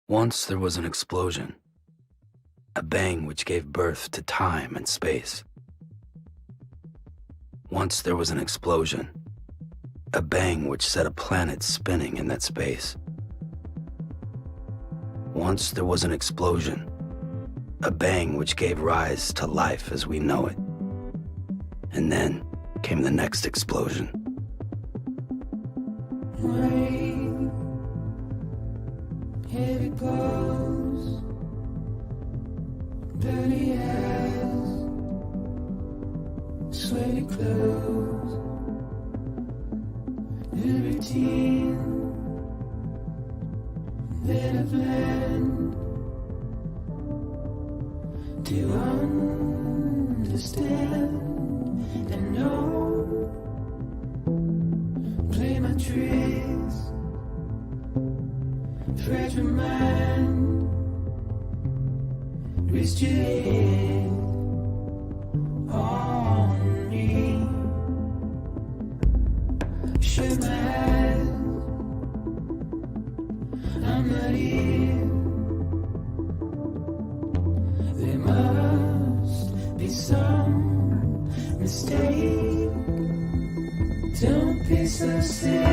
Once there was an explosion, a bang which gave birth to time and space. Once there was an explosion, a bang which set a planet spinning in that space. Once there was an explosion, a bang which gave rise to life as we know it. And then came the next explosion. Rain, here it goes, dirty eyes, sweaty clothes, the routine that I've learned to understand and know. Play my tricks, fresh your mind, rest your head on me. Shut my eyes, I'm not here. There must be some mistake. Don't be so serious.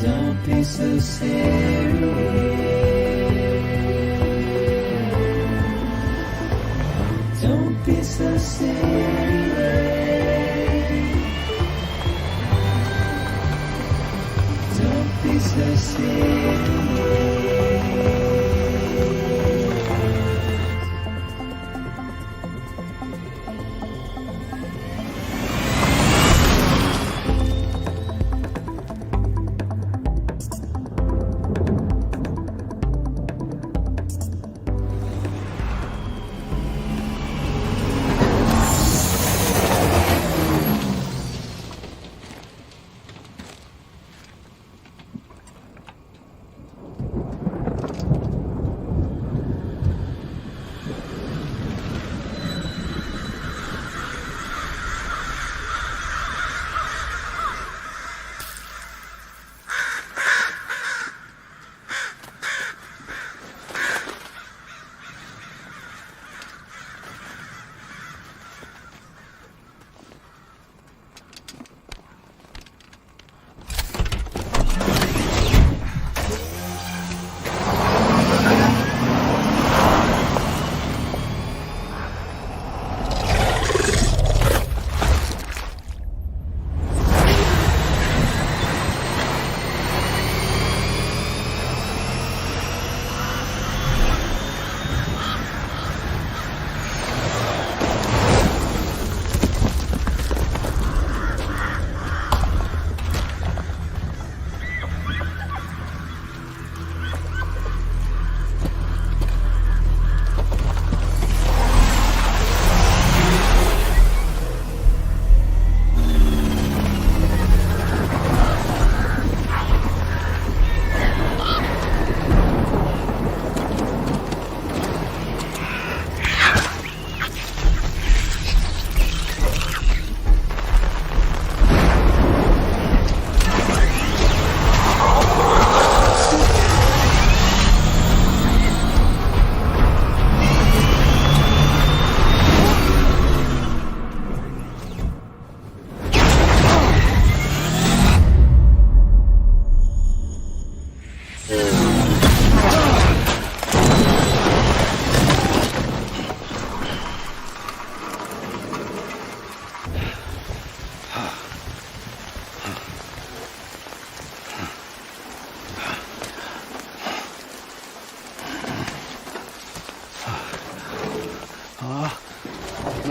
Don't be so serious. Don't be so serious. Don't be so serious.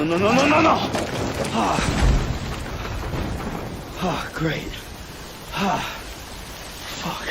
No. Oh, great. Fuck.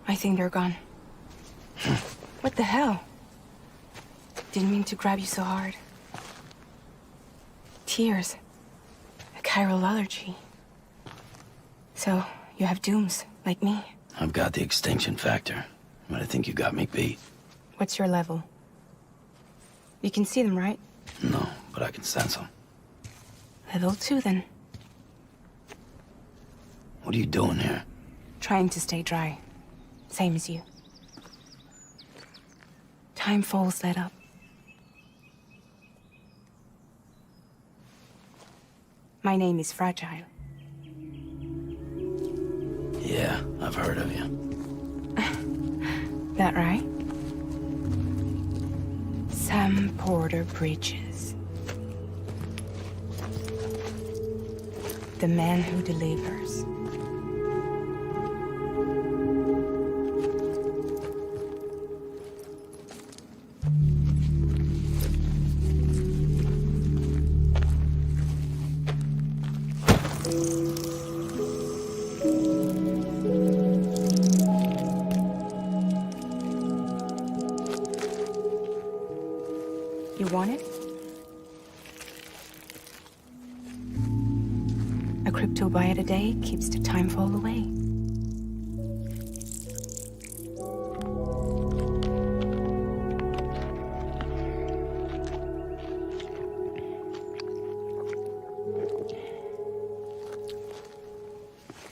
I think they're gone. What the hell? Didn't mean to grab you so hard. Tears. A chiral allergy. So, you have dooms, like me. I've got the extinction factor, but I think you got me beat. What's your level? You can see them, right? No, but I can sense them. Level 2, then. What are you doing here? Trying to stay dry. Same as you. Time falls let up. My name is Fragile. Yeah, I've heard of you. That right? Sam Porter Bridges. The man who delivers. You want it? A crypto buy a day keeps the time fall away.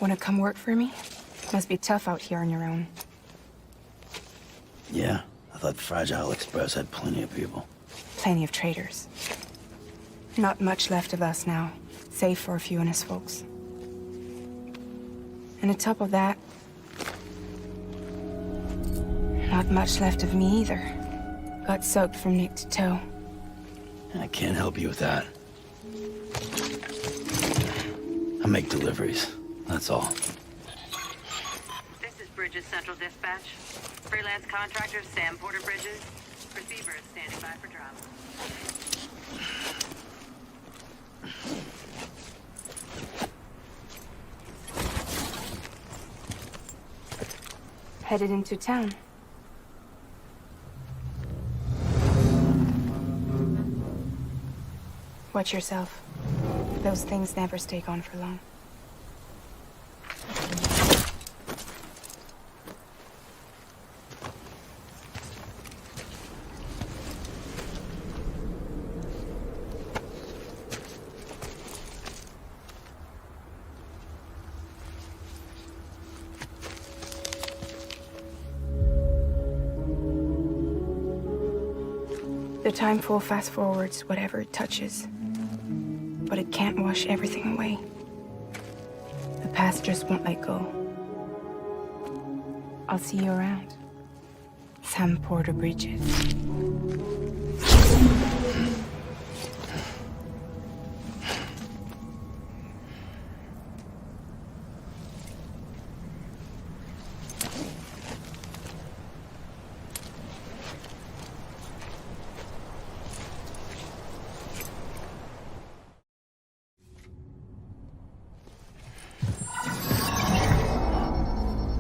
Wanna come work for me? Must be tough out here on your own. Yeah, I thought Fragile Express had plenty of people. Plenty of traitors. Not much left of us now, save for a few honest folks. And on top of that, not much left of me either. Got soaked from neck to toe. I can't help you with that. I make deliveries, that's all. This is Bridges Central Dispatch. Freelance contractor Sam Porter Bridges. Receiver is standing by for drop. Headed into town. Watch yourself. Those things never stay gone for long. The timefall fast forwards whatever it touches, but it can't wash everything away. The past just won't let go. I'll see you around. Sam Porter Bridges.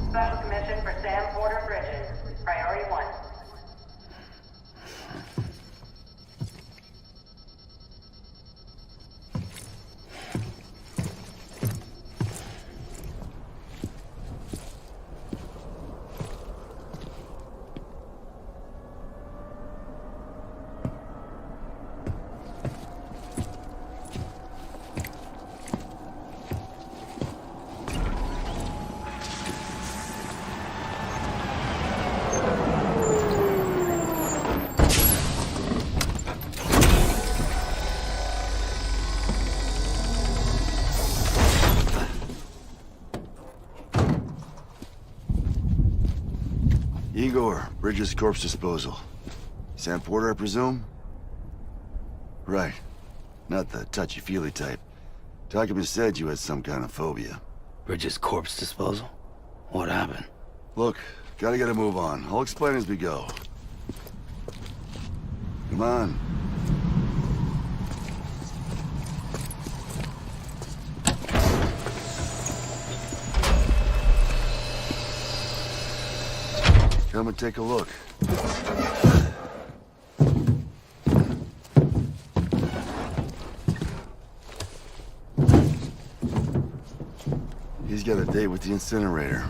Special commission for Sam Porter Bridges. Priority 1. Igor, Bridges corpse disposal. Sam Porter, I presume? Right. Not the touchy-feely type. Documents said you had some kind of phobia. Bridges corpse disposal? What happened? Look, gotta get a move on. I'll explain as we go. Come on. Come and take a look. He's got a date with the incinerator.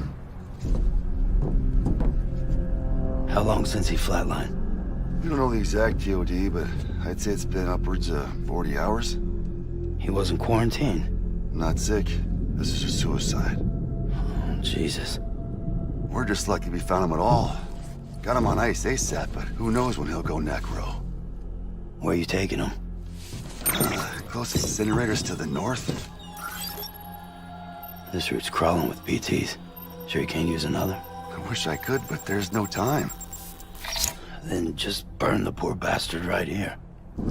How long since he flatlined? We don't know the exact TOD, but I'd say it's been upwards of 40 hours. He wasn't quarantined. Not sick. This is a suicide. Oh, Jesus. We're just lucky we found him at all. Got him on ice ASAP, but who knows when he'll go necro. Where you taking him? Closest incinerators to the north. This route's crawling with BTs. Sure you can't use another? I wish I could, but there's no time. Then just burn the poor bastard right here.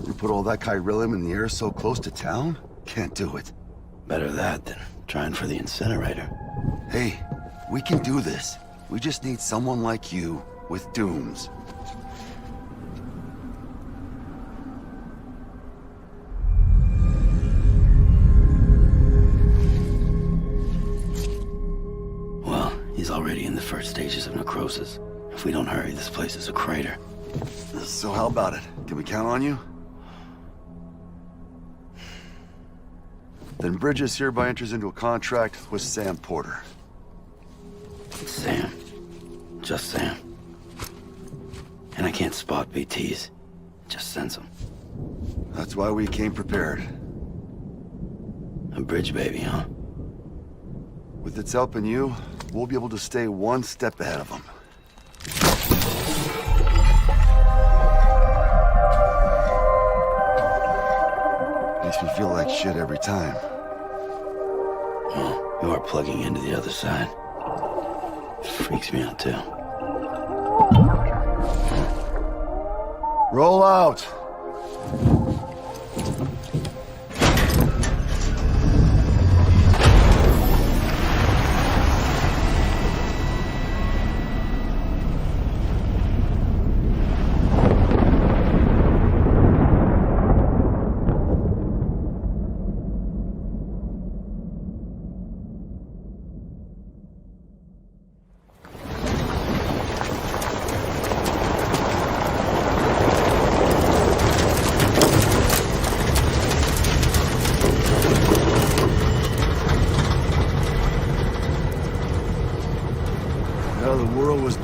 You put all that chiralium in the air so close to town? Can't do it. Better that than trying for the incinerator. Hey, we can do this. We just need someone like you with dooms. Well, he's already in the first stages of necrosis. If we don't hurry, this place is a crater. So how about it? Can we count on you? Then Bridges hereby enters into a contract with Sam Porter. Sam. Just Sam. And I can't spot BTs. Just sense them. That's why we came prepared. A bridge baby, huh? With its help and you, we'll be able to stay one step ahead of them. Makes me feel like shit every time. Well, you are plugging into the other side. Freaks me out, too. Roll out!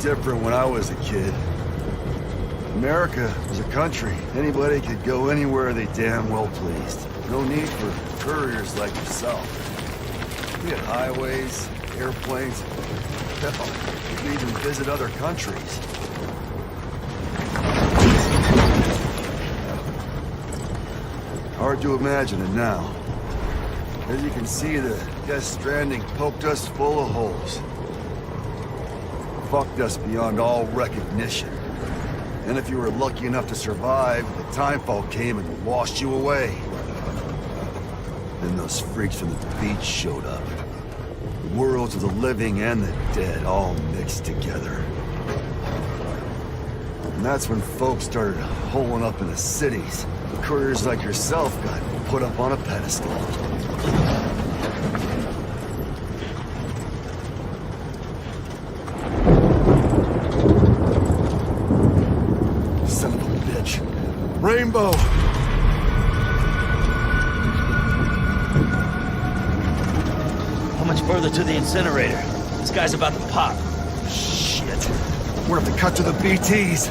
Different when I was a kid. America was a country. Anybody could go anywhere they damn well pleased. No need for couriers like yourself. We had highways, airplanes. Hell, we could even visit other countries. Hard to imagine it now. As you can see, the Death Stranding poked us full of holes. Fucked us beyond all recognition. And if you were lucky enough to survive, the timefall came and washed you away. Then those freaks from the beach showed up. The worlds of the living and the dead all mixed together. And that's when folks started holing up in the cities. Couriers like yourself got put up on a pedestal. Rainbow! How much further to the incinerator? This guy's about to pop. Shit. We're gonna have to cut to the BTs.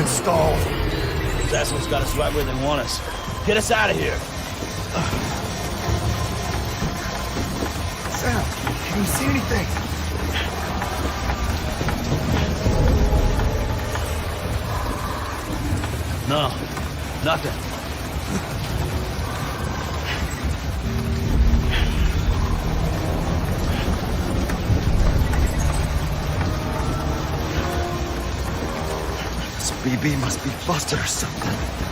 Stalled. These assholes got us right where they want us. Get us out of here. Sam, can you see anything? No, nothing. BB must be busted or something.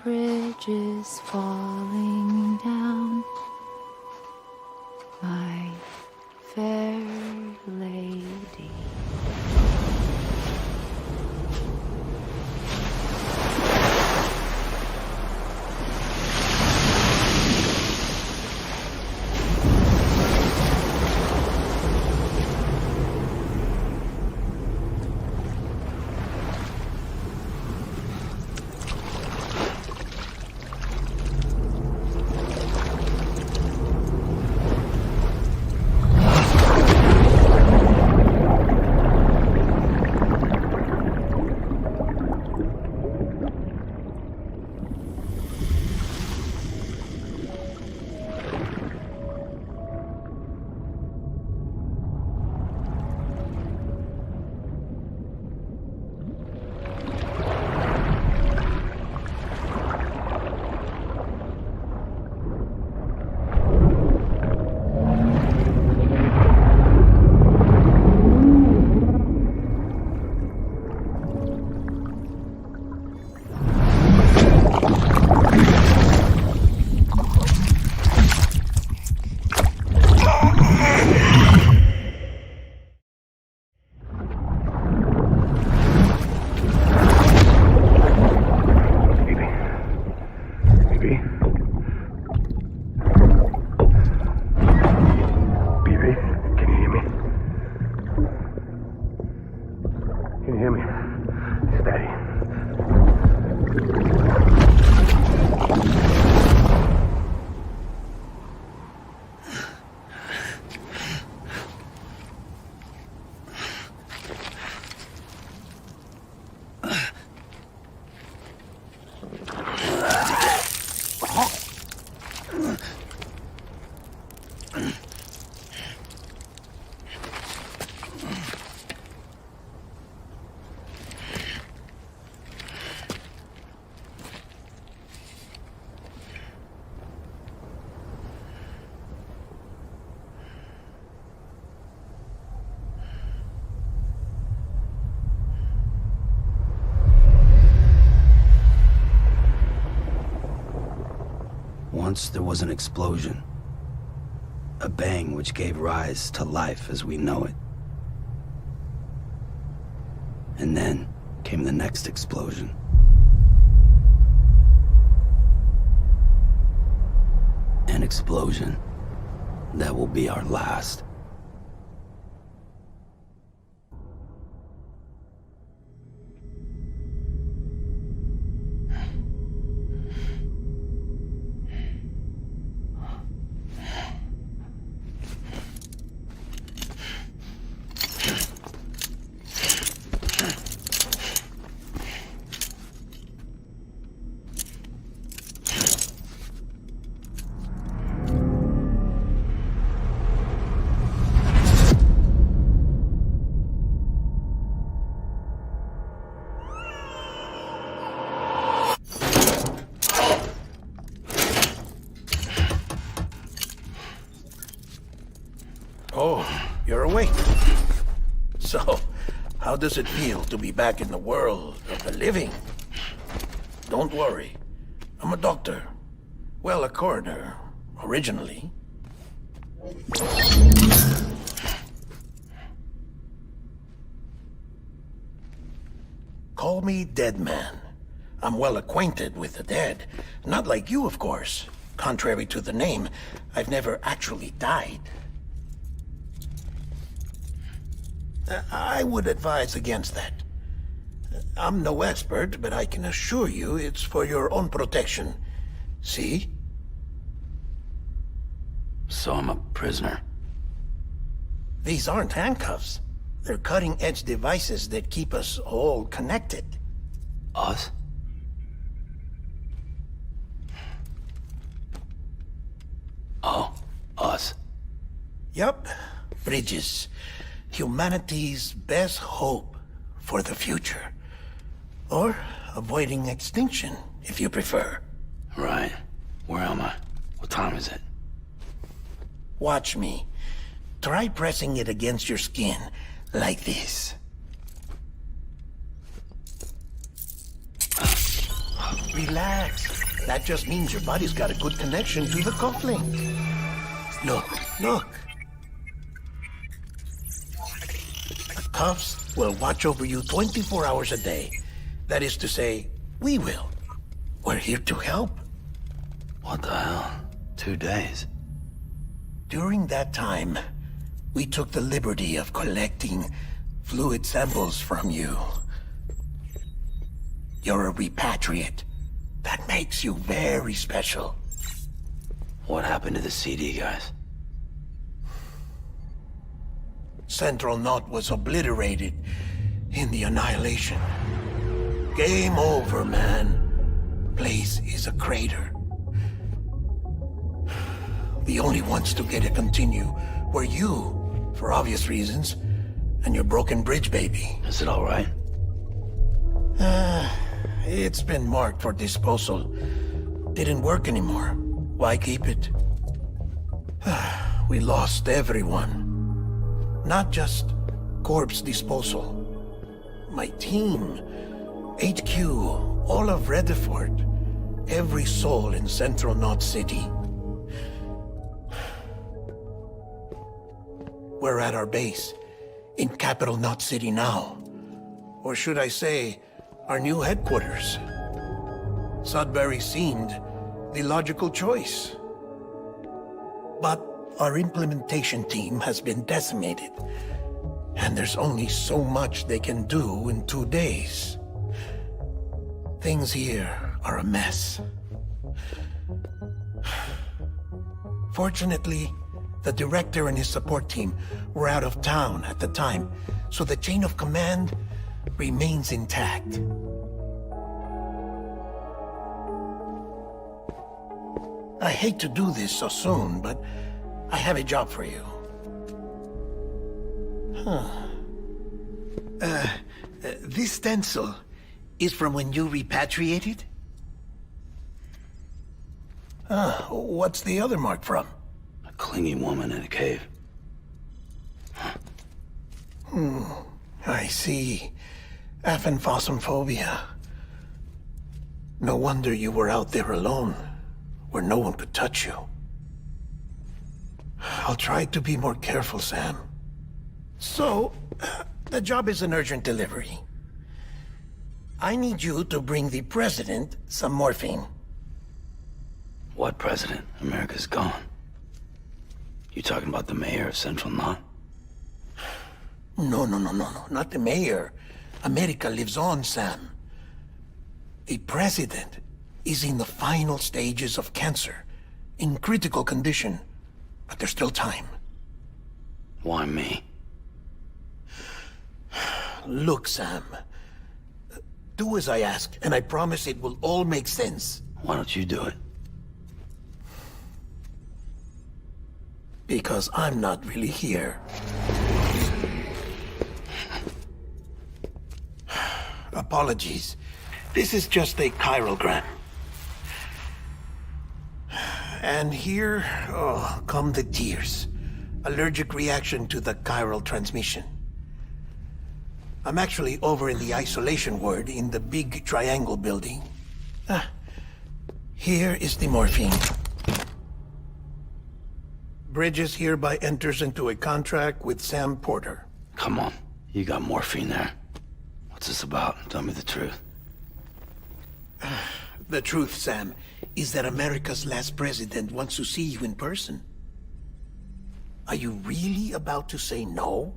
bridges falling down, my fair lady. Steady. Once there was an explosion. A bang which gave rise to life as we know it. And then came the next explosion. An explosion that will be our last. Oh, you're awake. So, how does it feel to be back in the world of the living? Don't worry. I'm a doctor. Well, a coroner, originally. Call me Dead Man. I'm well acquainted with the dead. Not like you, of course. Contrary to the name, I've never actually died. I would advise against that. I'm no expert, but I can assure you it's for your own protection. See? So I'm a prisoner. These aren't handcuffs. They're cutting-edge devices that keep us all connected. Us? Oh, us. Yup. Bridges. Humanity's best hope for the future. Or avoiding extinction, if you prefer. Right. Where am I? What time is it? Watch me. Try pressing it against your skin, like this. Relax. That just means your body's got a good connection to the cufflink. Look. The cuffs will watch over you 24 hours a day. That is to say, we will. We're here to help. What the hell? 2 days? During that time, we took the liberty of collecting fluid samples from you. You're a repatriate. That makes you very special. What happened to the CD guys? Central Knot was obliterated in the Annihilation. Game over, man. Place is a crater. The only ones to get to continue were you, for obvious reasons, and your broken bridge baby. Is it all right? It's been marked for disposal. Didn't work anymore. Why keep it? We lost everyone. Not just corpse disposal. My team, HQ, all of Redford, every soul in Central Knot City. We're at our base, in Capital Knot City now. Or should I say, our new headquarters. Sudbury seemed the logical choice. But our implementation team has been decimated, and there's only so much they can do in 2 days. Things here are a mess. Fortunately, the director and his support team were out of town at the time, so the chain of command remains intact. I hate to do this so soon, but I have a job for you. This stencil is from when you repatriated? What's the other mark from? A clingy woman in a cave. I see. Aphenphosmphobia. No wonder you were out there alone, where no one could touch you. I'll try to be more careful, Sam. So, the job is an urgent delivery. I need you to bring the president some morphine. What president? America's gone. You talking about the mayor of Central Knot? No, not the mayor. America lives on, Sam. The president is in the final stages of cancer, in critical condition, but there's still time. Why me? Look, Sam. Do as I ask, and I promise it will all make sense. Why don't you do it? Because I'm not really here. Apologies. This is just a chiralgram. And here, come the tears. Allergic reaction to the chiral transmission. I'm actually over in the isolation ward in the big triangle building. Here is the morphine. Bridges hereby enters into a contract with Sam Porter. Come on. You got morphine there. What's this about? Tell me the truth. The truth, Sam, is that America's last president wants to see you in person. Are you really about to say no?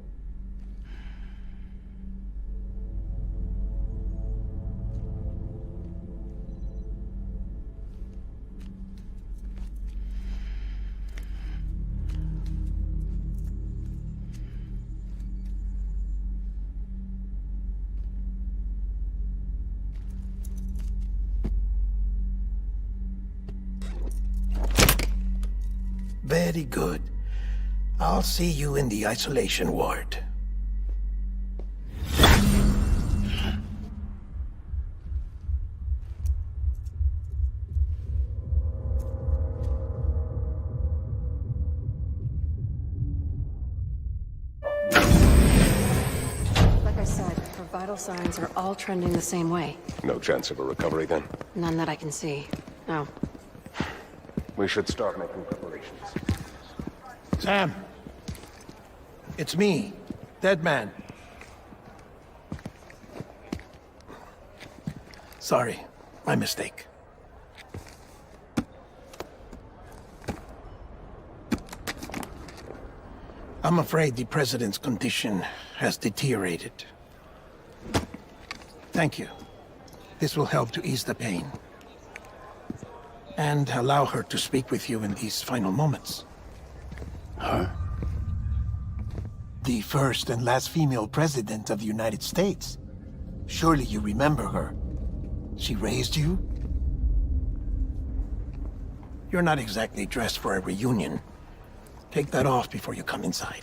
Very good. I'll see you in the isolation ward. Like I said, her vital signs are all trending the same way. No chance of a recovery then? None that I can see. No. We should start making preparations. Sam! It's me, Dead Man. Sorry, my mistake. I'm afraid the president's condition has deteriorated. Thank you. This will help to ease the pain. And allow her to speak with you in these final moments. Her? The first and last female president of the United States. Surely you remember her. She raised you? You're not exactly dressed for a reunion. Take that off before you come inside.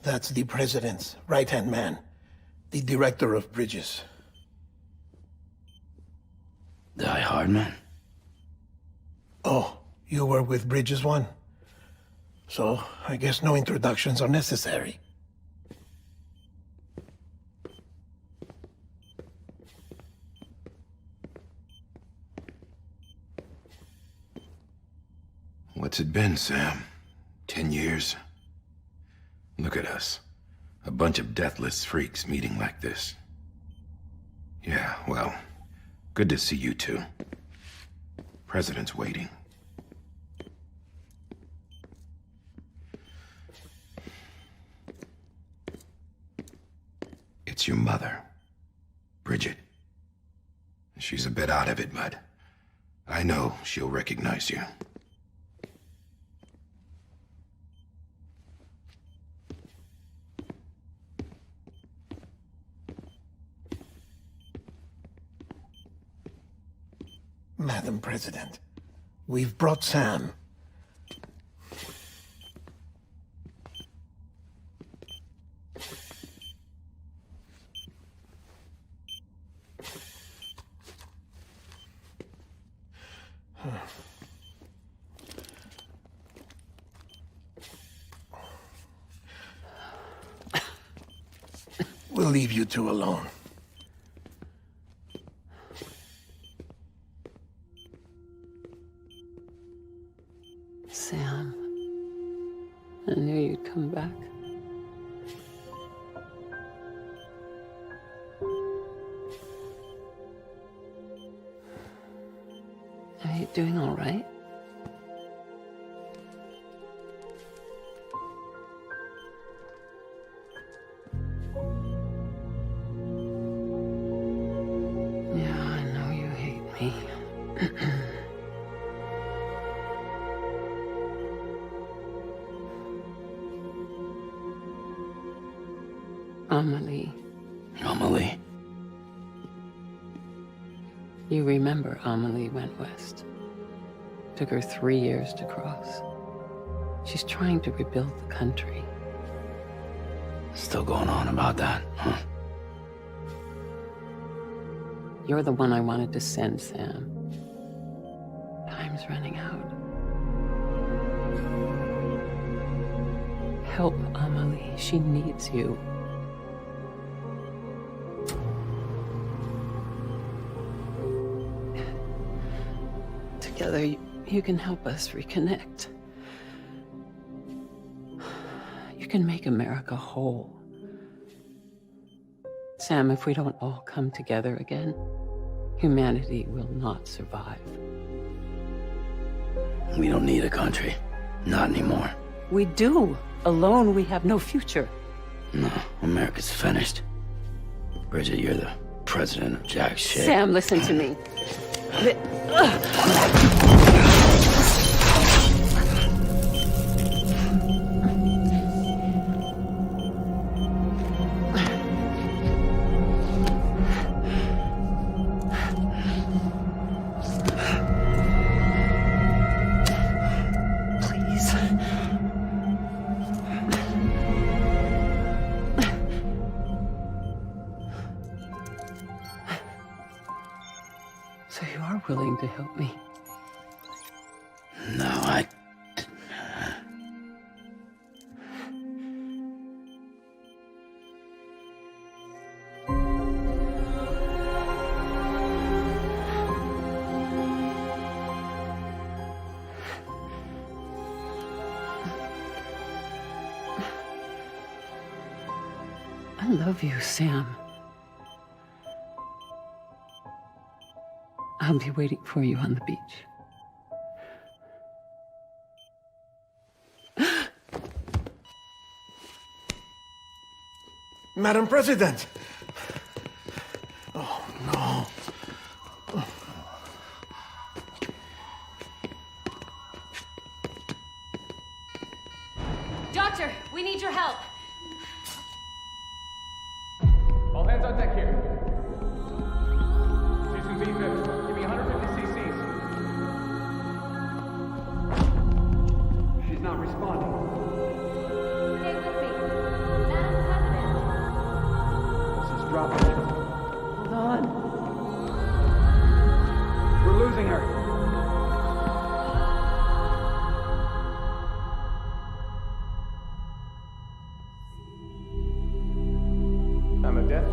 That's the president's right-hand man, the director of bridges. Die Hard Man? Oh, you were with Bridges 1? So, I guess no introductions are necessary. What's it been, Sam? 10 years? Look at us. A bunch of deathless freaks meeting like this. Yeah, well, good to see you two. President's waiting. It's your mother, Bridget. She's a bit out of it, but I know she'll recognize you. Madam President, we've brought Sam. We'll leave you two alone. Sam, I knew you'd come back. Are you doing all right? Yeah, I know you hate me. Amelie. Amelie? You remember Amelie went west. Took her 3 years to cross. She's trying to rebuild the country. Still going on about that, huh? You're the one I wanted to send, Sam. Time's running out. Help Amelie. She needs you. Together, you can help us reconnect. You can make America whole. Sam, if we don't all come together again, humanity will not survive. We don't need a country. Not anymore. We do. Alone, we have no future. No, America's finished. Bridget, you're the president of jack shit. Sam, listen to me. So you are willing to help me? No, I love you, Sam. I'll be waiting for you on the beach. Madam President! Oh, no. Doctor, we need your help. All hands on deck here. Season V-Vips, give me 150 cc's. She's not responding. Stay with me. Madam President. This is dropping. Hold on. We're losing her. Time of death?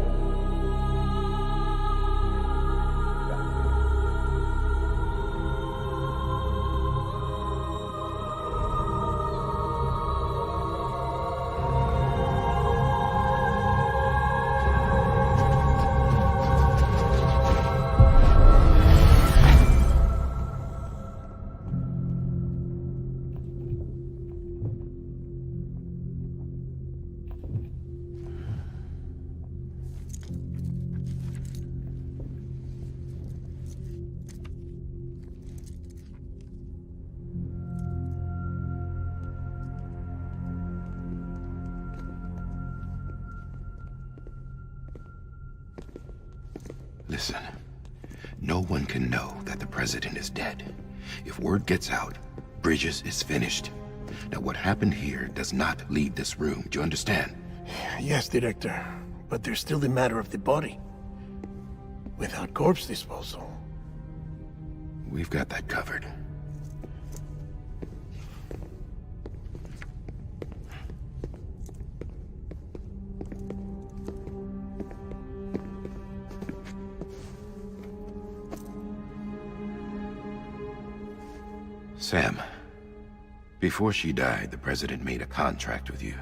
Listen, no one can know that the president is dead. If word gets out, Bridges is finished. Now, what happened here does not leave this room. Do you understand? Yes, Director. But there's still the matter of the body. Without corpse disposal. We've got that covered. Sam, before she died, the president made a contract with you.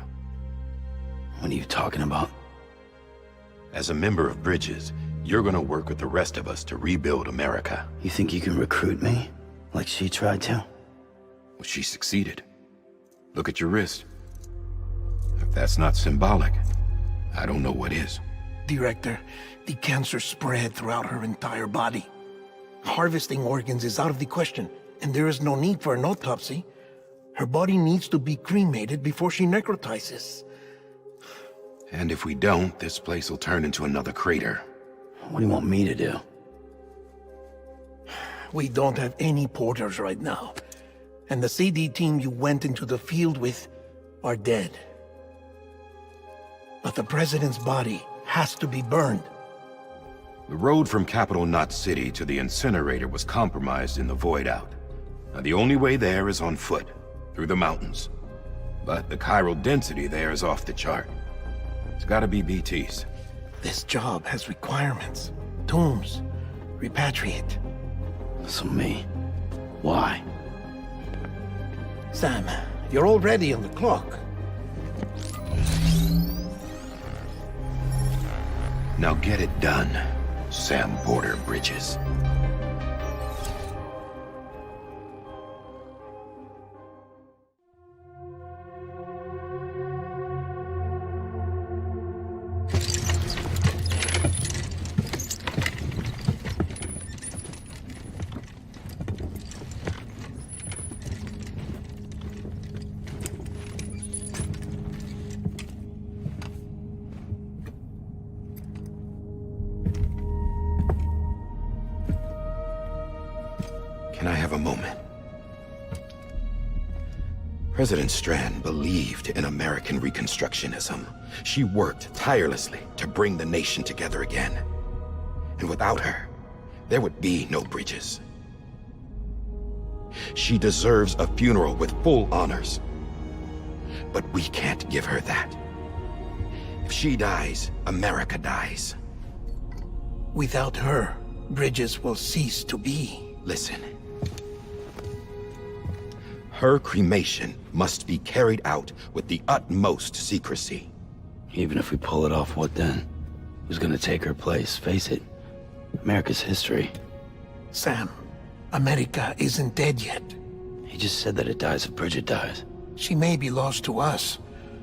What are you talking about? As a member of Bridges, you're gonna work with the rest of us to rebuild America. You think you can recruit me? Like she tried to? Well, she succeeded. Look at your wrist. If that's not symbolic, I don't know what is. Director, the cancer spread throughout her entire body. Harvesting organs is out of the question, and there is no need for an autopsy. Her body needs to be cremated before she necrotizes. And if we don't, this place will turn into another crater. What do you want me to do? We don't have any porters right now. And the CD team you went into the field with are dead. But the president's body has to be burned. The road from Capital Knot City to the incinerator was compromised in the void out. Now, the only way there is on foot, through the mountains. But the chiral density there is off the chart. It's gotta be BTs. This job has requirements. Tombs. Repatriate. So me? Why? Sam, you're already on the clock. Now get it done, Sam Porter Bridges. Can I have a moment? President Strand believed in American Reconstructionism. She worked tirelessly to bring the nation together again. And without her, there would be no Bridges. She deserves a funeral with full honors. But we can't give her that. If she dies, America dies. Without her, Bridges will cease to be. Listen. Her cremation must be carried out with the utmost secrecy. Even if we pull it off, what then? Who's gonna take her place? Face it, America's history. Sam, America isn't dead yet. He just said that it dies if Bridget dies. She may be lost to us,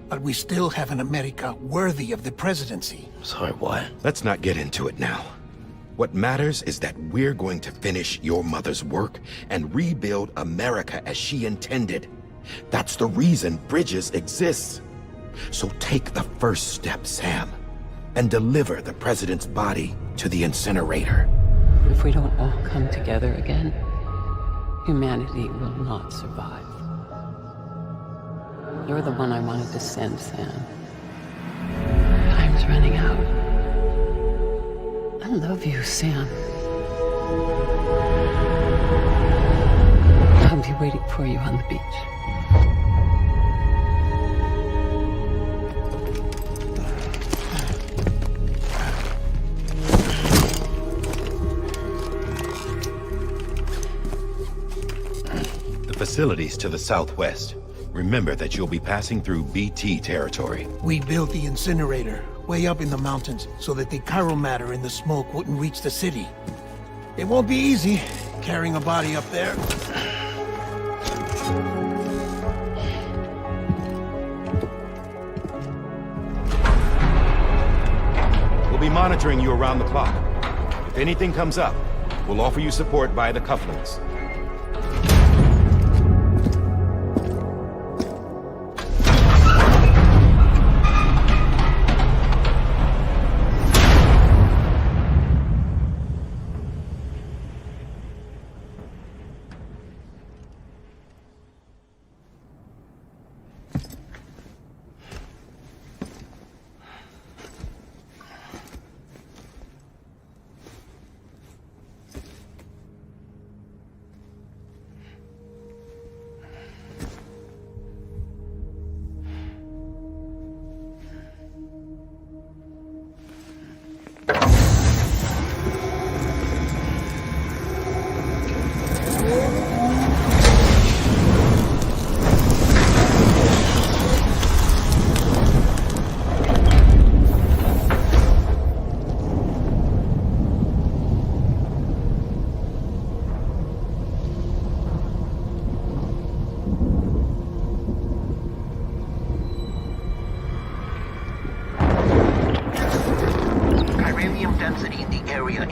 but we still have an America worthy of the presidency. Sorry, what? Let's not get into it now. What matters is that we're going to finish your mother's work and rebuild America as she intended. That's the reason Bridges exists. So take the first step, Sam, and deliver the president's body to the incinerator. If we don't all come together again, humanity will not survive. You're the one I wanted to send, Sam. Time's running out. I love you, Sam. I'll be waiting for you on the beach. The facilities to the southwest. Remember that you'll be passing through BT territory. We built the incinerator way up in the mountains so that the chiral matter in the smoke wouldn't reach the city. It won't be easy carrying a body up there. We'll be monitoring you around the clock. If anything comes up, we'll offer you support via the cufflinks.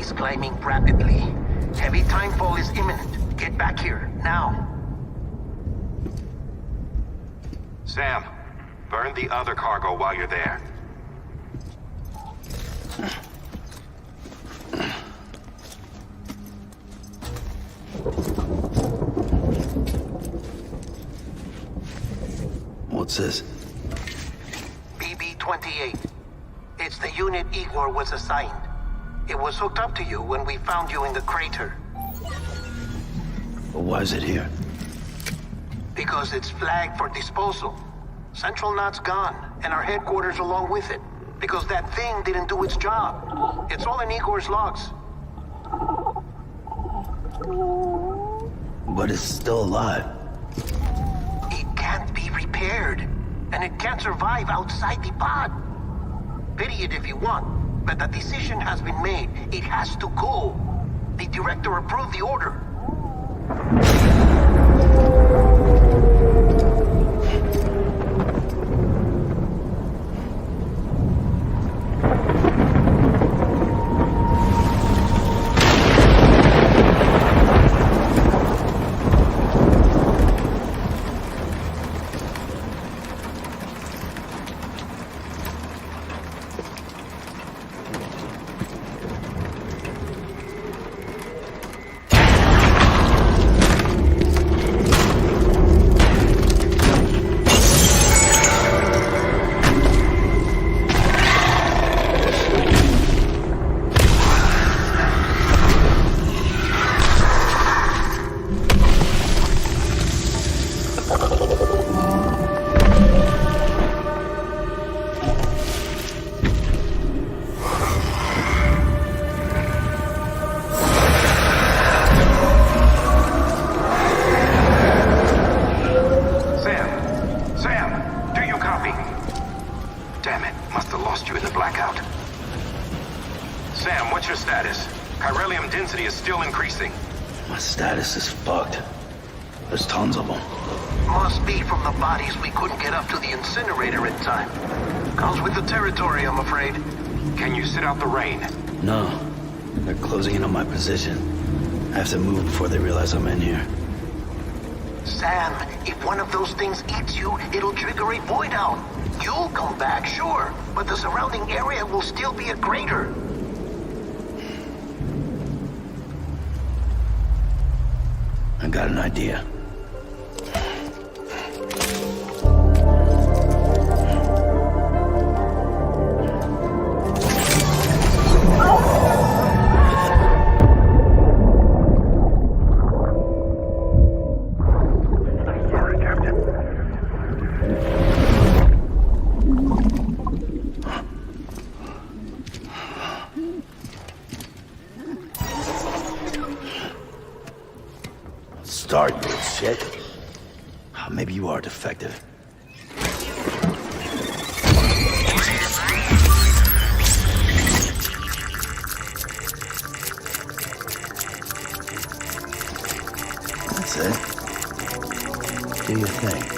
is climbing rapidly. Heavy timefall is imminent. Get back here, now. Sam, burn the other cargo while you're there. What's this? BB-28. It's the unit Igor was assigned. It was hooked up to you when we found you in the crater. But why is it here? Because it's flagged for disposal. Central Knot's gone, and our headquarters along with it. Because that thing didn't do its job. It's all in Igor's logs. But it's still alive. It can't be repaired, and it can't survive outside the pod. Pity it if you want, but the decision has been made. It has to go. The director approved the order. My status is fucked. There's tons of them. Must be from the bodies we couldn't get up to the incinerator in time. Comes with the territory, I'm afraid. Can you sit out the rain? No. They're closing in on my position. I have to move before they realize I'm in here. Sam, if one of those things eats you, it'll trigger a void out. You'll come back, sure, but the surrounding area will still be a crater. I got an idea. Start, you little shit. Maybe you are defective. That's it. Do your thing.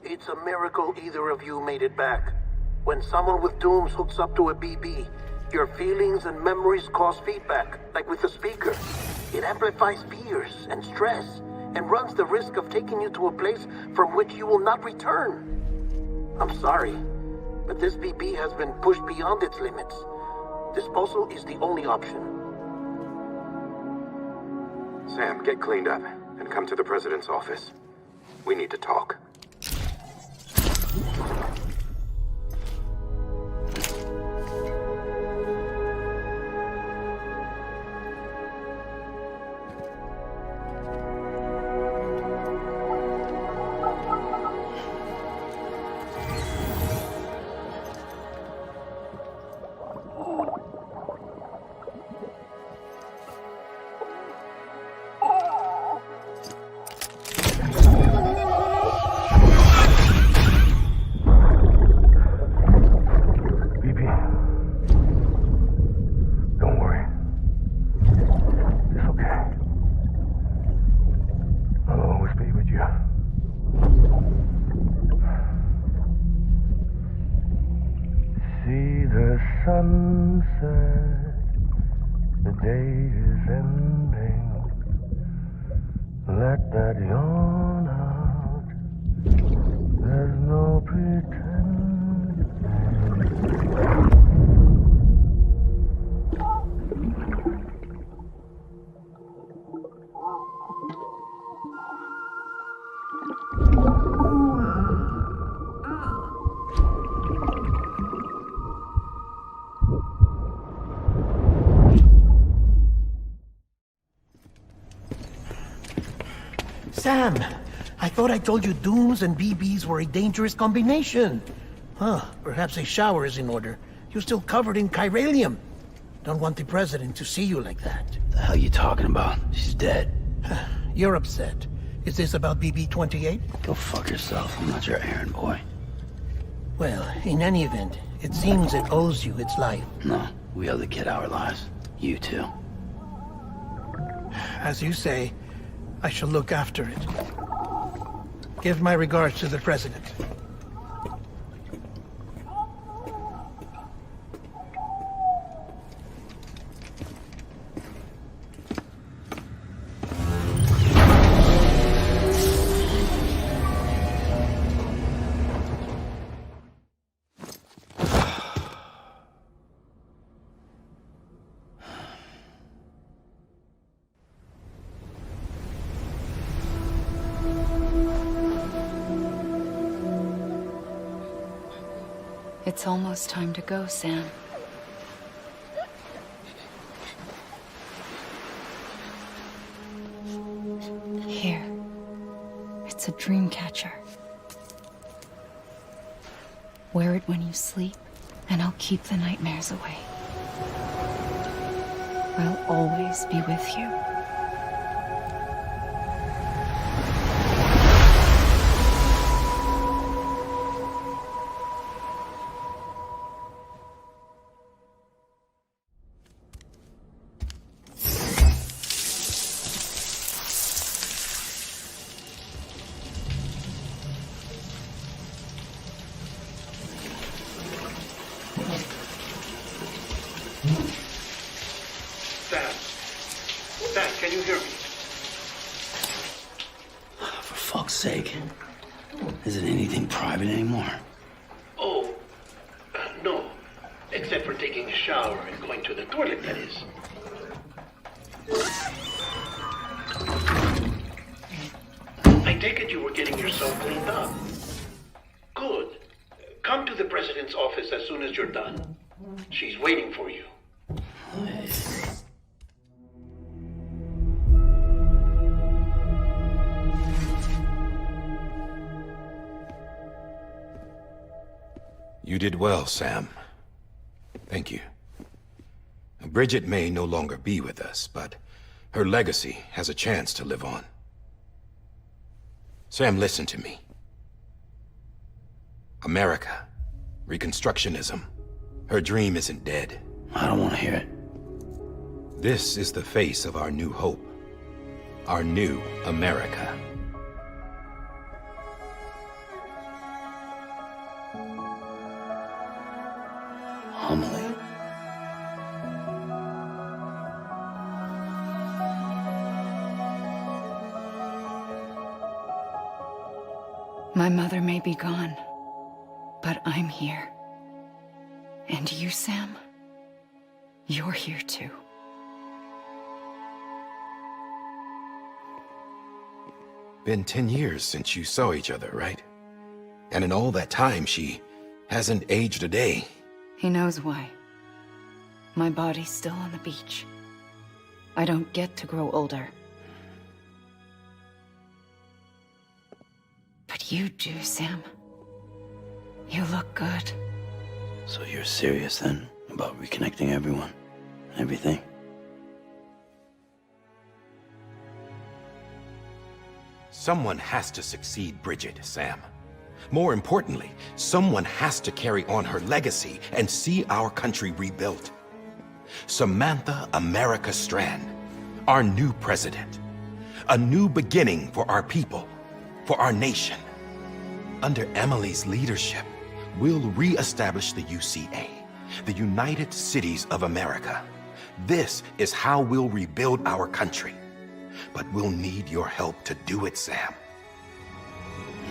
It's a miracle either of you made it back. When someone with dooms hooks up to a BB, your feelings and memories cause feedback, like with the speaker. It amplifies fears and stress, and runs the risk of taking you to a place from which you will not return. I'm sorry, but this BB has been pushed beyond its limits. Disposal is the only option. Sam, get cleaned up and come to the president's office. We need to talk. the sunset, the day is ending. Let that yawn out. There's no pretending. Sam, I thought I told you dooms and BBs were a dangerous combination. Huh, perhaps a shower is in order. You're still covered in chiralium. Don't want the president to see you like that. The hell you talking about? She's dead. You're upset. Is this about BB-28? Go fuck yourself. I'm not your errand boy. Well, in any event, it seems it owes you its life. No, we owe the kid our lives. You too. As you say, I shall look after it. Give my regards to the president. It's almost time to go, Sam. Here. It's a dream catcher. Wear it when you sleep, and I'll keep the nightmares away. I'll always be with you. Sam, can you hear me? For fuck's sake. Isn't anything private anymore? Oh, no. Except for taking a shower and going to the toilet, that is. I take it you were getting yourself cleaned up. Good. Come to the president's office as soon as you're done. She's waiting for you. You did well, Sam. Thank you. Bridget may no longer be with us, but her legacy has a chance to live on. Sam, listen to me. America, Reconstructionism, her dream isn't dead. I don't want to hear it. This is the face of our new hope. Our new America. Homily. My mother may be gone, but I'm here. And you, Sam? You're here too. Been 10 years since you saw each other, right? And in all that time, she hasn't aged a day. He knows why. My body's still on the beach. I don't get to grow older. But you do, Sam. You look good. So you're serious then about reconnecting everyone? Everything? Someone has to succeed Bridget, Sam. More importantly, someone has to carry on her legacy and see our country rebuilt. Samantha America Strand, our new president. A new beginning for our people, for our nation. Under Emily's leadership, we'll re-establish the UCA The United Cities of America. This is how we'll rebuild our country. But we'll need your help to do it, Sam.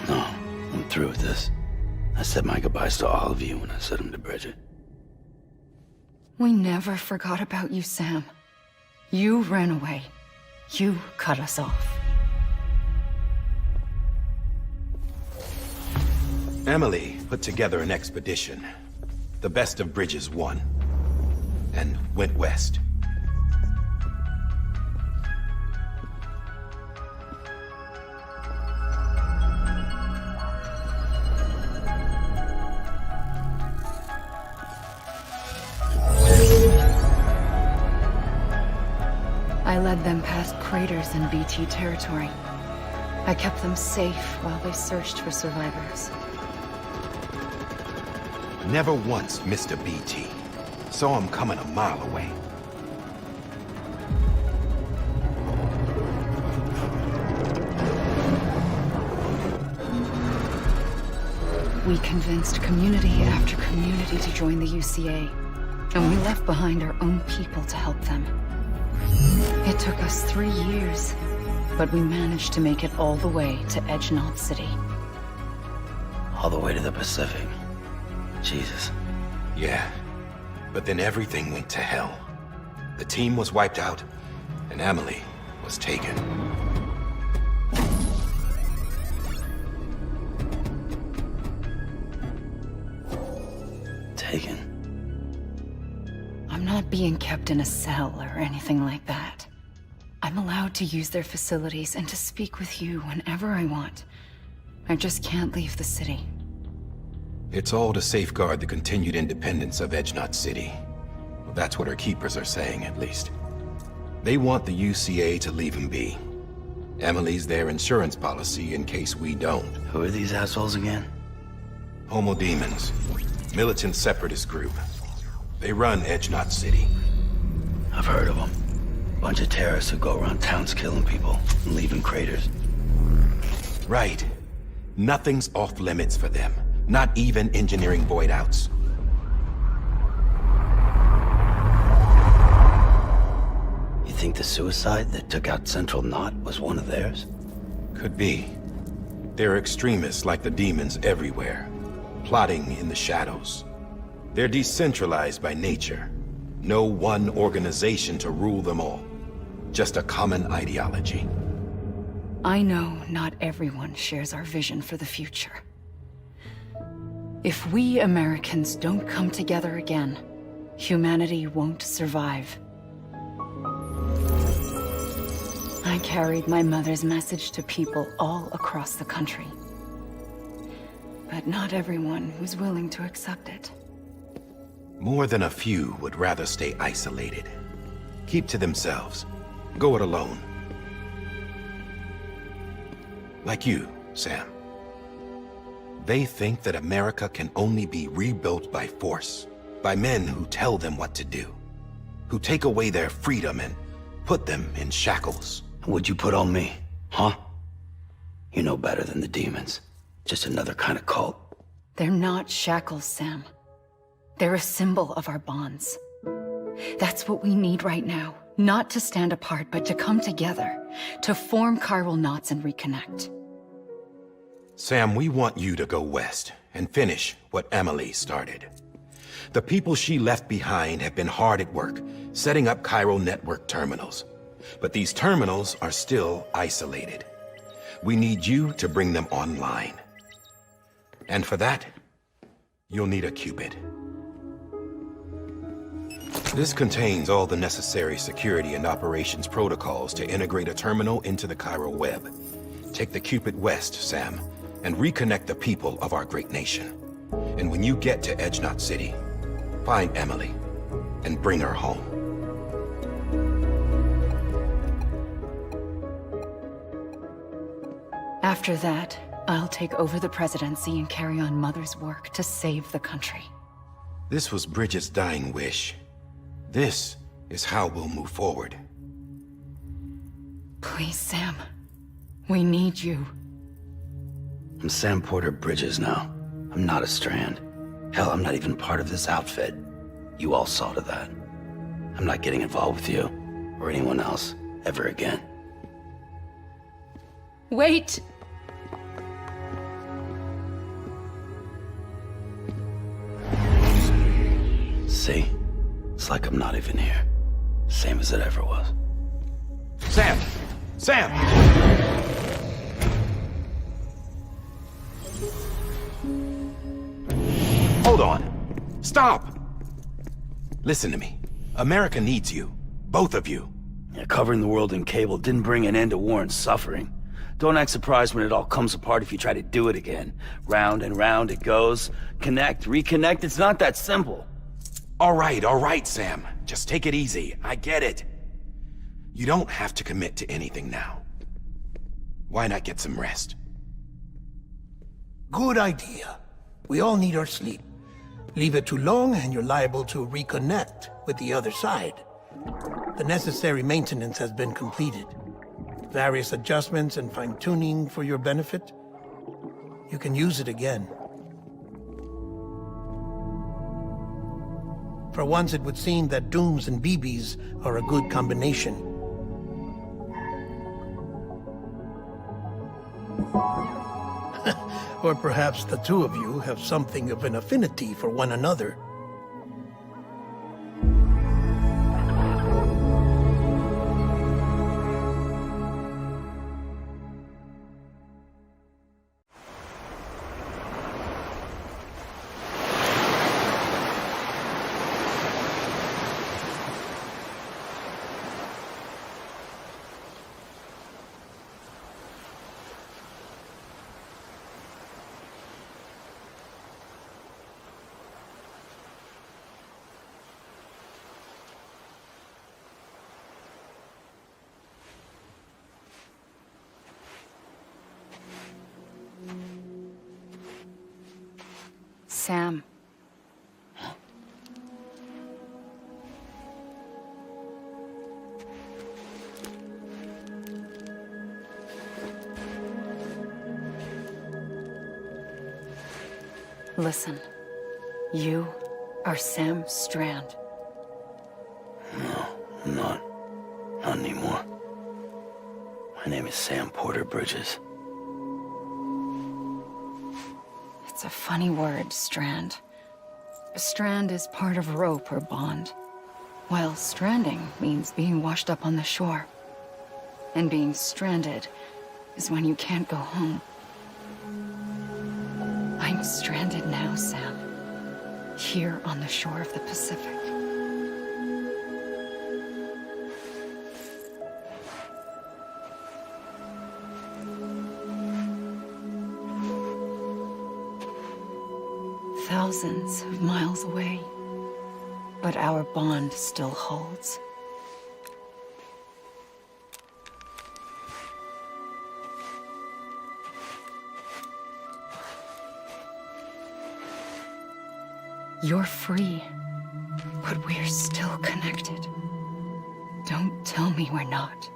No, I'm through with this. I said my goodbyes to all of you when I said them to Bridget. We never forgot about you, Sam. You ran away. You cut us off. Emily put together an expedition. The best of Bridges won. And went west. I led them past craters in BT territory. I kept them safe while they searched for survivors. Never once missed a BT. Saw him coming a mile away. We convinced community after community to join the UCA, and we left behind our own people to help them. It took us 3 years, but we managed to make it all the way to Edge Knot City. All the way to the Pacific. Jesus. Yeah, but then everything went to hell. The team was wiped out, and Emily was taken. Taken? I'm not being kept in a cell or anything like that. I'm allowed to use their facilities and to speak with you whenever I want. I just can't leave the city. It's all to safeguard the continued independence of Edge Knot City. Well, that's what our keepers are saying, at least. They want the UCA to leave him be. Emily's their insurance policy in case we don't. Who are these assholes again? Homo Demons. Militant separatist group. They run Edge Knot City. I've heard of them. Bunch of terrorists who go around towns killing people and leaving craters. Right. Nothing's off limits for them. Not even engineering void outs. You think the suicide that took out Central Knot was one of theirs? Could be. There are extremists like the demons everywhere, plotting in the shadows. They're decentralized by nature. No one organization to rule them all. Just a common ideology. I know not everyone shares our vision for the future. If we Americans don't come together again, humanity won't survive. I carried my mother's message to people all across the country. But not everyone was willing to accept it. More than a few would rather stay isolated. Keep to themselves. Go it alone. Like you, Sam. They think that America can only be rebuilt by force, by men who tell them what to do, who take away their freedom and put them in shackles. What'd you put on me, huh? You know better than the demons. Just another kind of cult. They're not shackles, Sam. They're a symbol of our bonds. That's what we need right now. Not to stand apart, but to come together, to form chiral knots and reconnect. Sam, we want you to go west and finish what Emily started. The people she left behind have been hard at work, setting up chiral network terminals. But these terminals are still isolated. We need you to bring them online. And for that, you'll need a qubit. This contains all the necessary security and operations protocols to integrate a terminal into the chiral web. Take the qubit west, Sam, and reconnect the people of our great nation. And when you get to Edge Knot City, find Emily and bring her home. After that, I'll take over the presidency and carry on Mother's work to save the country. This was Bridget's dying wish. This is how we'll move forward. Please, Sam. We need you. I'm Sam Porter Bridges now. I'm not a Strand. Hell, I'm not even part of this outfit. You all saw to that. I'm not getting involved with you, or anyone else, ever again. Wait! See? It's like I'm not even here. Same as it ever was. Sam! Sam! Hold on. Stop! Listen to me. America needs you. Both of you. Yeah, covering the world in cable didn't bring an end to war and suffering. Don't act surprised when it all comes apart if you try to do it again. Round and round it goes. Connect, reconnect, it's not that simple. All right, Sam. Just take it easy. I get it. You don't have to commit to anything now. Why not get some rest? Good idea. We all need our sleep. Leave it too long and you're liable to reconnect with the other side. The necessary maintenance has been completed. Various adjustments and fine-tuning for your benefit. You can use it again. For once, it would seem that Dooms and BBs are a good combination. Or perhaps the two of you have something of an affinity for one another. Sam. Listen, you are Sam Strand. No, I'm not. Not anymore. My name is Sam Porter Bridges. It's a funny word, Strand. A strand is part of rope or bond, while stranding means being washed up on the shore. And being stranded is when you can't go home. I'm stranded now, Sam. Here on the shore of the Pacific. Thousands of miles away, but our bond still holds. You're free, but we're still connected. Don't tell me we're not.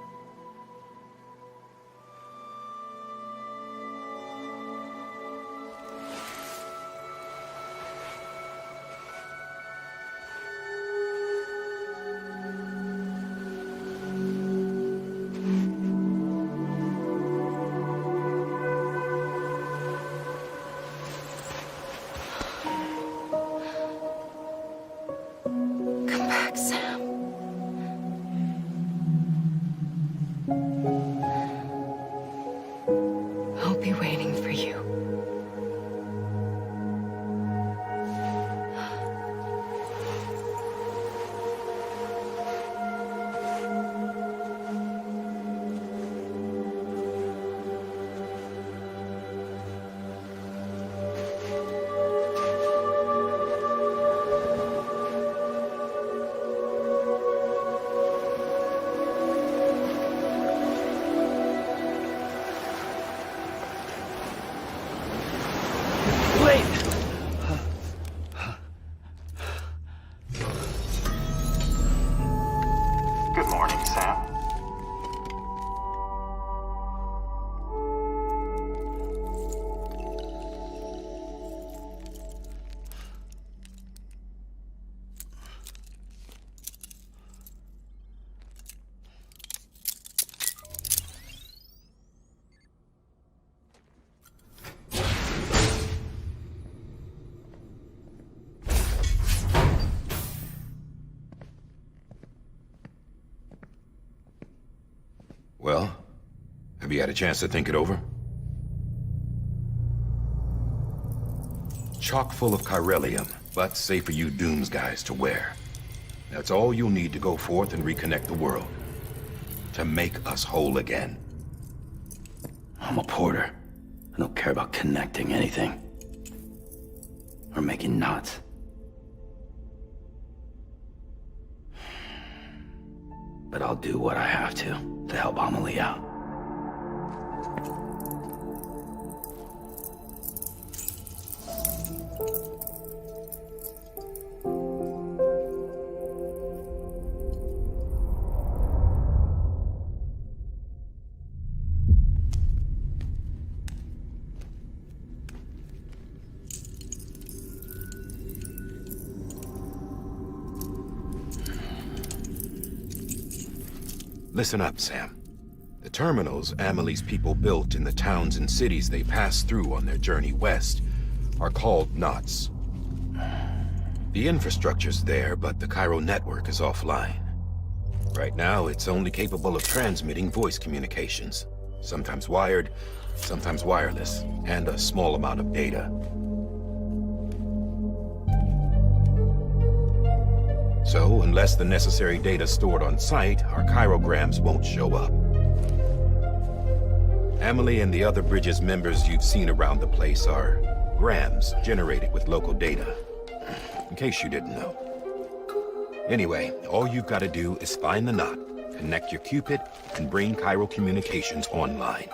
Have you had a chance to think it over? Chock full of chiralium, but safe for you Dooms guys to wear. That's all you'll need to go forth and reconnect the world. To make us whole again. I'm a porter. I don't care about connecting anything. Or making knots. But I'll do what I have to help Amelie out. Listen up, Sam. The terminals Amelie's people built in the towns and cities they passed through on their journey west are called knots. The infrastructure's there, but the Cairo network is offline. Right now, it's only capable of transmitting voice communications. Sometimes wired, sometimes wireless, and a small amount of data. So, unless the necessary data stored on site, our chirograms won't show up. Amelie and the other Bridges members you've seen around the place are grams generated with local data. In case you didn't know. Anyway, all you've got to do is find the knot, connect your Cupid, and bring Cairo communications online.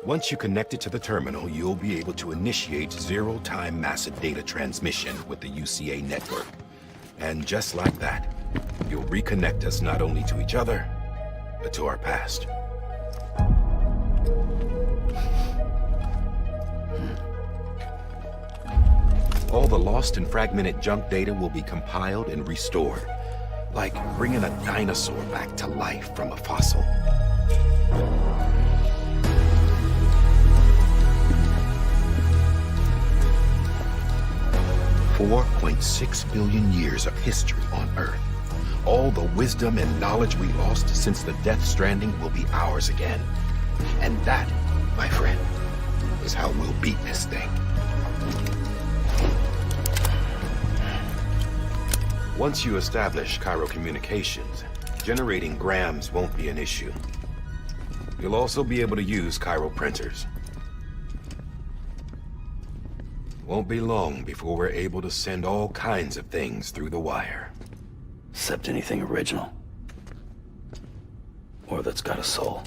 Once you connect it to the terminal, you'll be able to initiate zero-time massive data transmission with the UCA network. And just like that, you'll reconnect us not only to each other, but to our past. All the lost and fragmented junk data will be compiled and restored, like bringing a dinosaur back to life from a fossil. $4.6 billion years of history on Earth. All the wisdom and knowledge we lost since the Death Stranding will be ours again. And that, my friend, is how we'll beat this thing. Once you establish Cairo communications, generating grams won't be an issue. You'll also be able to use Cairo printers. Won't be long before we're able to send all kinds of things through the wire. Except anything original. Or that's got a soul.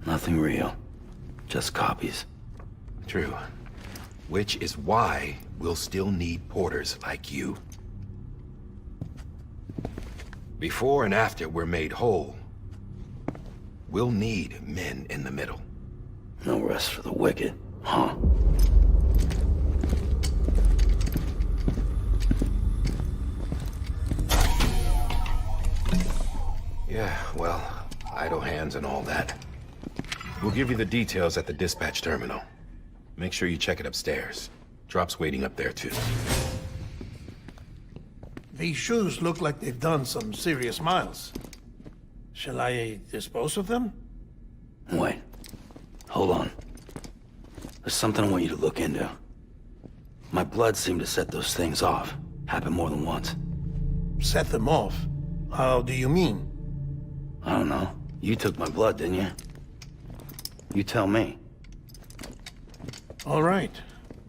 Nothing real. Just copies. True. Which is why we'll still need porters like you. Before and after we're made whole, we'll need men in the middle. No rest for the wicked, huh? Yeah, well, idle hands and all that. We'll give you the details at the dispatch terminal. Make sure you check it upstairs. Drop's waiting up there, too. These shoes look like they've done some serious miles. Shall I dispose of them? Wait. Hold on. There's something I want you to look into. My blood seemed to set those things off. Happened more than once. Set them off? How do you mean? I don't know. You took my blood, didn't you? You tell me. All right.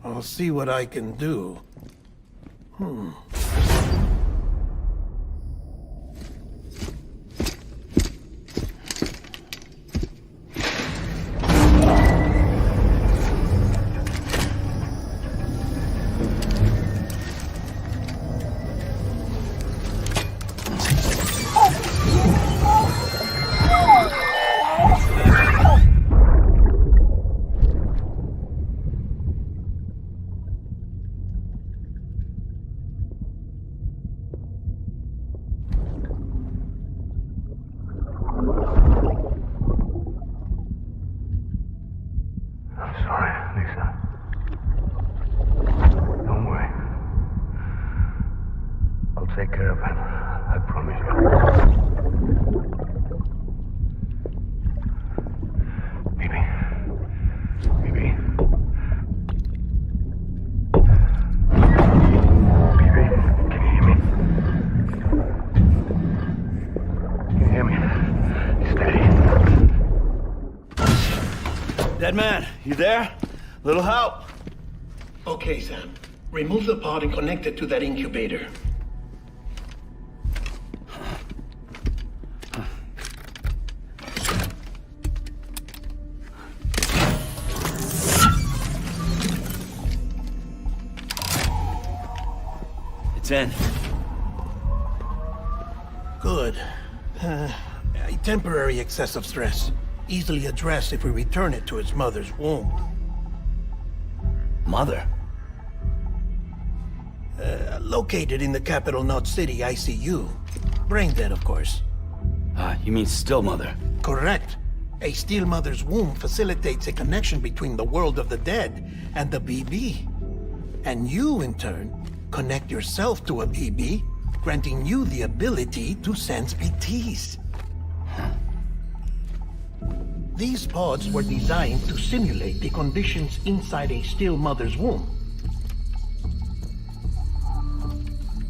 I'll see what I can do. You there? Little help. Okay, Sam. Remove the pod and connect it to that incubator. It's in. Good. A temporary excess of stress. Easily addressed if we return it to its mother's womb. Mother? Located in the capital Knot City ICU. Brain dead, of course. You mean still mother? Correct. A still mother's womb facilitates a connection between the world of the dead and the BB. And you, in turn, connect yourself to a BB, granting you the ability to sense BTs. These pods were designed to simulate the conditions inside a still mother's womb.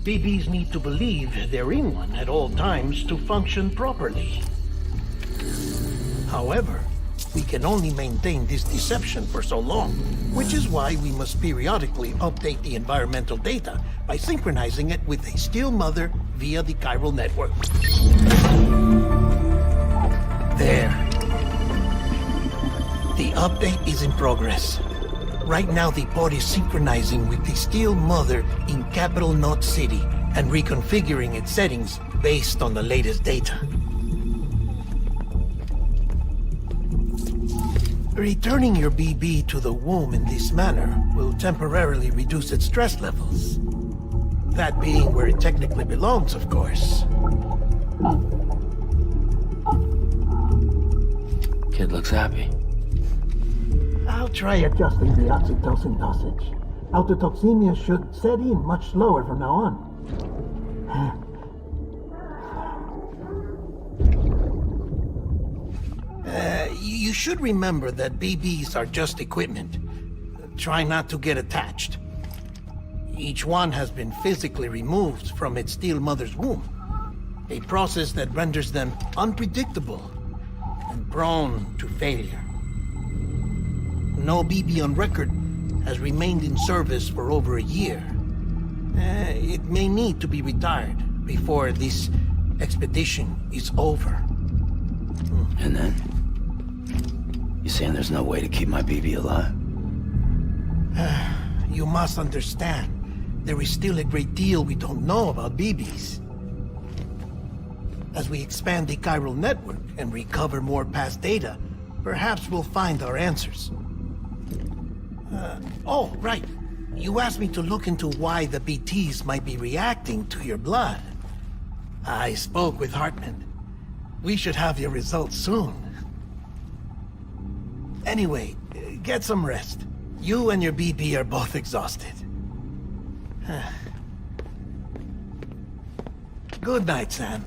BBs need to believe they're in one at all times to function properly. However, we can only maintain this deception for so long, which is why we must periodically update the environmental data by synchronizing it with a still mother via the chiral network. There. The update is in progress. Right now, the pod is synchronizing with the still mother in capital Knot City and reconfiguring its settings based on the latest data. Returning your BB to the womb in this manner will temporarily reduce its stress levels. That being where it technically belongs, of course. Kid looks happy. I'll try adjusting the oxytocin dosage. Autotoxemia should set in much slower from now on. You should remember that BBs are just equipment. Try not to get attached. Each one has been physically removed from its still mother's womb. A process that renders them unpredictable and prone to failure. No BB on record has remained in service for over a year. It may need to be retired before this expedition is over. And then? You saying there's no way to keep my BB alive? You must understand, there is still a great deal we don't know about BBs. As we expand the chiral network and recover more past data, perhaps we'll find our answers. Oh, right. You asked me to look into why the BTs might be reacting to your blood. I spoke with Hartman. We should have your results soon. Anyway, get some rest. You and your BB are both exhausted. Good night, Sam.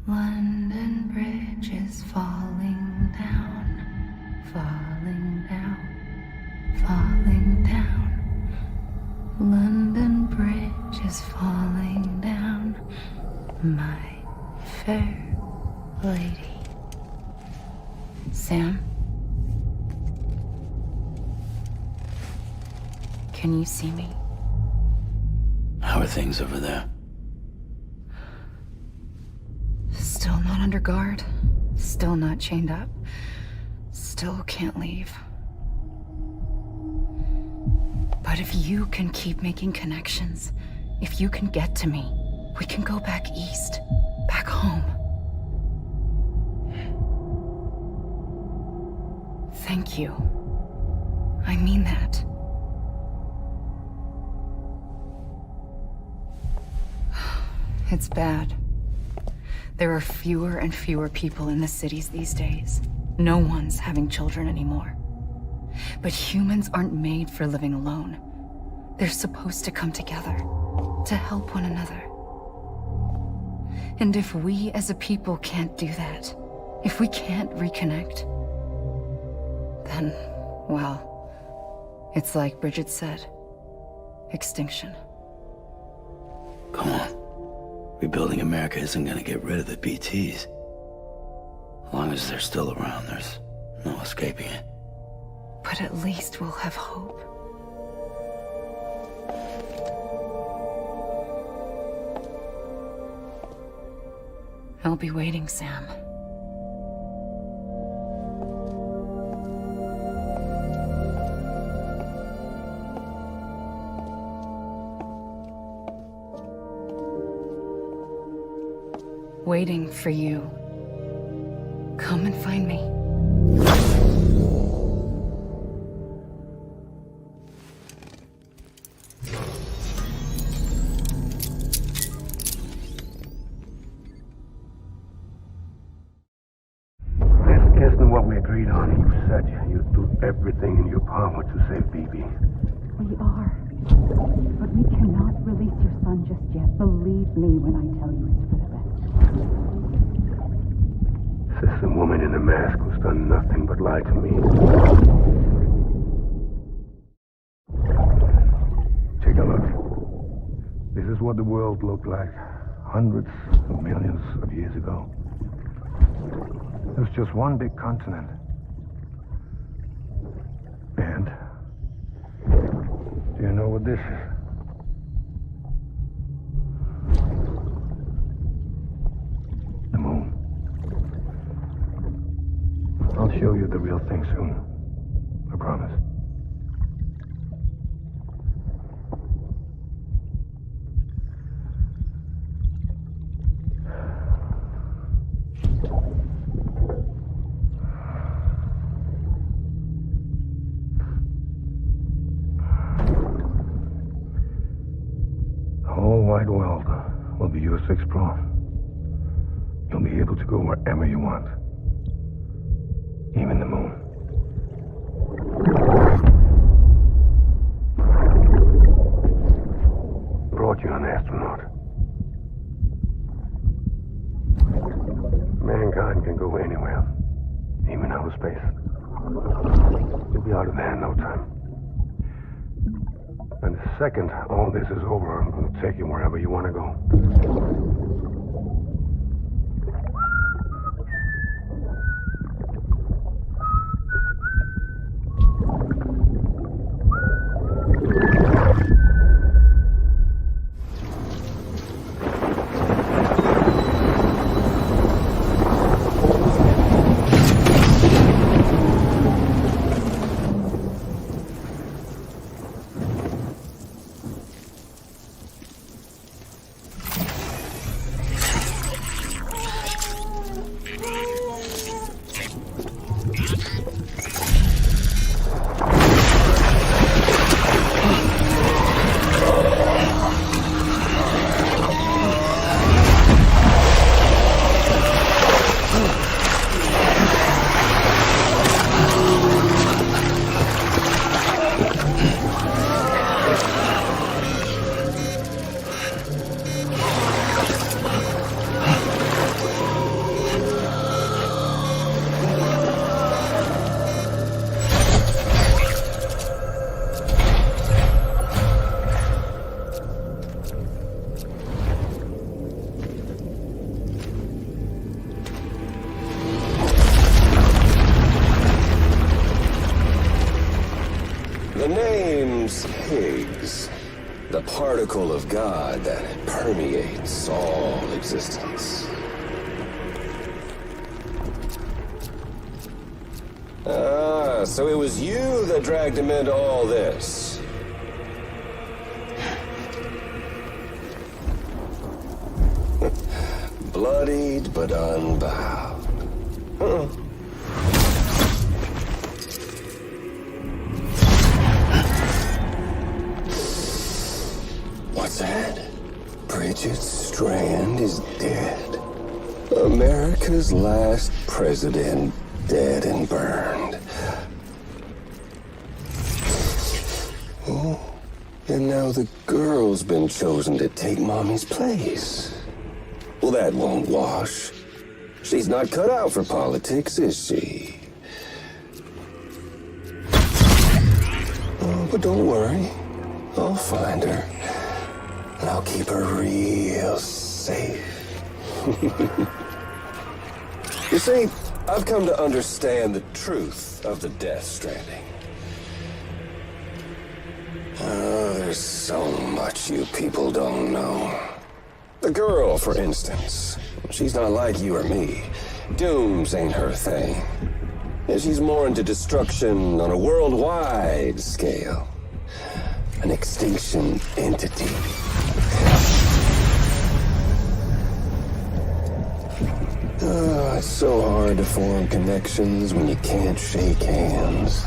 London Bridge is falling down, falling down, falling down. London Bridge is falling down, my fair lady. Sam? Can you see me? How are things over there? Still not under guard. Still not chained up. Still can't leave. But if you can keep making connections, if you can get to me, we can go back east, back home. Thank you. I mean that. It's bad. There are fewer and fewer people in the cities these days. No one's having children anymore. But humans aren't made for living alone. They're supposed to come together, to help one another. And if we as a people can't do that, if we can't reconnect, then, well, it's like Bridget said, extinction. Come on. Rebuilding America isn't gonna get rid of the BTs. As long as they're still around, there's no escaping it. But at least we'll have hope. I'll be waiting, Sam. Waiting for you. Come and find me. Isn't what we agreed on. You said you'd do everything in your power to save Bibi. We are. But we cannot release your son just yet. Believe me when I tell you it's for the best. This woman in the mask who's done nothing but lie to me. Take a look. This is what the world looked like hundreds of millions of years ago. It was just one big continent. And do you know what this is? The moon. I'll show you the real thing soon. I promise. The whole wide world will be yours to explore. You'll be able to go wherever you want. Even the moon. Brought you an astronaut. Mankind can go anywhere, even outer space. You'll be out of there in no time. And the second all this is over, I'm going to take you wherever you want to go. The name's Higgs, the particle of God that permeates all existence. Ah, so it was you that dragged him into all this. Bloodied but unbowed. Huh. What's that? Bridget Strand is dead. America's last president dead and burned. And now the girl's been chosen to take Mommy's place. Well, that won't wash. She's not cut out for politics, is she? Oh, but don't worry. I'll find her. And I'll keep her real safe. You see, I've come to understand the truth of the Death Stranding. Oh, there's so much you people don't know. The girl, for instance. She's not like you or me. Dooms ain't her thing. And she's more into destruction on a worldwide scale. An extinction entity. It's so hard to form connections when you can't shake hands.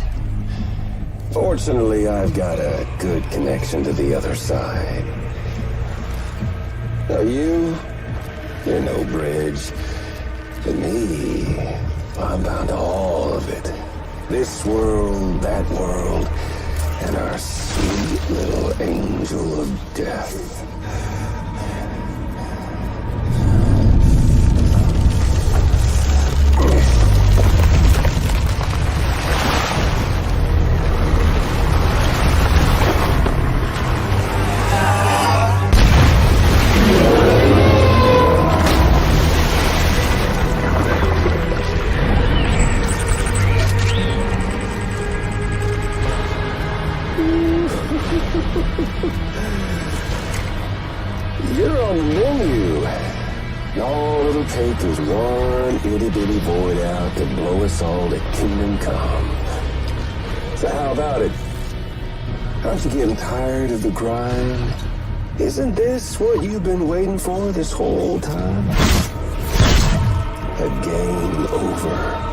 Fortunately, I've got a good connection to the other side. Now you're no bridge. To me, I'm bound to all of it. This world, that world, and our sweet little angel of death. You're on the menu. All it'll take is one itty-bitty void out to blow us all to kingdom come. So how about it? Aren't you getting tired of the grind? Isn't this what you've been waiting for this whole time? A game over.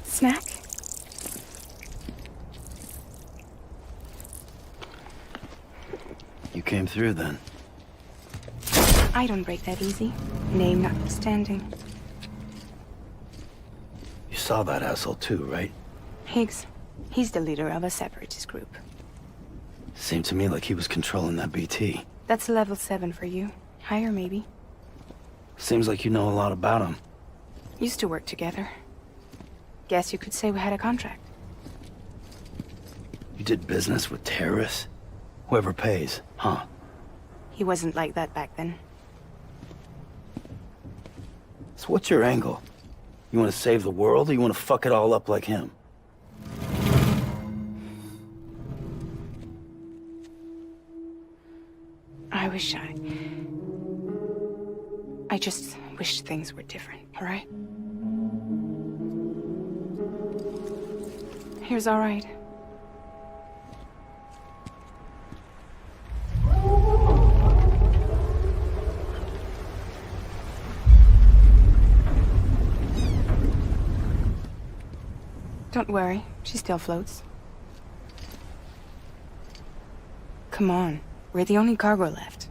Snack? You came through then. I don't break that easy. Name notwithstanding. You saw that asshole too, right? Higgs. He's the leader of a separatist group. Seemed to me like he was controlling that BT. That's level 7 for you. Higher, maybe. Seems like you know a lot about him. Used to work together. Guess you could say we had a contract. You did business with terrorists? Whoever pays, huh? He wasn't like that back then. So what's your angle? You want to save the world, or you want to fuck it all up like him? I just wish things were different, all right? Here's all right. Don't worry, she still floats. Come on, we're the only cargo left.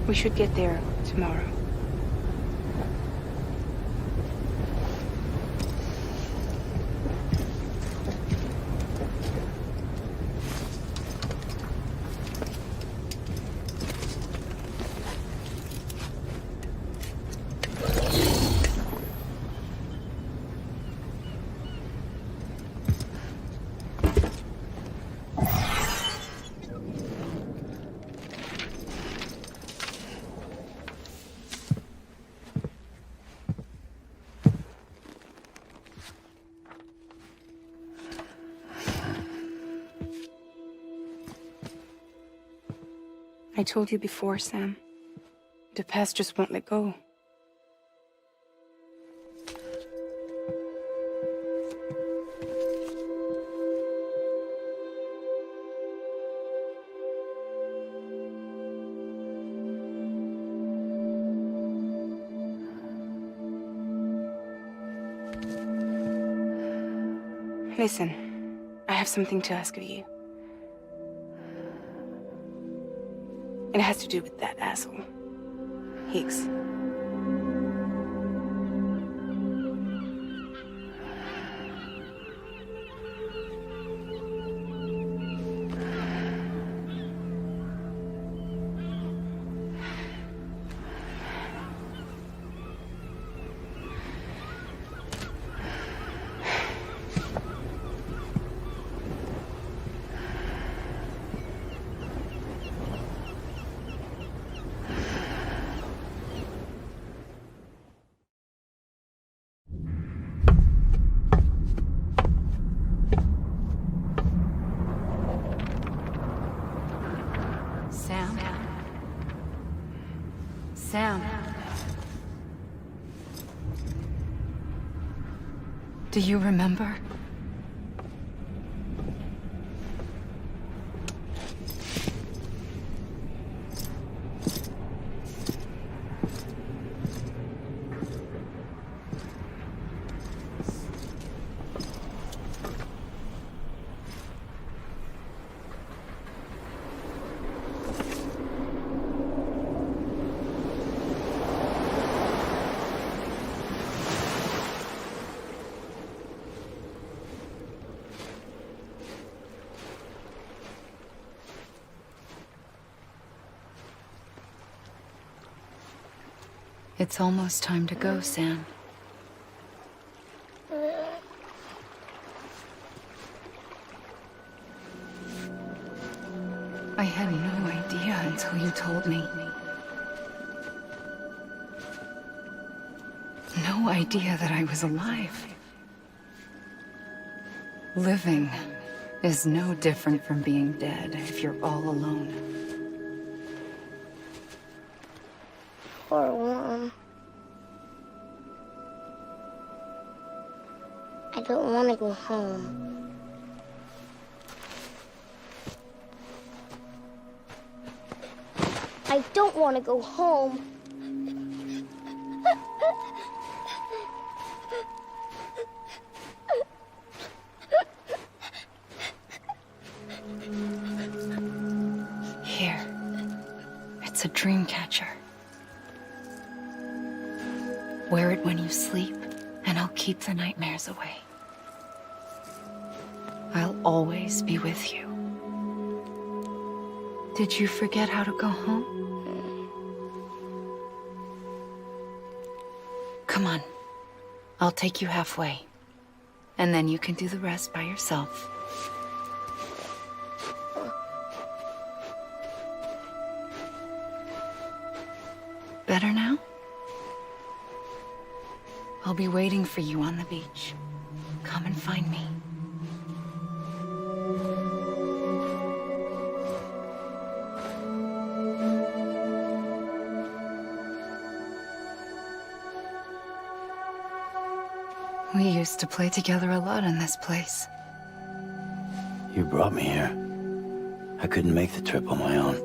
We should get there tomorrow. I told you before, Sam. The past just won't let go. Listen, I have something to ask of you. It has to do with that asshole, Higgs. Sam. Do you remember? It's almost time to go, Sam. I had no idea until you told me. No idea that I was alive. Living is no different from being dead if you're all alone. Poor Mom. I don't want to go home. I don't want to go home. Here. It's a dream catcher. Wear it when you sleep, and I'll keep the nightmares away. I'll always be with you. Did you forget how to go home? Come on. I'll take you halfway. And then you can do the rest by yourself. Better now? I'll be waiting for you on the beach. Come and find me. We used to play together a lot in this place. You brought me here. I couldn't make the trip on my own.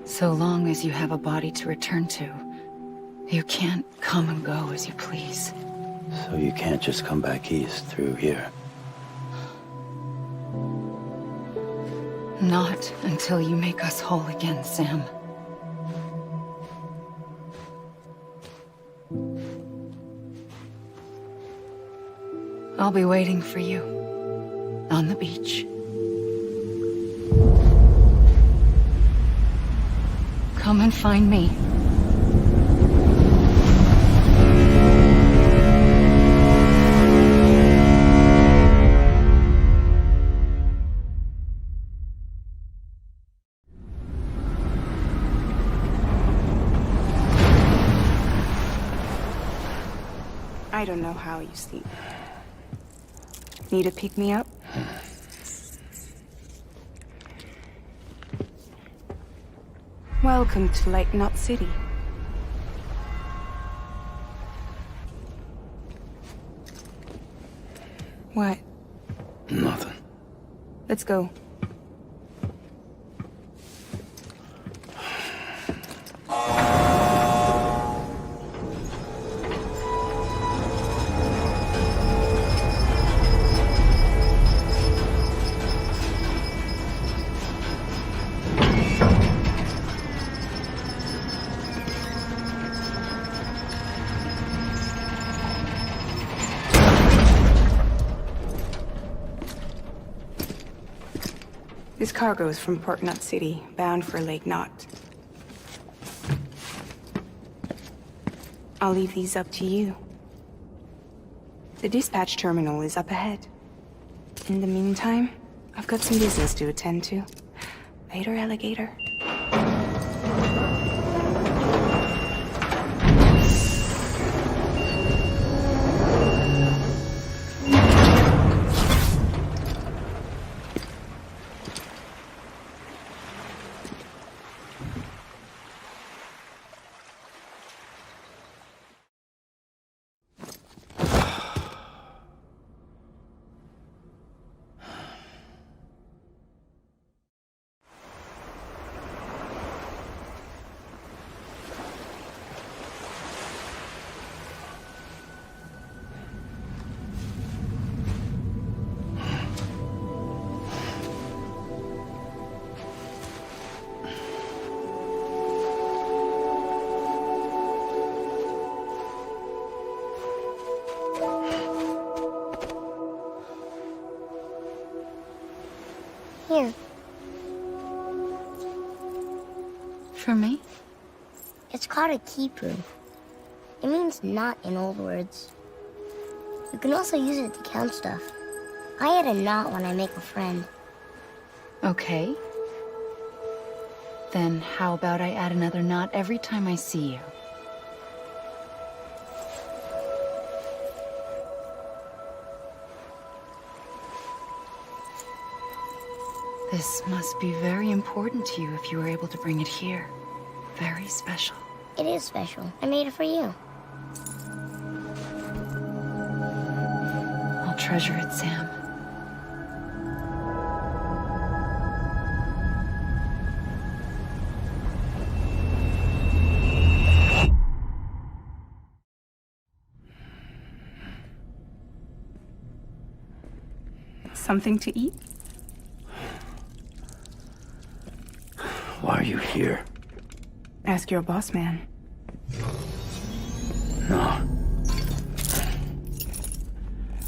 So long as you have a body to return to, you can't come and go as you please. So you can't just come back east through here? Not until you make us whole again, Sam. I'll be waiting for you on the beach. Come and find me. I don't know how you sleep. Need to pick me up? Welcome to Lake Knot City. What? Nothing. Let's go. This cargo is from Port Knot City, bound for Lake Knot. I'll leave these up to you. The dispatch terminal is up ahead. In the meantime, I've got some business to attend to. Later, alligator. Here. For me? It's called a kipu. It means knot in old words. You can also use it to count stuff. I add a knot when I make a friend. Okay. Then how about I add another knot every time I see you? This must be very important to you if you were able to bring it here. Very special. It is special. I made it for you. I'll treasure it, Sam. Something to eat? Why are you here? Ask your boss man. No.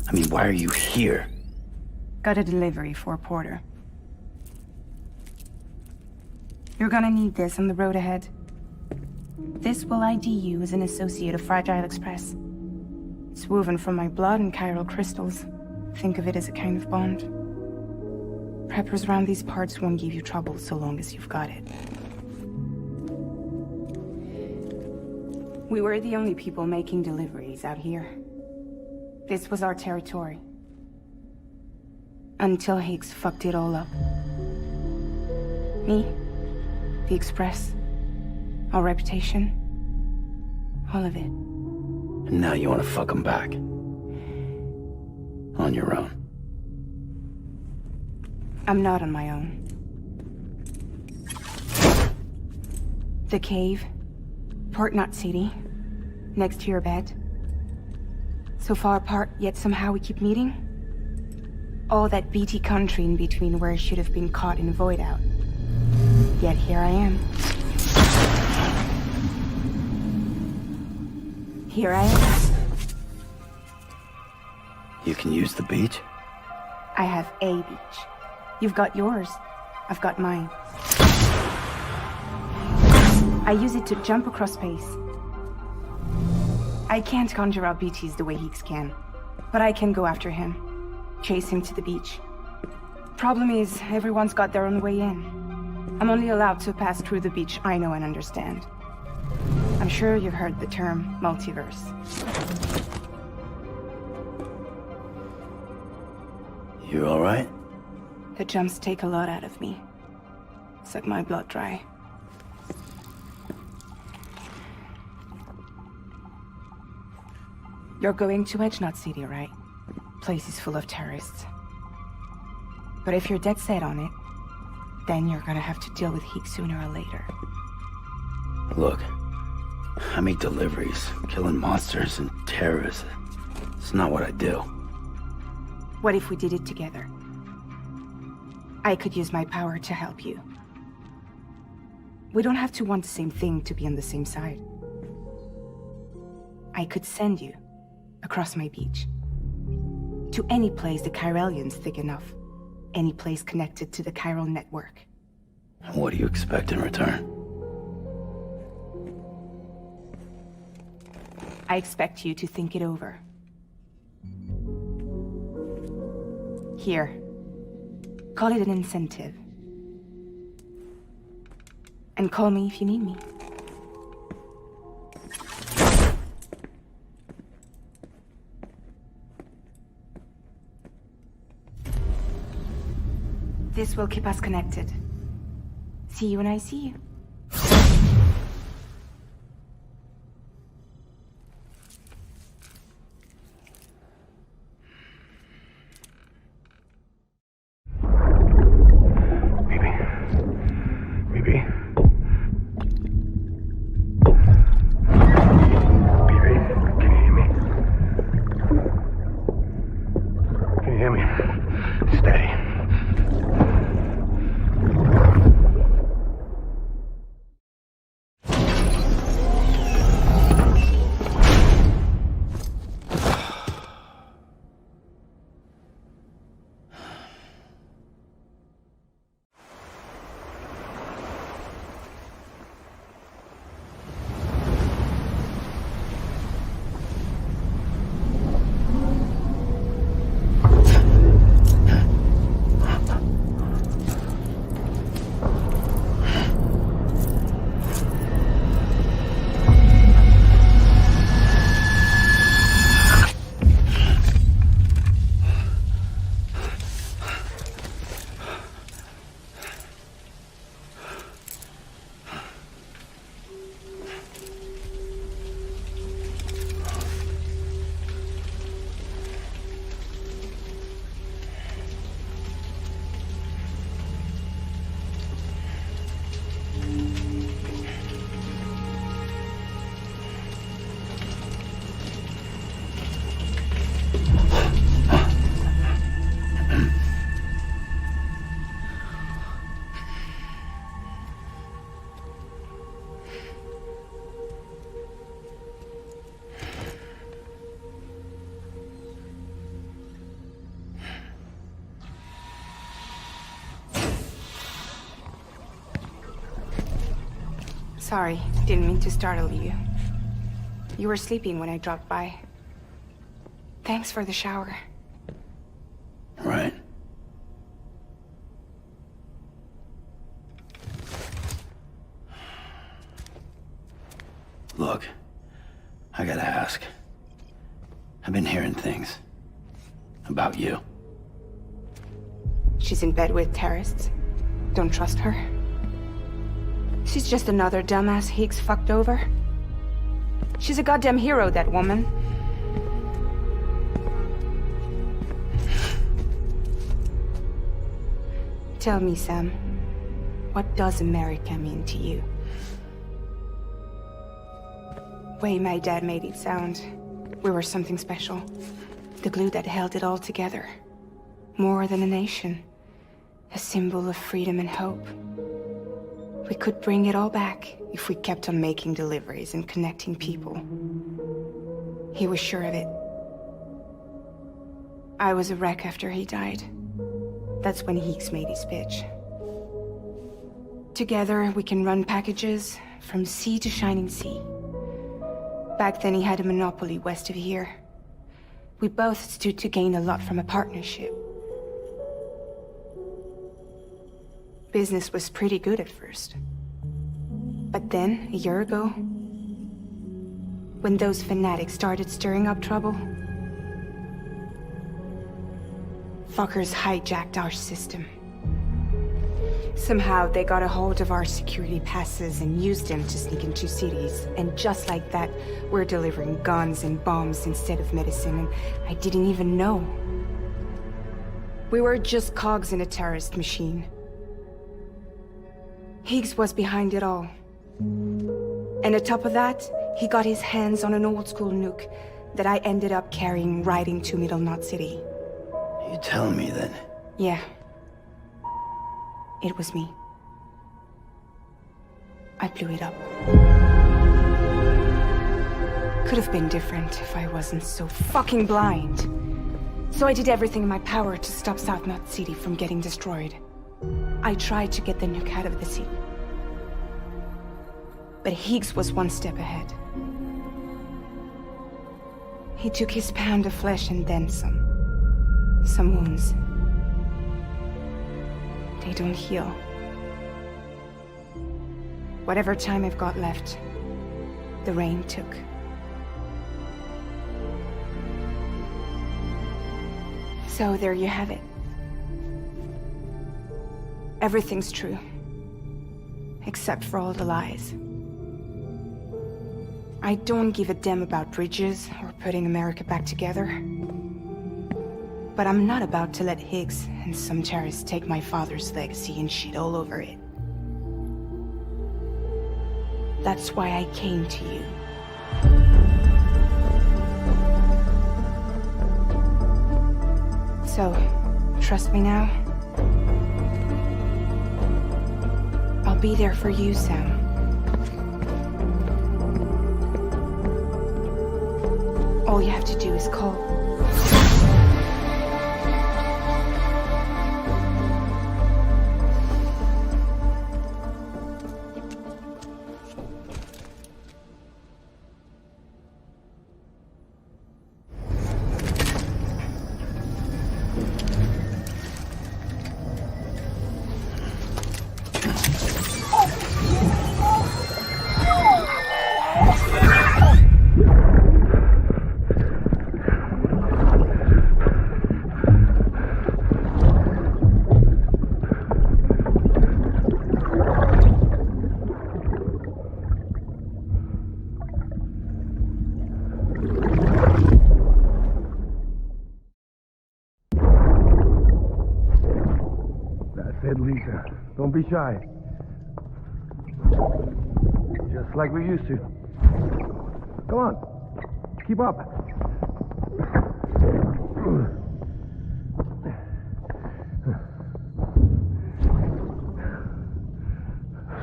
I mean, why are you here? Got a delivery for Porter. You're gonna need this on the road ahead. This will ID you as an associate of Fragile Express. It's woven from my blood and chiral crystals. Think of it as a kind of bond. Preppers around these parts won't give you trouble so long as you've got it. We were the only people making deliveries out here. This was our territory. Until Higgs fucked it all up. Me, the Express, our reputation, all of it. And now you want to fuck him back. On your own. I'm not on my own. The cave, Port Knot City, next to your bed. So far apart, yet somehow we keep meeting. All that BT country in between where I should have been caught in void out. Yet here I am. Here I am. You can use the beach? I have a beach. You've got yours. I've got mine. I use it to jump across space. I can't conjure up BTs the way Higgs can, but I can go after him, chase him to the beach. Problem is, everyone's got their own way in. I'm only allowed to pass through the beach I know and understand. I'm sure you've heard the term multiverse. You all right? The jumps take a lot out of me. Suck my blood dry. You're going to Edge Knot City, right? Place is full of terrorists. But if you're dead set on it, then you're gonna have to deal with Heek sooner or later. Look, I make deliveries, killing monsters and terrorists. It's not what I do. What if we did it together? I could use my power to help you. We don't have to want the same thing to be on the same side. I could send you across my beach. To any place the Chiralian's thick enough. Any place connected to the chiral network. What do you expect in return? I expect you to think it over. Here. Call it an incentive. And call me if you need me. This will keep us connected. See you when I see you. Sorry, didn't mean to startle you. You were sleeping when I dropped by. Thanks for the shower. Right. Look, I gotta ask. I've been hearing things about you. She's in bed with terrorists. Don't trust her. She's just another dumbass Higgs fucked over. She's a goddamn hero, that woman. Tell me, Sam, what does America mean to you? Way my dad made it sound, we were something special. The glue that held it all together. More than a nation. A symbol of freedom and hope. We could bring it all back if we kept on making deliveries and connecting people. He was sure of it. I was a wreck after he died. That's when Heeks made his pitch. Together, we can run packages from sea to shining sea. Back then, he had a monopoly west of here. We both stood to gain a lot from a partnership. Business was pretty good at first. But then, a year ago, when those fanatics started stirring up trouble, fuckers hijacked our system. Somehow they got a hold of our security passes and used them to sneak into cities. And just like that, we're delivering guns and bombs instead of medicine, and I didn't even know. We were just cogs in a terrorist machine. Higgs was behind it all. And on top of that, he got his hands on an old-school nuke that I ended up carrying right into Middle Knot City. You tell me then? Yeah. It was me. I blew it up. Could have been different if I wasn't so fucking blind. So I did everything in my power to stop South Knot City from getting destroyed. I tried to get the nuke out of the city. But Higgs was one step ahead. He took his pound of flesh and then some. Some wounds. They don't heal. Whatever time I've got left, the rain took. So there you have it. Everything's true. Except for all the lies. I don't give a damn about bridges or putting America back together. But I'm not about to let Higgs and some terrorists take my father's legacy and shit all over it. That's why I came to you. So, trust me now? I'll be there for you, Sam. All you have to do is call. Lisa, don't be shy. Just like we used to. Come on, keep up.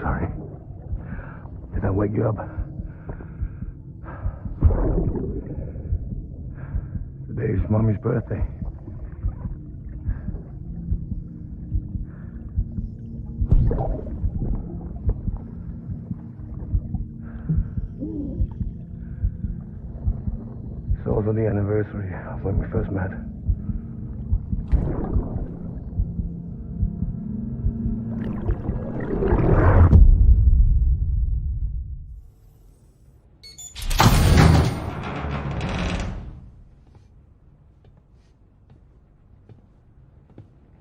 Sorry. Did I wake you up? Today's Mommy's birthday. It's also the anniversary of when we first met.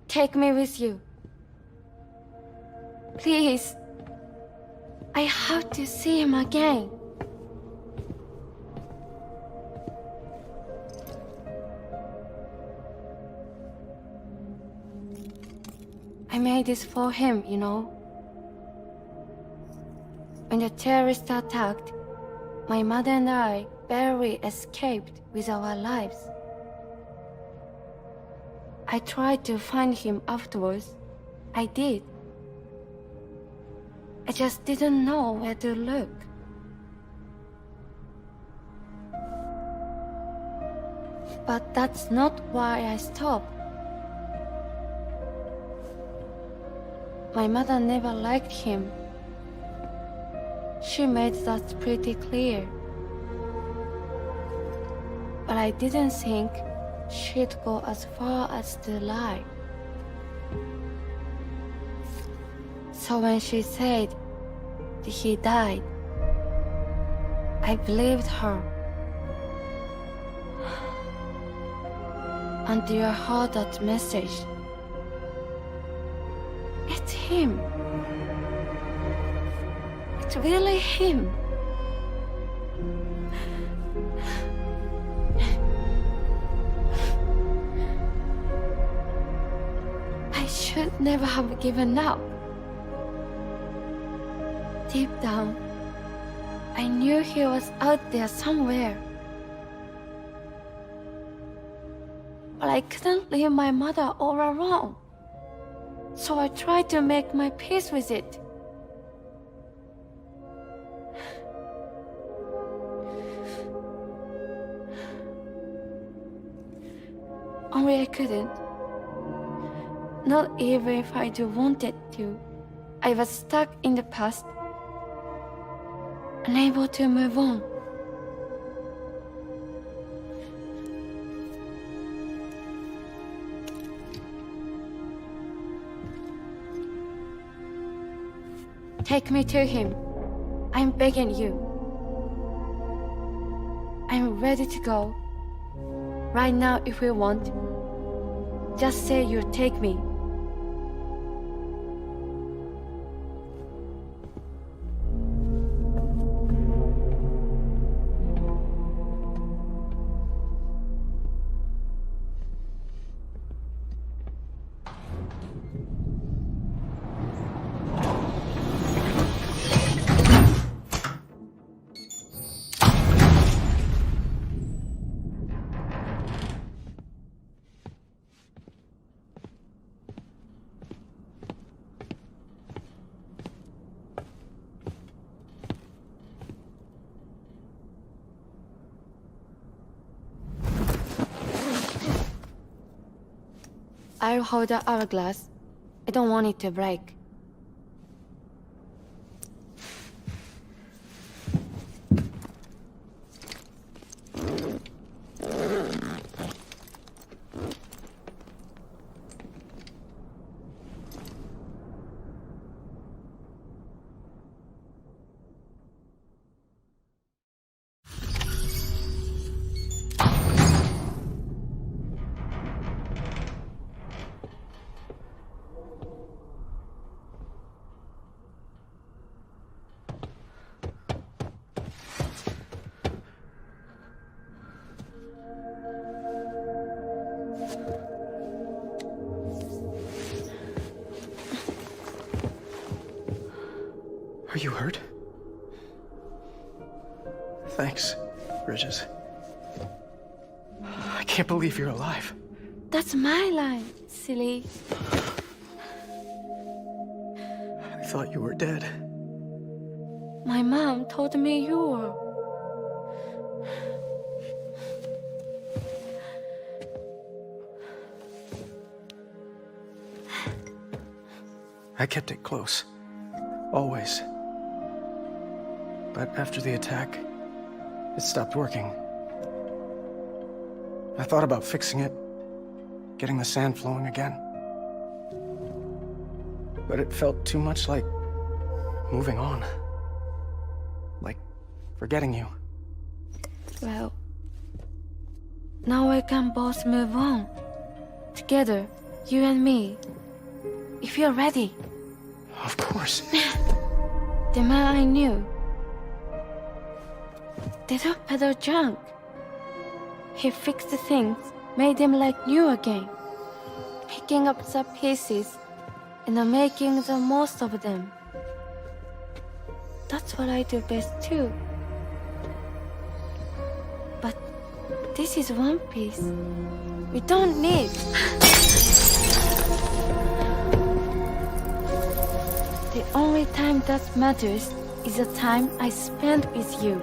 Take me with you. Please. I have to see him again. I made this for him, you know. When the terrorists attacked, my mother and I barely escaped with our lives. I tried to find him afterwards. I did. I just didn't know where to look. But that's not why I stopped. My mother never liked him. She made that pretty clear. But I didn't think she'd go as far as to lie. So when she said that he died, I believed her. Until I heard that message. It's him. It's really him. I should never have given up. Deep down, I knew he was out there somewhere. But I couldn't leave my mother all alone. So I tried to make my peace with it. Only I couldn't. Not even if I do wanted to. I was stuck in the past, unable to move on. Take me to him. I'm begging you. I'm ready to go. Right now, if you want. Just say you'll take me. I'll hold the hourglass. I don't want it to break. Are you hurt? Thanks, Bridges. I can't believe you're alive. That's my line, silly. I thought you were dead. My mom told me you were. I kept it close. Always. But after the attack, it stopped working. I thought about fixing it, getting the sand flowing again. But it felt too much like moving on. Like forgetting you. Well, now we can both move on. Together, you and me. If you're ready. Of course. The man I knew. They don't peddle junk. He fixed the things, made them like new again. Picking up the pieces and making the most of them. That's what I do best too. But this is one piece. We don't need. The only time that matters is the time I spend with you.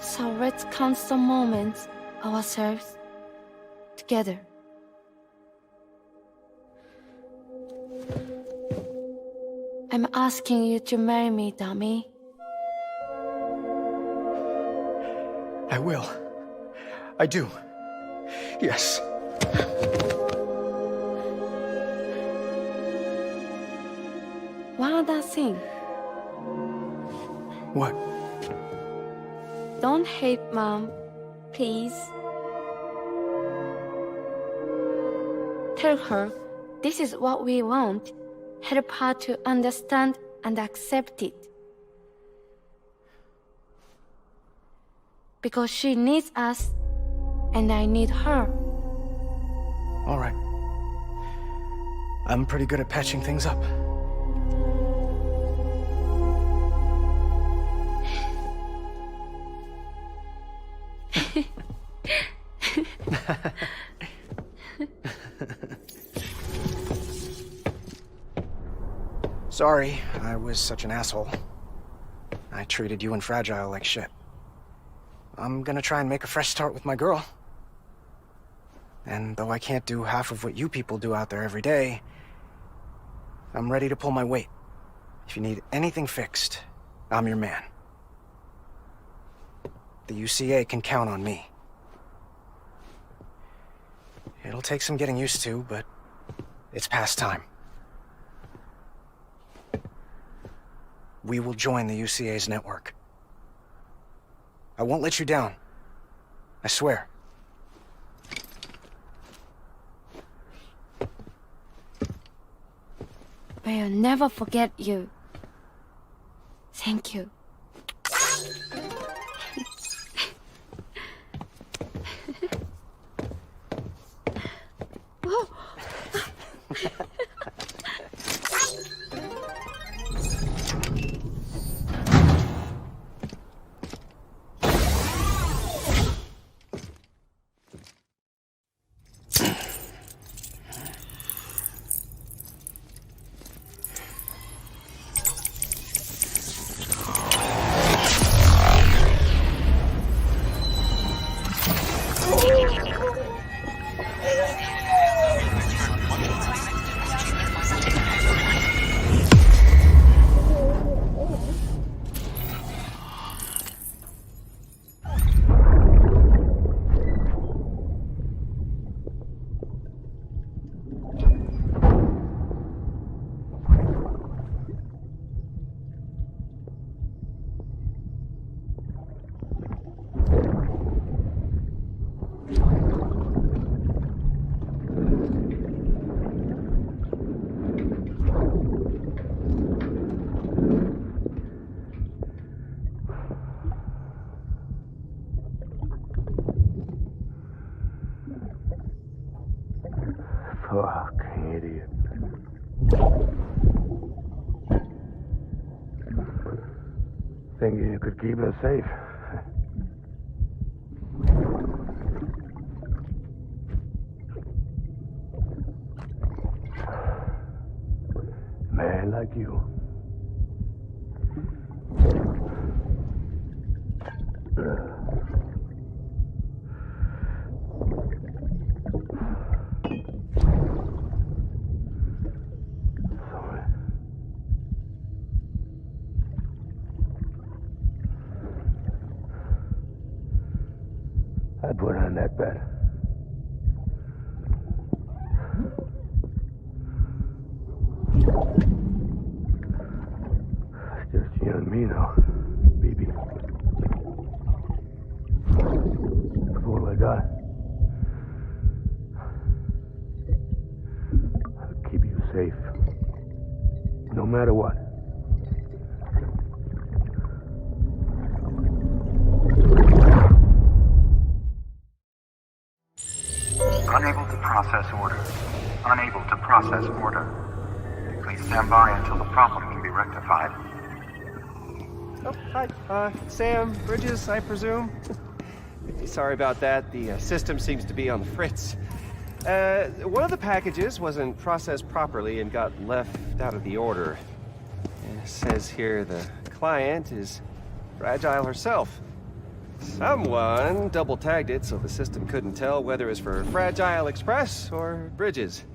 So let's count some moments ourselves together. I'm asking you to marry me, dummy. I will. I do. Yes. One other thing. What? Don't hate Mom, please. Tell her this is what we want. Help her to understand and accept it. Because she needs us, and I need her. All right. I'm pretty good at patching things up. Sorry, I was such an asshole. I treated you and Fragile like shit. I'm gonna try and make a fresh start with my girl. And though I can't do half of what you people do out there every day, I'm ready to pull my weight. If you need anything fixed, I'm your man. The UCA can count on me. It'll take some getting used to, but it's past time. We will join the UCA's network. I won't let you down. I swear. We'll never forget you. Thank you. Fuck, idiot. Thinking you could keep us safe. Man like you. I'd put on that bet. It's just you and me now, baby. That's all I got. I'll keep you safe. No matter what. Unable to process order. Unable to process order. Please stand by until the problem can be rectified. Oh, hi. Sam, Bridges, I presume? Sorry about that. The system seems to be on the fritz. One of the packages wasn't processed properly and got left out of the order. It says here the client is Fragile herself. Someone double-tagged it so the system couldn't tell whether it was for Fragile Express or Bridges.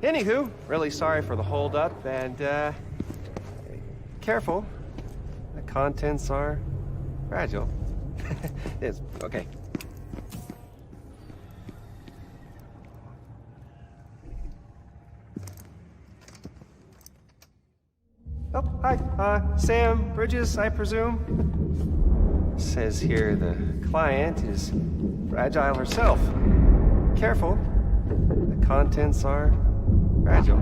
Anywho, really sorry for the hold-up, and, careful. The contents are fragile. It's okay. Oh, hi. Sam, Bridges, I presume? Says here the client is Fragile herself. Careful. The contents are fragile.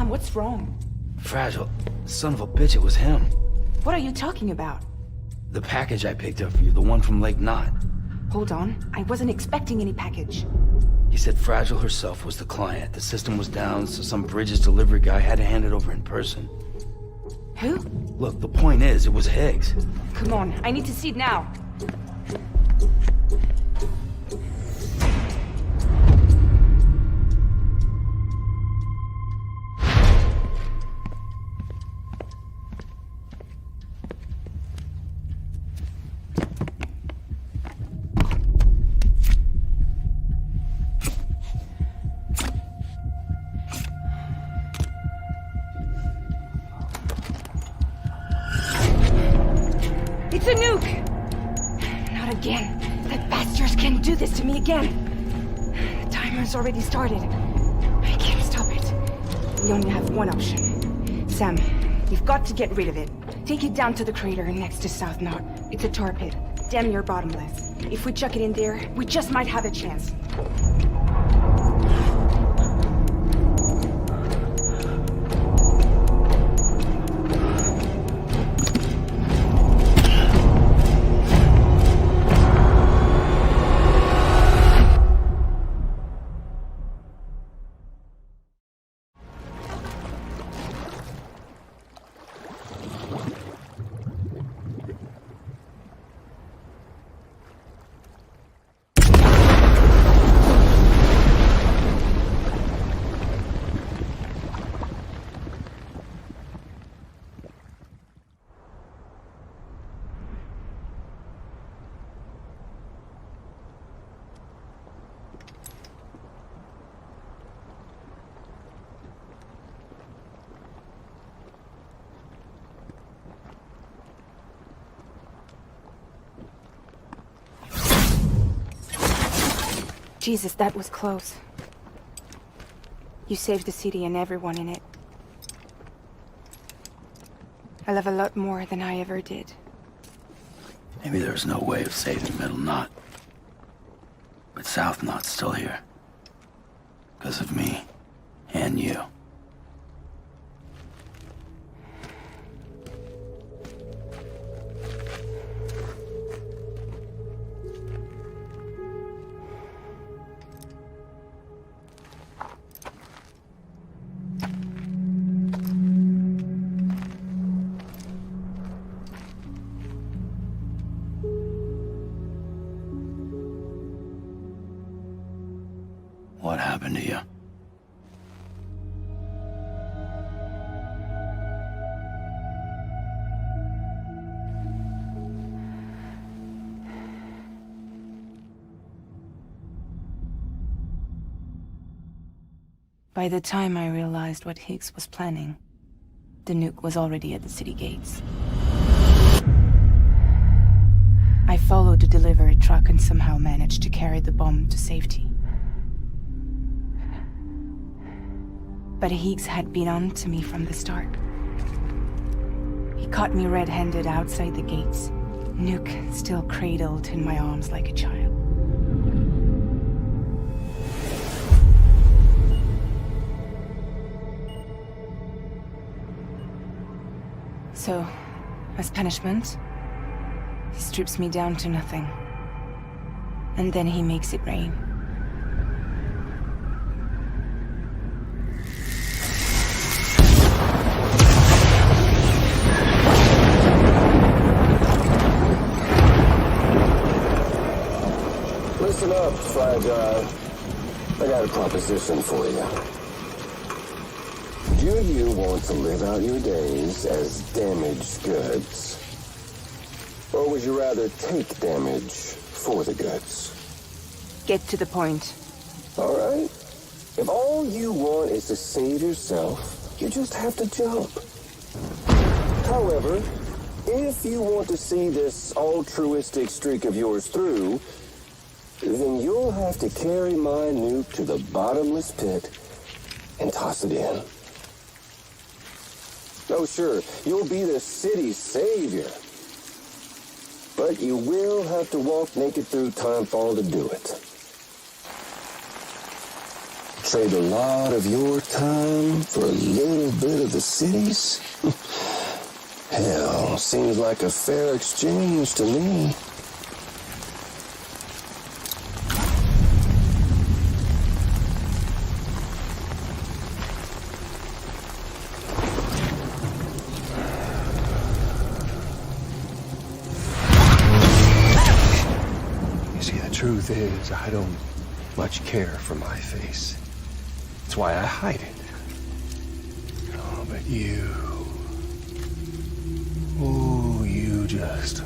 What's wrong? Fragile. Son of a bitch, it was him. What are you talking about? The package I picked up for you, the one from Lake Knot. Hold on, I wasn't expecting any package. He said Fragile herself was the client. The system was down, so some Bridges delivery guy had to hand it over in person. Who? Look, the point is, it was Higgs. Come on, I need to see it now. It's a nuke! Not again. That bastards can't do this to me again. The timer's already started. I can't stop it. We only have one option. Sam, you've got to get rid of it. Take it down to the crater next to South Knot. It's a tar pit. Damn near bottomless. If we chuck it in there, we just might have a chance. Jesus, that was close. You saved the city and everyone in it. I love a lot more than I ever did. Maybe there's no way of saving Middle Knot. But South Knot's still here. Because of me. And you. What happened to you? By the time I realized what Higgs was planning, the nuke was already at the city gates. I followed the delivery truck and somehow managed to carry the bomb to safety. But Higgs had been on to me from the start. He caught me red-handed outside the gates, nuke still cradled in my arms like a child. So, as punishment, he strips me down to nothing. And then he makes it rain. Listen up, Fragile. I got a proposition for you. Do you want to live out your days as damaged goods? Or would you rather take damage for the goods? Get to the point. All right. If all you want is to save yourself, you just have to jump. However, if you want to see this altruistic streak of yours through, then you'll have to carry my nuke to the bottomless pit and toss it in. Oh, sure, you'll be the city's savior. But you will have to walk naked through Timefall to do it. Trade a lot of your time for a little bit of the city's? Hell, seems like a fair exchange to me. You see, the truth is, I don't much care for my face. That's why I hide it. Oh, but you... Oh, you just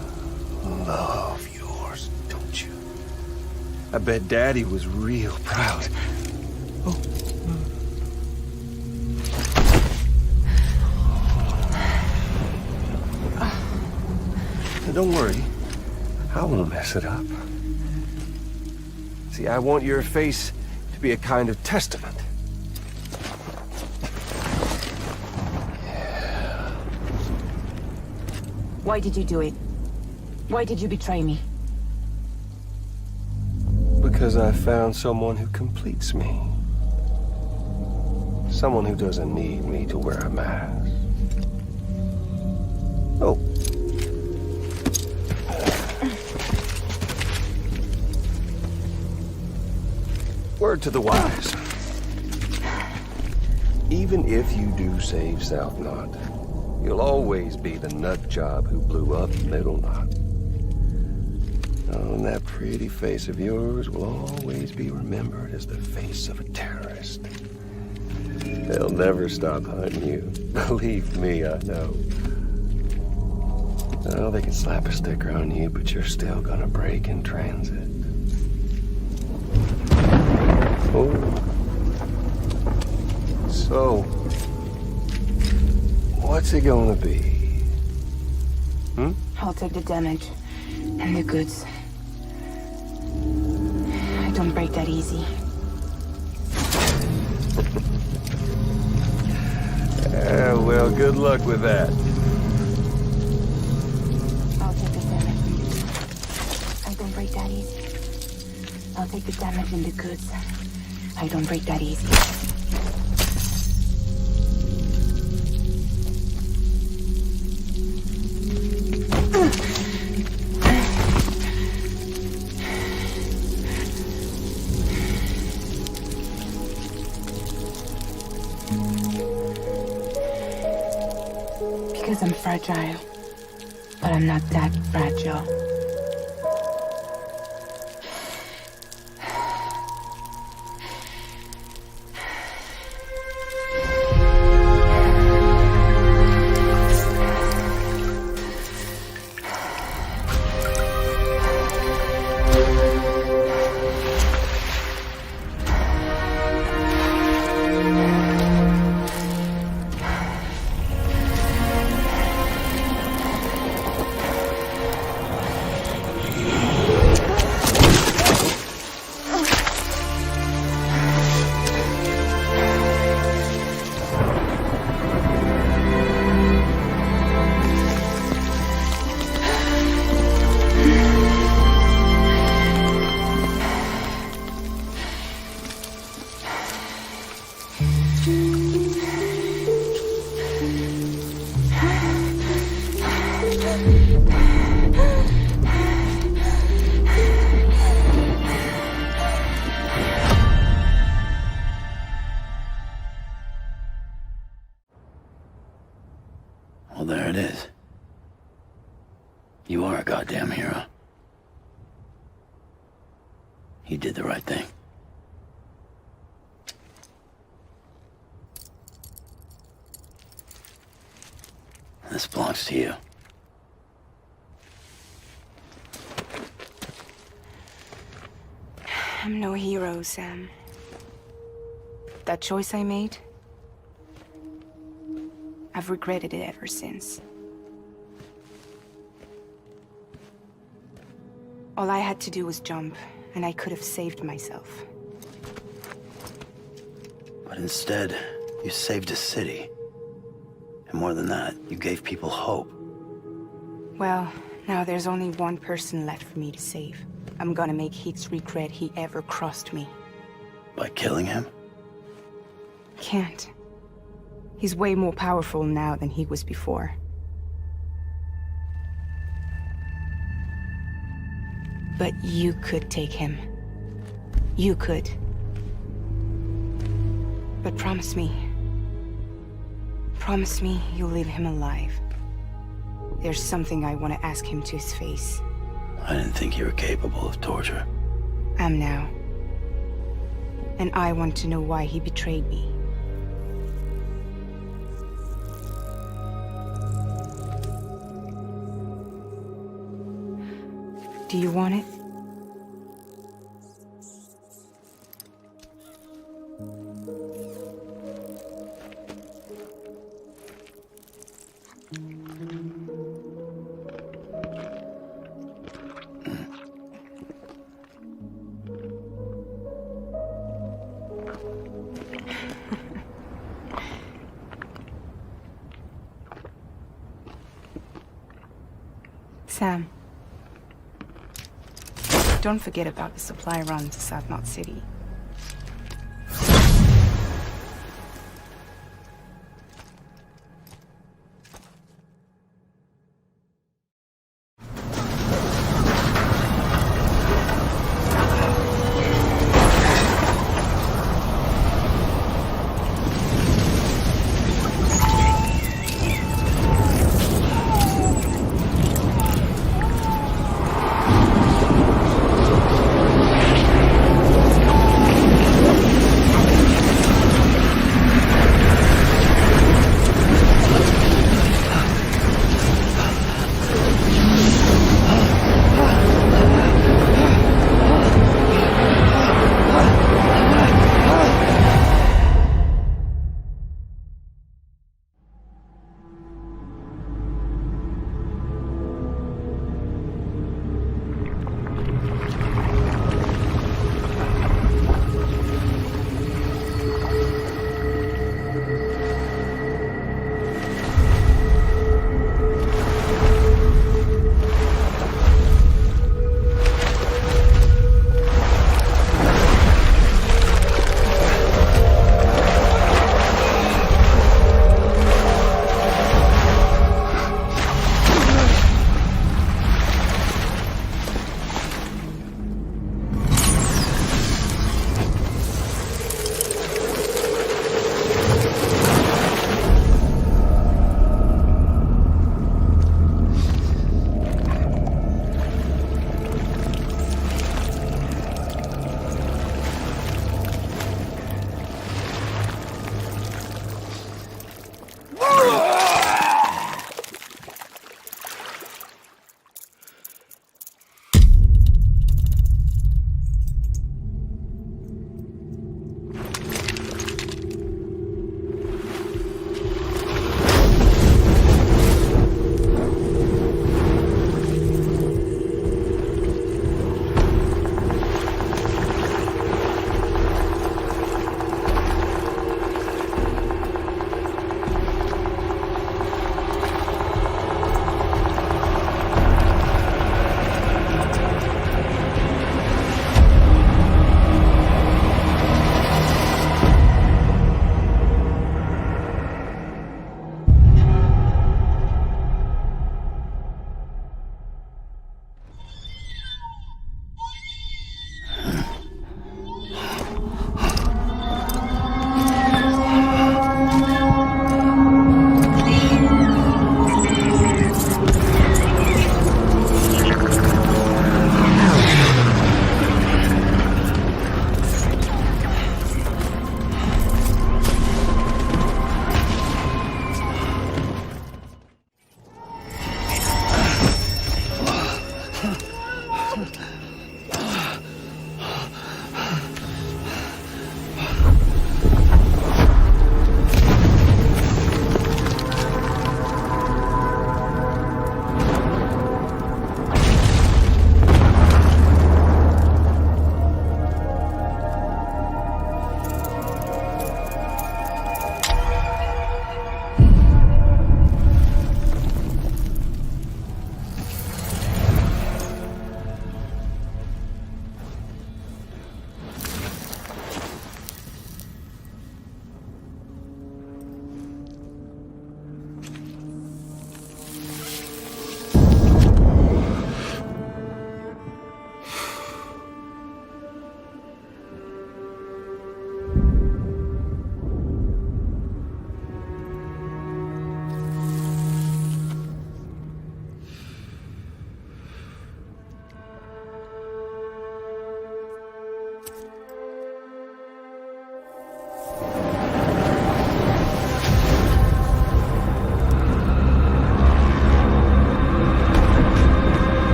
love yours, don't you? I bet Daddy was real proud. Oh. Now, don't worry. I won't mess it up. See, I want your face to be a kind of testament. Why did you do it? Why did you betray me? Because I found someone who completes me. Someone who doesn't need me to wear a mask. Oh. Word to the wise. Even if you do save South Knot, you'll always be the nut job who blew up Middle Knot. Oh, and that pretty face of yours will always be remembered as the face of a terrorist. They'll never stop hunting you. Believe me, I know. Oh, they can slap a sticker on you, but you're still gonna break in transit. Oh. So, what's it gonna be? Hmm? I'll take the damage and the goods. I don't break that easy. Well, good luck with that. I'll take the damage. I don't break that easy. I'll take the damage and the goods. I don't break that easy. Because I'm fragile, but I'm not that fragile. Well, there it is. You are a goddamn hero. You did the right thing. This belongs to you. I'm no hero, Sam. That choice I made, I've regretted it ever since. All I had to do was jump, and I could have saved myself. But instead, you saved a city. And more than that, you gave people hope. Well, now there's only one person left for me to save. I'm gonna make Heats regret he ever crossed me. By killing him? Can't. He's way more powerful now than he was before. But you could take him. You could. But promise me. Promise me you'll leave him alive. There's something I want to ask him to his face. I didn't think you were capable of torture. Am now. And I want to know why he betrayed me. Do you want it? Sam. Don't forget about the supply run to South Knot City.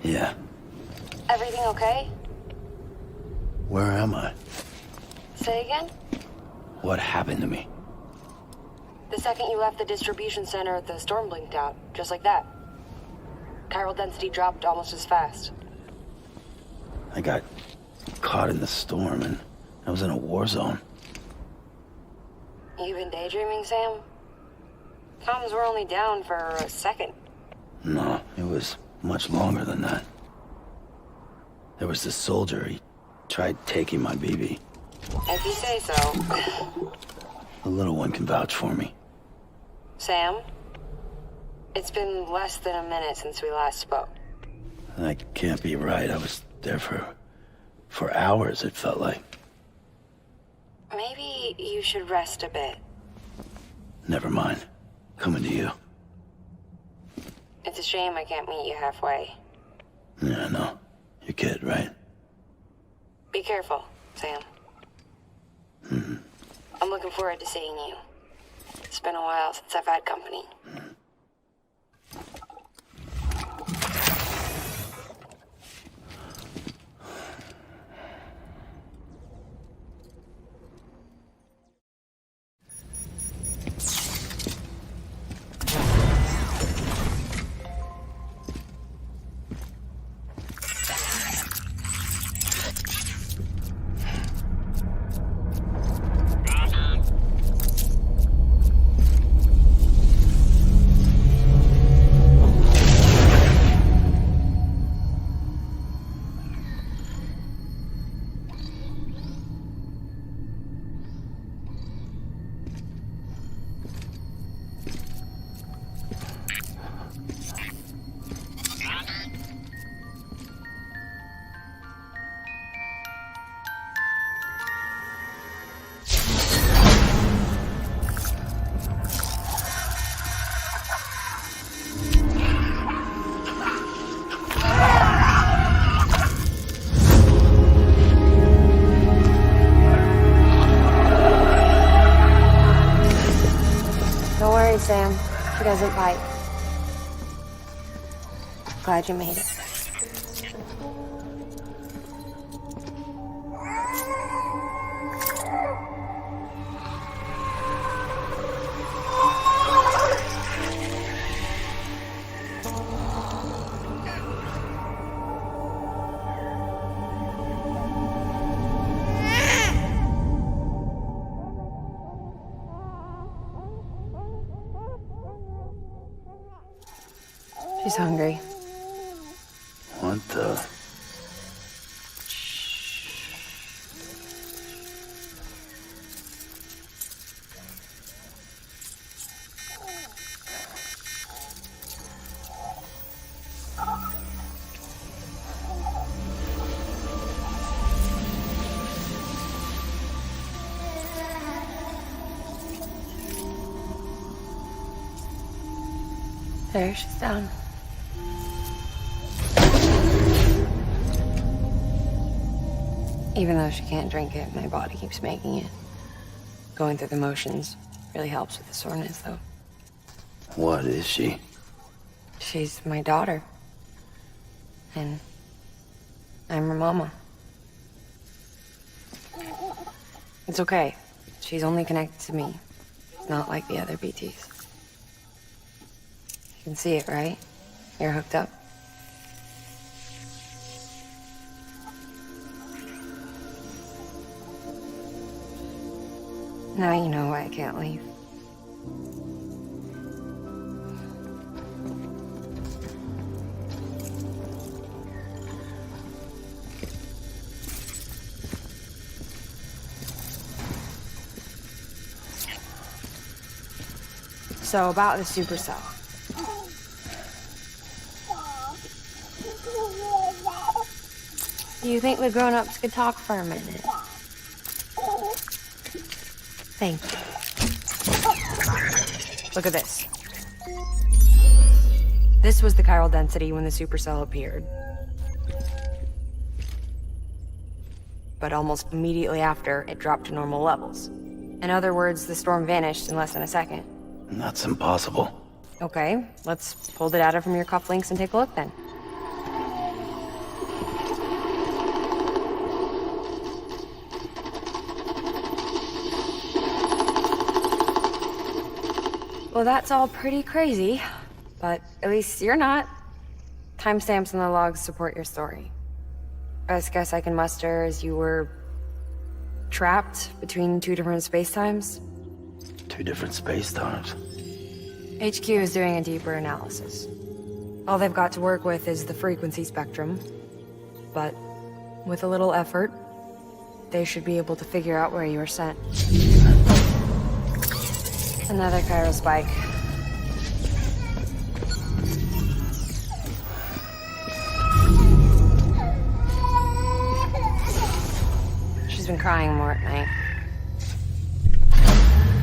Yeah. Everything okay? Where am I? Say again? What happened to me? The second you left the distribution center, the storm blinked out, just like that. Chiral density dropped almost as fast. I got caught in the storm and I was in a war zone. You been daydreaming, Sam? Comms were only down for a second. No, it was much longer than that. There was this soldier, he tried taking my BB. If you say so. The little one can vouch for me. Sam? It's been less than a minute since we last spoke. That can't be right. I was there for hours, it felt like. Maybe you should rest a bit. Never mind. Coming to you. It's a shame I can't meet you halfway. Yeah, I know. Your kid, right? Be careful, Sam. Mm-hmm. I'm looking forward to seeing you. It's been a while since I've had company. Sam, he doesn't bite. Glad you made it. She's hungry. What the? There, she's down. Even though she can't drink it, my body keeps making it. Going through the motions really helps with the soreness, though. What is she? She's my daughter. And I'm her mama. It's okay. She's only connected to me. Not like the other BTs. You can see it, right? You're hooked up. Now you know why I can't leave. So about the supercell. Do you think the grown-ups could talk for a minute? Thank you. Look at this. This was the chiral density when the supercell appeared. But almost immediately after, it dropped to normal levels. In other words, the storm vanished in less than a second. That's impossible. Okay, let's pull the data from your cufflinks and take a look then. Well, that's all pretty crazy, but at least you're not. Timestamps in the logs support your story. Best guess I can muster is you were trapped between two different spacetimes. Two different spacetimes. HQ is doing a deeper analysis. All they've got to work with is the frequency spectrum, but with a little effort, they should be able to figure out where you were sent. Another chiral spike. She's been crying more at night.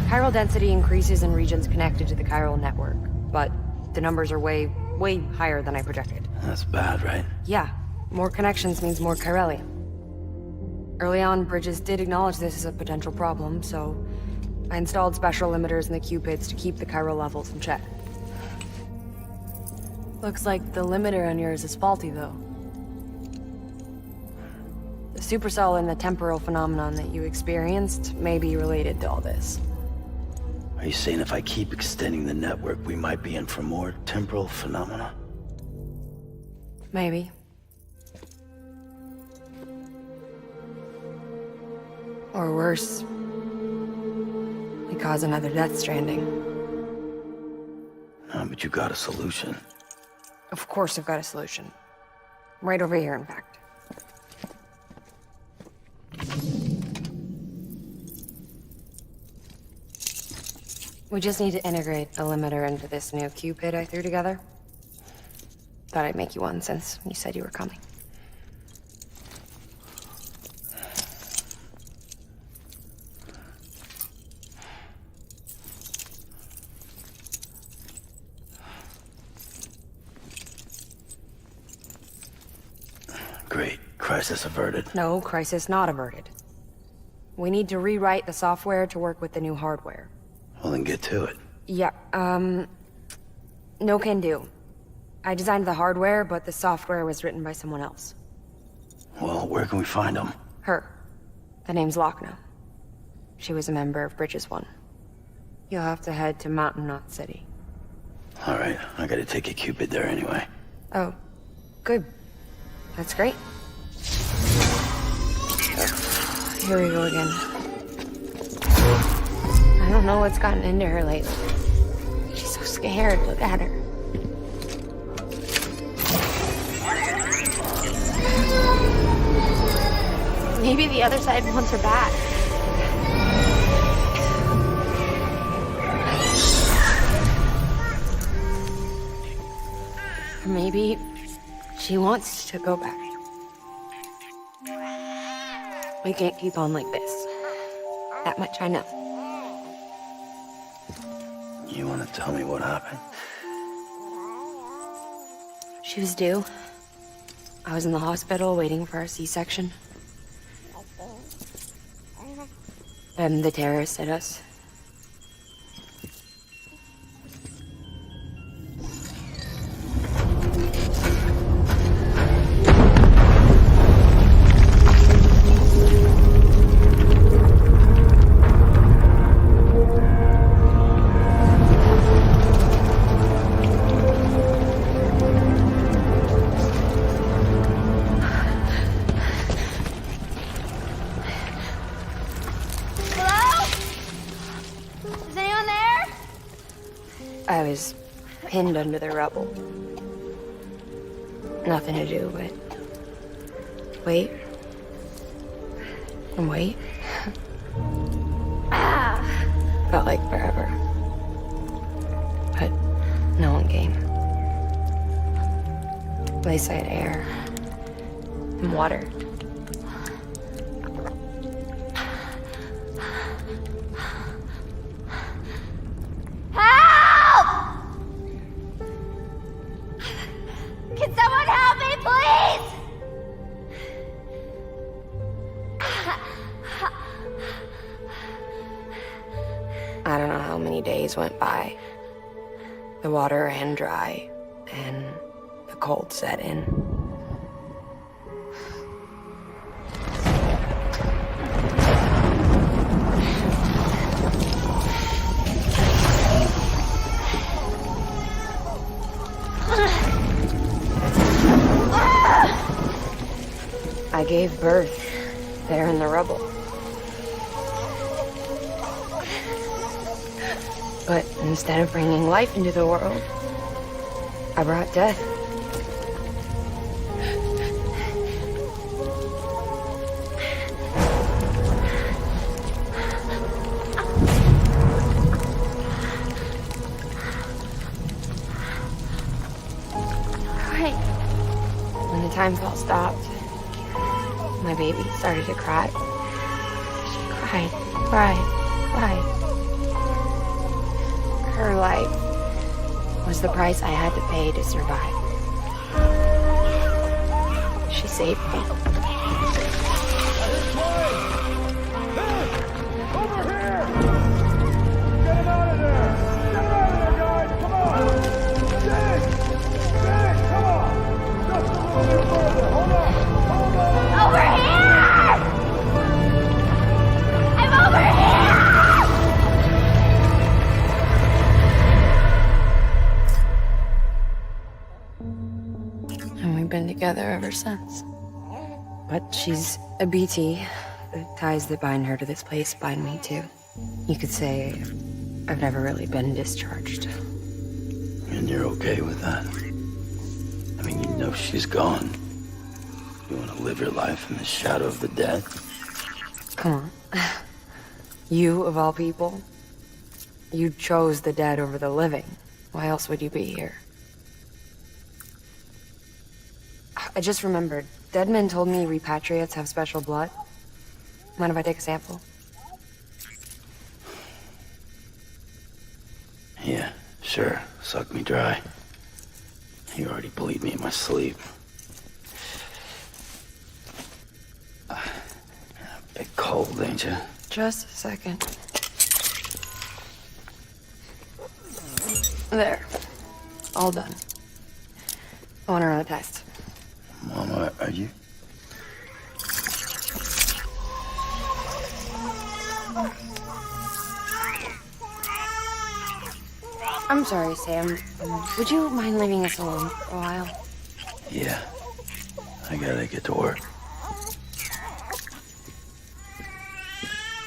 Chiral density increases in regions connected to the chiral network, but the numbers are way higher than I projected. That's bad, right? Yeah, more connections means more chiralium. Early on, Bridges did acknowledge this as a potential problem, so I installed special limiters in the cupids to keep the chiral levels in check. Looks like the limiter on yours is faulty, though. The supercell and the temporal phenomenon that you experienced may be related to all this. Are you saying if I keep extending the network, we might be in for more temporal phenomena? Maybe. Or worse, we cause another death stranding. No, but you got a solution. Of course I've got a solution. Right over here, in fact. We just need to integrate a limiter into this new Cupid I threw together. Thought I'd make you one since you said you were coming. Great. Crisis averted. No, crisis not averted. We need to rewrite the software to work with the new hardware. Well, then get to it. Yeah, no can do. I designed the hardware, but the software was written by someone else. Well, where can we find them? Her. The name's Lochner. She was a member of Bridges 1. You'll have to head to Mountain Knot City. All right, I gotta take a Cupid there anyway. Oh, good. That's great. Here we go again. I don't know what's gotten into her lately. She's so scared. Look at her. Maybe the other side wants her back. Or maybe she wants to go back. We can't keep on like this. That much I know. You want to tell me what happened? She was due. I was in the hospital waiting for a C-section. And the terrorists hit us. I was pinned under the rubble. Nothing to do but wait and wait. Felt like forever. But no one came. At least I had air and water. Can someone help me, please? I don't know how many days went by. The water ran dry, and the cold set in. I gave birth there in the rubble. But instead of bringing life into the world, I brought death. When the time felt stopped, my baby started to cry. She cried, cried, cried. Her life was the price I had to pay to survive. She saved me. Over here! Get him out of there! Get him out of there, guys! Come on! Dig! Dig! Come on! Just a little bit further! Hold on! Hold on! Over here! I'm over here! And we've been together ever since. But she's a BT. The ties that bind her to this place bind me too. You could say I've never really been discharged. And you're okay with that? I mean, you know she's gone. You want to live your life in the shadow of the dead? Come on. You, of all people, you chose the dead over the living. Why else would you be here? I just remembered. Dead men told me repatriates have special blood. Mind if I take a sample? Yeah, sure. Suck me dry. You already bleed me in my sleep. Bit cold, ain't you? Just a second. There. All done. I want to run a test. Mama, are you? I'm sorry, Sam. Would you mind leaving us alone for a while? Yeah. I gotta get to work.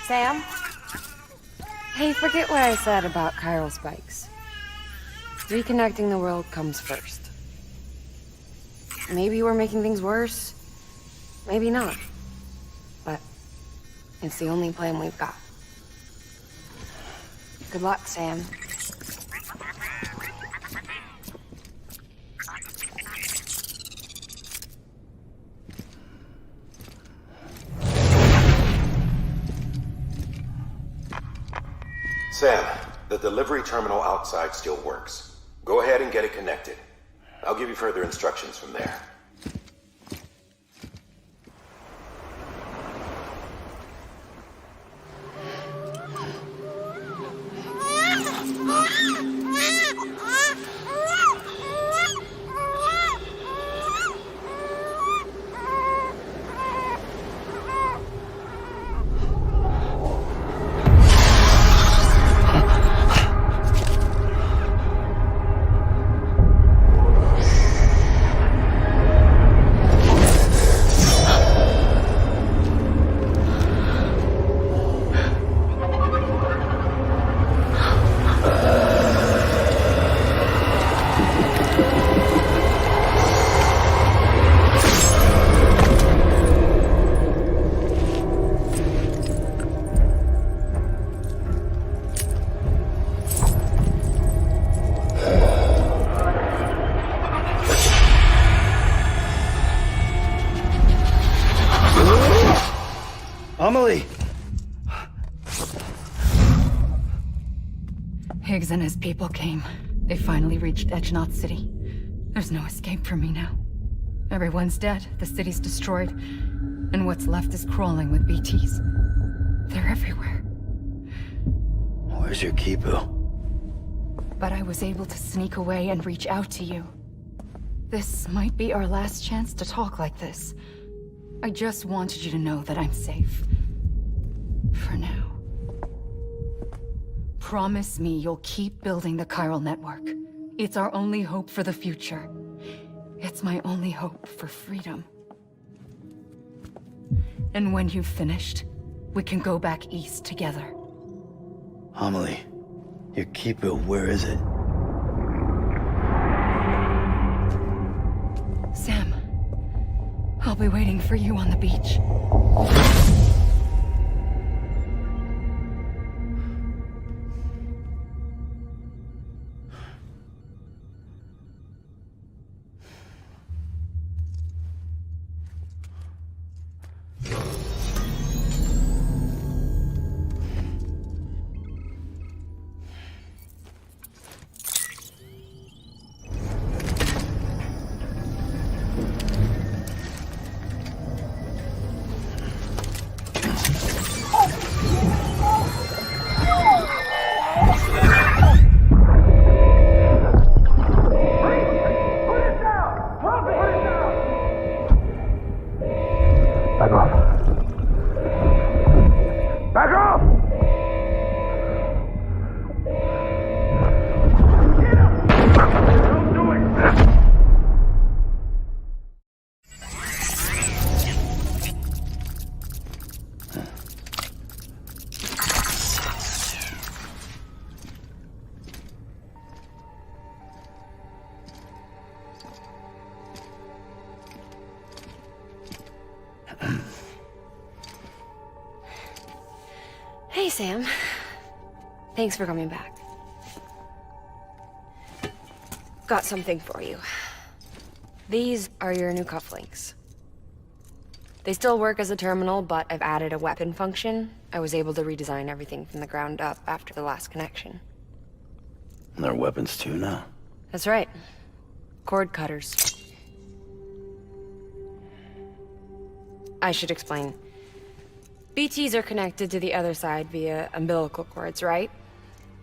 Sam? Hey, forget what I said about chiral spikes. Reconnecting the world comes first. Maybe we're making things worse. Maybe not. But it's the only plan we've got. Good luck, Sam. Sam, the delivery terminal outside still works. Go ahead and get it connected. I'll give you further instructions from there. Amelie! Higgs and his people came. They finally reached Edgenot City. There's no escape for me now. Everyone's dead, the city's destroyed, and what's left is crawling with BTs. They're everywhere. Where's your Kipu? But I was able to sneak away and reach out to you. This might be our last chance to talk like this. I just wanted you to know that I'm safe. For now. Promise me you'll keep building the chiral network. It's our only hope for the future. It's my only hope for freedom. And when you've finished, we can go back east together. Amelie, your keeper, where is it? Sam, I'll be waiting for you on the beach. Hey, Sam. Thanks for coming back. Got something for you. These are your new cufflinks. They still work as a terminal, but I've added a weapon function. I was able to redesign everything from the ground up after the last connection. And they're weapons too now. That's right. Cord cutters. I should explain. BTs are connected to the other side via umbilical cords, right?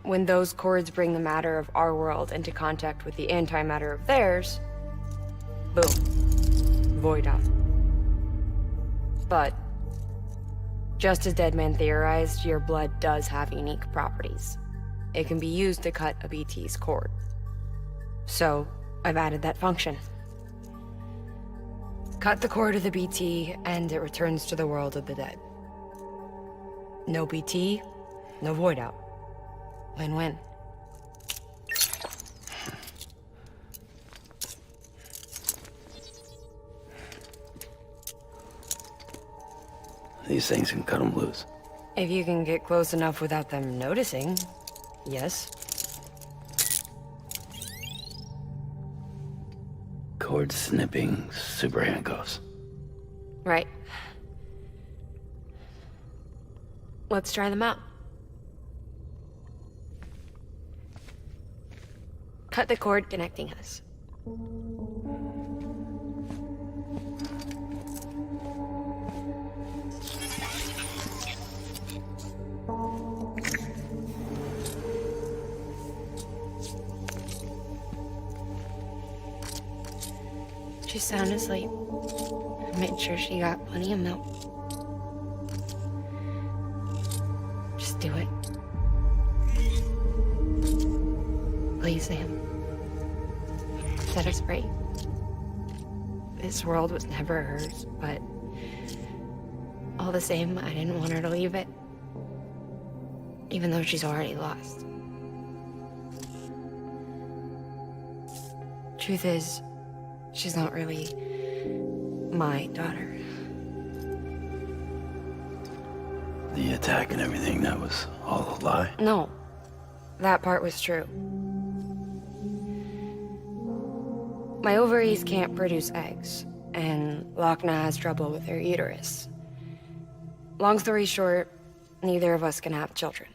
When those cords bring the matter of our world into contact with the antimatter of theirs, boom. Void out. But, just as Deadman theorized, your blood does have unique properties. It can be used to cut a BT's cord. So, I've added that function. Cut the cord of the BT, and it returns to the world of the dead. No BT, no void out. Win-win. These things can cut them loose. If you can get close enough without them noticing, yes. Cord snipping super handcuffs. Right. Let's try them out. Cut the cord connecting us. She's sound asleep. I made sure she got plenty of milk. Just do it. Please, Sam. Set us free. This world was never hers, but all the same, I didn't want her to leave it. Even though she's already lost. Truth is, she's not really my daughter. The attack and everything, that was all a lie? No, that part was true. My ovaries can't produce eggs, and Lochna has trouble with her uterus. Long story short, neither of us can have children.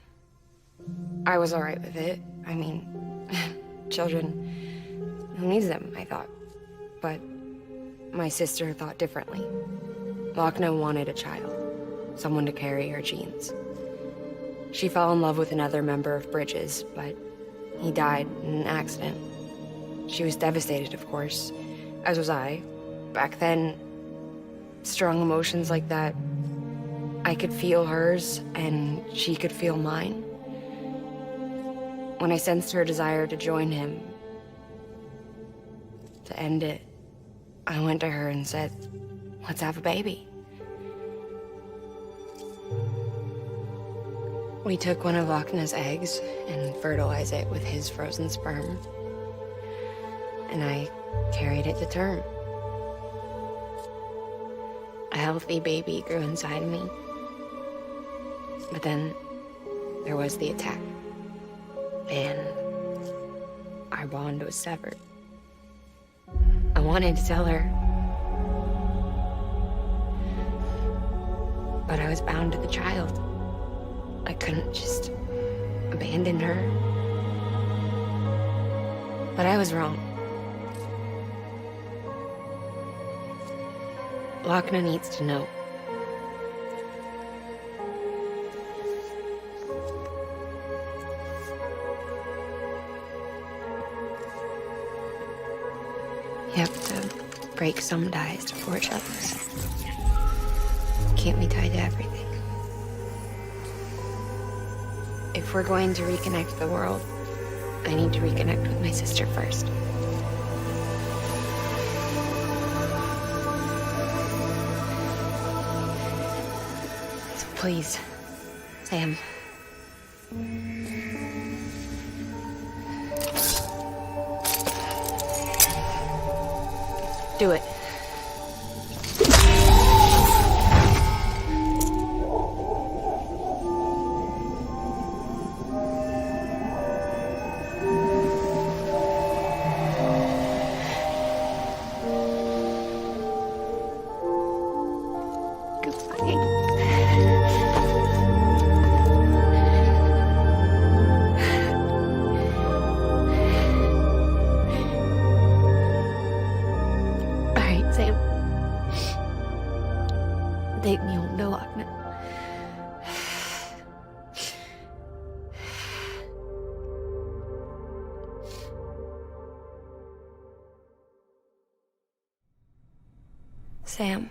I was alright with it. I mean, children, who needs them, I thought. But my sister thought differently. Lochna wanted a child, someone to carry her genes. She fell in love with another member of Bridges, but he died in an accident. She was devastated, of course, as was I. Back then, strong emotions like that, I could feel hers, and she could feel mine. When I sensed her desire to join him, to end it, I went to her and said, let's have a baby. We took one of Lochna's eggs and fertilized it with his frozen sperm. And I carried it to term. A healthy baby grew inside me. But then there was the attack. And our bond was severed. I wanted to tell her. But I was bound to the child. I couldn't just abandon her. But I was wrong. Lochna needs to know. You have to break some ties to forge others. Can't be tied to everything. If we're going to reconnect the world, I need to reconnect with my sister first. So please, Sam. Do it. Take me home to Lochna. Sam,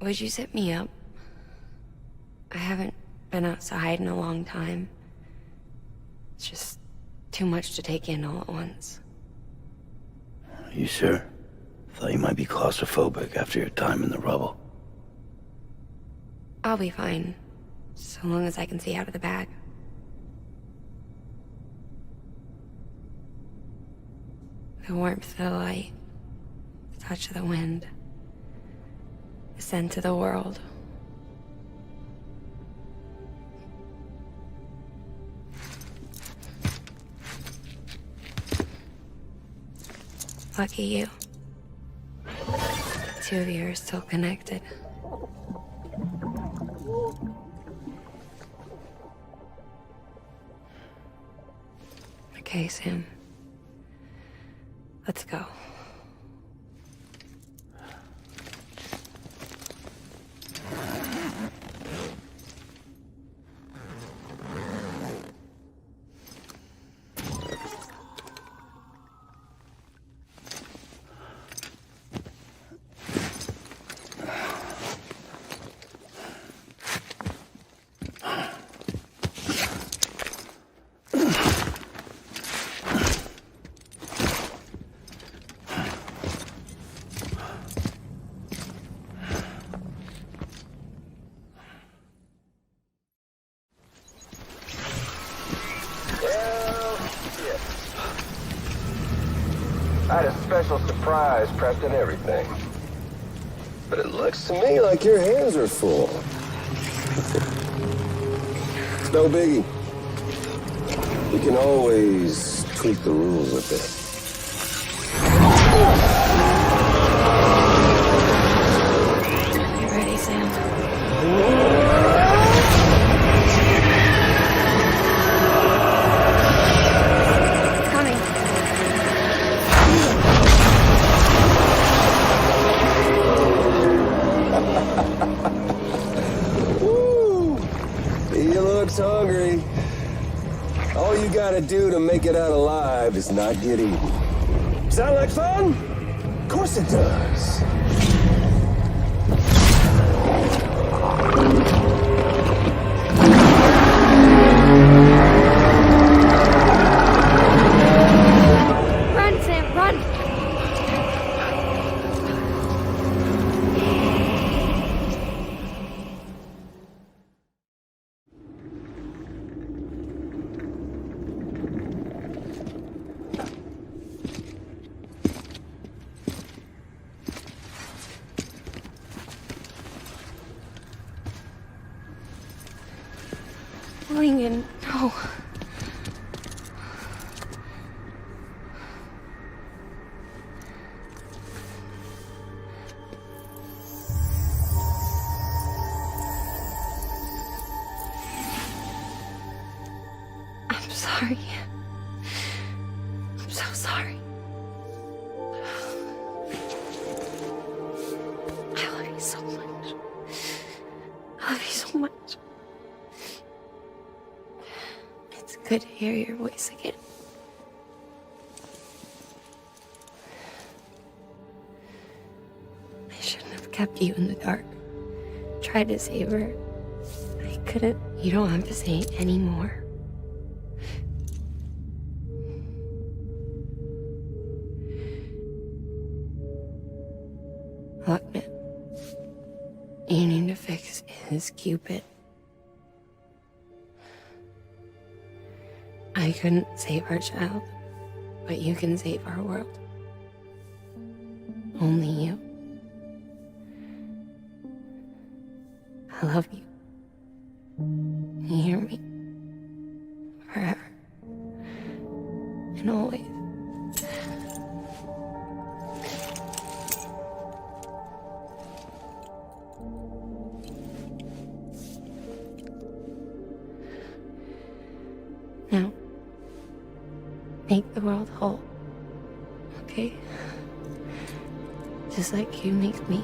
would you sit me up? I haven't been outside in a long time. It's just too much to take in all at once. You sure? Thought you might be claustrophobic after your time in the rubble. I'll be fine, so long as I can see out of the bag. The warmth of the light, the touch of the wind, the scent of the world. Lucky you. The two of you are still connected. Okay, Sam. Let's go. I had a special surprise prepped and everything. But it looks to me like your hands are full. It's no biggie. We can always tweak the rules a bit. You ready, Sam? Hungry. All you gotta do to make it out alive is not get eaten. Sound like fun? Of course it does. Lincoln, no. I'm sorry. I'm so sorry. I love you so much. I love you so much. It's good to hear your voice again. I shouldn't have kept you in the dark. Tried to save her. I couldn't. You don't have to say any more. Look, man. You need to fix his Cupid. I couldn't save our child, but you can save our world. Only you. I love you. You hear me? Forever. And always. Now, make the world whole, okay? Just like you make me.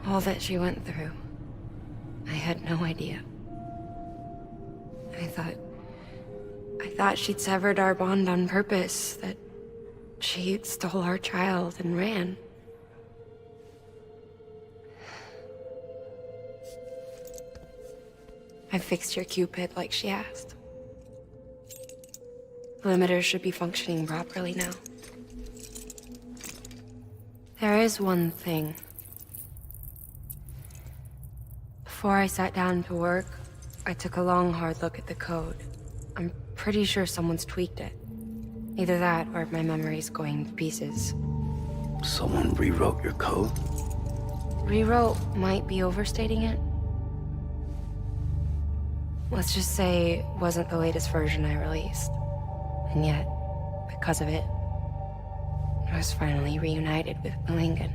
All that she went through, I had no idea. I thought she'd severed our bond on purpose, that she stole our child and ran. I fixed your Cupid like she asked. The limiter should be functioning properly now. There is one thing. Before I sat down to work, I took a long, hard look at the code. I'm pretty sure someone's tweaked it. Either that, or my memory's going to pieces. Someone rewrote your code? Rewrote might be overstating it. Let's just say it wasn't the latest version I released. And yet, because of it, I was finally reunited with Lincoln.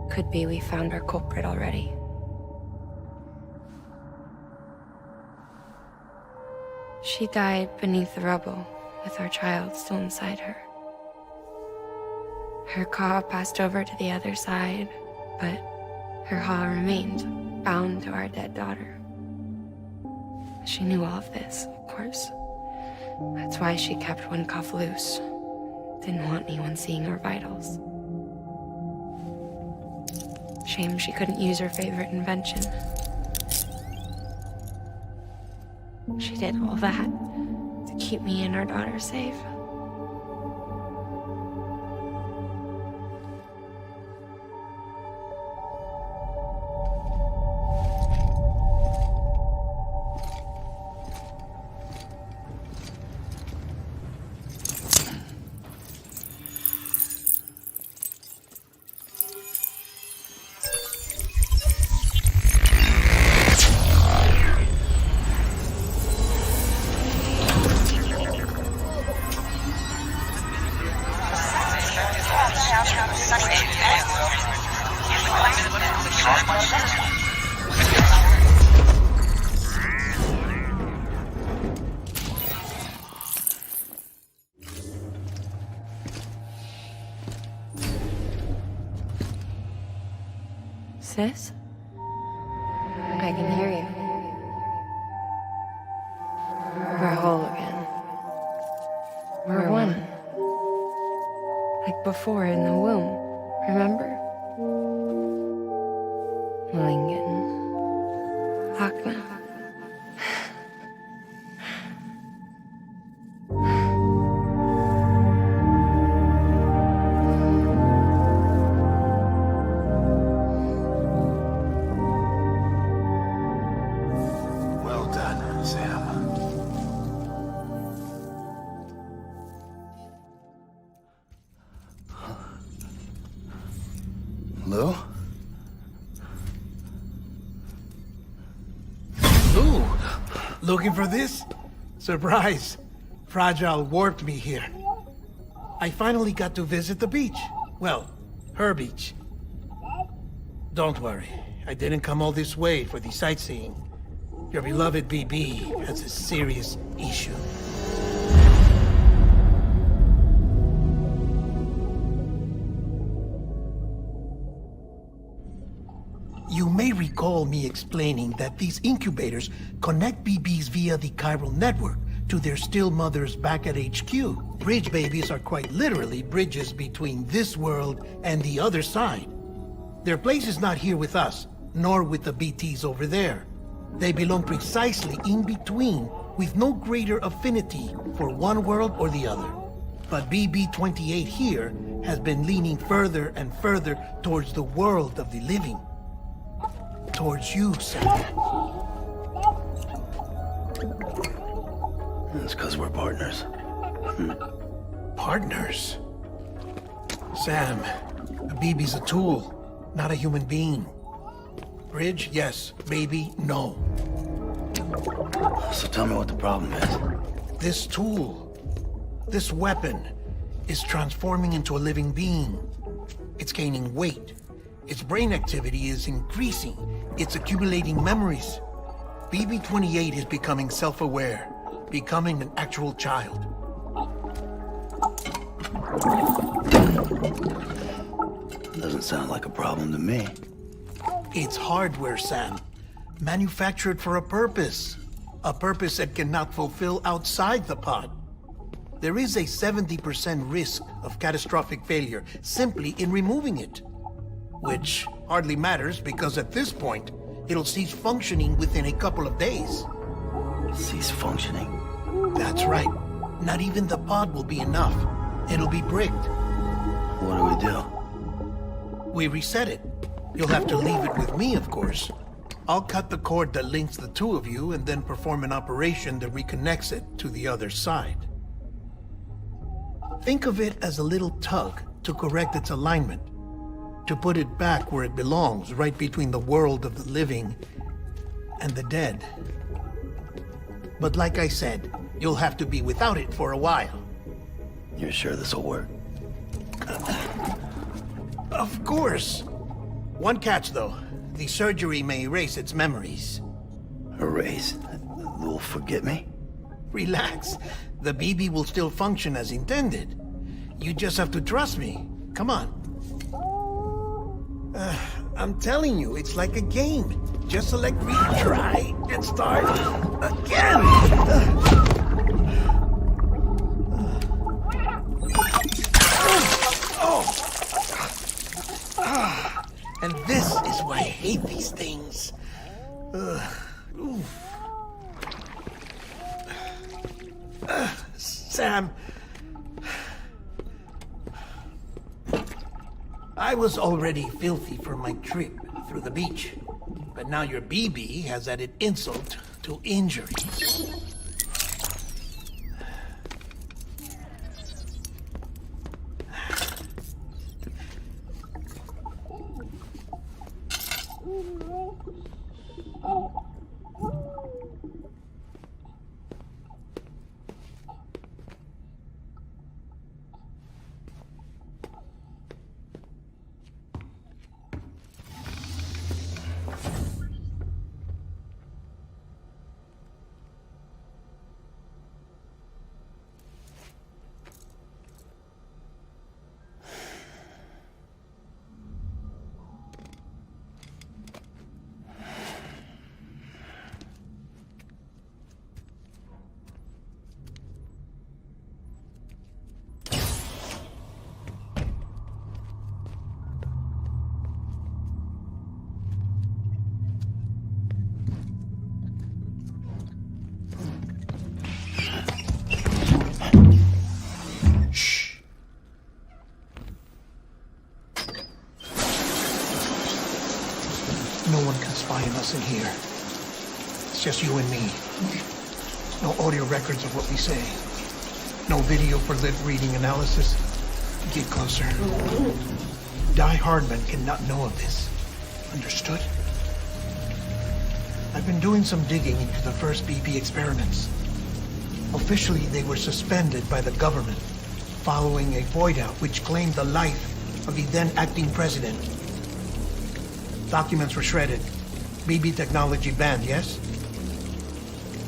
Could be we found our culprit already. She died beneath the rubble, with our child still inside her. Her Ka passed over to the other side, but her Ha remained, bound to our dead daughter. She knew all of this, of course. That's why she kept one cuff loose. Didn't want anyone seeing her vitals. Shame she couldn't use her favorite invention. She did all that to keep me and our daughter safe. Sis? I can hear you. We're whole again. We're before in the womb, remember? Lingen. Wagner. Well done, Sam. Hello? Ooh, looking for this? Surprise. Fragile warped me here. I finally got to visit the beach. Well, her beach. Don't worry, I didn't come all this way for the sightseeing. Your beloved BB has a serious issue. You may recall me explaining that these incubators connect BBs via the chiral network to their still mothers back at HQ. Bridge babies are quite literally bridges between this world and the other side. Their place is not here with us, nor with the BTs over there. They belong precisely in between, with no greater affinity for one world or the other. But BB-28 here has been leaning further and further towards the world of the living. Towards you, Sam. It's because we're partners. Partners? Sam, a BB's a tool, not a human being. Bridge, yes. Baby, no. So tell me what the problem is. This tool, this weapon, is transforming into a living being. It's gaining weight. Its brain activity is increasing. It's accumulating memories. BB-28 is becoming self-aware, becoming an actual child. Doesn't sound like a problem to me. It's hardware, Sam. Manufactured for a purpose. A purpose it cannot fulfill outside the pod. There is a 70% risk of catastrophic failure simply in removing it. Which hardly matters because at this point, it'll cease functioning within a couple of days. Cease functioning? That's right. Not even the pod will be enough. It'll be bricked. What do we do? We reset it. You'll have to leave it with me, of course. I'll cut the cord that links the two of you and then perform an operation that reconnects it to the other side. Think of it as a little tug to correct its alignment. To put it back where it belongs, right between the world of the living and the dead. But like I said, you'll have to be without it for a while. You're sure this'll work? Of course. One catch, though. The surgery may erase its memories. Erase? You'll forget me? Relax. The BB will still function as intended. You just have to trust me. Come on. I'm telling you, it's like a game. Just select retry and start again. And this is why I hate these things. Sam, I was already filthy for my trip through the beach, but now your BB has added insult to injury. spying us in here. It's just you and me. No audio records of what we say. No video for lip reading analysis. Get closer. Die-hard men cannot know of this. Understood? I've been doing some digging into the first BP experiments. Officially, they were suspended by the government following a void-out which claimed the life of the then-acting president. Documents were shredded. BB technology banned, yes?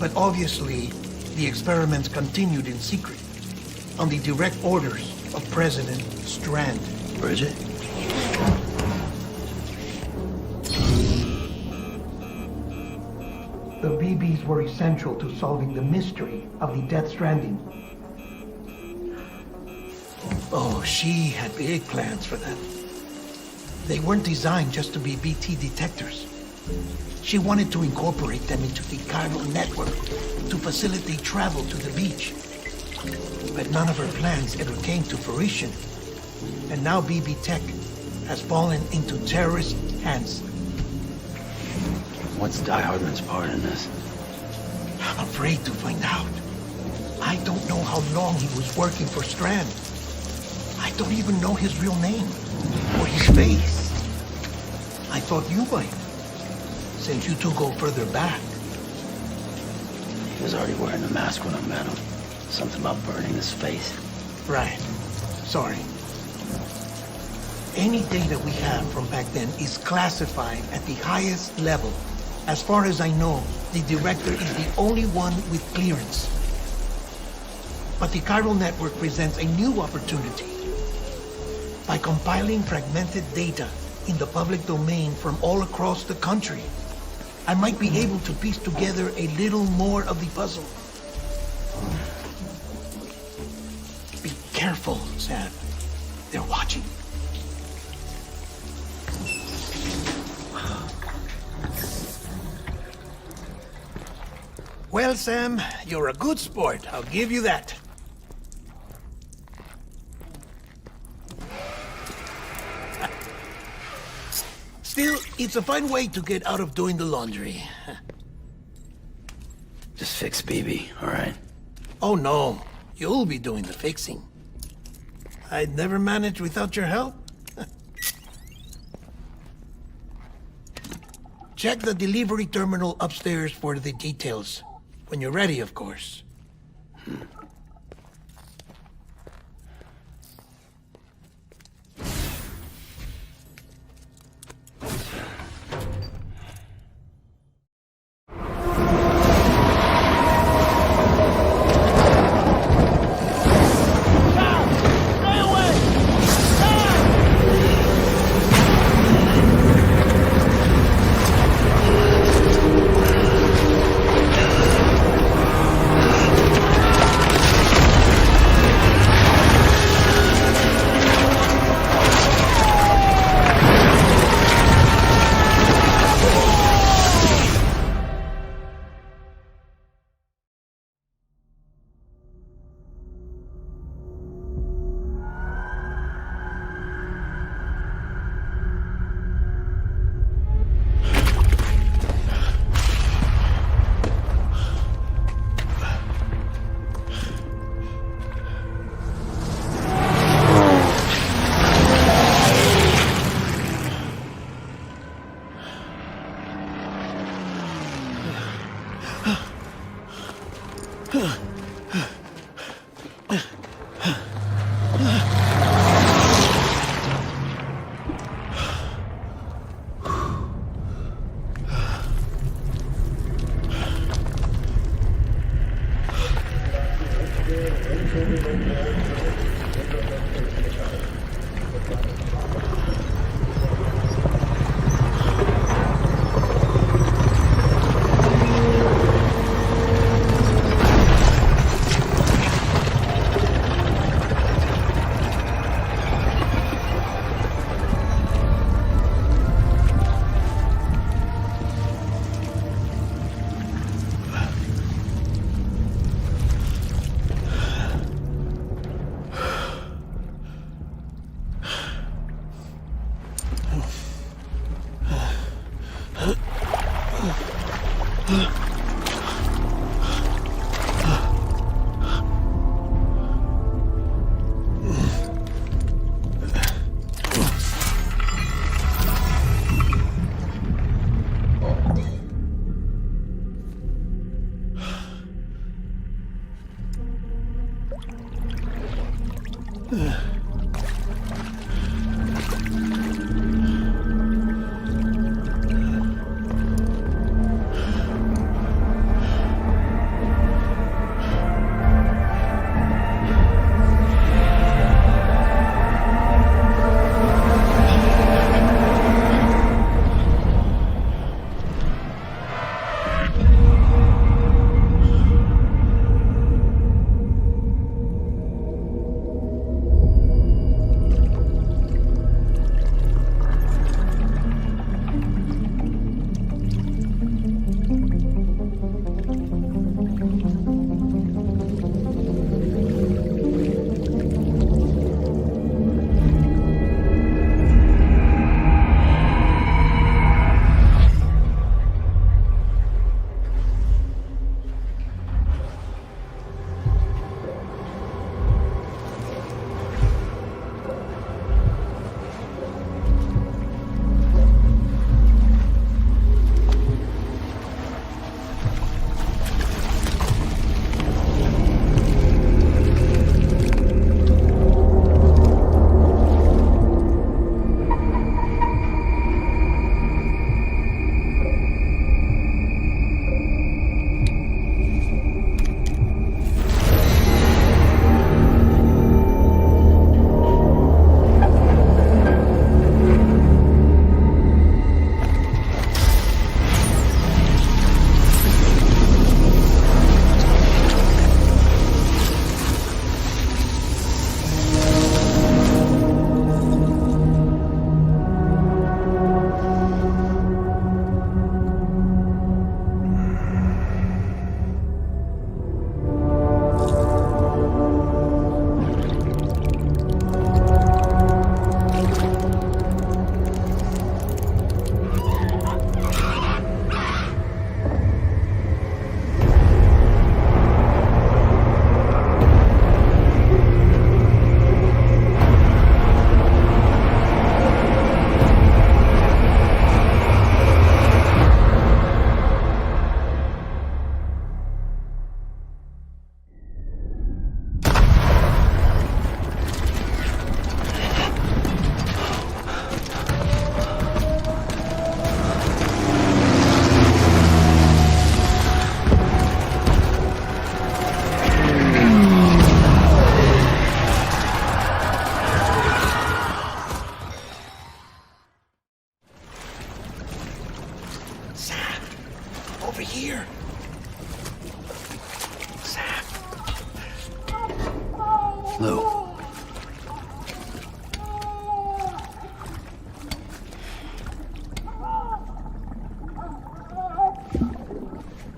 But obviously, the experiments continued in secret, on the direct orders of President Strand. Bridget? The BBs were essential to solving the mystery of the Death Stranding. Oh, she had big plans for them. They weren't designed just to be BT detectors. She wanted to incorporate them into the chiral network to facilitate travel to the beach. But none of her plans ever came to fruition. And now BB Tech has fallen into terrorist hands. What's Die Hardman's part in this? I'm afraid to find out. I don't know how long he was working for Strand. I don't even know his real name or his face. I thought you might, since you two go further back. He was already wearing a mask when I met him. Something about burning his face. Right. Sorry. Any data we have from back then is classified at the highest level. As far as I know, the director is the only one with clearance. But the chiral network presents a new opportunity. By compiling fragmented data in the public domain from all across the country, I might be able to piece together a little more of the puzzle. Be careful, Sam. They're watching. Well, Sam, you're a good sport. I'll give you that. Still, it's a fine way to get out of doing the laundry. Just fix BB, all right? Oh, no. You'll be doing the fixing. I'd never manage without your help. Check the delivery terminal upstairs for the details. When you're ready, of course.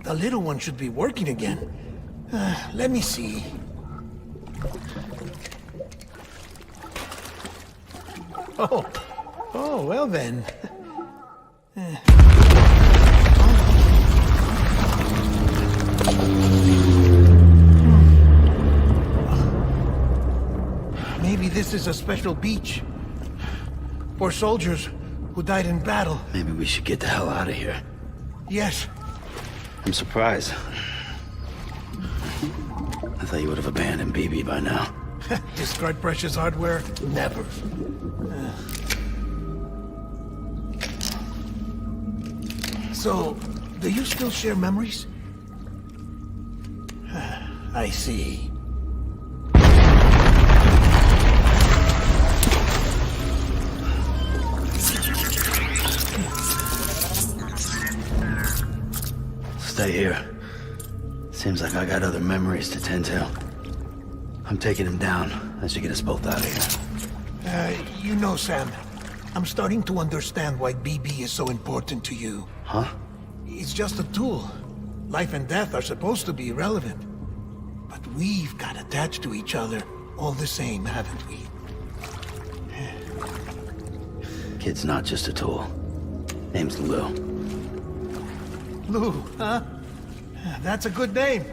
The little one should be working again. Let me see. Oh, well then. Maybe this is a special beach. For soldiers who died in battle. Maybe we should get the hell out of here. Yes. I'm surprised. I thought you would have abandoned BB by now. Discard precious hardware? Never. So, do you still share memories? I see. Stay here. Seems like I got other memories to tend to. I'm taking him down. That should get us both out of here. You know, Sam, I'm starting to understand why BB is so important to you. Huh? It's just a tool. Life and death are supposed to be irrelevant. But we've got attached to each other all the same, haven't we? Kid's not just a tool. Name's Lou. Lou, huh? That's a good name.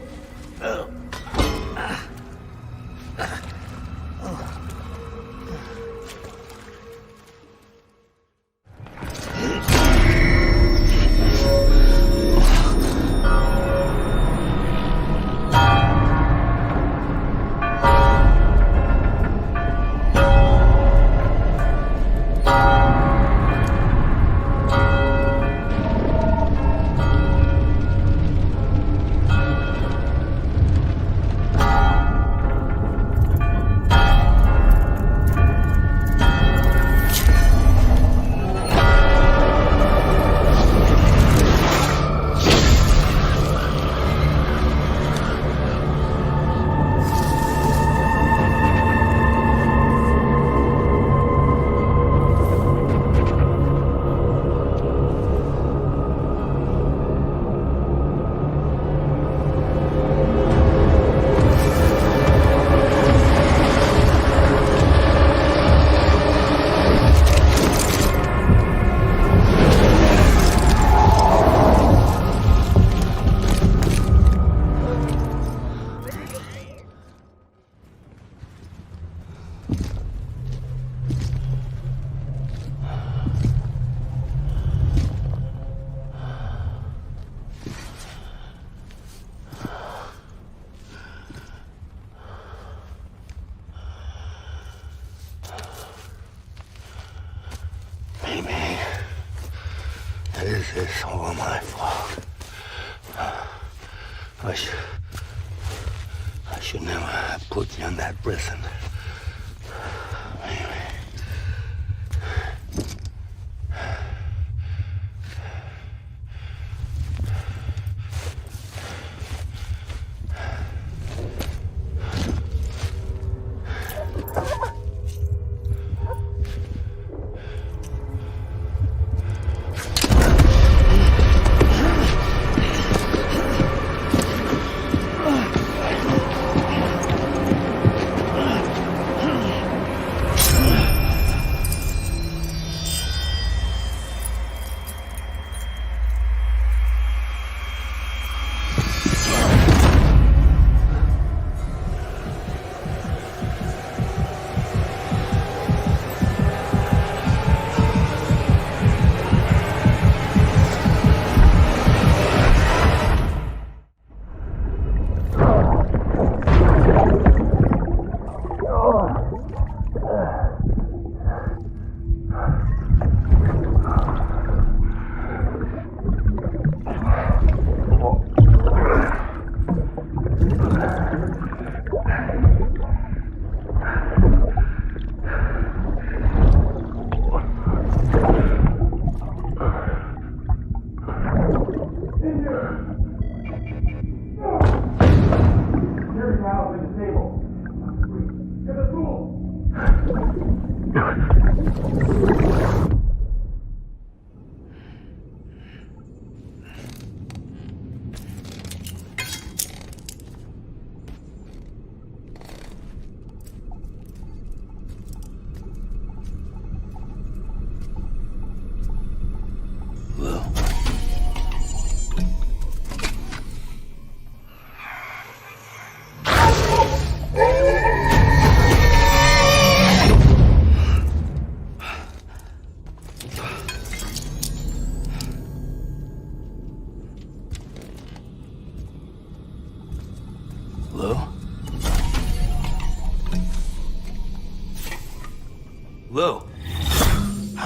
This is all my fault. I should never have put you in that prison.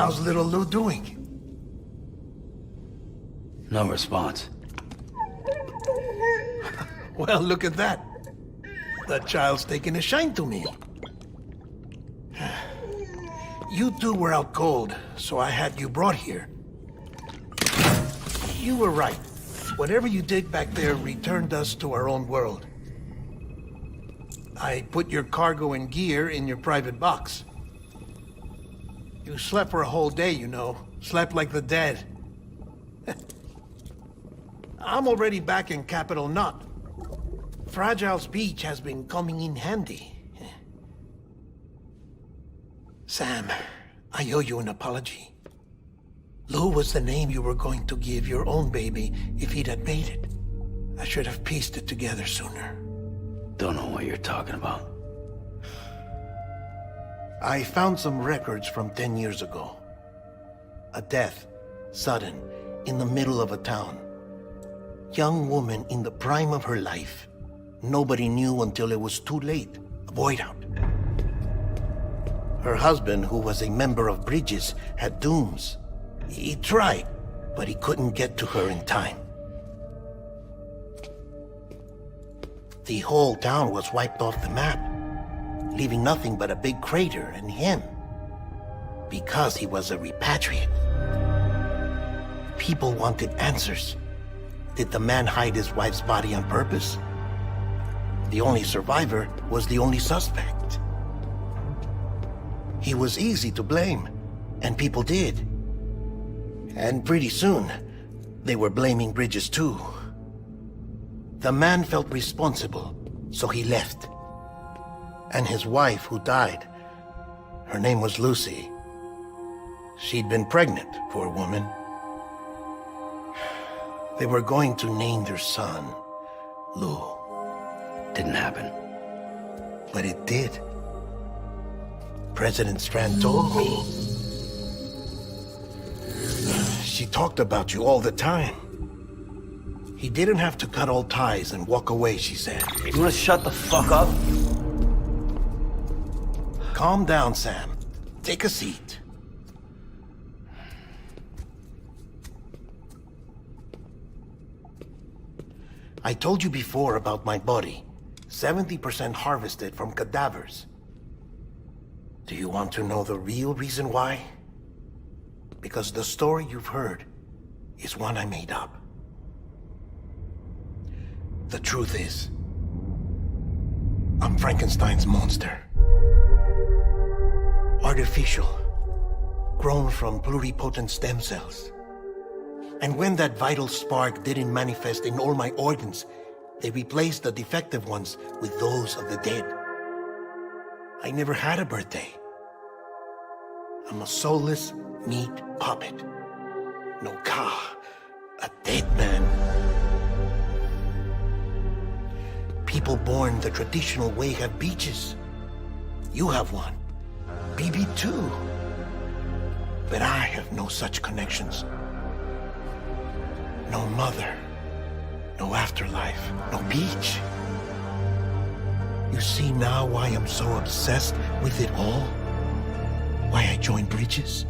How's little Lou doing? No response. Well, look at that. That child's taking a shine to me. You two were out cold, so I had you brought here. You were right. Whatever you did back there returned us to our own world. I put your cargo and gear in your private box. You slept for a whole day, you know. Slept like the dead. I'm already back in Capital Knot. Fragile's beach has been coming in handy. Sam, I owe you an apology. Lou was the name you were going to give your own baby if he'd had made it. I should have pieced it together sooner. Don't know what you're talking about. I found some records from 10 years ago. A death, sudden, in the middle of a town. Young woman in the prime of her life. Nobody knew until it was too late. A void out. Her husband, who was a member of Bridges, had dooms. He tried, but he couldn't get to her in time. The whole town was wiped off the map, leaving nothing but a big crater and him. Because he was a repatriate. People wanted answers. Did the man hide his wife's body on purpose? The only survivor was the only suspect. He was easy to blame, and people did. And pretty soon, they were blaming Bridges too. The man felt responsible, so he left. And his wife, who died, her name was Lucy. She'd been pregnant, poor woman. They were going to name their son Lou. Didn't happen. But it did. President Strand told me. She talked about you all the time. He didn't have to cut all ties and walk away, she said. You wanna shut the fuck up? Calm down, Sam. Take a seat. I told you before about my body. 70% harvested from cadavers. Do you want to know the real reason why? Because the story you've heard is one I made up. The truth is, I'm Frankenstein's monster. Artificial, grown from pluripotent stem cells. And when that vital spark didn't manifest in all my organs, they replaced the defective ones with those of the dead. I never had a birthday. I'm a soulless meat puppet. No car, a dead man. People born the traditional way have beaches. You have one. BB too. But I have no such connections. No mother, no afterlife, no beach. You see now why I'm so obsessed with it all? Why I joined Bridges?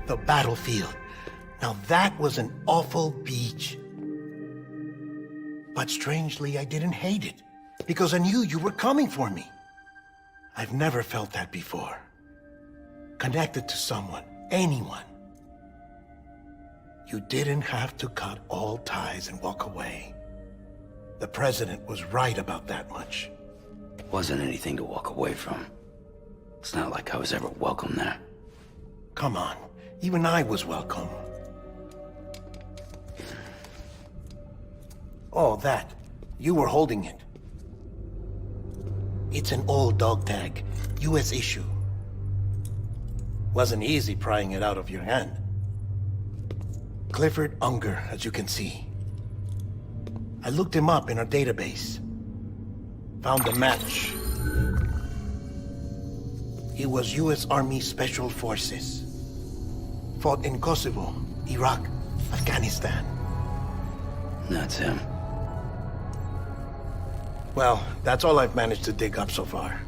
The battlefield. Now that was an awful beach. But strangely, I didn't hate it, because I knew you were coming for me. I've never felt that before. Connected to someone, anyone. You didn't have to cut all ties and walk away. The president was right about that much. Wasn't anything to walk away from. It's not like I was ever welcome there. Come on, even I was welcome. Oh, that. You were holding it. It's an old dog tag, US issue. Wasn't easy prying it out of your hand. Clifford Unger, as you can see. I looked him up in our database. Found a match. He was US Army Special Forces. Fought in Kosovo, Iraq, Afghanistan. That's him. Well, that's all I've managed to dig up so far.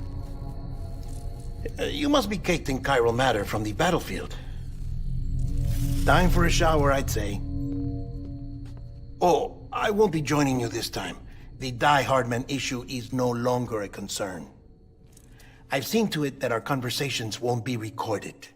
You must be caked in chiral matter from the battlefield. Time for a shower, I'd say. Oh, I won't be joining you this time. The Die Hardman issue is no longer a concern. I've seen to it that our conversations won't be recorded.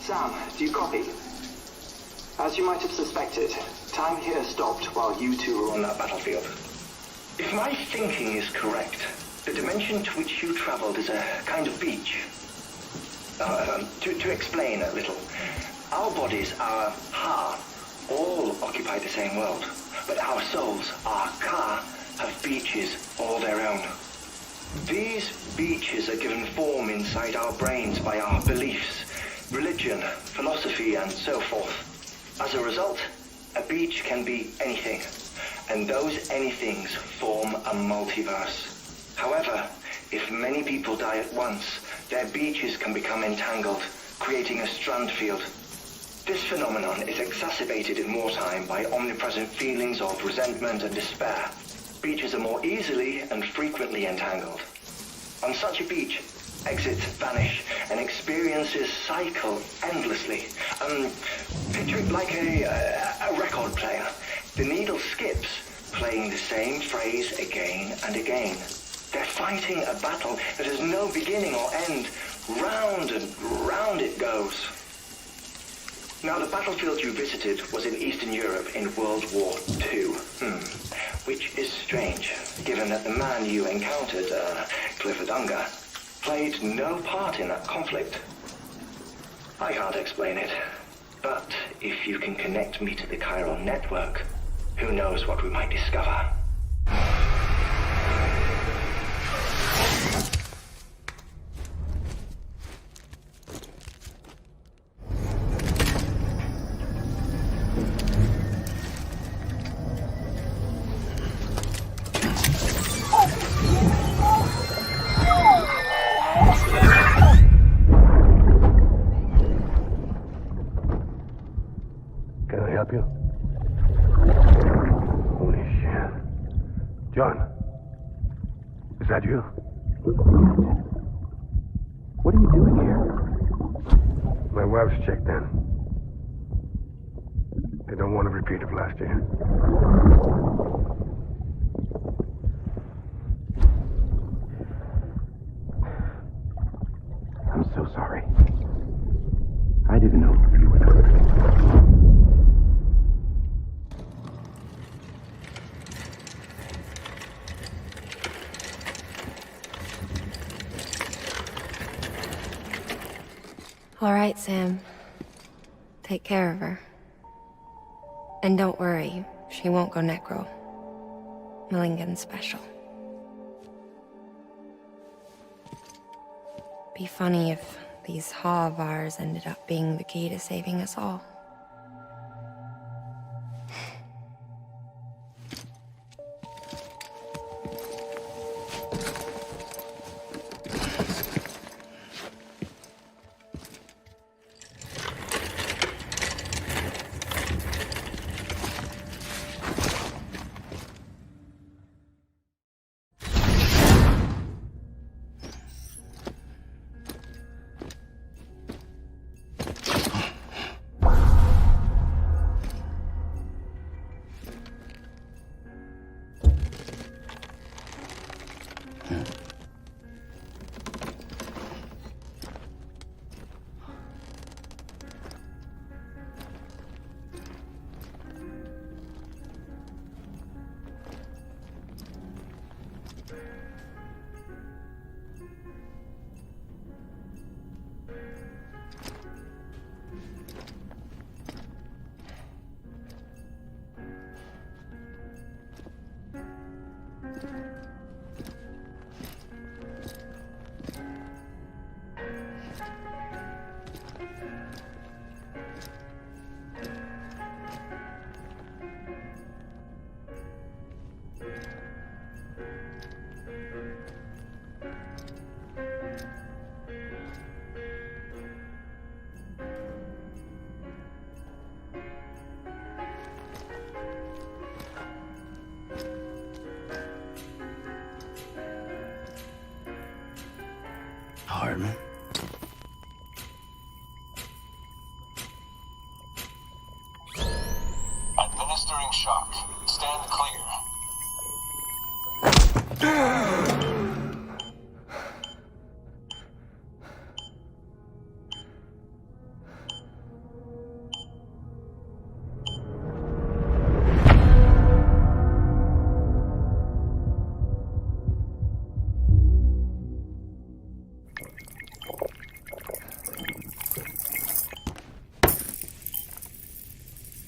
Sam, do you copy? As you might have suspected, time here stopped while you two were on that battlefield. If my thinking is correct, The dimension to which you traveled is a kind of beach. To explain a little, our bodies, our Ha, all occupy the same world, but our souls, our Ka, have beaches all their own. These beaches are given form inside our brains by our beliefs, religion, philosophy, and so forth. As a result, a beach can be anything, and those anythings form a multiverse. However, if many people die at once, their beaches can become entangled, creating a strand field. This phenomenon is exacerbated in wartime by omnipresent feelings of resentment and despair. Beaches are more easily and frequently entangled. On such a beach, exits vanish and experiences cycle endlessly. Picture it like a record player. The needle skips, playing the same phrase again and again. They're fighting a battle that has no beginning or end. Round and round it goes. Now, the battlefield you visited was in Eastern Europe in World War II. Which is strange, given that the man you encountered, Clifford Unger, played no part in that conflict. I can't explain it, but if you can connect me to the chiral network, who knows what we might discover. John, is that you? What are you doing here? My wife's checked in. They don't want a repeat of last year. I'm so sorry. I didn't know you were there. All right, Sam. Take care of her. And don't worry, she won't go necro. Millingen's special. Be funny if these Ha of ours ended up being the key to saving us all.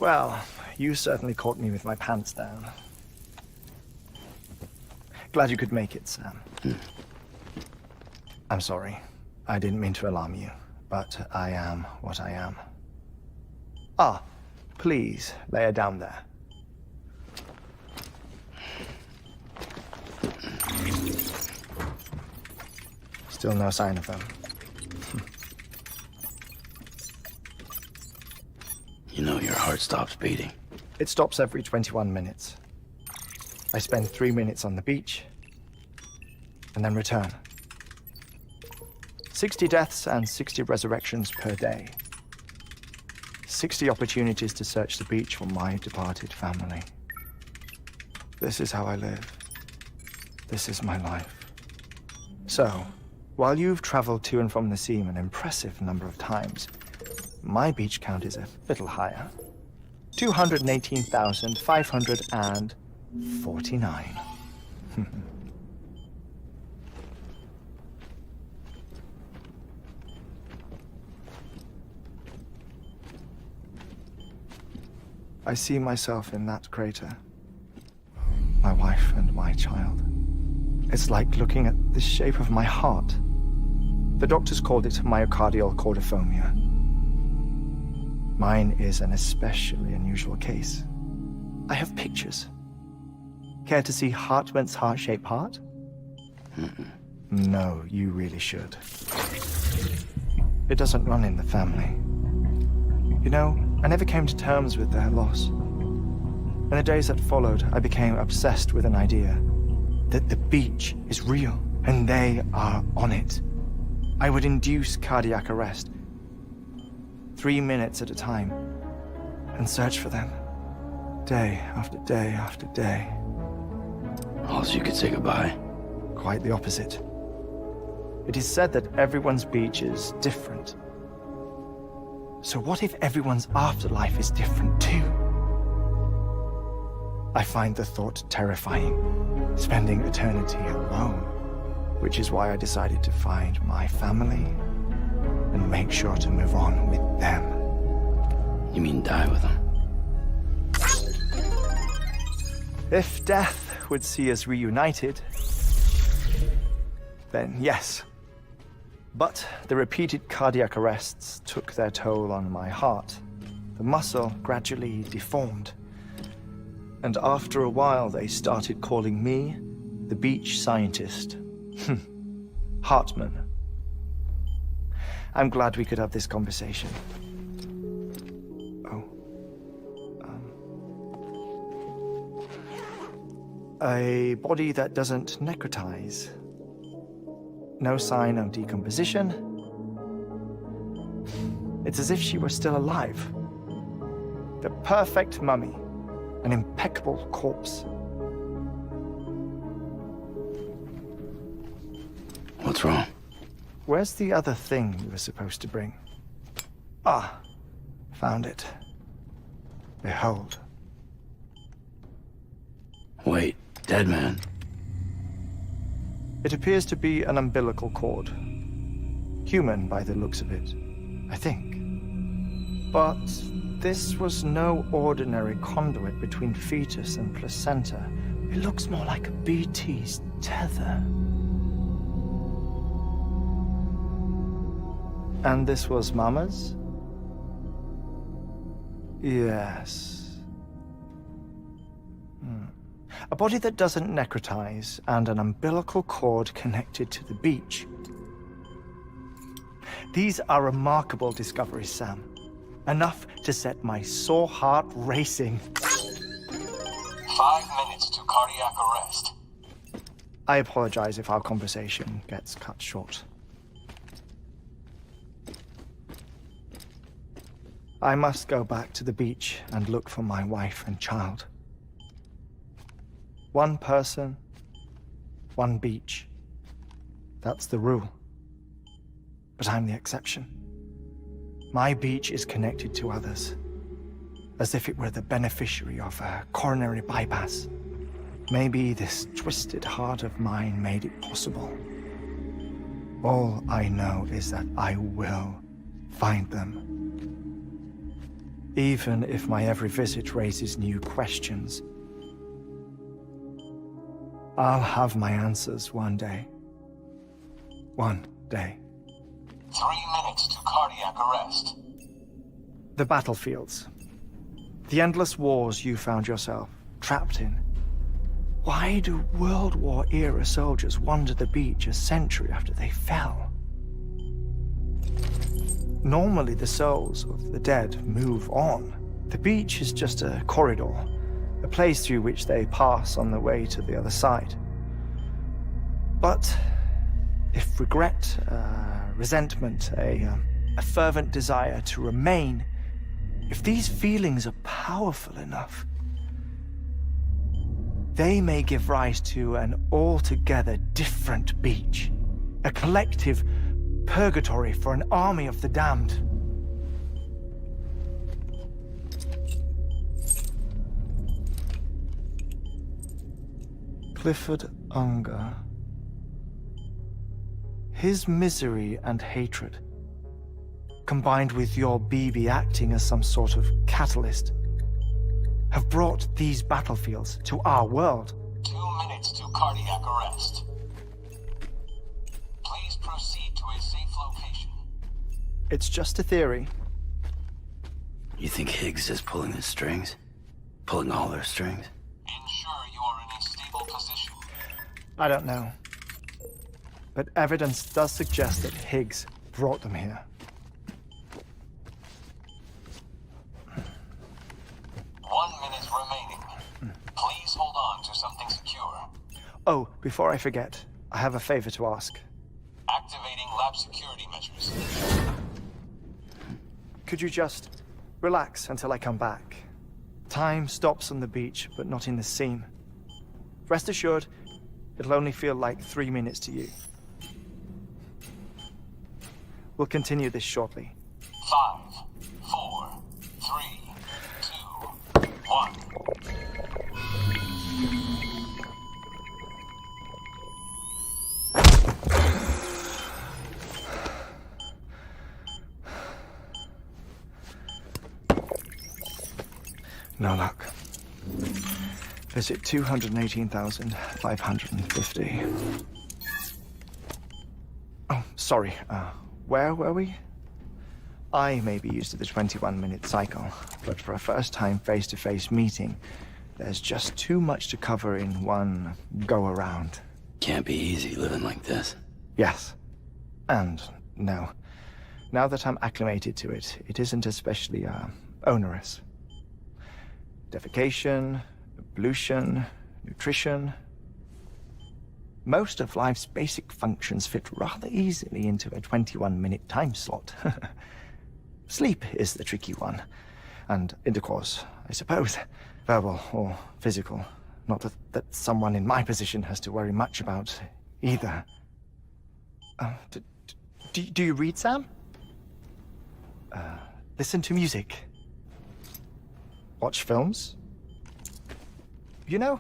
Well, you certainly caught me with my pants down. Glad you could make it, Sam. I'm sorry. I didn't mean to alarm you, but I am what I am. Ah, please lay her down there. Still no sign of them. You know your heart stops beating. It stops every 21 minutes. I spend 3 minutes on the beach, and then return. 60 deaths and 60 resurrections per day. 60 opportunities to search the beach for my departed family. This is how I live. This is my life. So, while you've traveled to and from the scene an impressive number of times, my beach count is a little higher. 218,549. I see myself in that crater. My wife and my child. It's like looking at the shape of my heart. The doctors called it myocardial cordiformia. Mine is an especially unusual case. I have pictures. Care to see Hartman's heart-shaped heart? No, you really should. It doesn't run in the family. You know, I never came to terms with their loss. In the days that followed, I became obsessed with an idea that the beach is real, and they are on it. I would induce cardiac arrest, 3 minutes at a time, and search for them, day after day after day. Also, you could say goodbye. Quite the opposite. It is said that everyone's beach is different. So what if everyone's afterlife is different too? I find the thought terrifying, spending eternity alone, which is why I decided to find my family and make sure to move on with them. You mean die with them? If death would see us reunited, then yes. But the repeated cardiac arrests took their toll on my heart. The muscle gradually deformed. And after a while, they started calling me the beach scientist. Hartman. I'm glad we could have this conversation. A body that doesn't necrotize. No sign of decomposition. It's as if she were still alive. The perfect mummy. An impeccable corpse. What's wrong? Where's the other thing you were supposed to bring? Ah, found it. Behold. Wait, dead man. It appears to be an umbilical cord. Human by the looks of it, I think. But this was no ordinary conduit between fetus and placenta. It looks more like a BT's tether. And this was Mama's? Yes. A body that doesn't necrotize and an umbilical cord connected to the beach. These are remarkable discoveries, Sam. Enough to set my sore heart racing. 5 minutes to cardiac arrest. I apologize if our conversation gets cut short. I must go back to the beach and look for my wife and child. One person, one beach. That's the rule. But I'm the exception. My beach is connected to others, as if it were the beneficiary of a coronary bypass. Maybe this twisted heart of mine made it possible. All I know is that I will find them. even if my every visit raises new questions. I'll have my answers one day. One day. 3 minutes to cardiac arrest. The battlefields. The endless wars you found yourself trapped in. Why do World War-era soldiers wander the beach a century after they fell? Normally, the souls of the dead move on. The beach is just a corridor, a place through which they pass on the way to the other side. But if regret, resentment, a fervent desire to remain, if these feelings are powerful enough, they may give rise to an altogether different beach, a collective purgatory for an army of the damned. Clifford Unger. His misery and hatred, combined with your BB acting as some sort of catalyst, have brought these battlefields to our world. 2 minutes to cardiac arrest. Please proceed to a safe location. It's just a theory. You think Higgs is pulling the strings? Pulling all their strings? Ensure you are in a stable position. I don't know. But evidence does suggest that Higgs brought them here. 1 minute remaining. Please hold on to something secure. Oh, before I forget, I have a favor to ask. Activating lab security measures. Could you just relax until I come back? Time stops on the beach, but not in the scene. Rest assured, it'll only feel like 3 minutes to you. We'll continue this shortly. 5, 4, 3, 2, 1. No luck. Visit 218,550. Oh, sorry. Where were we? I may be used to the 21-minute cycle, but for a first-time face-to-face meeting, there's just too much to cover in one go-around. Can't be easy living like this. Yes. And no. Now that I'm acclimated to it, it isn't especially, onerous. Defecation, ablution, nutrition. Most of life's basic functions fit rather easily into a 21-minute time slot. Sleep is the tricky one. And intercourse, I suppose. Verbal or physical. Not that someone in my position has to worry much about either. Do you read, Sam? Listen to music. Watch films? You know,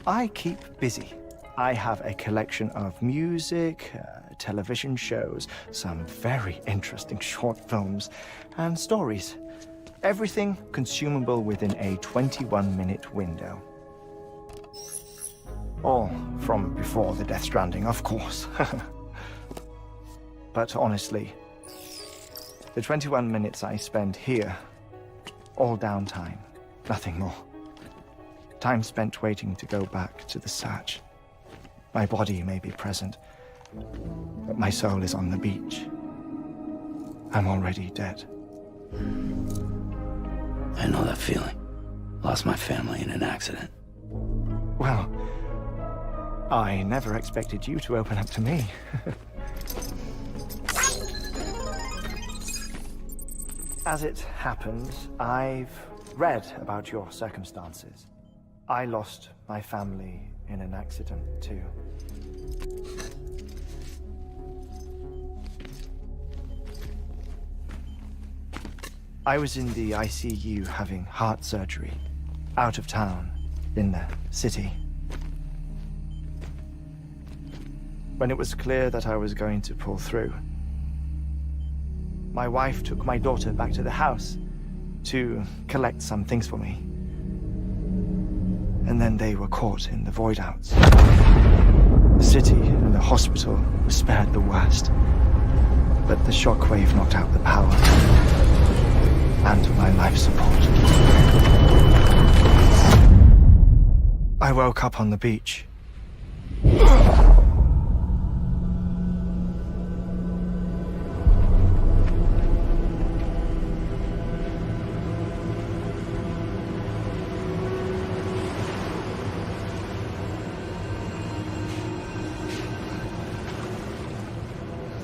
I keep busy. I have a collection of music, television shows, some very interesting short films, and stories. Everything consumable within a 21-minute window. All from before the Death Stranding, of course. But honestly, the 21 minutes I spend here, all downtime, nothing more. Time spent waiting to go back to the search. My body may be present, but my soul is on the beach. I'm already dead. I know that feeling. Lost my family in an accident. Well, I never expected you to open up to me. As it happened, I've read about your circumstances. I lost my family in an accident, too. I was in the ICU having heart surgery, out of town, in the city. When it was clear that I was going to pull through, my wife took my daughter back to the house, to collect some things for me. And then they were caught in the void-outs. The city and the hospital were spared the worst. But the shockwave knocked out the power and my life support. I woke up on the beach.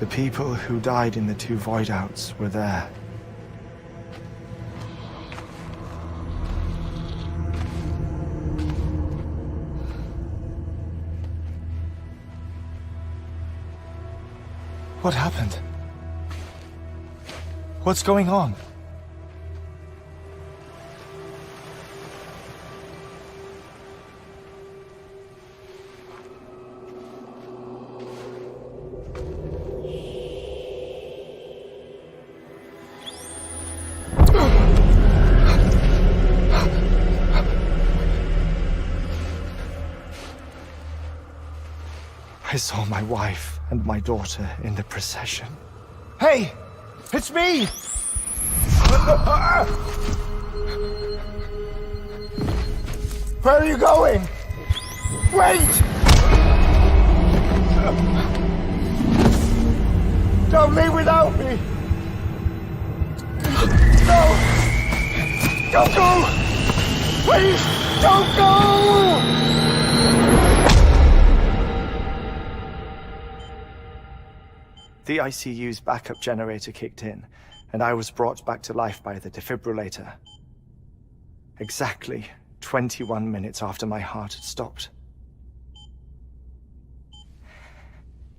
The people who died in the 2 void-outs were there. What happened? What's going on? I saw my wife and my daughter in the procession. Hey! It's me! Where are you going? Wait! Don't leave without me! No! Don't go! Please, don't go! The ICU's backup generator kicked in, and I was brought back to life by the defibrillator. Exactly 21 minutes after my heart had stopped.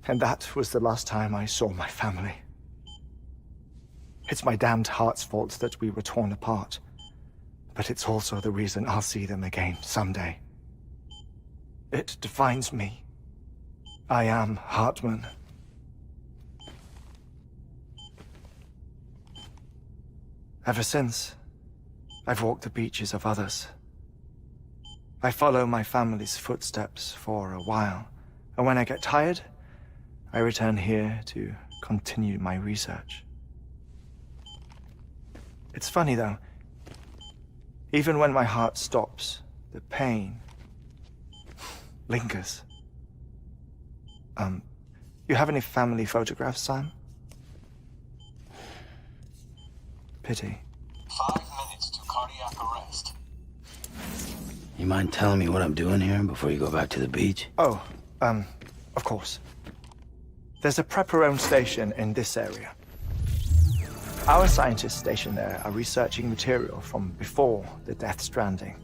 And that was the last time I saw my family. It's my damned heart's fault that we were torn apart, but it's also the reason I'll see them again someday. It defines me. I am Hartman. Ever since, I've walked the beaches of others. I follow my family's footsteps for a while, and when I get tired, I return here to continue my research. It's funny though, even when my heart stops, the pain lingers. You have any family photographs, Sam? Pity. 5 minutes to cardiac arrest. You mind telling me what I'm doing here before you go back to the beach? Oh, of course. There's a prepper-owned station in this area. Our scientists stationed there are researching material from before the Death Stranding.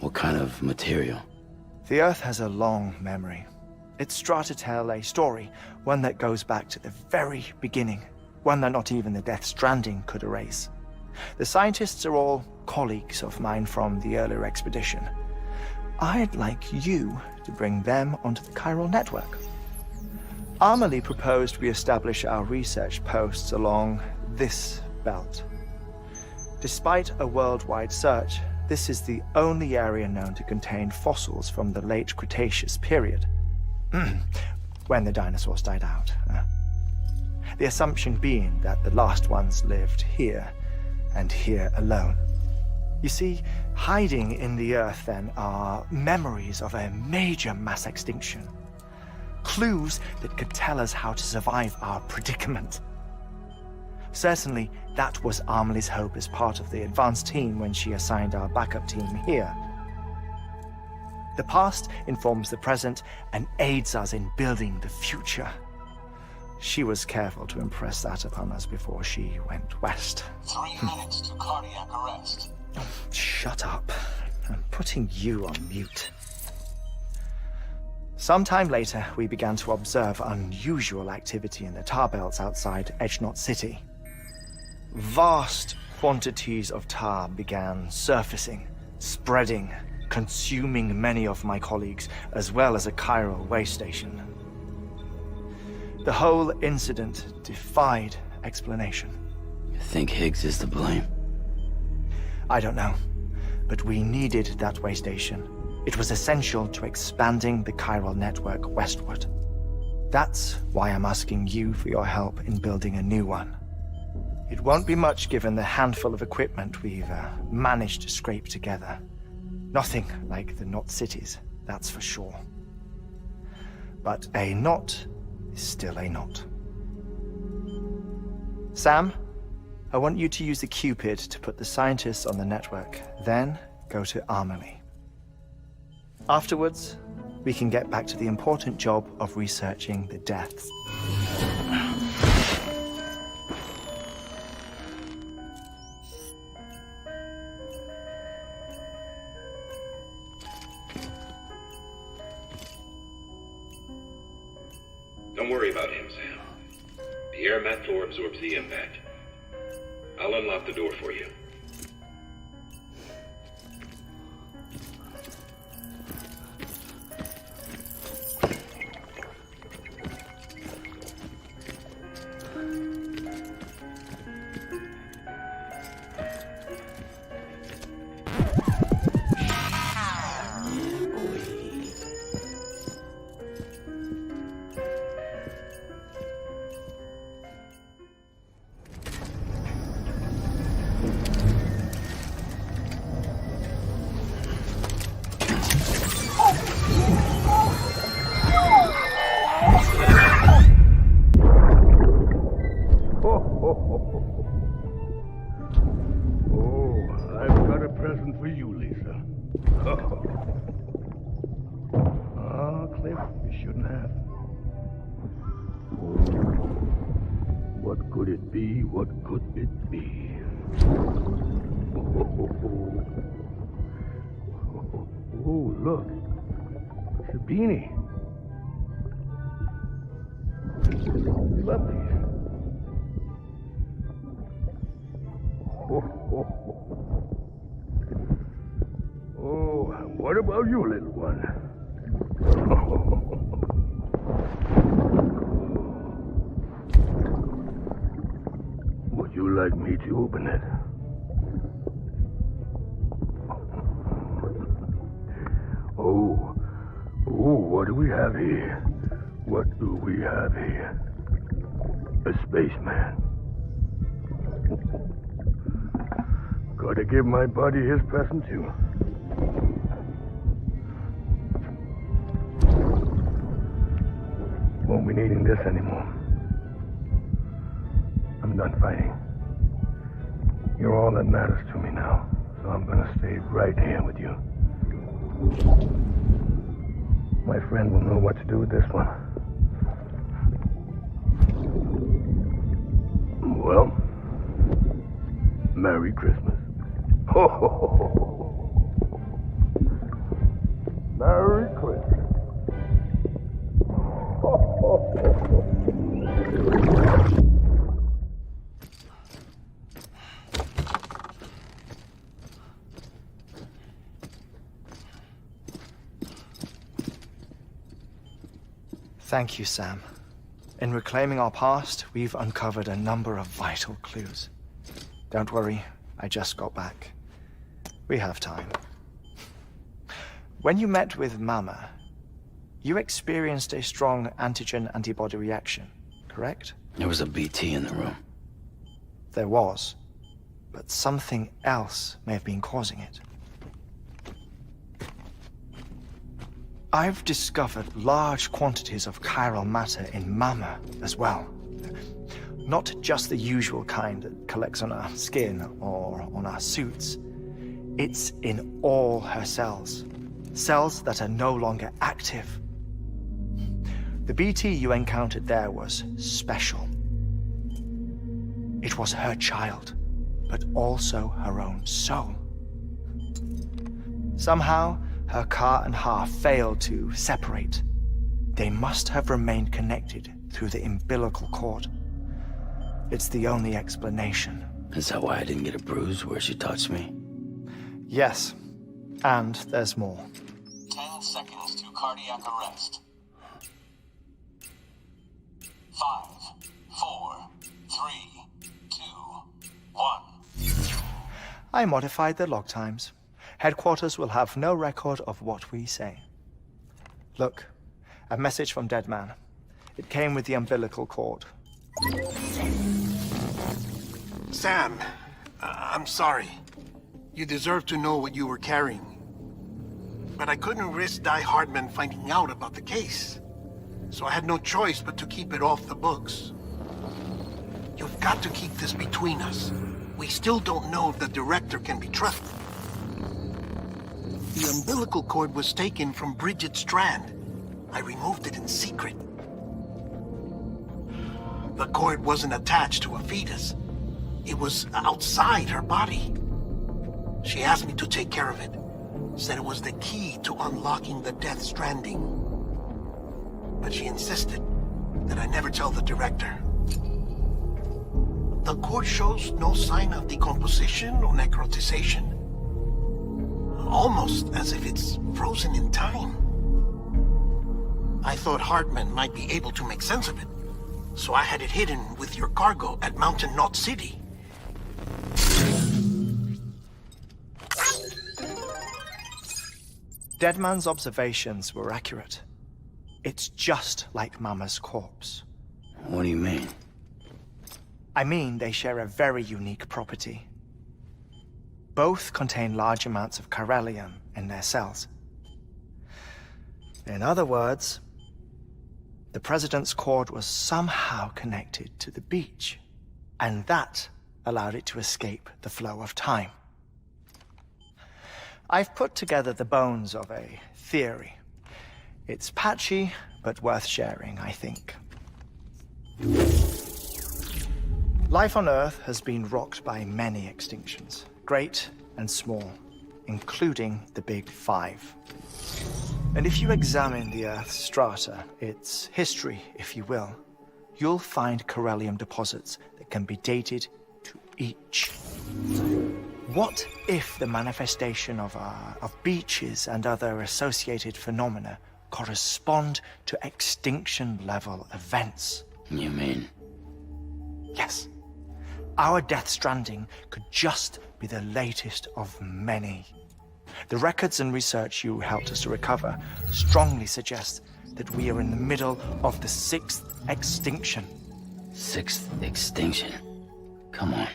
What kind of material? The Earth has a long memory. It's trying to tell a story, one that goes back to the very beginning. One that not even the Death Stranding could erase. The scientists are all colleagues of mine from the earlier expedition. I'd like you to bring them onto the chiral network. Amelie proposed we establish our research posts along this belt. Despite a worldwide search, this is the only area known to contain fossils from the late Cretaceous period. When the dinosaurs died out. The assumption being that the last ones lived here, and here alone. You see, hiding in the Earth then are memories of a major mass extinction. Clues that could tell us how to survive our predicament. Certainly, that was Amelie's hope as part of the advanced team when she assigned our backup team here. The past informs the present and aids us in building the future. She was careful to impress that upon us before she went west. 3 minutes to cardiac arrest. Oh, shut up. I'm putting you on mute. Sometime later, we began to observe unusual activity in the tar belts outside Edgenot City. Vast quantities of tar began surfacing, spreading, consuming many of my colleagues, as well as a chiral way station. The whole incident defied explanation. You think Higgs is to blame? I don't know. But we needed that way station. It was essential to expanding the chiral network westward. That's why I'm asking you for your help in building a new one. It won't be much given the handful of equipment we've managed to scrape together. Nothing like the Knot cities, that's for sure. But a knot is still a knot. Sam, I want you to use the Cupid to put the scientists on the network, then go to Amelie. Afterwards, we can get back to the important job of researching the deaths. Don't worry about him, Sam. The air mat floor absorbs the impact. I'll unlock the door for you. What could it be? Oh, look. It's a beanie. Lovely. Oh, what about you, little one? Would you like me to open it? Oh, what do we have here? What do we have here? A spaceman. Gotta give my buddy his present too. Won't be needing this anymore. I'm done fighting. You're all that matters to me now, so I'm gonna stay right here with you. My friend will know what to do with this one. Well, Merry Christmas. Ho, ho, ho, ho. Merry Christmas. Ho, ho, ho, ho. Thank you, Sam. In reclaiming our past, we've uncovered a number of vital clues. Don't worry, I just got back. We have time. When you met with Mama, you experienced a strong antigen-antibody reaction, correct? There was a BT in the room. There was, but something else may have been causing it. I've discovered large quantities of chiral matter in Mama as well. Not just the usual kind that collects on our skin or on our suits. It's in all her cells. Cells that are no longer active. The BT you encountered there was special. It was her child, but also her own soul. Somehow, her Ka and Ha failed to separate. They must have remained connected through the umbilical cord. It's the only explanation. Is that why I didn't get a bruise where she touched me? Yes, and there's more. 10 seconds to cardiac arrest. 5, 4, 3, 2, 1. I modified the log times. Headquarters will have no record of what we say. Look, a message from Dead Man. It came with the umbilical cord. Sam, I'm sorry. You deserve to know what you were carrying. But I couldn't risk Die Hardman finding out about the case. So I had no choice but to keep it off the books. You've got to keep this between us. We still don't know if the director can be trusted. The umbilical cord was taken from Bridget Strand. I removed it in secret. The cord wasn't attached to a fetus. It was outside her body. She asked me to take care of it. Said it was the key to unlocking the Death Stranding. But she insisted that I never tell the director. The cord shows no sign of decomposition or necrotization. Almost as if it's frozen in time. I thought Hardman might be able to make sense of it, so I had it hidden with your cargo at Mountain Knot City. Deadman's observations were accurate. It's just like Mama's corpse. What do you mean? I mean they share a very unique property. Both contain large amounts of chiralium in their cells. In other words, the President's cord was somehow connected to the beach, and that allowed it to escape the flow of time. I've put together the bones of a theory. It's patchy, but worth sharing, I think. Life on Earth has been rocked by many extinctions, great and small, including the Big Five. And if you examine the Earth's strata, its history, if you will, you'll find chiralium deposits that can be dated to each. What if the manifestation of beaches and other associated phenomena correspond to extinction-level events? You mean? Yes. Our Death Stranding could just be the latest of many. The records and research you helped us to recover strongly suggest that we are in the middle of the 6th extinction. 6th extinction? Come on.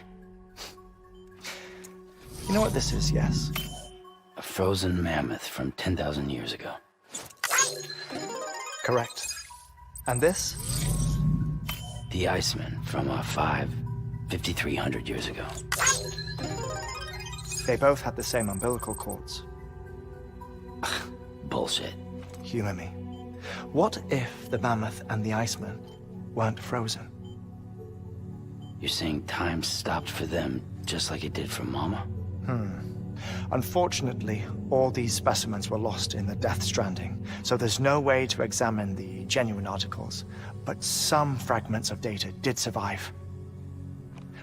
You know what this is, yes? A frozen mammoth from 10,000 years ago. Correct. And this? The Iceman from 5,300 years ago. They both had the same umbilical cords. Bullshit. Humor me. What if the mammoth and the Iceman weren't frozen? You're saying time stopped for them just like it did for Mama? Unfortunately, all these specimens were lost in the Death Stranding, so there's no way to examine the genuine articles, but some fragments of data did survive.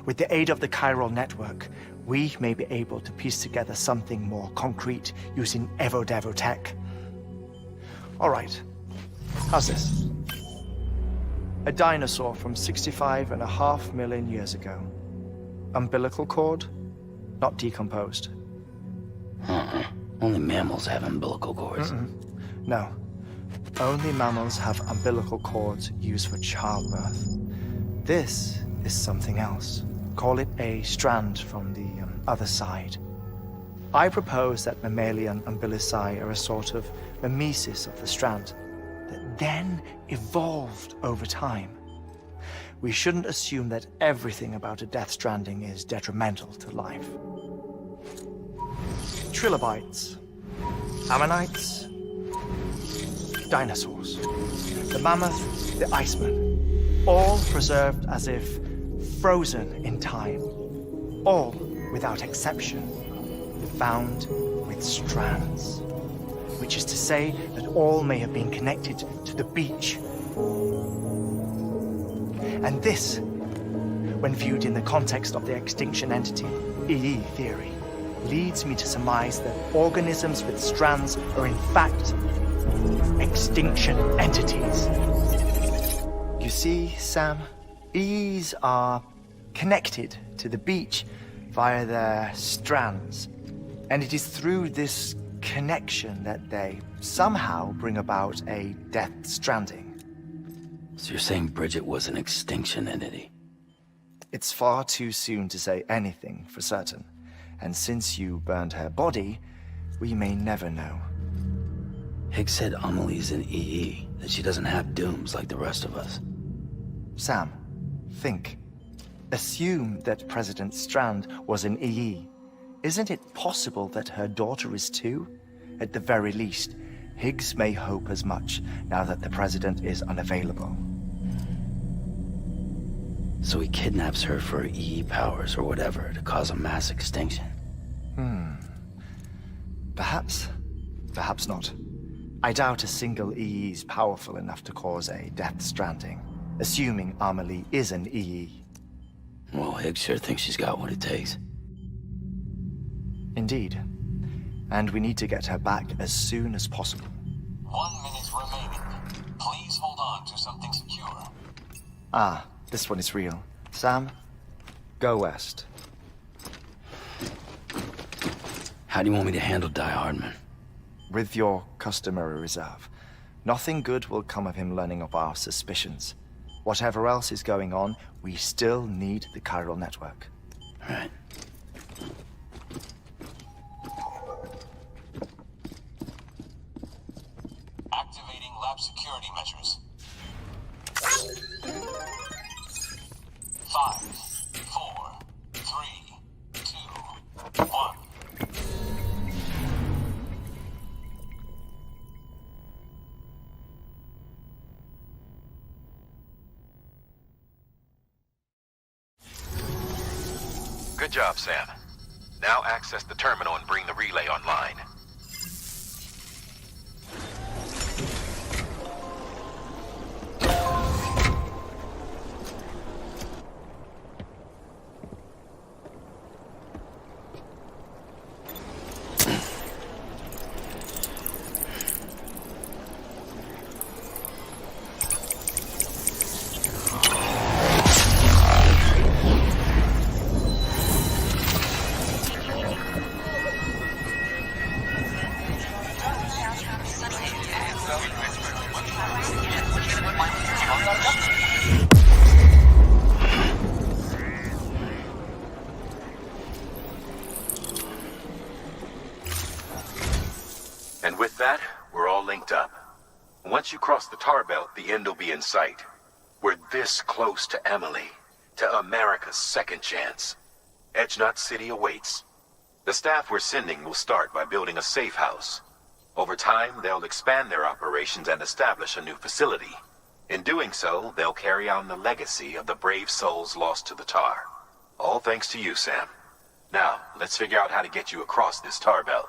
With the aid of the chiral network, we may be able to piece together something more concrete using Evo-Devo tech. All right, how's this? A dinosaur from 65.5 million years ago. Umbilical cord, not decomposed. Only mammals have umbilical cords. No. Only mammals have umbilical cords used for childbirth. This is something else. Call it a strand from the other side. I propose that mammalian umbilici are a sort of mimesis of the strand that then evolved over time. We shouldn't assume that everything about a Death Stranding is detrimental to life. Trilobites, ammonites, dinosaurs, the mammoth, the Iceman, all preserved as if frozen in time, all without exception, found with strands, which is to say that all may have been connected to the beach. And this, when viewed in the context of the extinction entity, EE theory, leads me to surmise that organisms with strands are in fact extinction entities. You see, Sam, EEs are connected to the beach via their strands. And it is through this connection that they somehow bring about a death stranding. So you're saying Bridget was an extinction entity? It's far too soon to say anything for certain. And since you burned her body, we may never know. Higgs said Amelie's an EE, that she doesn't have dooms like the rest of us. Sam, think. Assume that President Strand was an EE. Isn't it possible that her daughter is too? At the very least, Higgs may hope as much now that the President is unavailable. So he kidnaps her for EE powers or whatever to cause a mass extinction. Perhaps. Perhaps not. I doubt a single EE is powerful enough to cause a death stranding, assuming Amelie is an EE. Well, Higgs sure thinks she's got what it takes. Indeed. And we need to get her back as soon as possible. 1 minute remaining. Please hold on to something secure. Ah, this one is real. Sam, go west. How do you want me to handle Die Hardman? With your customary reserve. Nothing good will come of him learning of our suspicions. Whatever else is going on, we still need the chiral network. All right. Activating lab security measures. 5, 4, 3, 2, 1. Good job, Sam. Now access the terminal and bring the relay online. And with that, we're all linked up. Once you cross the tar belt, the end will be in sight. We're this close to Emily, to America's second chance. Edgenut City awaits. The staff we're sending will start by building a safe house. Over time, they'll expand their operations and establish a new facility. In doing so, they'll carry on the legacy of the brave souls lost to the tar. All thanks to you, Sam. Now, let's figure out how to get you across this tar belt.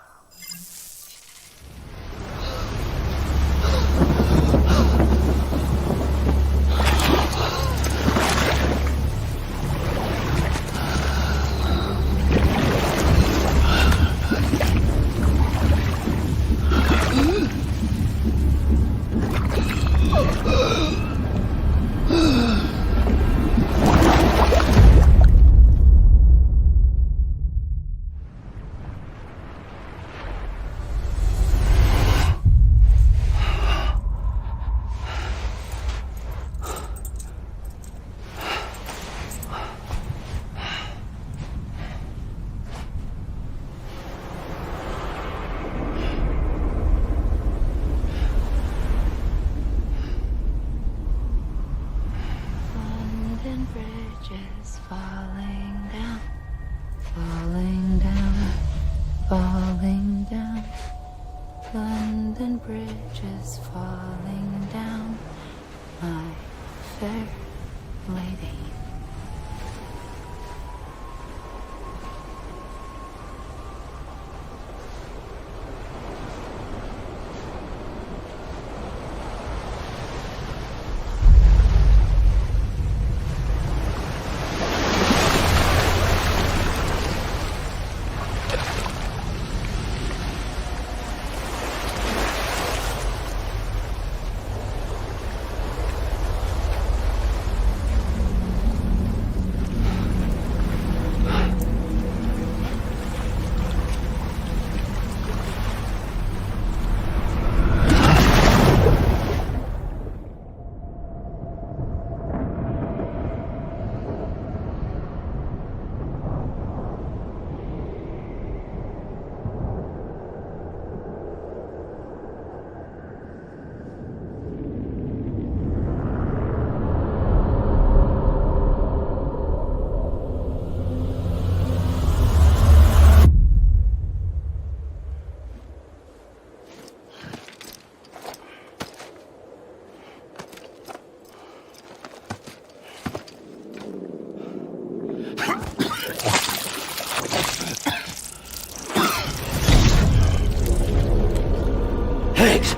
Higgs!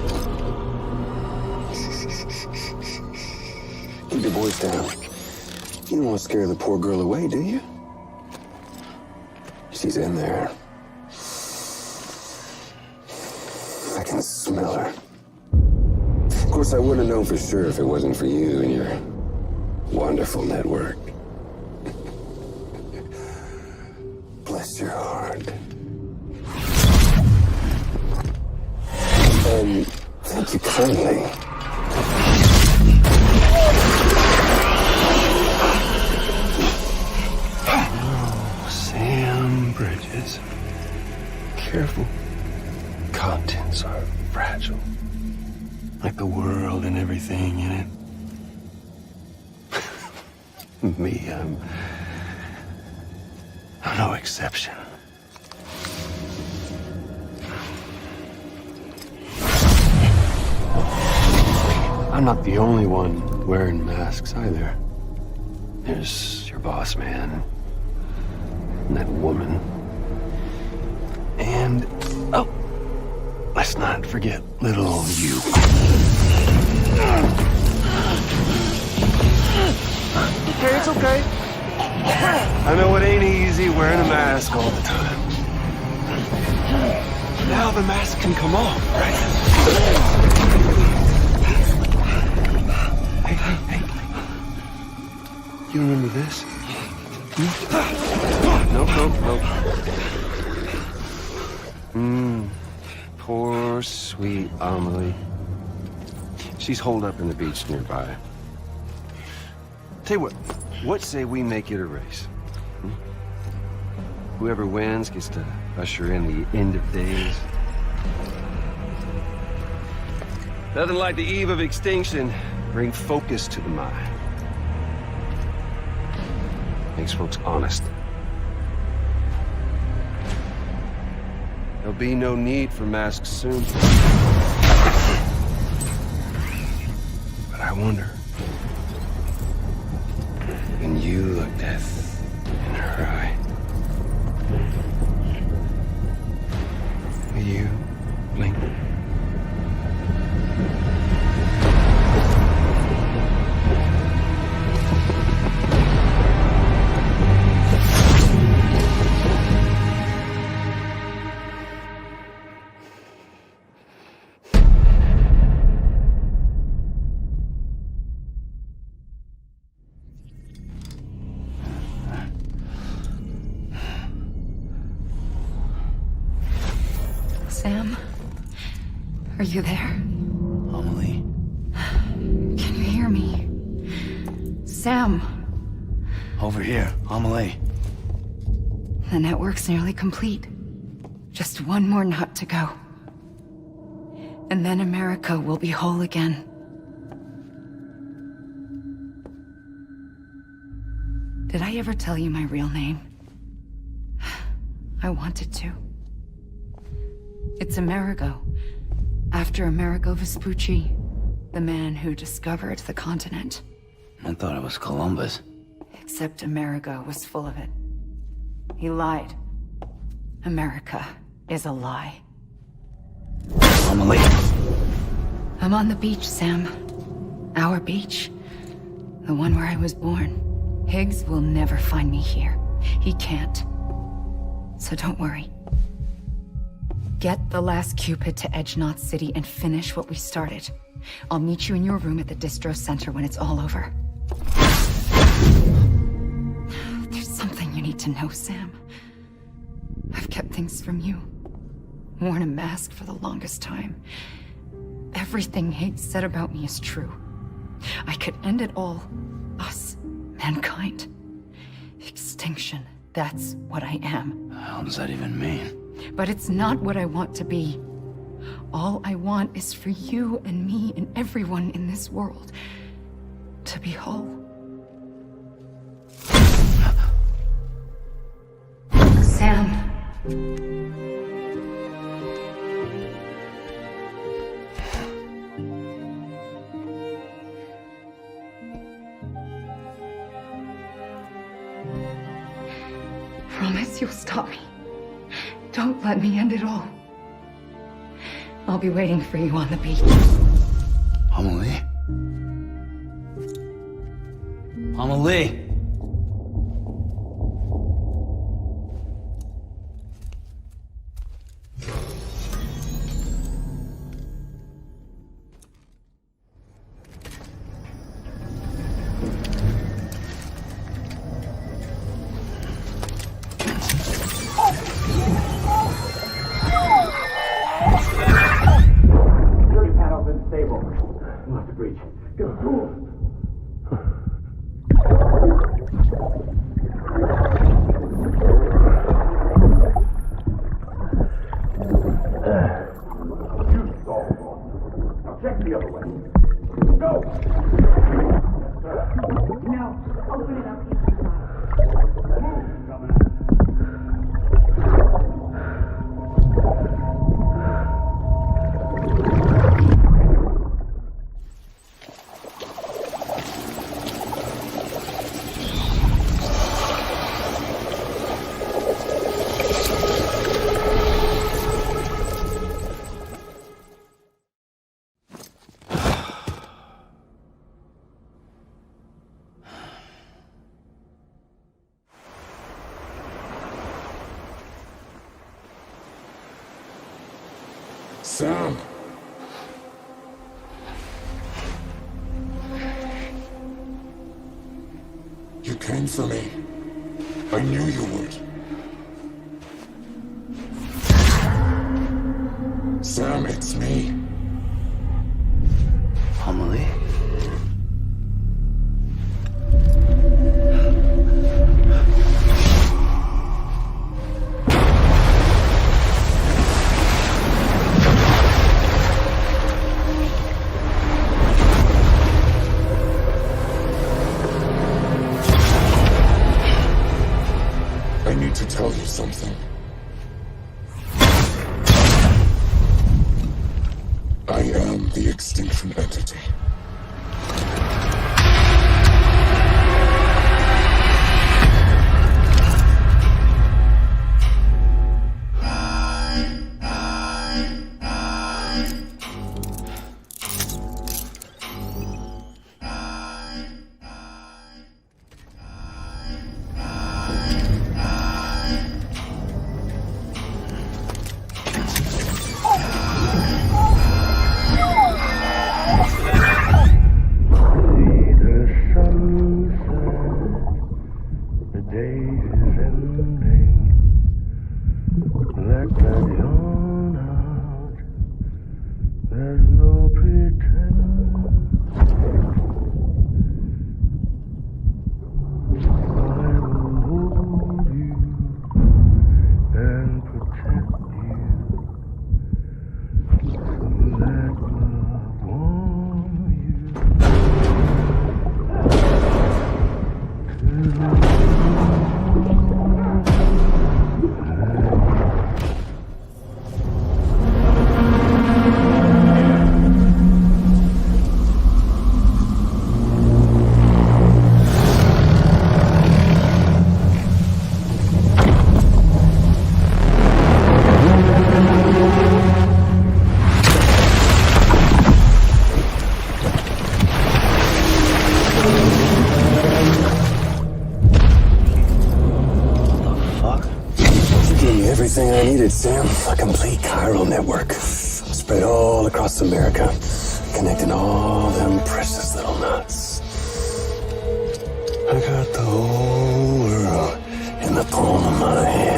Keep your voice down. You don't want to scare the poor girl away, do you? She's in there. I can smell her. Of course, I wouldn't have known for sure if it wasn't for you and your wonderful network. Bless your heart. And thank you kindly. Oh, Sam Bridges. Careful. Contents are fragile. Like the world and everything in it. Me, I'm no exception. I'm not the only one wearing masks either. There's your boss man, and that woman, and, oh, let's not forget little you. Okay, it's okay. I know it ain't easy wearing a mask all the time. Now the mask can come off, right? Hey. You remember this? Nope. Poor, sweet Amelie. She's holed up in the beach nearby. Tell you what say we make it a race? Whoever wins gets to usher in the end of days. Nothing like the eve of extinction. Bring focus to the mind. Makes folks honest. There'll be no need for masks soon. But I wonder, when you look death in her eye, will you blink? Sam? Are you there? Amelie? Can you hear me? Sam! Over here, Amelie. The network's nearly complete. Just one more nut to go. And then America will be whole again. Did I ever tell you my real name? I wanted to. It's Amerigo, after Amerigo Vespucci, the man who discovered the continent. I thought it was Columbus. Except Amerigo was full of it. He lied. America is a lie. Amelie. I'm on the beach, Sam. Our beach. The one where I was born. Higgs will never find me here. He can't. So don't worry. Get the last Cupid to Edge Knot City and finish what we started. I'll meet you in your room at the distro center when it's all over. There's something you need to know, Sam. I've kept things from you. Worn a mask for the longest time. Everything Higgs said about me is true. I could end it all. Us. Mankind. Extinction. That's what I am. How does that even mean? But it's not what I want to be. All I want is for you and me and everyone in this world to be whole. Sam. Promise you'll stop Tommie, don't let me end it all. I'll be waiting for you on the beach. Amelie? Amelie! Sam! You came for me. I knew you would. Sam, it's me. Amelie? To tell you something. I am the extinction entity. Everything I needed, Sam. A complete chiral network. Spread all across America. Connecting all them precious little nuts. I got the whole world in the palm of my hand.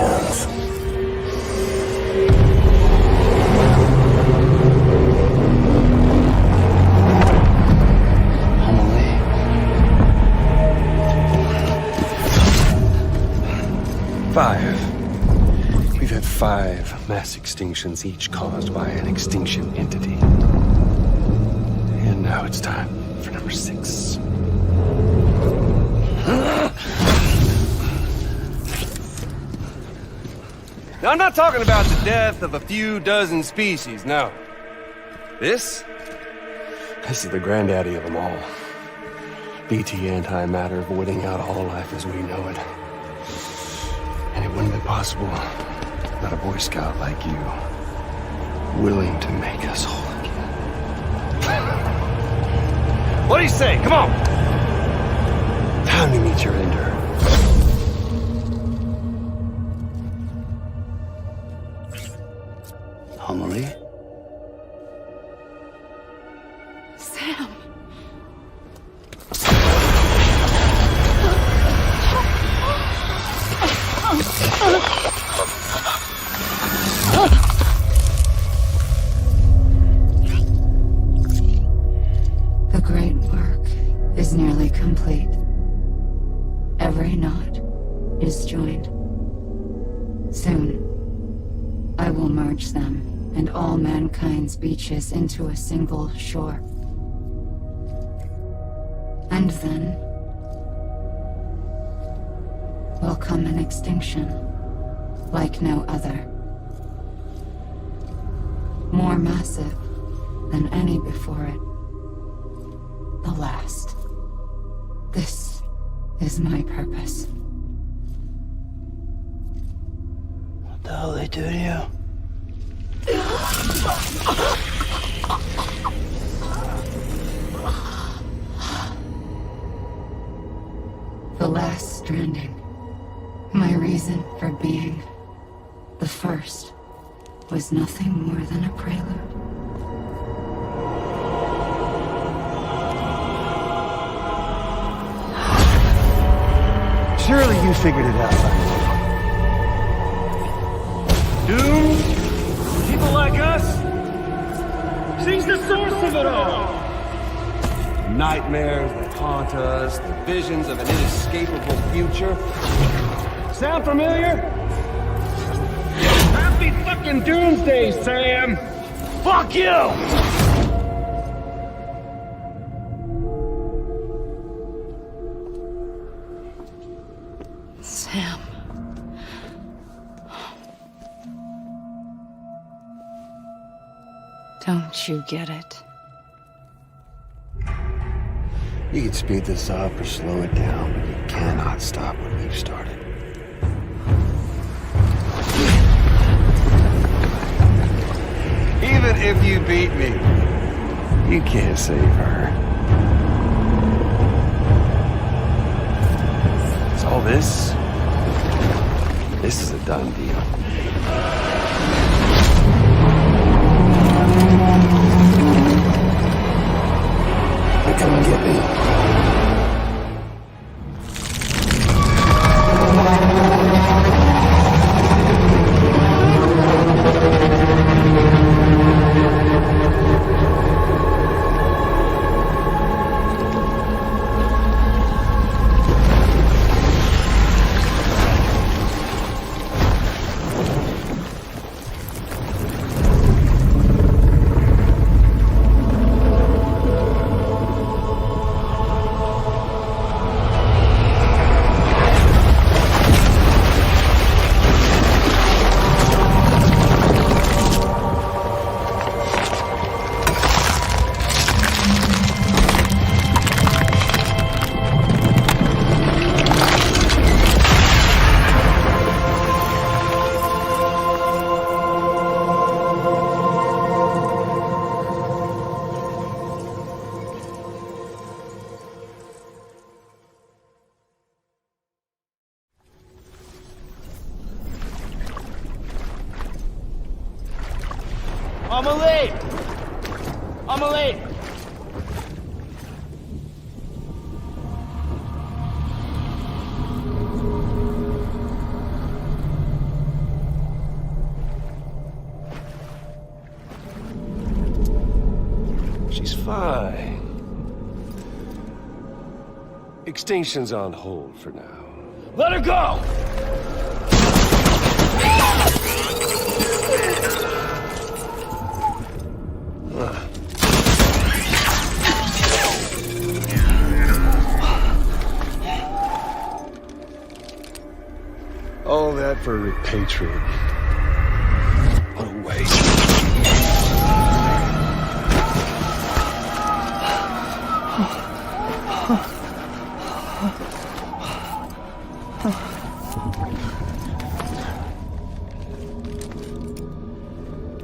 We've had 5 mass extinctions, each caused by an extinction entity. And now it's time for number 6. Now, I'm not talking about the death of a few dozen species, no. This is the granddaddy of them all. BT antimatter voiding out all life as we know it. And it wouldn't have been possible that a Boy Scout like you, willing to make us whole again. What do you say? Come on! Time to meet your ender. Homily? Sam. The great work is nearly complete. Every knot is joined. Soon, I will merge them and all mankind's beaches into a single shore. And then will come an extinction like no other. More massive than any before it. The last. This is my purpose. What the hell they do to you? The last stranding. My reason for being. The first was nothing more than a prelude. Surely you figured it out by now. Doomed? People like us? She's the source of it all! Nightmares that haunt us, the visions of an inescapable future. Sound familiar? Happy fucking doomsday, Sam! Fuck you! Sam. Don't you get it? You can speed this up or slow it down, but you cannot stop what we've started. Even if you beat me, you can't save her. So all this is a done deal. Come and get me. I'm late! She's fine. Extinction's on hold for now. Let her go! All that for repatriate. What a waste.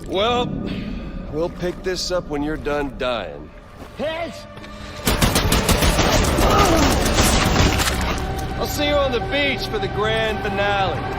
Well, we'll pick this up when you're done dying. Heads! I'll see you on the beach for the grand finale.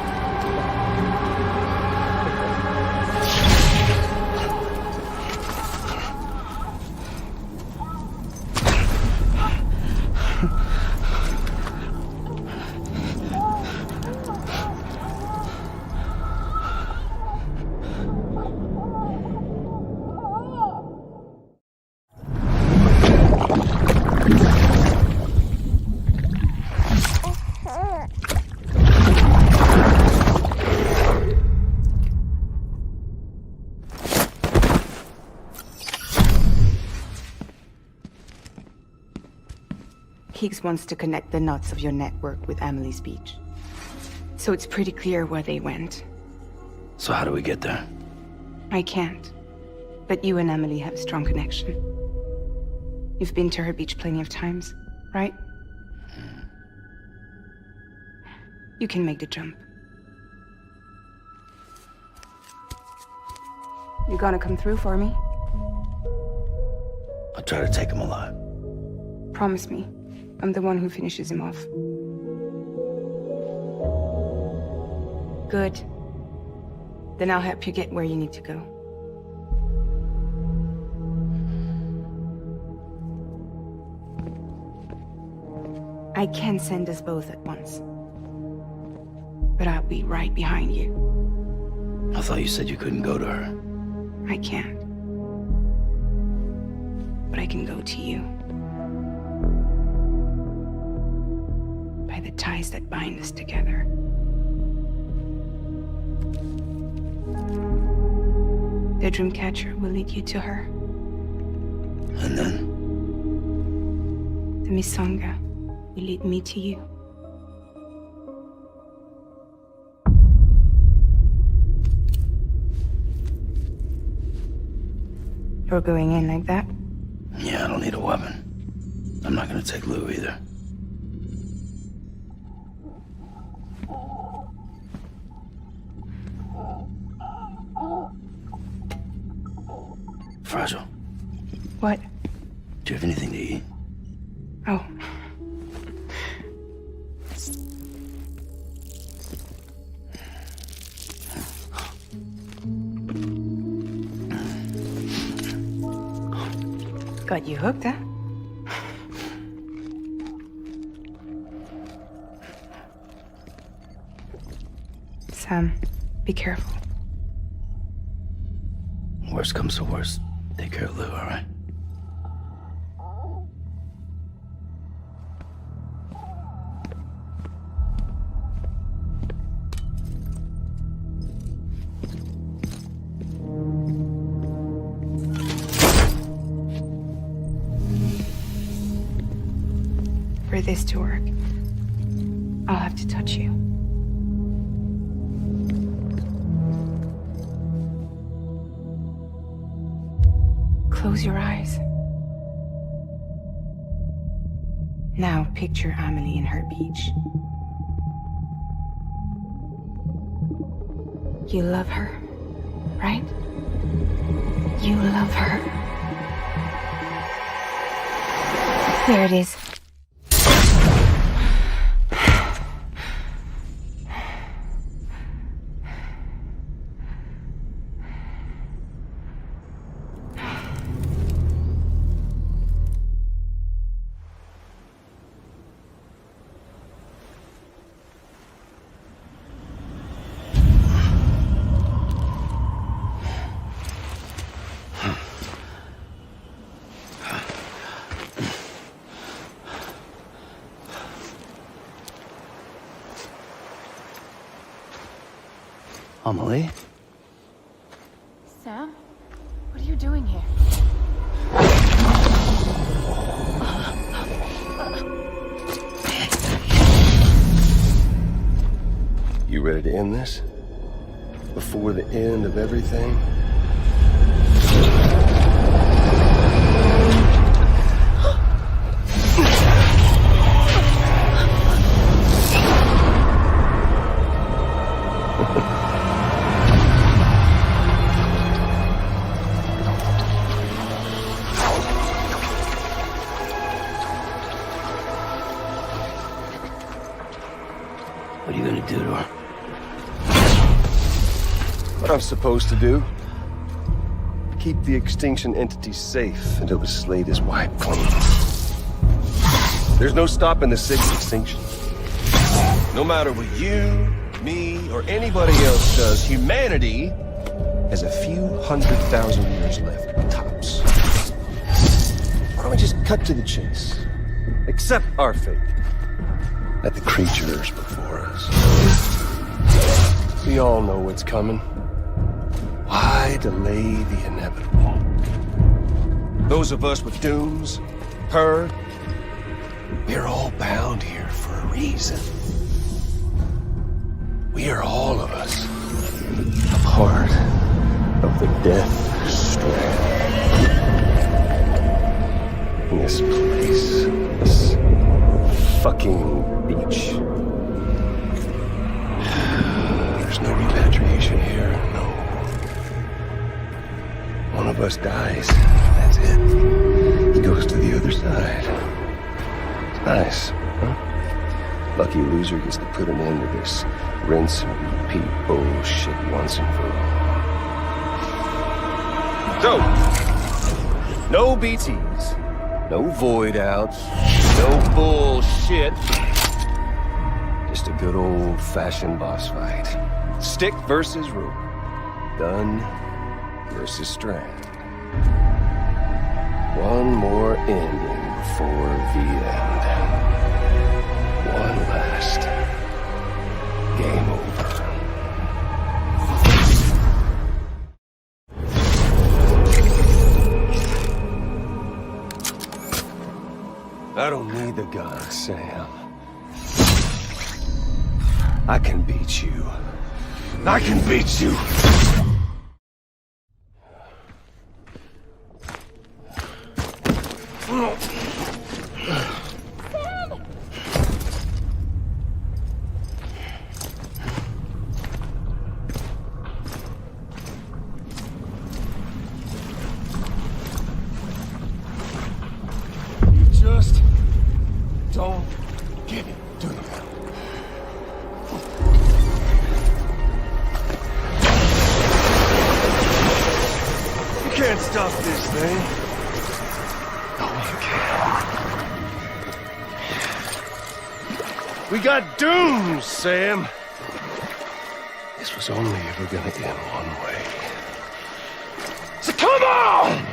Higgs wants to connect the knots of your network with Amelie's beach. So it's pretty clear where they went. So how do we get there? I can't. But you and Amelie have a strong connection. You've been to her beach plenty of times, right? You can make the jump. You gonna come through for me? I'll try to take him alive. Promise me. I'm the one who finishes him off. Good. Then I'll help you get where you need to go. I can send us both at once. But I'll be right behind you. I thought you said you couldn't go to her. I can't. But I can go to you. By the ties that bind us together. The Dreamcatcher will lead you to her. And then? The Misanga will lead me to you. You're going in like that? Yeah, I don't need a weapon. I'm not gonna take Lou either. Fragile. What? Do you have anything to eat? Oh. Got you hooked, huh? Sam, be careful. Worst comes to worst. Take care of Lou, all right? For this to work, I'll have to touch you. Close your eyes. Now picture Amelie in her beach. You love her, right? You love her. There it is. Amelie? Sam? What are you doing here? You ready to end this? Before the end of everything? What I'm supposed to do? Keep the extinction entity safe until the slate is wiped clean. There's no stopping the city's extinction. No matter what you, me, or anybody else does, humanity has a few 100,000 years left, tops. Why don't we just cut to the chase? Accept our fate. Let the creatures before us. We all know what's coming. Why delay the inevitable? Those of us with dooms, her, we're all bound here for a reason. We are all of us a part of the Death Strand. In this place, this fucking beach. There's no repatriation here, no. One of us dies, that's it. He goes to the other side. It's nice, huh? Lucky loser gets to put an end to this rinse and repeat bullshit once and for all. So, no BTs, no void outs, no bullshit. Just a good old-fashioned boss fight. Stick versus rope. Gun versus strand. One more ending before the end. One last game over. I don't need the gun, Sam. I can beat you. I can beat you! Just don't give it to them. You can't stop this thing. No, you can't. We got dooms, Sam. This was only ever gonna end one way. So come on!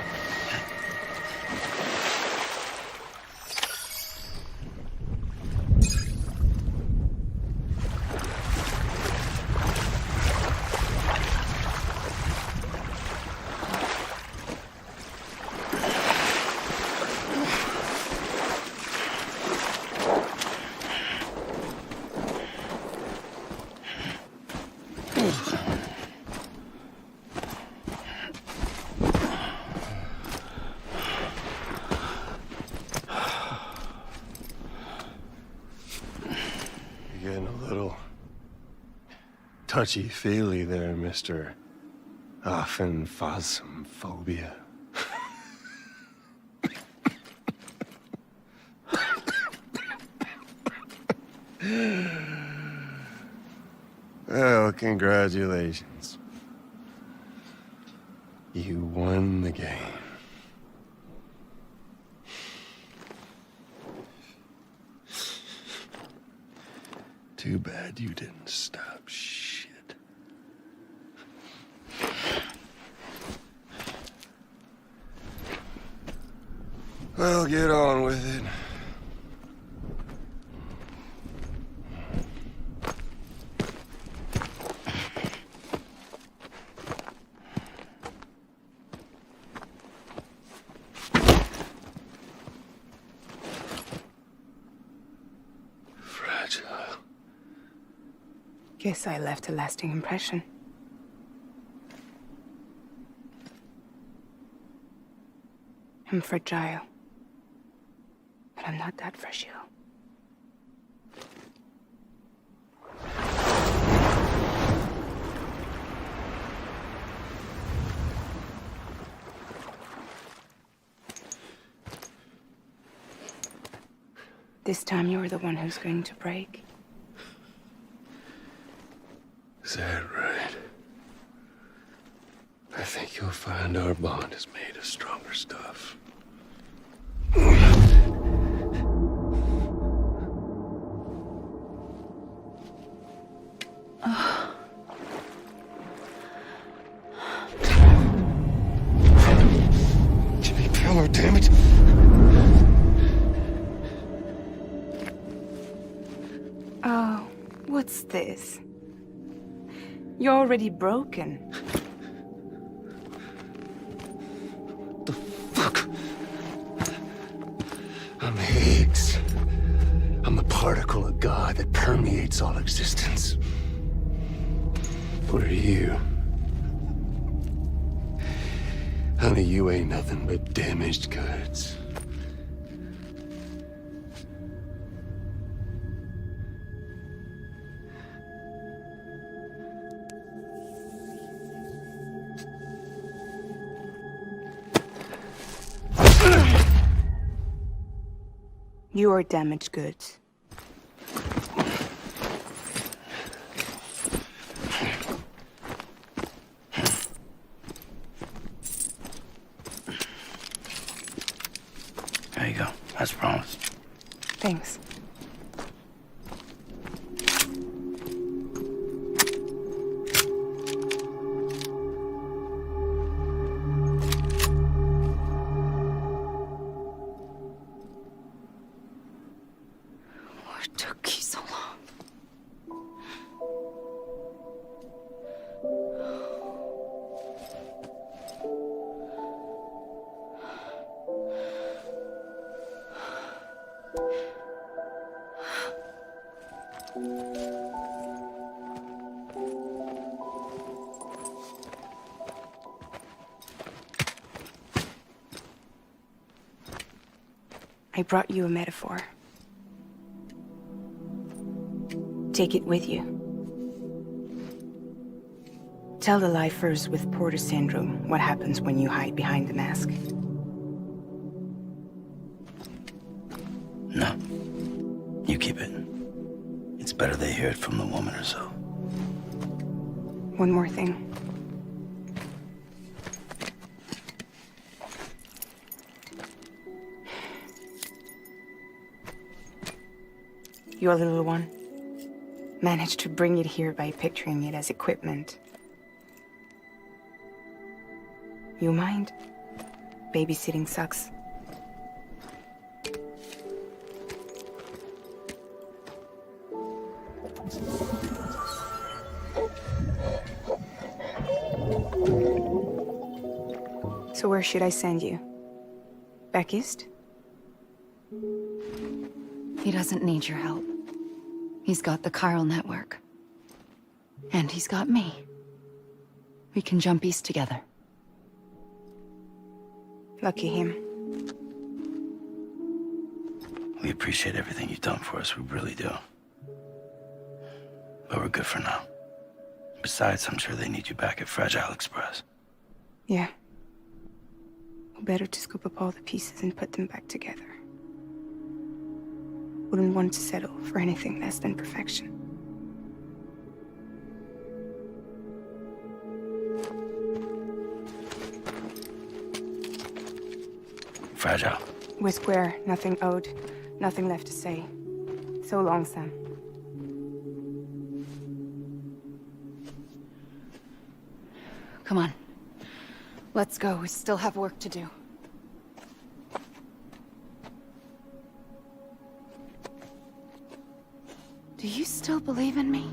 Touchy-feely there, Mr. Phasmophobia. Well, congratulations. You won the game. Too bad you didn't stop shit. Well, get on with it. Fragile. Guess I left a lasting impression. I'm fragile. But I'm not that fragile. This time you're the one who's going to break. Is that right? I think you'll find our bond is made of stronger stuff. Jimmy Fowler, damn it! Oh, what's this? You're already broken. I'm Higgs. I'm the particle of God that permeates all existence. What are you? Honey, you ain't nothing but damaged goods. You are damaged goods. There you go, as promised. Thanks. What took you so long? I brought you a metaphor. Take it with you. Tell the lifers with Porter syndrome what happens when you hide behind the mask. No. You keep it. It's better they hear it from the woman herself. One more thing. Your little one managed to bring it here by picturing it as equipment. You mind? Babysitting sucks. So where should I send you? Back east? He doesn't need your help. He's got the chiral network. And he's got me. We can jump east together. Lucky him. We appreciate everything you've done for us, we really do. But we're good for now. Besides, I'm sure they need you back at Fragile Express. Yeah. Better to scoop up all the pieces and put them back together. Wouldn't want to settle for anything less than perfection. Fragile. We're square, nothing owed, nothing left to say. So long, Sam. Come on. Let's go. We still have work to do. Do you still believe in me?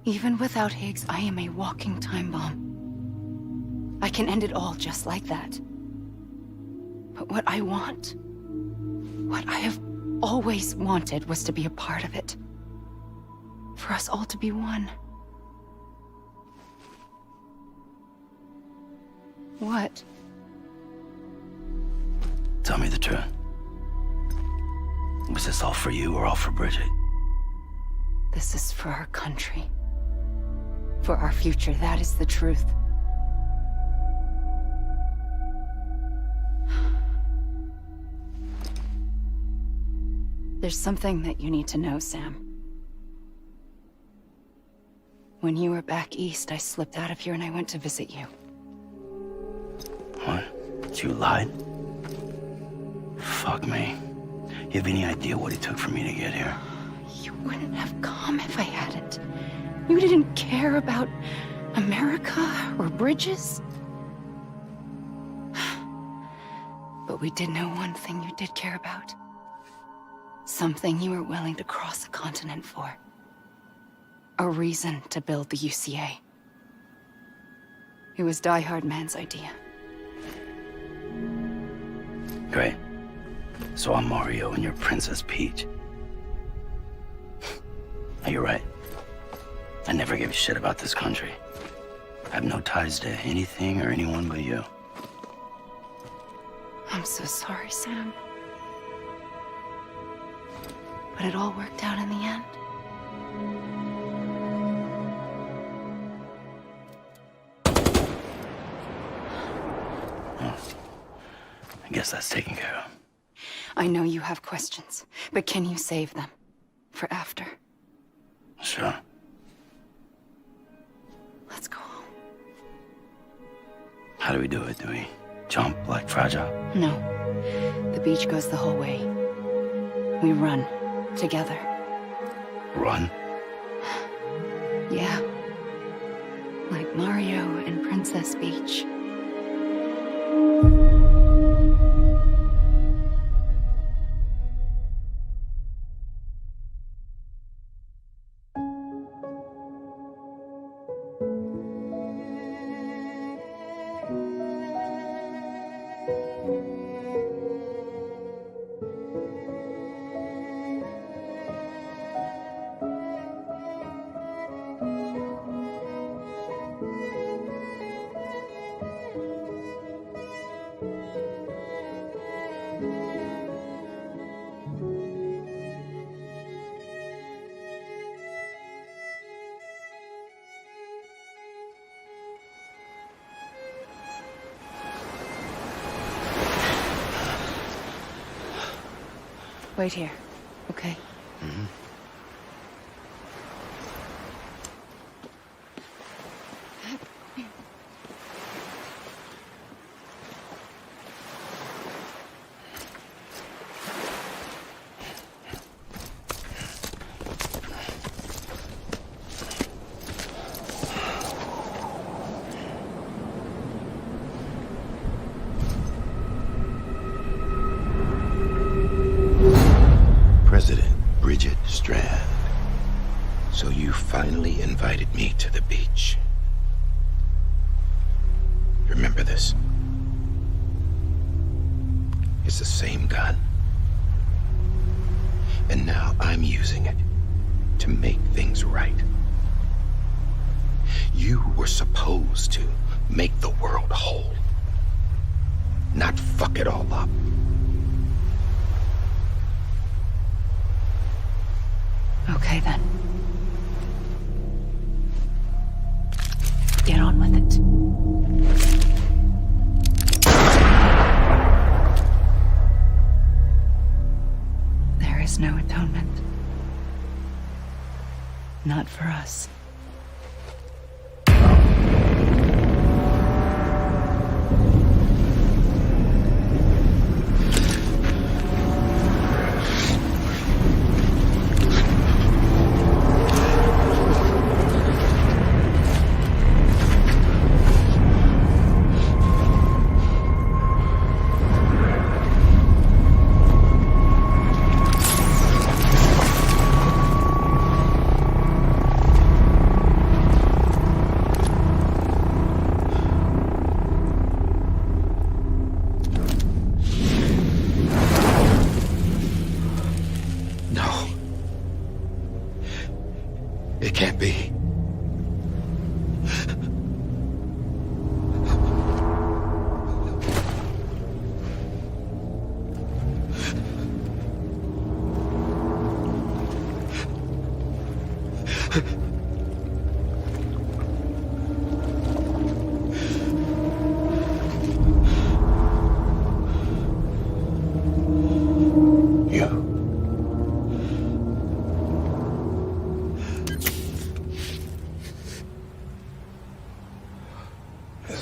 Even without Higgs, I am a walking time bomb. I can end it all just like that. But what I want, what I have always wanted, was to be a part of it. For us all to be one. What? Tell me the truth. Was this all for you or all for Bridget? This is for our country. For our future, that is the truth. There's something that you need to know, Sam. When you were back east, I slipped out of here and I went to visit you. What? You lied? Fuck me. You have any idea what it took for me to get here? You wouldn't have come if I hadn't. You didn't care about America or bridges. But we did know one thing you did care about. Something you were willing to cross a continent for. A reason to build the UCA. It was Die Hard Man's idea. Great. So I'm Mario and you're Princess Peach. You're right. I never gave a shit about this country. I have no ties to anything or anyone but you. I'm so sorry, Sam. But it all worked out in the end. I guess that's taken care of. I know you have questions, but can you save them? For after? Sure. Let's go home. How do we do it? Do we jump like Fragile? No. The beach goes the whole way. We run. Together. Run? Yeah. Like Mario and Princess Peach. Wait here, okay? Mm-hmm. Strand. So you finally invited me to the beach. Remember this? It's the same gun. And now I'm using it to make things right. You were supposed to make the world whole, not fuck it all up. Okay, then. Get on with it. There is no atonement. Not for us.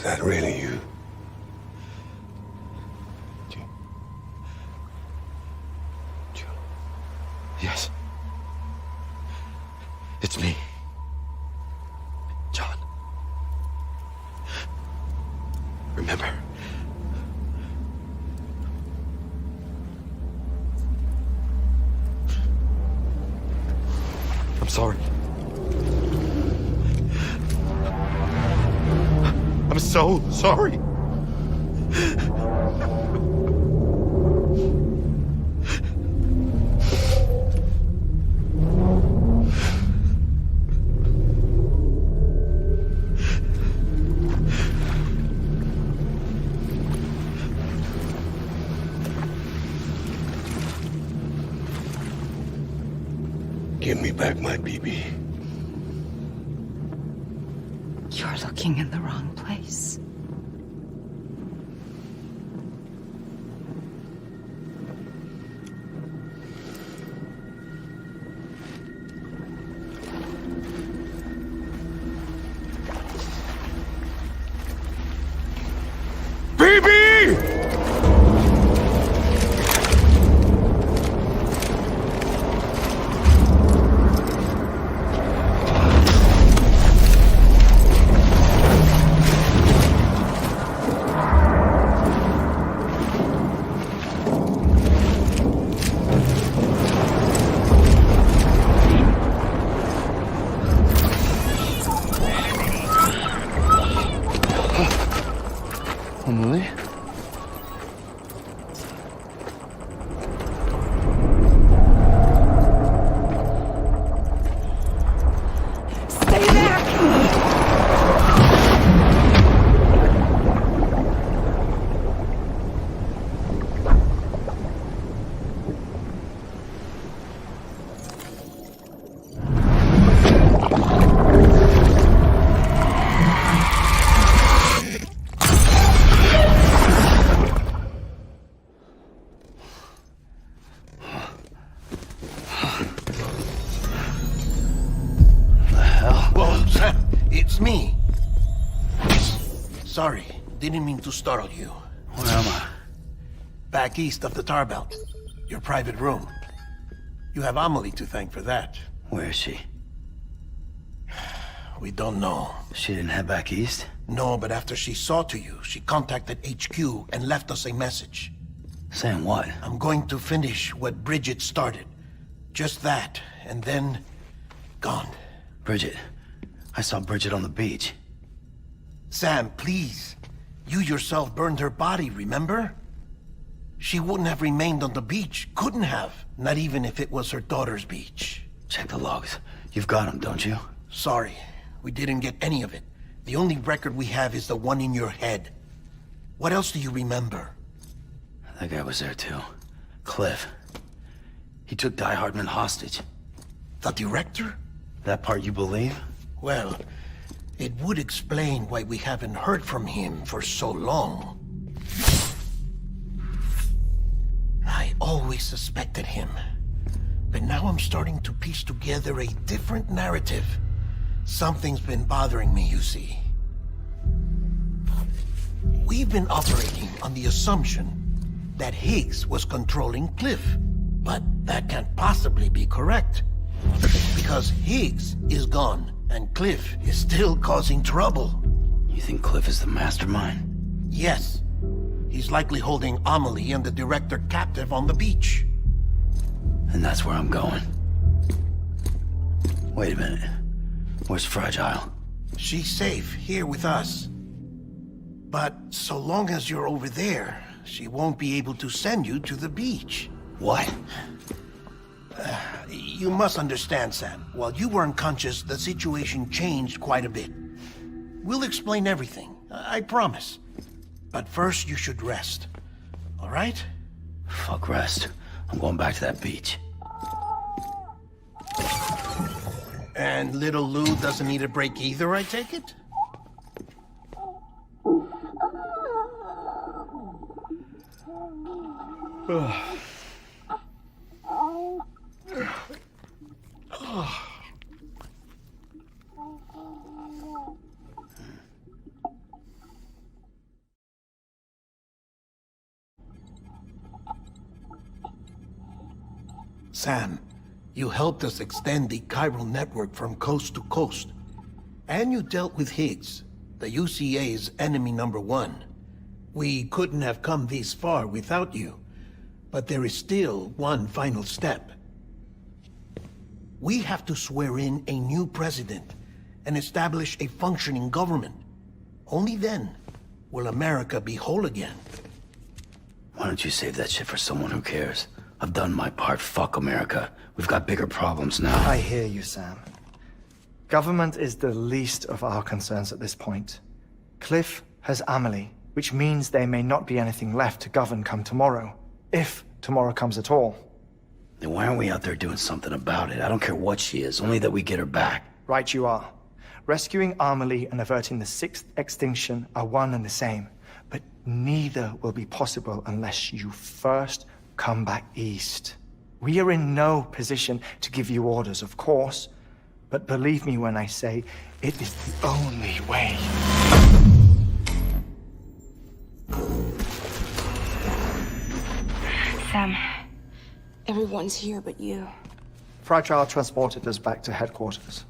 Is that really you? Yes. It's me. John. Remember? I'm sorry. I'm so sorry. Give me back my BB. You're looking in the wrong place. Emily? Stay back! Me. Sorry, didn't mean to startle you. Where am I? Back east of the tar belt. Your private room. You have Amelie to thank for that. Where is she? We don't know. She didn't head back east? No, but after she saw to you, she contacted HQ and left us a message. Saying what? I'm going to finish what Bridget started. Just that, and then... gone. Bridget. I saw Bridget on the beach. Sam, please. You yourself burned her body, remember? She wouldn't have remained on the beach. Couldn't have. Not even if it was her daughter's beach. Check the logs. You've got them, don't you? Sorry. We didn't get any of it. The only record we have is the one in your head. What else do you remember? That guy was there too. Cliff. He took Die Hardman hostage. The director? That part you believe? Well, it would explain why we haven't heard from him for so long. I always suspected him. But now I'm starting to piece together a different narrative. Something's been bothering me, you see. We've been operating on the assumption that Higgs was controlling Cliff. But that can't possibly be correct. Because Higgs is gone. And Cliff is still causing trouble. You think Cliff is the mastermind? Yes. He's likely holding Amelie and the director captive on the beach. And that's where I'm going. Wait a minute. Where's Fragile? She's safe, here with us. But so long as you're over there, she won't be able to send you to the beach. What? You must understand, Sam. While you were unconscious, the situation changed quite a bit. We'll explain everything, I promise. But first, you should rest. All right? Fuck rest. I'm going back to that beach. And little Lou doesn't need a break either, I take it? Sam, you helped us extend the chiral network from coast to coast. And you dealt with Higgs, the UCA's enemy #1. We couldn't have come this far without you, but there is still one final step. We have to swear in a new president and establish a functioning government. Only then will America be whole again. Why don't you save that shit for someone who cares? I've done my part. Fuck America. We've got bigger problems now. I hear you, Sam. Government is the least of our concerns at this point. Cliff has Amelie, which means there may not be anything left to govern come tomorrow. If tomorrow comes at all. Then why aren't we out there doing something about it? I don't care what she is, only that we get her back. Right you are. Rescuing Amelie and averting the 6th extinction are one and the same. But neither will be possible unless you first come back east. We are in no position to give you orders, of course. But believe me when I say, it is the only way. Sam, everyone's here but you. Fragile transported us back to headquarters.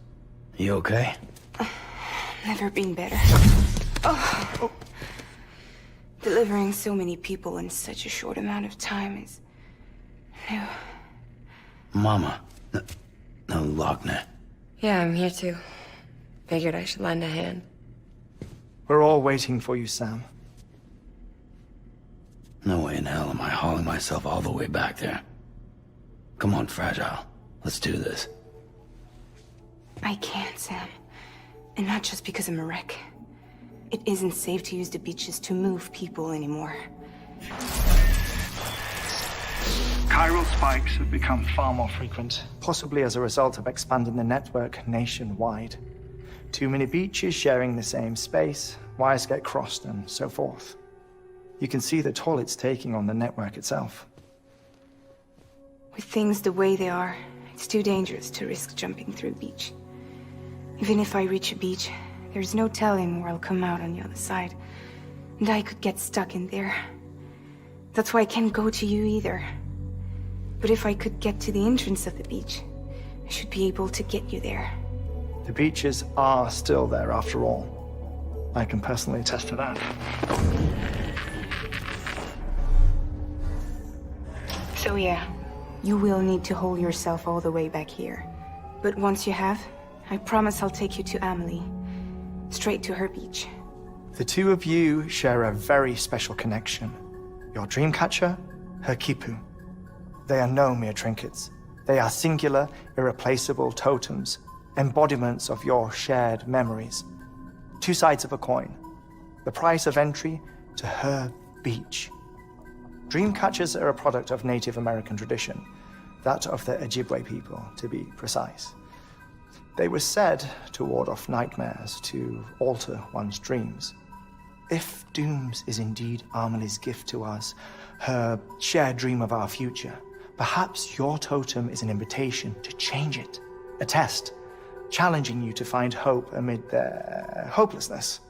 You okay? Never been better. Oh. Delivering so many people in such a short amount of time is new. Mama. No, Wagner. Yeah, I'm here too. Figured I should lend a hand. We're all waiting for you, Sam. No way in hell am I hauling myself all the way back there. Come on, Fragile. Let's do this. I can't, Sam. And not just because I'm a wreck. It isn't safe to use the beaches to move people anymore. Chiral spikes have become far more frequent, possibly as a result of expanding the network nationwide. Too many beaches sharing the same space, wires get crossed, and so forth. You can see the toll it's taking on the network itself. With things the way they are, it's too dangerous to risk jumping through a beach. Even if I reach a beach, there's no telling where I'll come out on the other side. And I could get stuck in there. That's why I can't go to you either. But if I could get to the entrance of the beach, I should be able to get you there. The beaches are still there after all. I can personally attest to that. So yeah, you will need to hold yourself all the way back here. But once you have, I promise I'll take you to Amelie. Straight to her beach. The two of you share a very special connection. Your dreamcatcher, her quipu. They are no mere trinkets. They are singular, irreplaceable totems, embodiments of your shared memories. Two sides of a coin. The price of entry to her beach. Dreamcatchers are a product of Native American tradition, that of the Ojibwe people, to be precise. They were said to ward off nightmares, to alter one's dreams. If Dooms is indeed Amelie's gift to us, her shared dream of our future, perhaps your totem is an invitation to change it. A test, challenging you to find hope amid their hopelessness.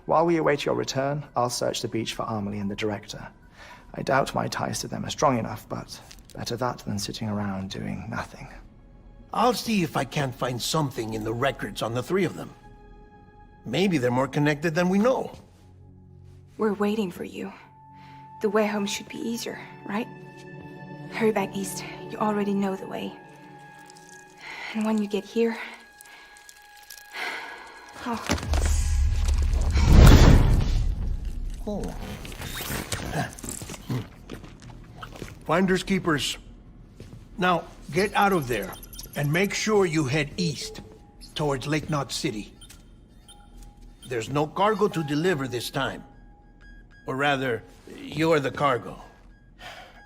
While we await your return, I'll search the beach for Amelie and the director. I doubt my ties to them are strong enough, but better that than sitting around doing nothing. I'll see if I can't find something in the records on the three of them. Maybe they're more connected than we know. We're waiting for you. The way home should be easier, right? Hurry back east. You already know the way. And when you get here... Oh. Oh. Finders keepers. Now, get out of there, and make sure you head east, towards Lake Knot City. There's no cargo to deliver this time. Or rather, you're the cargo.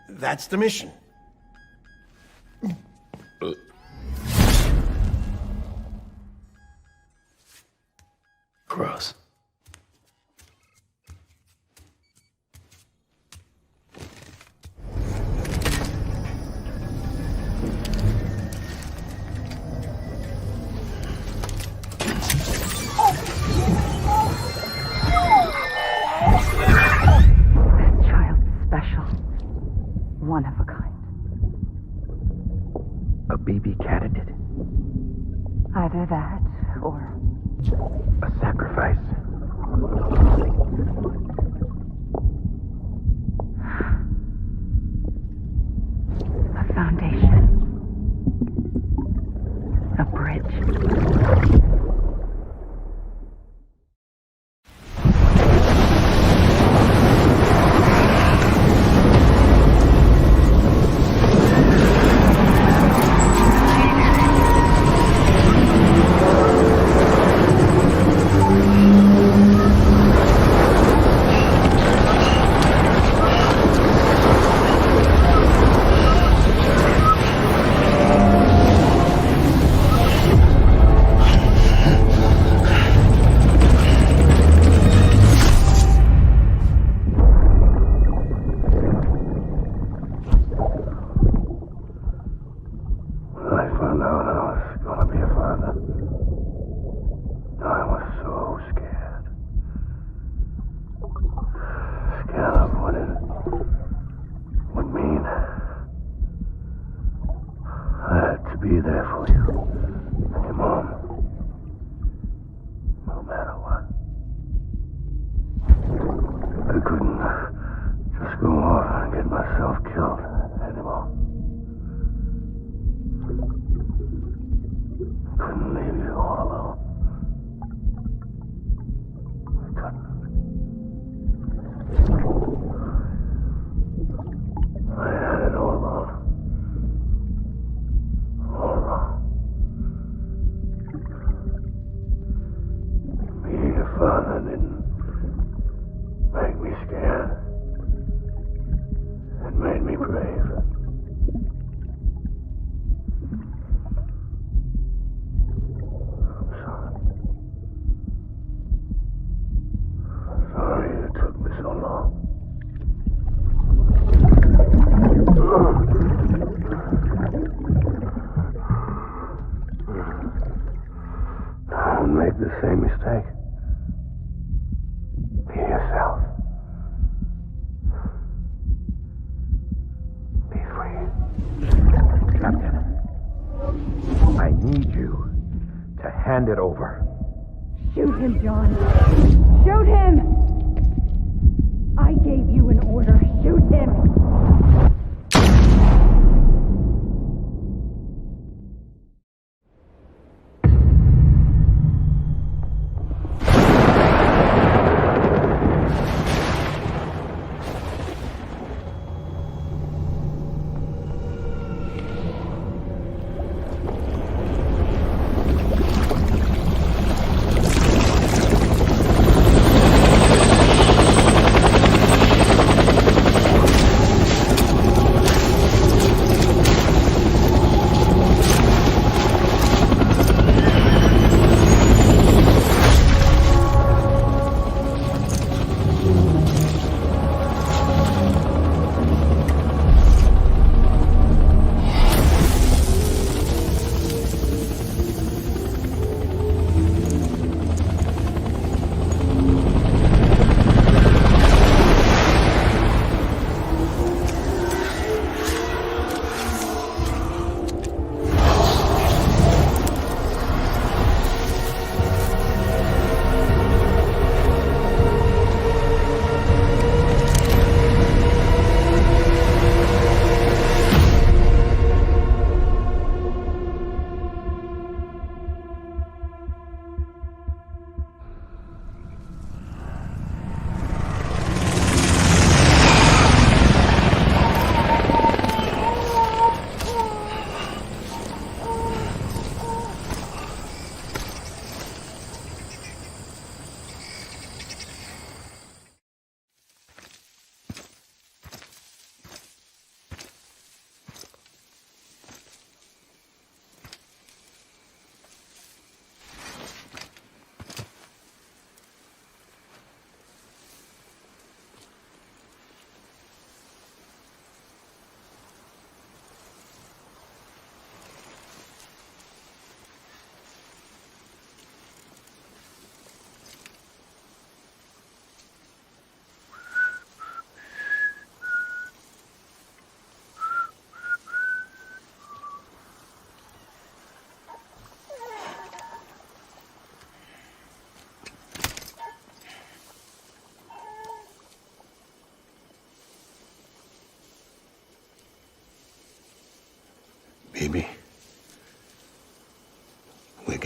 That's the mission. Gross. One of a kind. baby candidate? Either that, or... a sacrifice. A foundation. A bridge. Hand it over. Shoot him, John. Shoot him! I gave you an order. Shoot him!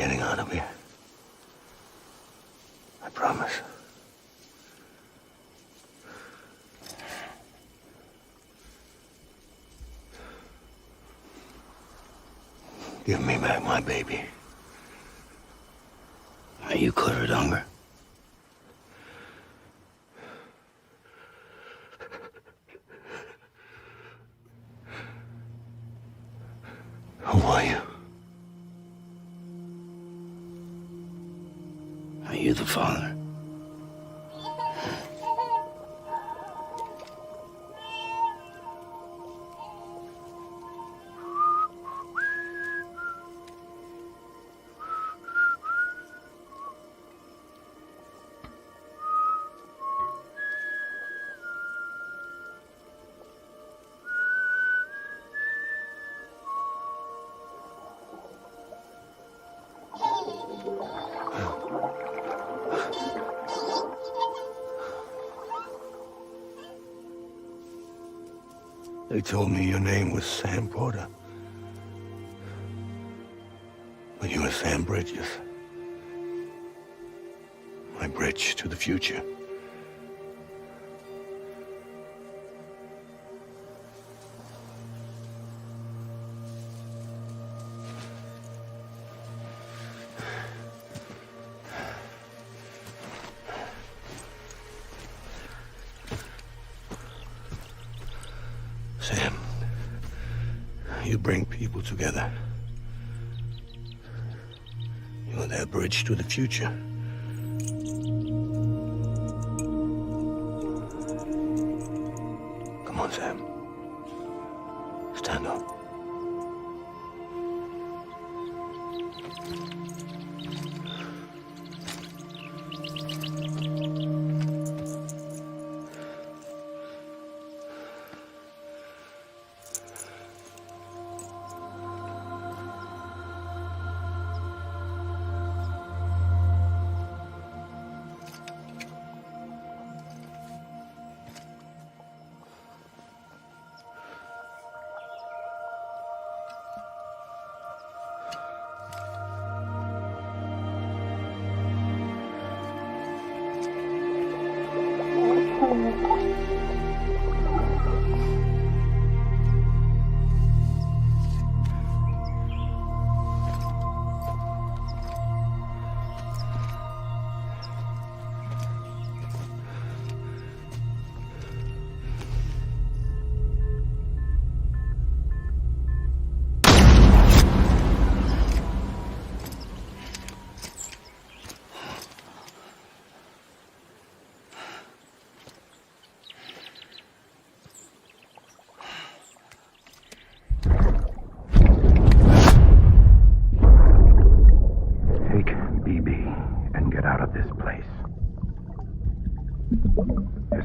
getting out of here. I promise. Give me back my baby. Are you clear of hunger? Who are you? Are you the father? They told me your name was Sam Porter. But you were Sam Bridges. My bridge to the future. Sam, you bring people together. You're their bridge to the future. Come on, Sam. Stand up.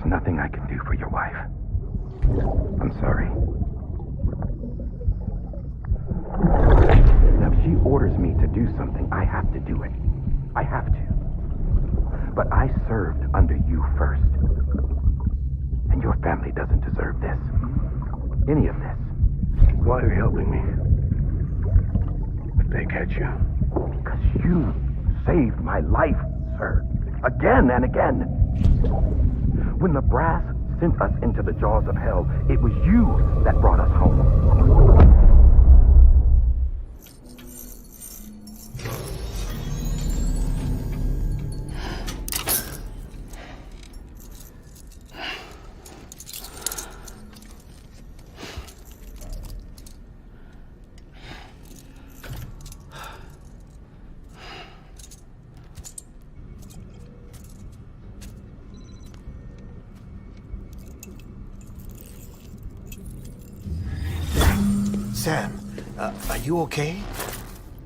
Nothing I can do for your wife. I'm sorry. Now, if she orders me to do something, I have to do it. I have to. But I served under you first. And your family doesn't deserve this. Any of this. Why are you helping me? If they catch you. Because you saved my life, sir. Again and again. When the brass sent us into the jaws of hell, it was you that brought us home. Sam, are you okay?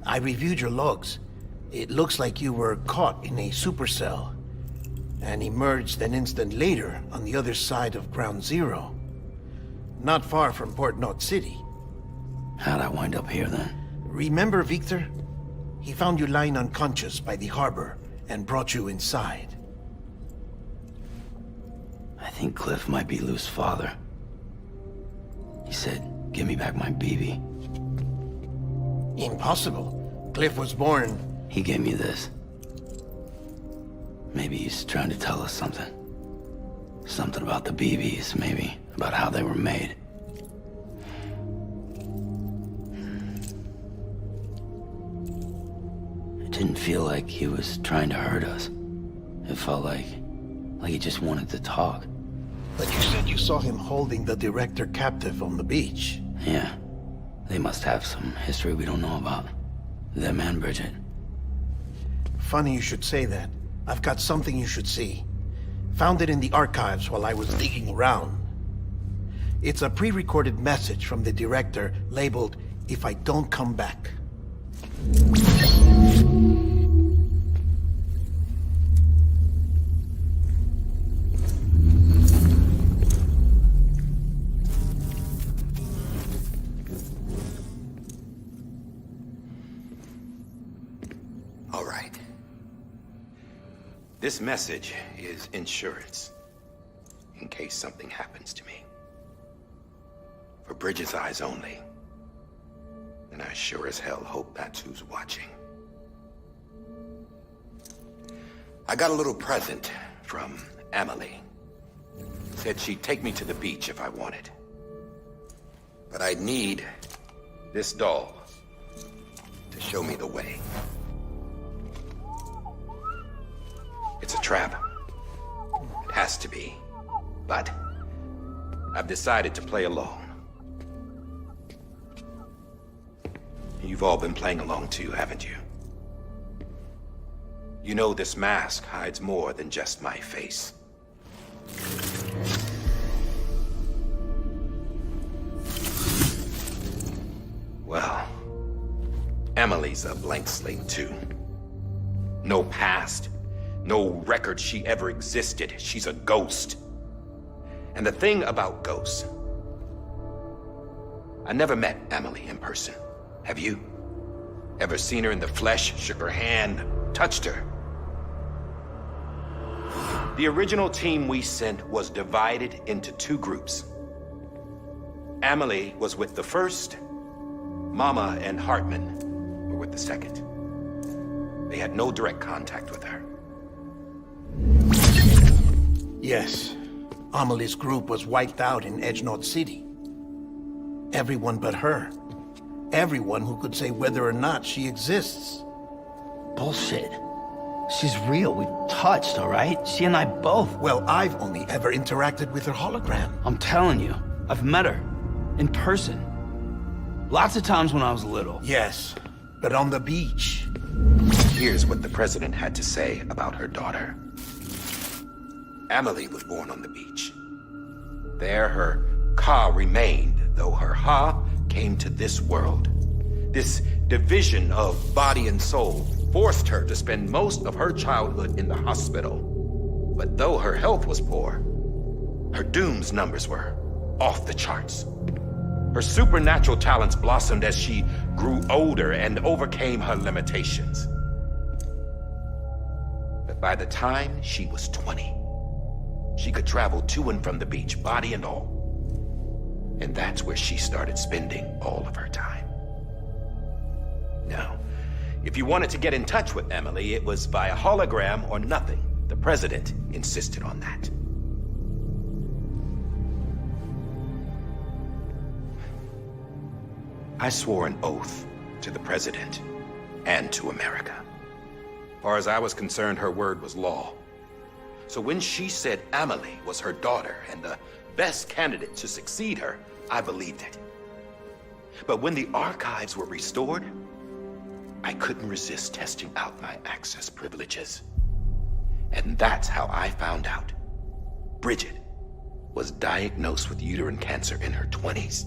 I reviewed your logs. It looks like you were caught in a supercell and emerged an instant later on the other side of Ground Zero. Not far from Port Knot City. How'd I wind up here then? Remember Victor? He found you lying unconscious by the harbor and brought you inside. I think Cliff might be Lou's father. He said, "Give me back my BB." Impossible. Cliff was born He gave me this. Maybe he's trying to tell us something. Something about the BBs, maybe. About how they were made. It didn't feel like he was trying to hurt us. It felt like he just wanted to talk. But you said you saw him holding the director captive on the beach. Yeah. They must have some history we don't know about. Them and Bridget. Funny you should say that. I've got something you should see. Found it in the archives while I was digging around. It's a pre-recorded message from the director labeled, "If I don't come back." All right. This message is insurance, in case something happens to me. For Bridget's eyes only. And I sure as hell hope that's who's watching. I got a little present from Emily. Said she'd take me to the beach if I wanted. But I'd need this doll to show me the way. It's a trap. It has to be. But I've decided to play along. You've all been playing along too, haven't you? You know this mask hides more than just my face. Well, Emily's a blank slate too. No past. No record she ever existed. She's a ghost. And the thing about ghosts, I never met Emily in person. Have you? Ever seen her in the flesh, shook her hand, touched her? The original team we sent was divided into two groups. Emily was with the first. Mama and Hartman were with the second. They had no direct contact with her. Yes. Amelie's group was wiped out in Edge North City. Everyone but her. Everyone who could say whether or not she exists. Bullshit. She's real. We touched, all right? She and I both. Well, I've only ever interacted with her hologram. I'm telling you, I've met her. In person. Lots of times when I was little. Yes, but on the beach. Here's what the president had to say about her daughter. Emily was born on the beach. There her Ka remained, though her Ha came to this world. This division of body and soul forced her to spend most of her childhood in the hospital. But though her health was poor, her Doom's numbers were off the charts. Her supernatural talents blossomed as she grew older and overcame her limitations. But by the time she was 20, she could travel to and from the beach, body and all. And that's where she started spending all of her time. Now, if you wanted to get in touch with Emily, it was via hologram or nothing. The president insisted on that. I swore an oath to the president and to America. As far as I was concerned, her word was law. So when she said Emily was her daughter and the best candidate to succeed her, I believed it. But when the archives were restored, I couldn't resist testing out my access privileges. And that's how I found out Bridget was diagnosed with uterine cancer in her 20s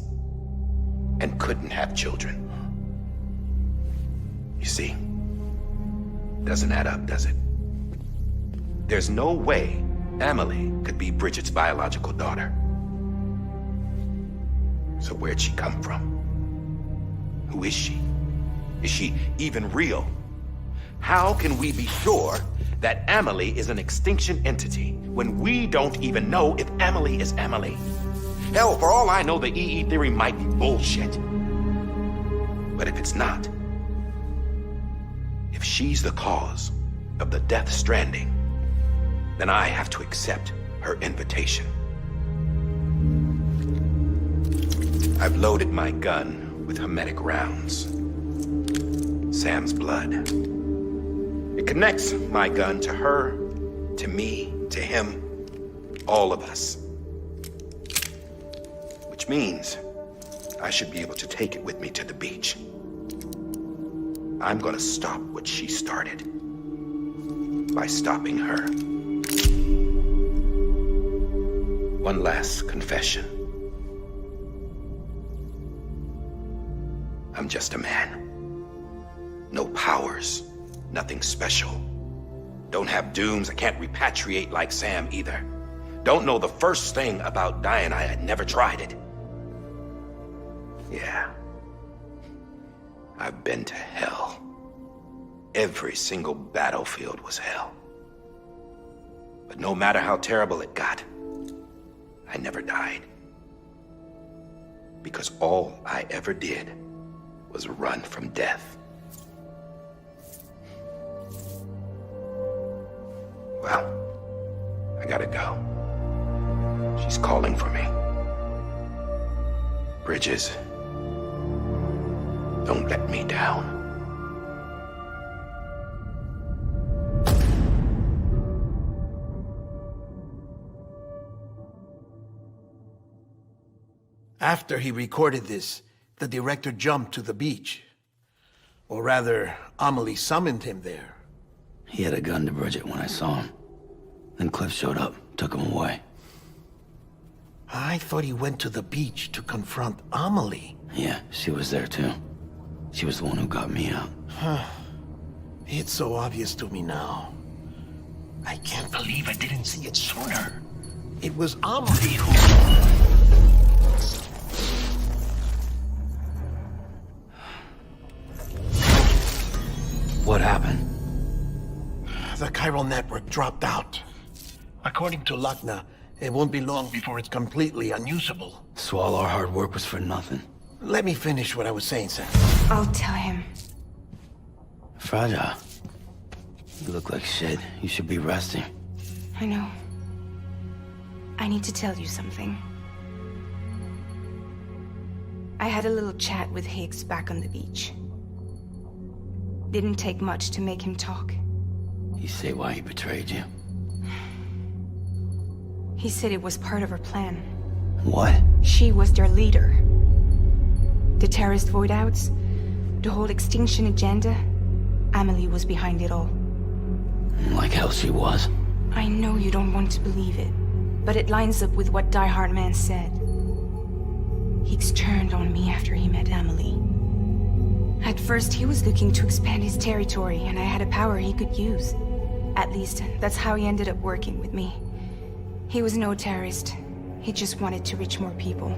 and couldn't have children. You see, doesn't add up, does it? There's no way Emily could be Bridget's biological daughter. So where'd she come from? Who is she? Is she even real? How can we be sure that Emily is an extinction entity when we don't even know if Emily is Emily? Hell, for all I know, the EE theory might be bullshit. But if it's not, if If she's the cause of the death stranding, then I have to accept her invitation. I've loaded my gun with hermetic rounds. Sam's blood. It connects my gun to her, to me, to him, all of us. Which means I should be able to take it with me to the beach. I'm gonna stop what she started by stopping her. One last confession. I'm just a man. No powers, nothing special. Don't have dooms, I can't repatriate like Sam either. Don't know the first thing about dying, I had never tried it. Yeah. I've been to hell. Every single battlefield was hell. But no matter how terrible it got, I never died. Because all I ever did was run from death. Well, I gotta go. She's calling for me. Bridges, don't let me down. After he recorded this, the director jumped to the beach. Or rather, Amelie summoned him there. He had a gun to Bridget when I saw him. Then Cliff showed up, took him away. I thought he went to the beach to confront Amelie. Yeah, she was there too. She was the one who got me out. It's so obvious to me now. I can't believe I didn't see it sooner. It was Amelie who... What happened? The chiral network dropped out. According to Lachna, it won't be long before it's completely unusable. So all our hard work was for nothing. Let me finish what I was saying, Sam. I'll tell him. Fragile. You look like shit. You should be resting. I know. I need to tell you something. I had a little chat with Higgs back on the beach. Didn't take much to make him talk. You say why he betrayed you? He said it was part of her plan. What? She was their leader. The terrorist void-outs, the whole extinction agenda, Amelie was behind it all. Like hell she was. I know you don't want to believe it, but it lines up with what Die Hard Man said. Higgs turned on me after he met Amelie. At first, he was looking to expand his territory, and I had a power he could use. At least, that's how he ended up working with me. He was no terrorist. He just wanted to reach more people.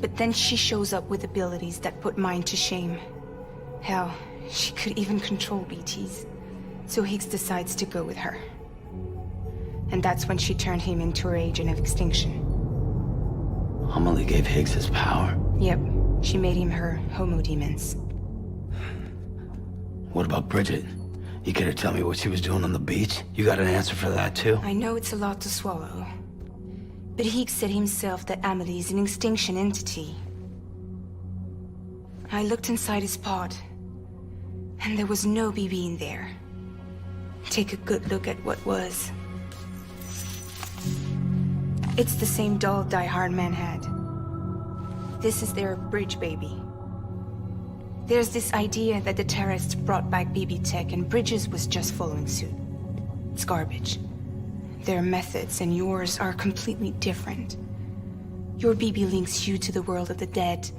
But then she shows up with abilities that put mine to shame. Hell, she could even control BTs. So Higgs decides to go with her. And that's when she turned him into her agent of extinction. Amelie gave Higgs his power? Yep. She made him her homo demons. What about Bridget? You care to tell me what she was doing on the beach? You got an answer for that too? I know it's a lot to swallow. But Higgs said himself that Amelie is an extinction entity. I looked inside his pod, and there was no BB in there. Take a good look at what was. It's the same doll Die Hard Man had. This is their bridge baby. There's this idea that the terrorists brought back BB tech and Bridges was just following suit. It's garbage. Their methods and yours are completely different. Your BB links you to the world of the dead.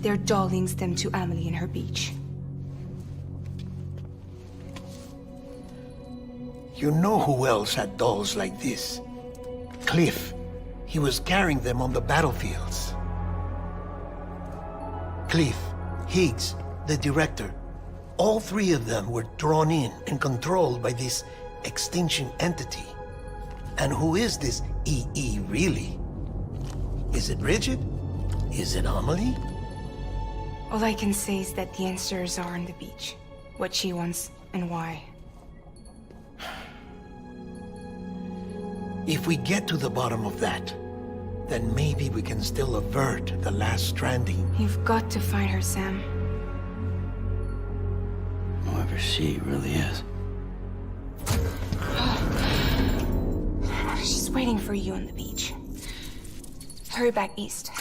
Their doll links them to Amelie and her beach. You know who else had dolls like this? Cliff. He was carrying them on the battlefields. Cliff, Higgs, the director, all three of them were drawn in and controlled by this extinction entity. And who is this EE really? Is it Bridget? Is it Amelie? All I can say is that the answers are on the beach. what she wants and why. If we get to the bottom of that, then maybe we can still avert the last stranding. You've got to find her, Sam. Whoever she really is. She's waiting for you on the beach. Hurry back east.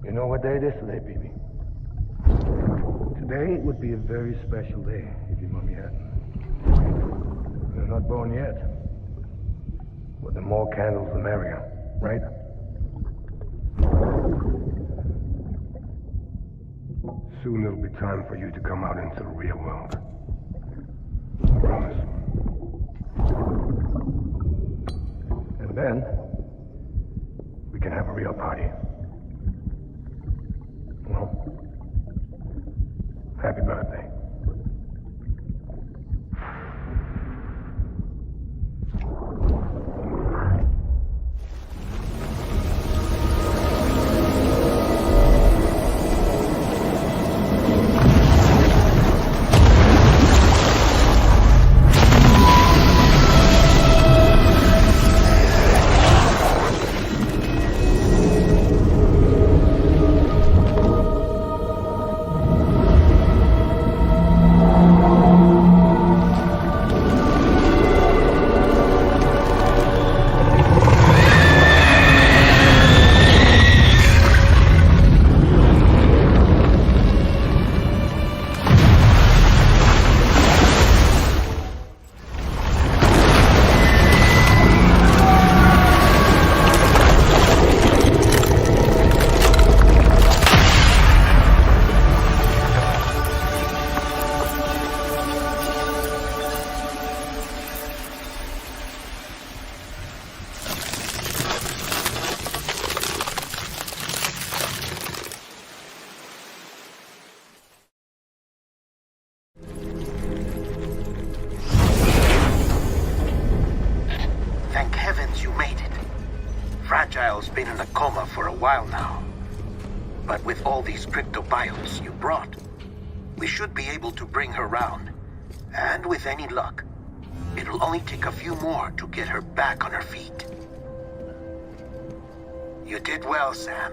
You know what day it is today, baby? Today would be a very special day if your mommy hadn't. You're not born yet. But the more candles, the merrier, right? Soon it'll be time for you to come out into the real world. I promise. And then, we can have a real party. Well, happy birthday. Fragile's been in a coma for a while now. But with all these cryptobiotes you brought, we should be able to bring her round. And with any luck, it'll only take a few more to get her back on her feet. You did well, Sam.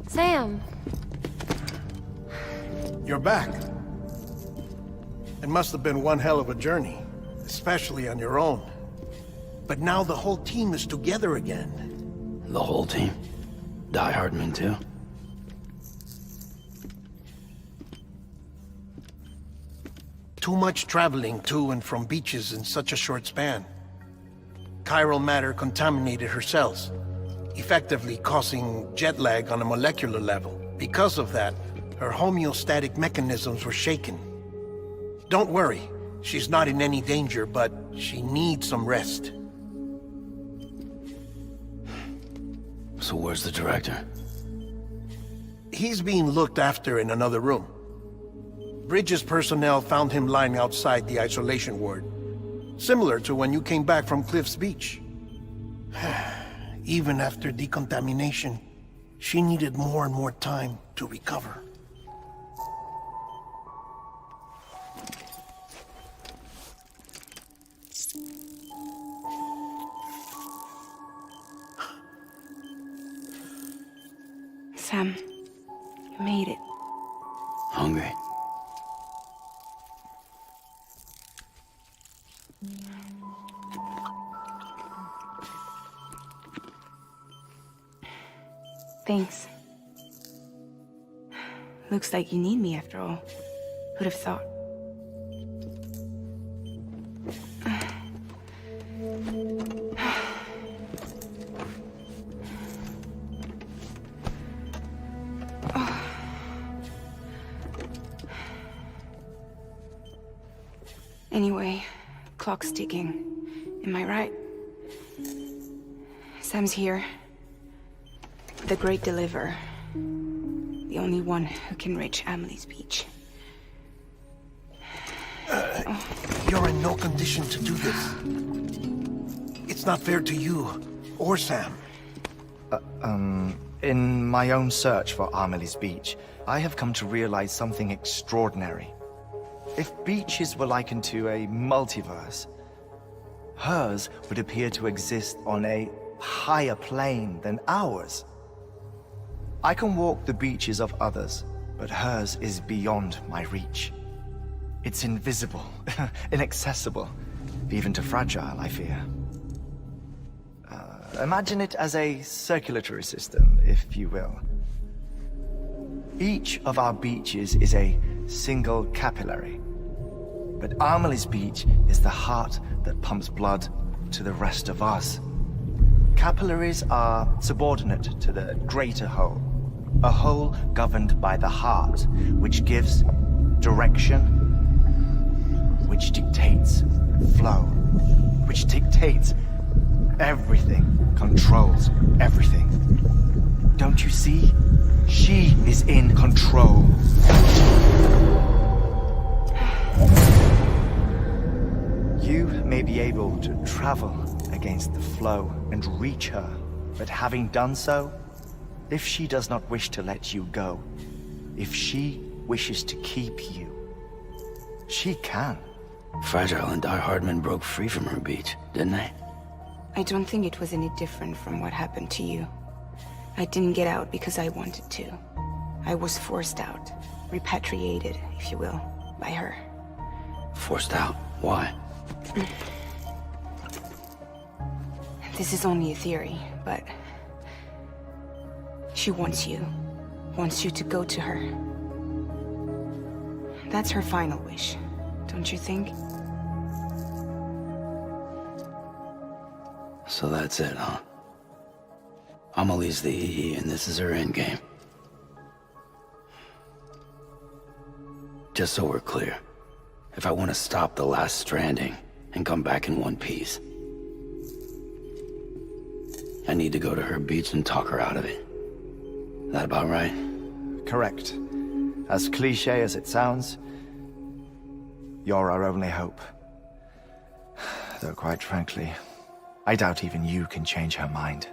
Sam. You're back. It must have been one hell of a journey, especially on your own. But now the whole team is together again. The whole team? Die Hardman too? Too much traveling to and from beaches in such a short span. Chiral matter contaminated her cells, effectively causing jet lag on a molecular level. Because of that, her homeostatic mechanisms were shaken. Don't worry, she's not in any danger, but she needs some rest. So where's the director? He's being looked after in another room. Bridges personnel found him lying outside the isolation ward, similar to when you came back from Cliff's Beach. Even after decontamination, she needed more and more time to recover. Sam, you made it. Hungry. Thanks. Looks like you need me after all. Who'd have thought? Anyway, clock's ticking. Am I right? Sam's here. The Great Deliverer. The only one who can reach Amelie's beach. You're in no condition to do this. It's not fair to you or Sam. In my own search for Amelie's beach, I have come to realize something extraordinary. If beaches were likened to a multiverse, hers would appear to exist on a higher plane than ours. I can walk the beaches of others, but hers is beyond my reach. It's invisible, inaccessible, even to fragile, I fear. Imagine it as a circulatory system, if you will. Each of our beaches is a single capillary. But Amelie's beach is the heart that pumps blood to the rest of us. Capillaries are subordinate to the greater whole. A whole governed by the heart, which gives direction, which dictates flow, which dictates everything, controls everything. Don't you see? She is in control. You may be able to travel against the flow and reach her, but having done so, if she does not wish to let you go, if she wishes to keep you, she can. Fragile and Die Hardman broke free from her beach, didn't they? I don't think it was any different from what happened to you. I didn't get out because I wanted to. I was forced out, repatriated, if you will, by her. Forced out? Why? This is only a theory, but she wants you to go to her. That's her final wish, don't you think? So that's it, huh? Amelie's the EE, and this is her endgame. Just so we're clear, if I want to stop the last Stranding and come back in one piece, I need to go to her beach and talk her out of it. That about right? Correct. As cliché as it sounds, you're our only hope. Though quite frankly, I doubt even you can change her mind.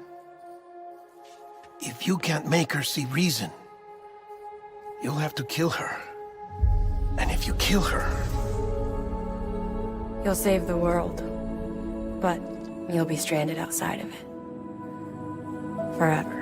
If you can't make her see reason, you'll have to kill her. And if you kill her... You'll save the world, but you'll be stranded outside of it. Forever.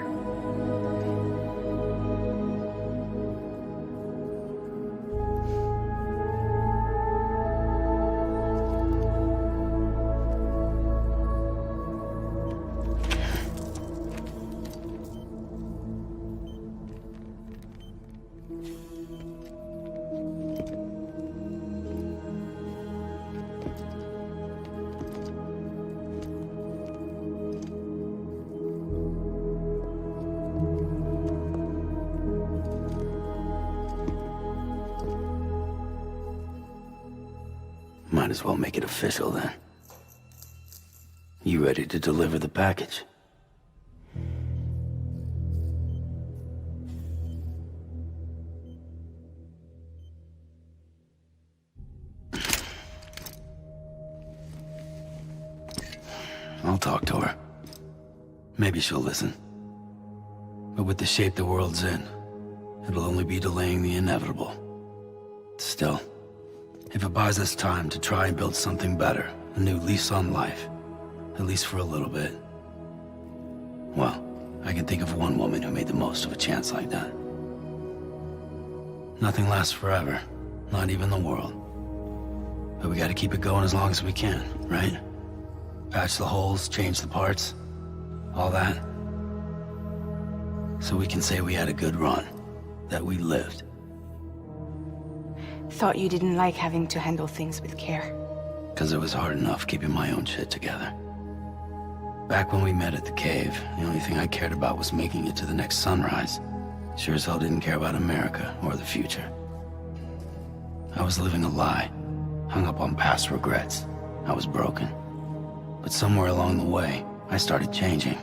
Might as well make it official then. You ready to deliver the package? I'll talk to her. Maybe she'll listen. But with the shape the world's in, it'll only be delaying the inevitable. Still, if it buys us time to try and build something better, a new lease on life, at least for a little bit, well, I can think of one woman who made the most of a chance like that. Nothing lasts forever. Not even the world. But we gotta keep it going as long as we can, right? Patch the holes, change the parts. All that. So we can say we had a good run. That we lived. Thought you didn't like having to handle things with care. Because it was hard enough keeping my own shit together. Back when we met at the cave, the only thing I cared about was making it to the next sunrise. Sure as hell didn't care about America or the future. I was living a lie, hung up on past regrets. I was broken. But somewhere along the way, I started changing.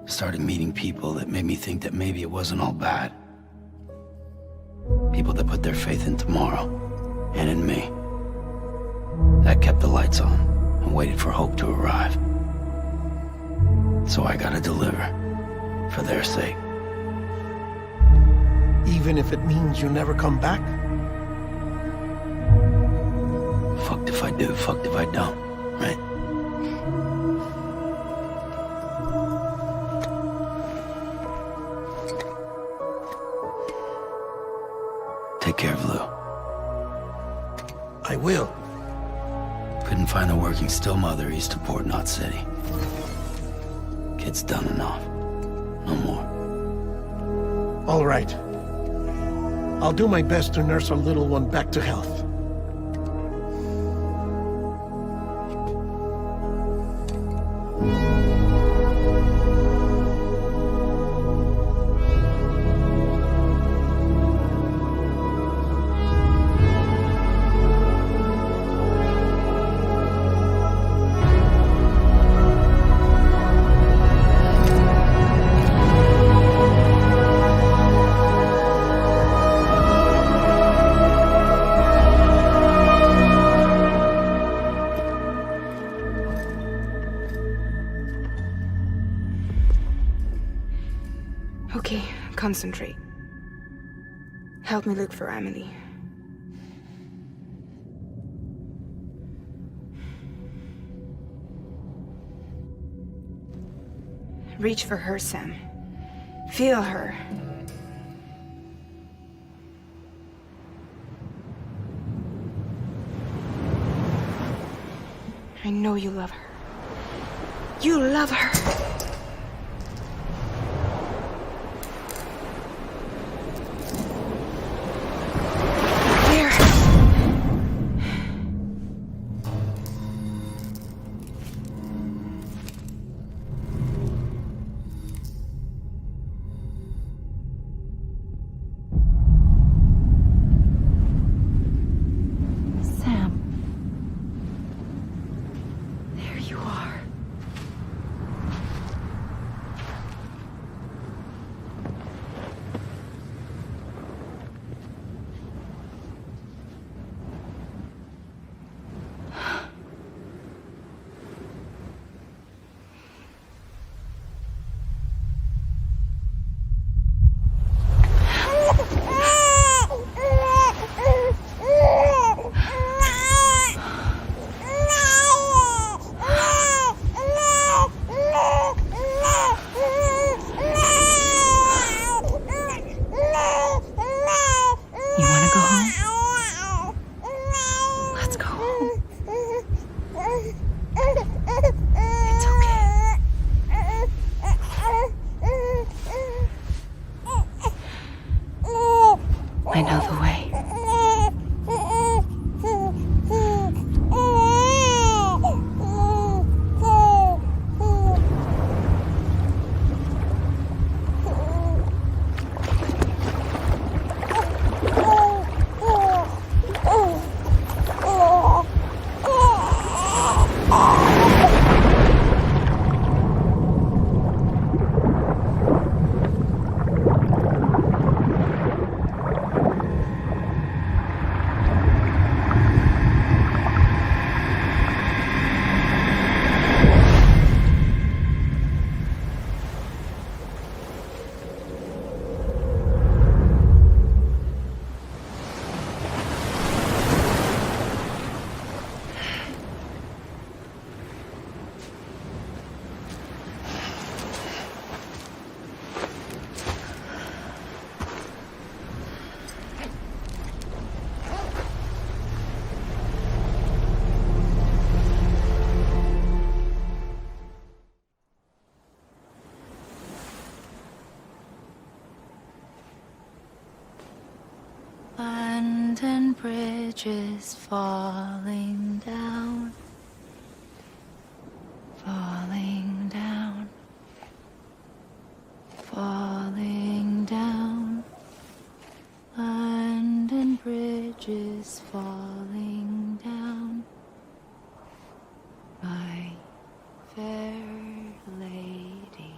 Started meeting people that made me think that maybe it wasn't all bad. People that put their faith in tomorrow, and in me. That kept the lights on, and waited for hope to arrive. So I gotta deliver, for their sake. Even if it means you never come back? Fucked if I do, fucked if I don't, right? Take care of Lou. I will. Couldn't find a working still mother east of Port Knot City. Kid's done enough. No more. All right. I'll do my best to nurse our little one back to health. Okay, concentrate. Help me look for Emily. Reach for her, Sam. Feel her. I know you love her. You love her! and bridges falling down. Falling down. Falling down. London Bridge is falling down. My fair lady.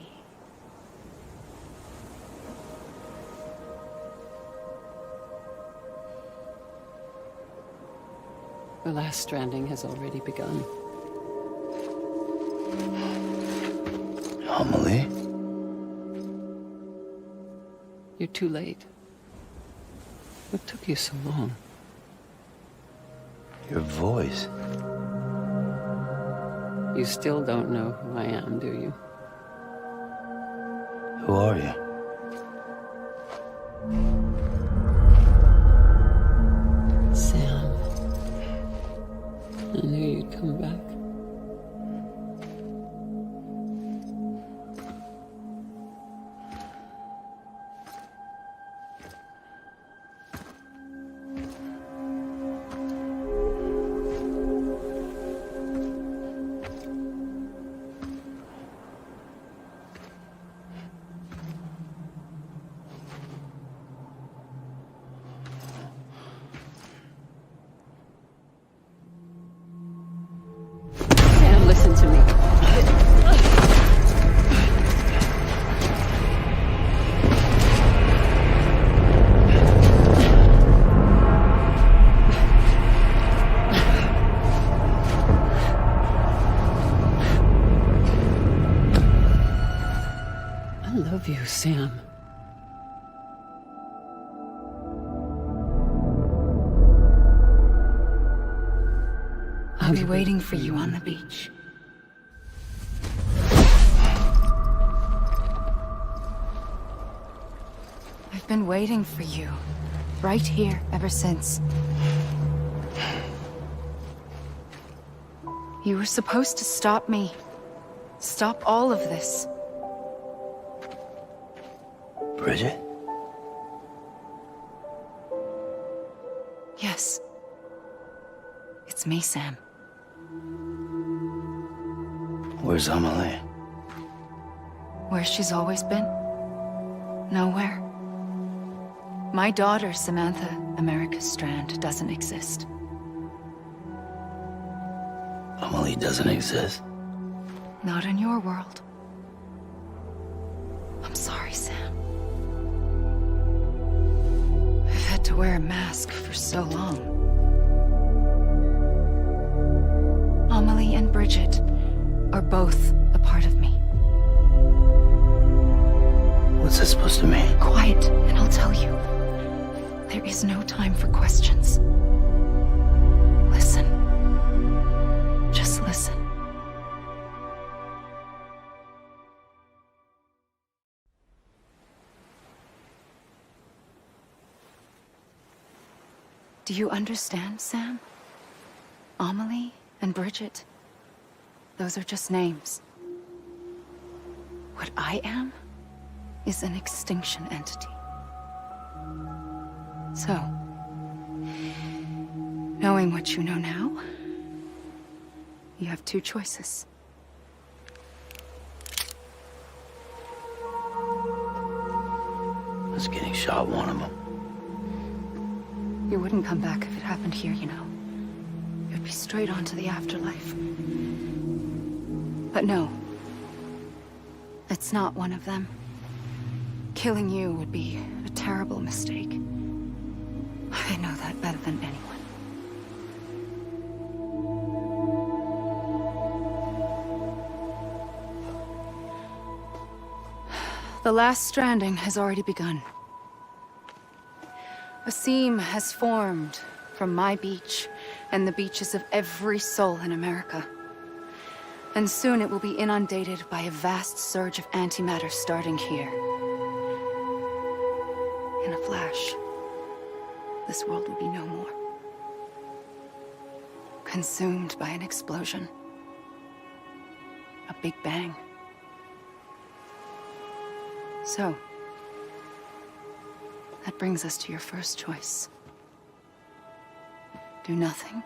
The last stranding has already begun. Amelie? You're too late. What took you so long? Your voice. You still don't know who I am, do you? Who are you? Sam. I knew you'd come back. Listen to me. I love you, Sam. I'll be waiting for you on the beach. I've been waiting for you, right here, ever since. You were supposed to stop me. Stop all of this. Bridget? Yes. It's me, Sam. Where's Amelie? Where she's always been. Nowhere. My daughter, Samantha America Strand, doesn't exist. Amelie doesn't exist? Not in your world. I'm sorry, Sam. I've had to wear a mask for so long. Amelie and Bridget are both a part of me. What's this supposed to mean? Quiet, and I'll tell you. There is no time for questions. Listen. Just listen. Do you understand, Sam? Amelie and Bridget, those are just names. What I am is an extinction entity. So, knowing what you know now, you have two choices. Was getting shot one of them. You wouldn't come back if it happened here, you know. You'd be straight on to the afterlife. But no. It's not one of them. Killing you would be a terrible mistake. I know that better than anyone. The last stranding has already begun. A seam has formed from my beach and the beaches of every soul in America. And soon it will be inundated by a vast surge of antimatter starting here. In a flash, this world will be no more. Consumed by an explosion. A big bang. So, that brings us to your first choice. Do nothing.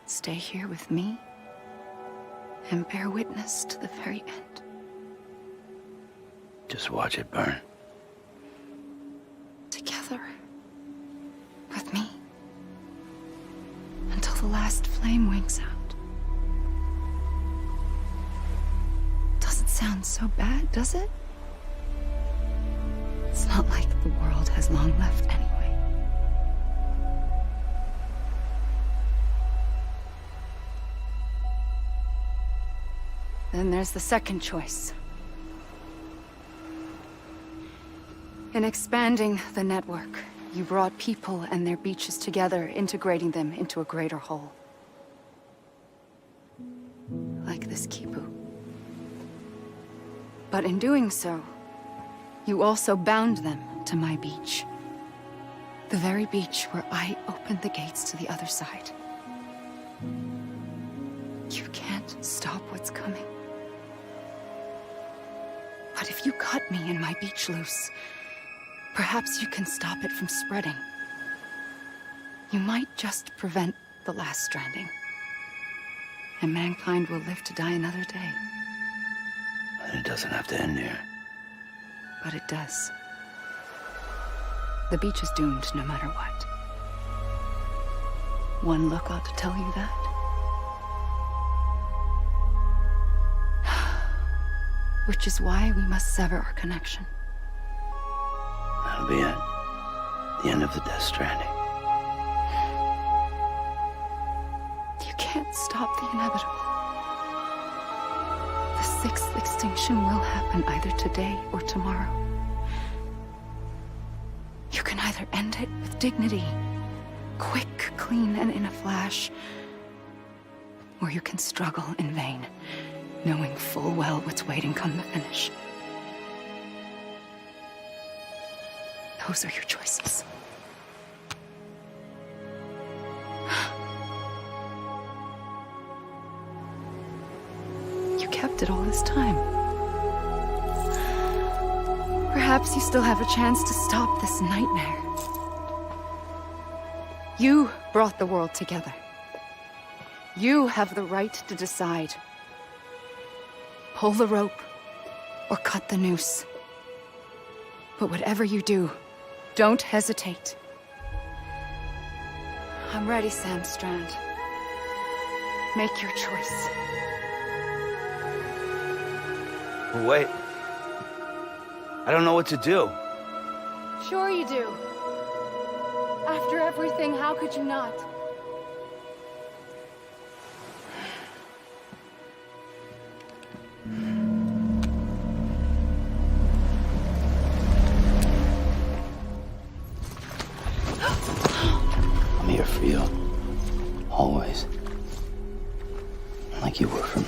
Stay here with me and bear witness to the very end. Just watch it burn. Together. With me. Until the last flame winks out. Doesn't sound so bad, does it? It's not like the world has long left anyway. Then there's the second choice. In expanding the network, you brought people and their beaches together, integrating them into a greater whole. Like this Kipu. But in doing so, you also bound them to my beach. The very beach where I opened the gates to the other side. You can't stop what's coming. But if you cut me and my beach loose, perhaps you can stop it from spreading. You might just prevent the last stranding. And mankind will live to die another day. And it doesn't have to end here. But it does. The beach is doomed no matter what. One look ought to tell you that. Which is why we must sever our connection. That'll be it. The end of the Death Stranding. You can't stop the inevitable. The sixth extinction will happen either today or tomorrow. You can either end it with dignity, quick, clean, and in a flash, or you can struggle in vain, knowing full well what's waiting come the finish. Those are your choices. You kept it all this time. Perhaps you still have a chance to stop this nightmare. You brought the world together. You have the right to decide. Pull the rope or cut the noose. But whatever you do, don't hesitate. I'm ready, Sam Strand. Make your choice. Wait. I don't know what to do. Sure you do. After everything, how could you not? I'm here for you. Always. Like you were for me.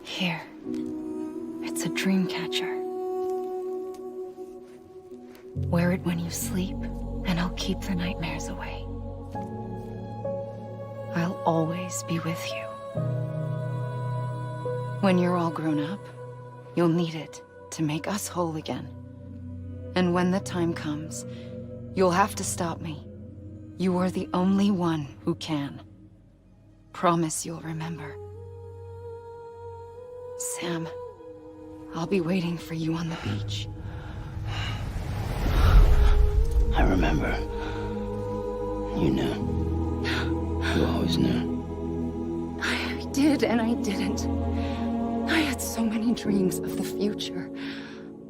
Here. It's a dream catcher. Wear it when you sleep, and I'll keep the nightmares away. I'll always be with you. When you're all grown up, you'll need it to make us whole again. And when the time comes, you'll have to stop me. You are the only one who can. Promise you'll remember. Sam, I'll be waiting for you on the beach. I remember. You knew. You always knew. I did and I didn't. I had so many dreams of the future.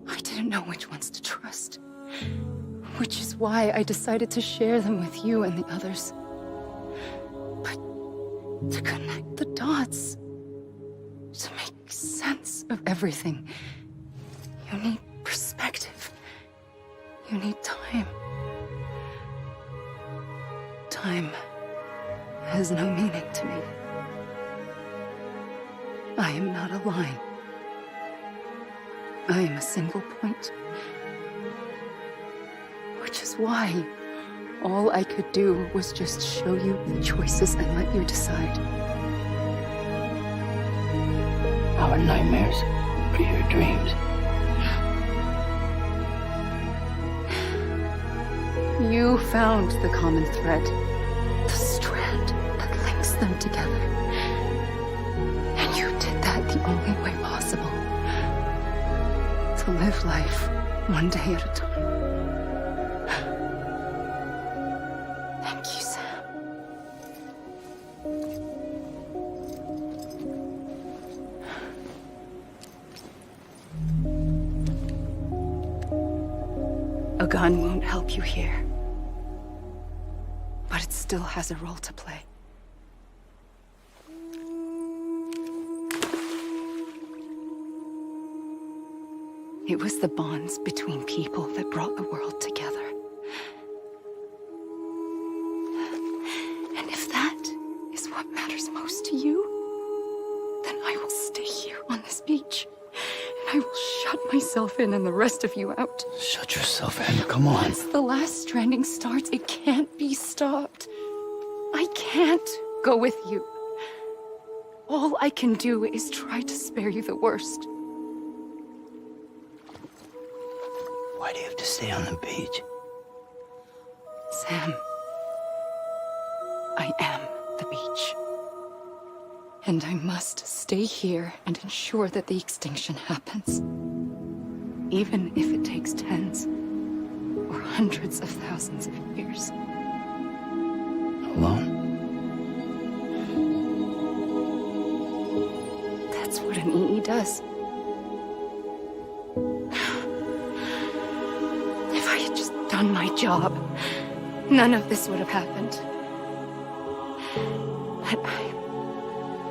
I didn't know which ones to trust. Which is why I decided to share them with you and the others. But to connect the dots, to make sense of everything, you need perspective. You need time. Time has no meaning to me. I am not a line. I am a single point, Which is why all I could do was just show you the choices and let you decide. Our nightmares are your dreams. You found the common thread, the strand that links them together. And you did that the only way possible. To live life one day at a time. Thank you, Sam. A gun won't help you here. But it still has a role to play. It was the bonds between people that brought the world together. And if that is what matters most to you, then I will stay here on this beach. And I will shut myself in and the rest of you out. Shut yourself in, come on. Once the last stranding starts, it can't be stopped. I can't go with you. All I can do is try to spare you the worst. Why do you have to stay on the beach? Sam, I am the beach. And I must stay here and ensure that the extinction happens. Even if it takes tens or hundreds of thousands of years. Alone? That's what an EE does. If I had just done my job, none of this would have happened. But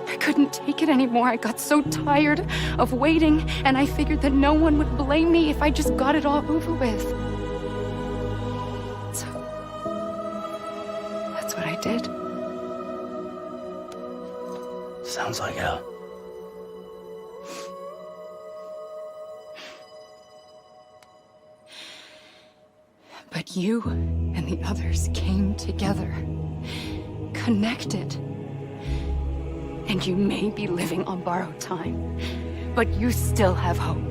I couldn't take it anymore. I got so tired of waiting, and I figured that no one would blame me if I just got it all over with. So, that's what I did. Sounds like hell. But you and the others came together, connected. And you may be living on borrowed time, but you still have hope.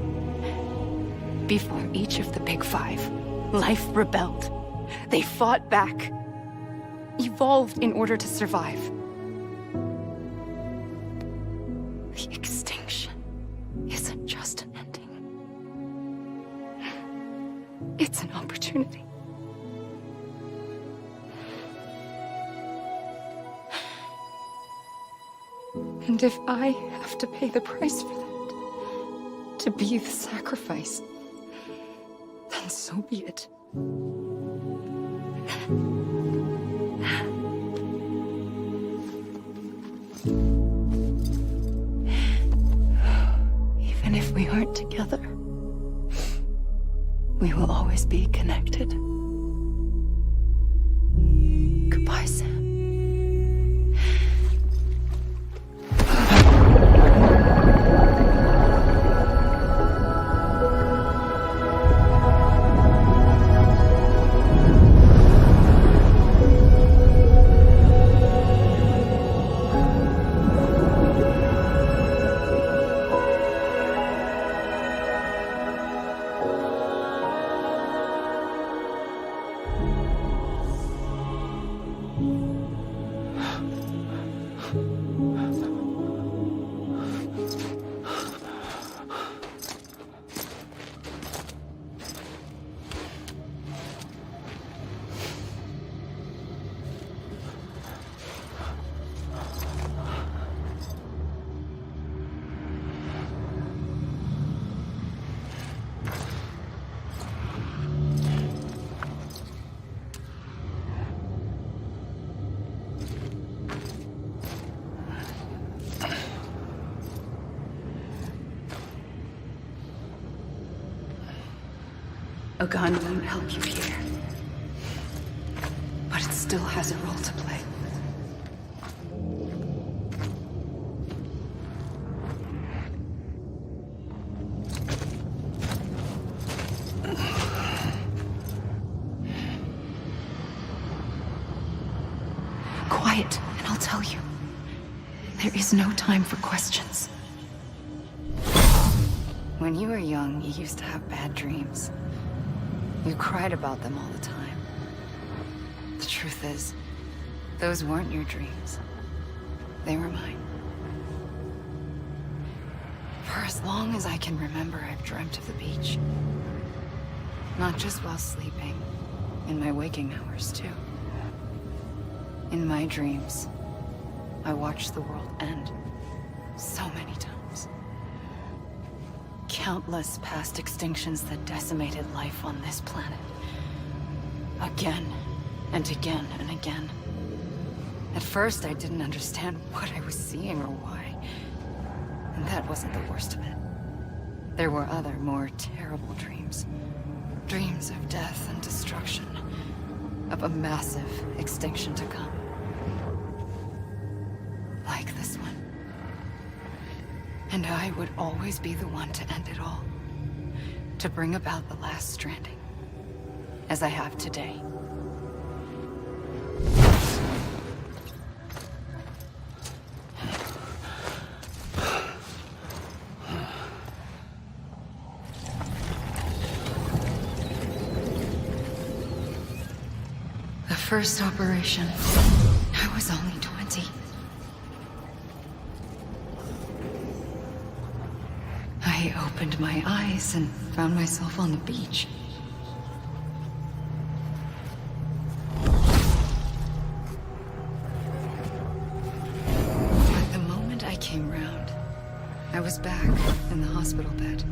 Before each of the Big Five, life rebelled. They fought back, evolved in order to survive. The extinction isn't just an ending. It's an opportunity. And if I have to pay the price for that, to be the sacrifice, then so be it. Even if we aren't together, we will always be connected. Goodbye, Sam. A gun won't help you here. But it still has a role to play. quiet, and I'll tell you. There is no time for questions. When you were young, you used to have bad dreams. You cried about them all the time. The truth is, those weren't your dreams. They were mine. For as long as I can remember, I've dreamt of the beach. Not just while sleeping, in my waking hours too. In my dreams, I watched the world end so many times. Countless past extinctions that decimated life on this planet. Again, and again, and again. At first, I didn't understand what I was seeing or why. And that wasn't the worst of it. There were other, more terrible dreams. Dreams of death and destruction. Of a massive extinction to come. Like this one. And I would always be the one to end it all. To bring about the last stranding. As I have today. The first operation, I was only 20. I opened my eyes and found myself on the beach. But the moment I came round, I was back in the hospital bed.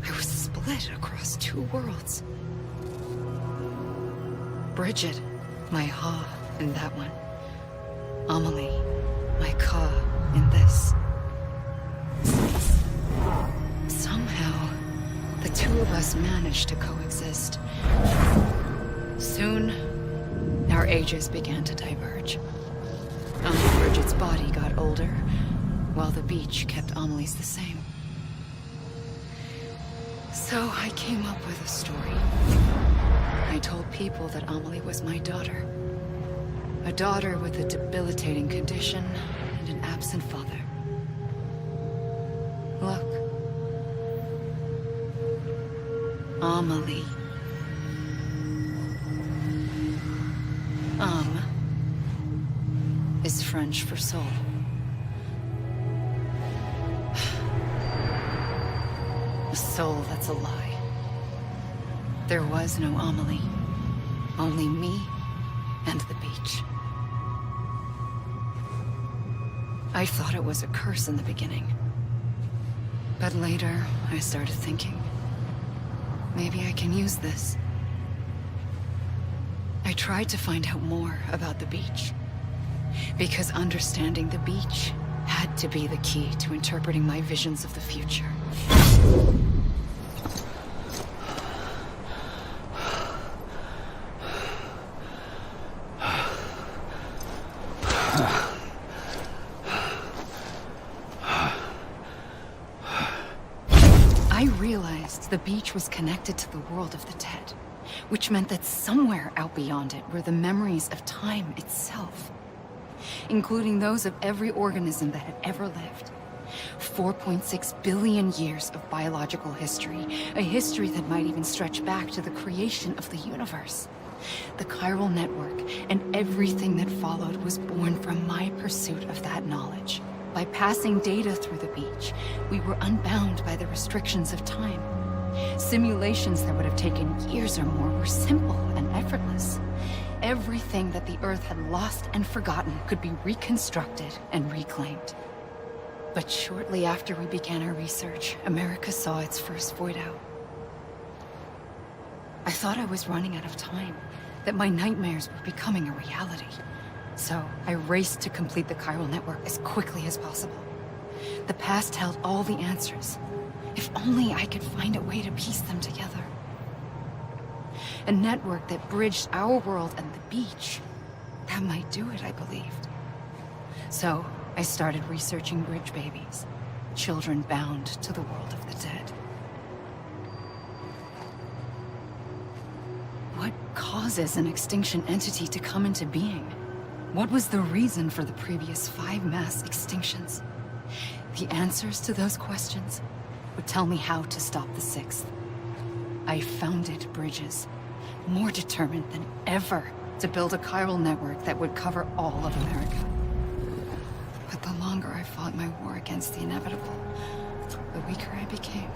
I was split across two worlds. Bridget, my Ha in that one. Amelie, my Ka in this. Somehow, the two of us managed to coexist. Soon, our ages began to diverge. Bridget's body got older, while the beach kept Amelie's the same. So I came up with a story. I told people that Amelie was my daughter. A daughter with a debilitating condition and an absent father. Look. Amelie. Is French for soul. A soul that's a lie. There was no Amelie. Only me and the beach. I thought it was a curse in the beginning. But later, I started thinking, maybe I can use this. I tried to find out more about the beach. Because understanding the beach had to be the key to interpreting my visions of the future. I realized the beach was connected to the world of the dead, which meant that somewhere out beyond it were the memories of time itself, including those of every organism that had ever lived. 4.6 billion years of biological history, a history that might even stretch back to the creation of the universe. The chiral network and everything that followed was born from my pursuit of that knowledge. By passing data through the beach, we were unbound by the restrictions of time. Simulations that would have taken years or more were simple and effortless. Everything that the Earth had lost and forgotten could be reconstructed and reclaimed. But shortly after we began our research, America saw its first void out. I thought I was running out of time, that my nightmares were becoming a reality. So I raced to complete the chiral network as quickly as possible. The past held all the answers. If only I could find a way to piece them together. A network that bridged our world and the beach. That might do it, I believed. So I started researching bridge babies, children bound to the world of the dead. What causes an extinction entity to come into being? What was the reason for the previous 5 mass extinctions? The answers to those questions would tell me how to stop the 6th. I founded Bridges, more determined than ever to build a chiral network that would cover all of America. But the longer I fought my war against the inevitable, the weaker I became.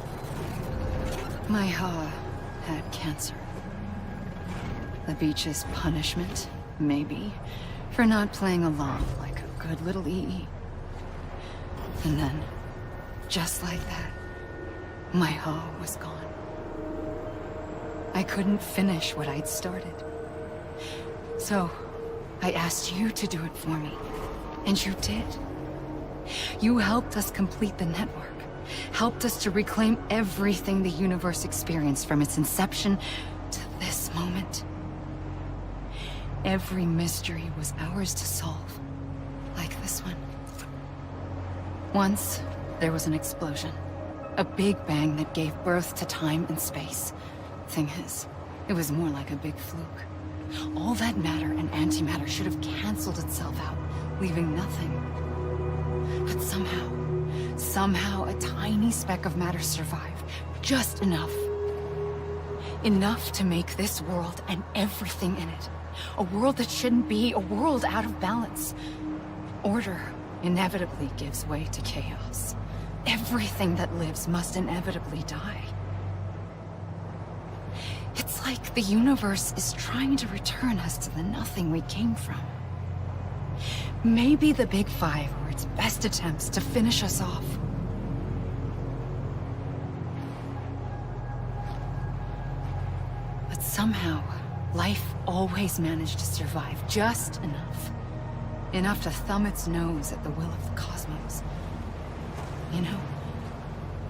My Ha had cancer. The beach's punishment, maybe, for not playing along like a good little EE. And then, just like that, my Ha was gone. I couldn't finish what I'd started. So, I asked you to do it for me, and you did. You helped us complete the network, helped us to reclaim everything the universe experienced from its inception to this moment. Every mystery was ours to solve, like this one. Once, there was an explosion. A big bang that gave birth to time and space. Thing is, it was more like a big fluke. All that matter and antimatter should have canceled itself out, leaving nothing. But somehow a tiny speck of matter survived. Just enough. Enough to make this world and everything in it. A world that shouldn't be, a world out of balance. Order inevitably gives way to chaos. Everything that lives must inevitably die. It's like the universe is trying to return us to the nothing we came from. Maybe the Big Five were its best attempts to finish us off. But somehow, life always managed to survive just enough. Enough to thumb its nose at the will of the cosmos. You know,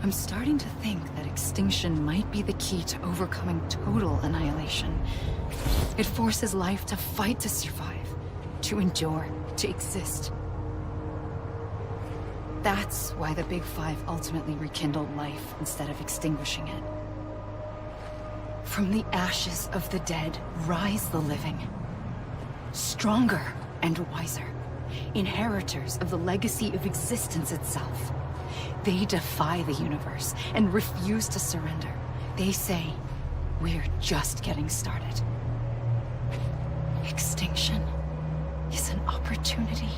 I'm starting to think that extinction might be the key to overcoming total annihilation. It forces life to fight to survive, to endure, to exist. That's why the Big Five ultimately rekindled life instead of extinguishing it. From the ashes of the dead rise the living. Stronger and wiser. Inheritors of the legacy of existence itself. They defy the universe and refuse to surrender. They say, we're just getting started. Extinction is an opportunity.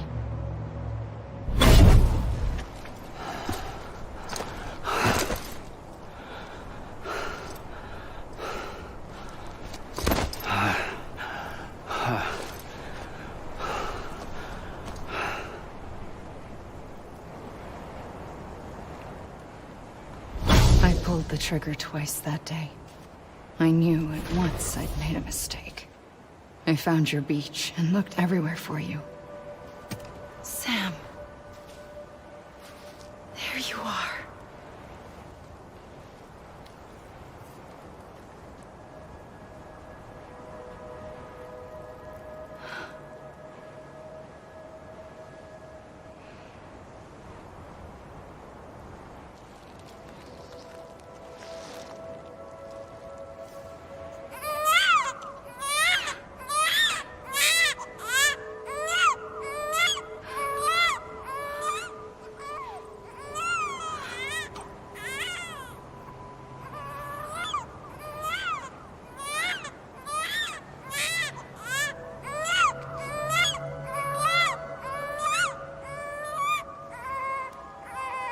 The trigger twice that day. I knew at once I'd made a mistake. I found your beach and looked everywhere for you. Sam. There you are.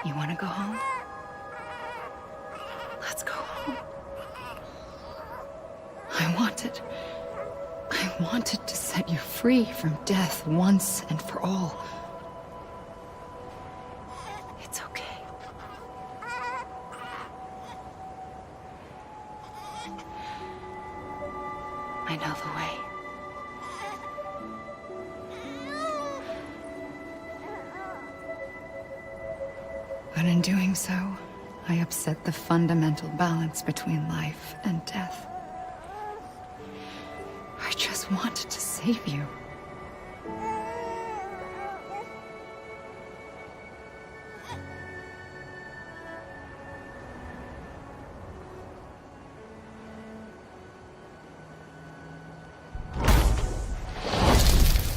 You want to go home? Let's go home. I wanted to set you free from death once and for all. It's okay. I know the way. But in doing so, I upset the fundamental balance between life and death. I just wanted to save you.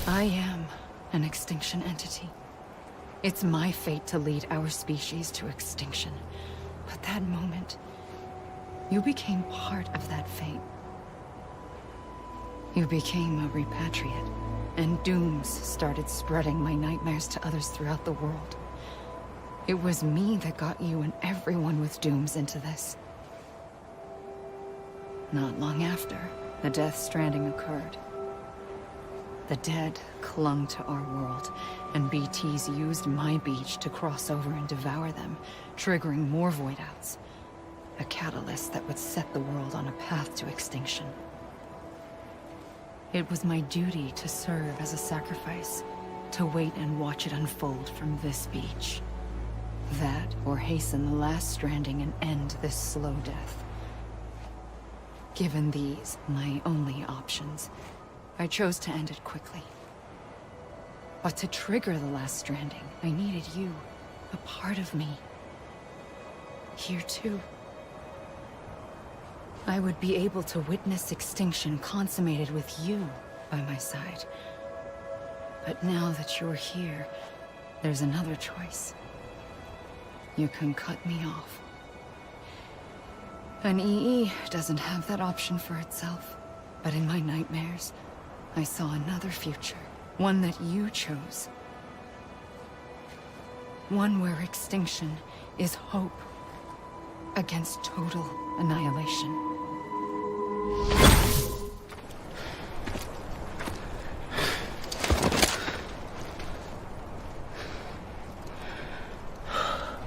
I am an extinction entity. It's my fate to lead our species to extinction. But that moment, you became part of that fate. You became a repatriate, and dooms started spreading my nightmares to others throughout the world. It was me that got you and everyone with dooms into this. Not long after, the Death Stranding occurred. The dead clung to our world, and BTs used my beach to cross over and devour them, triggering more void outs. A catalyst that would set the world on a path to extinction. It was my duty to serve as a sacrifice, to wait and watch it unfold from this beach. That, or hasten the last stranding and end this slow death. Given these, my only options, I chose to end it quickly. But to trigger the last stranding, I needed you, a part of me. Here too. I would be able to witness extinction consummated with you by my side. But now that you're here, there's another choice. You can cut me off. An EE doesn't have that option for itself. But in my nightmares, I saw another future. One that you chose. One where extinction is hope against total annihilation.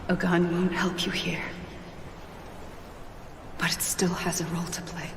A gun won't help you here. But it still has a role to play.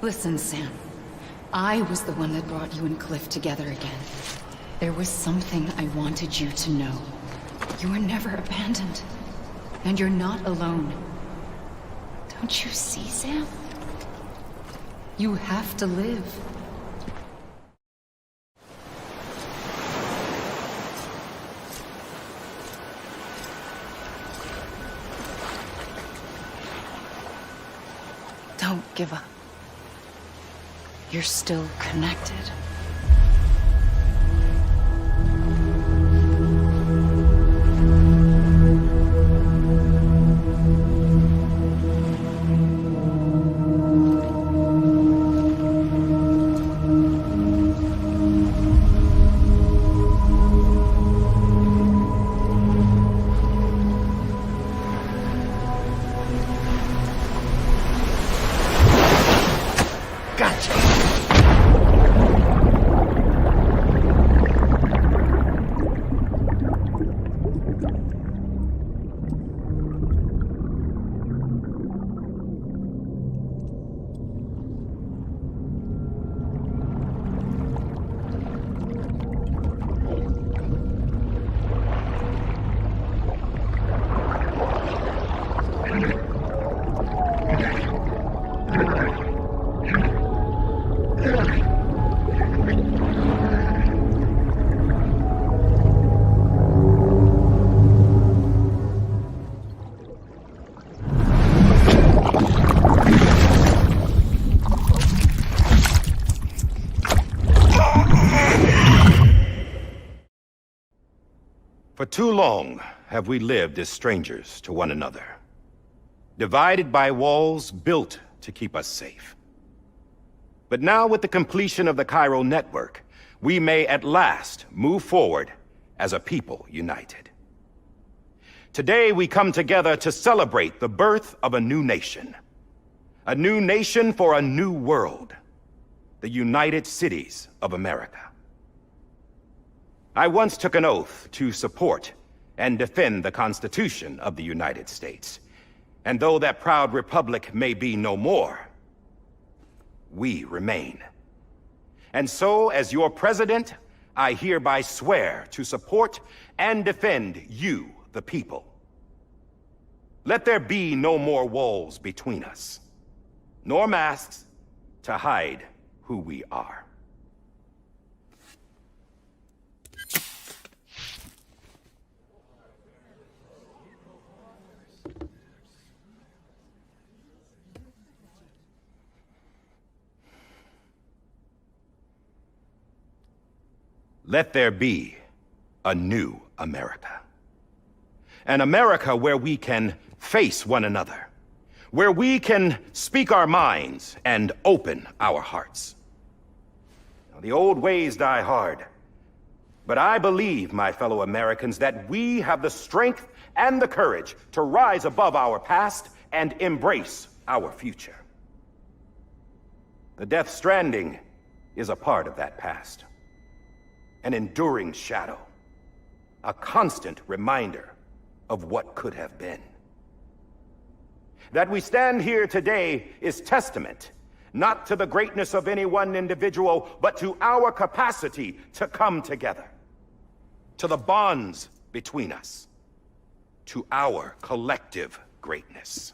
Listen, Sam. I was the one that brought you and Cliff together again. There was something I wanted you to know. You were never abandoned. And you're not alone. Don't you see, Sam? You have to live. Don't give up. You're still connected. For too long have we lived as strangers to one another, divided by walls built to keep us safe. But now, with the completion of the chiral network, we may at last move forward as a people united. Today we come together to celebrate the birth of a new nation. A new nation for a new world. The United Cities of America. I once took an oath to support and defend the Constitution of the United States. And though that proud republic may be no more, we remain. And so, as your president, I hereby swear to support and defend you, the people. Let there be no more walls between us, nor masks to hide who we are. Let there be a new America. An America where we can face one another, where we can speak our minds and open our hearts. Now, the old ways die hard, but I believe, my fellow Americans, that we have the strength and the courage to rise above our past and embrace our future. The Death Stranding is a part of that past. An enduring shadow, a constant reminder of what could have been. That we stand here today is testament, not to the greatness of any one individual, but to our capacity to come together, to the bonds between us, to our collective greatness.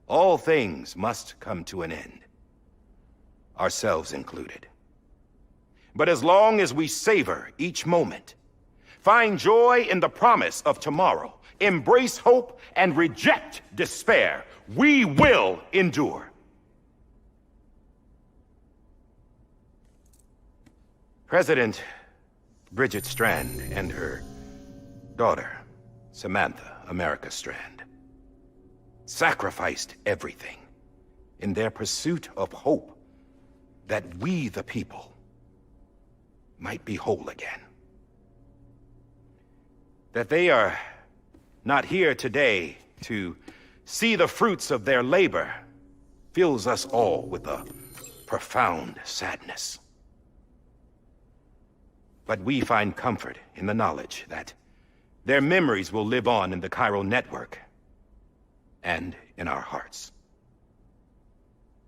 All things must come to an end, ourselves included. But as long as we savor each moment, find joy in the promise of tomorrow, embrace hope, and reject despair, we will endure. President Bridget Strand and her daughter, Samantha America Strand, sacrificed everything in their pursuit of hope that we, the people, might be whole again. That they are not here today to see the fruits of their labor fills us all with a profound sadness. But we find comfort in the knowledge that their memories will live on in the chiral network and in our hearts.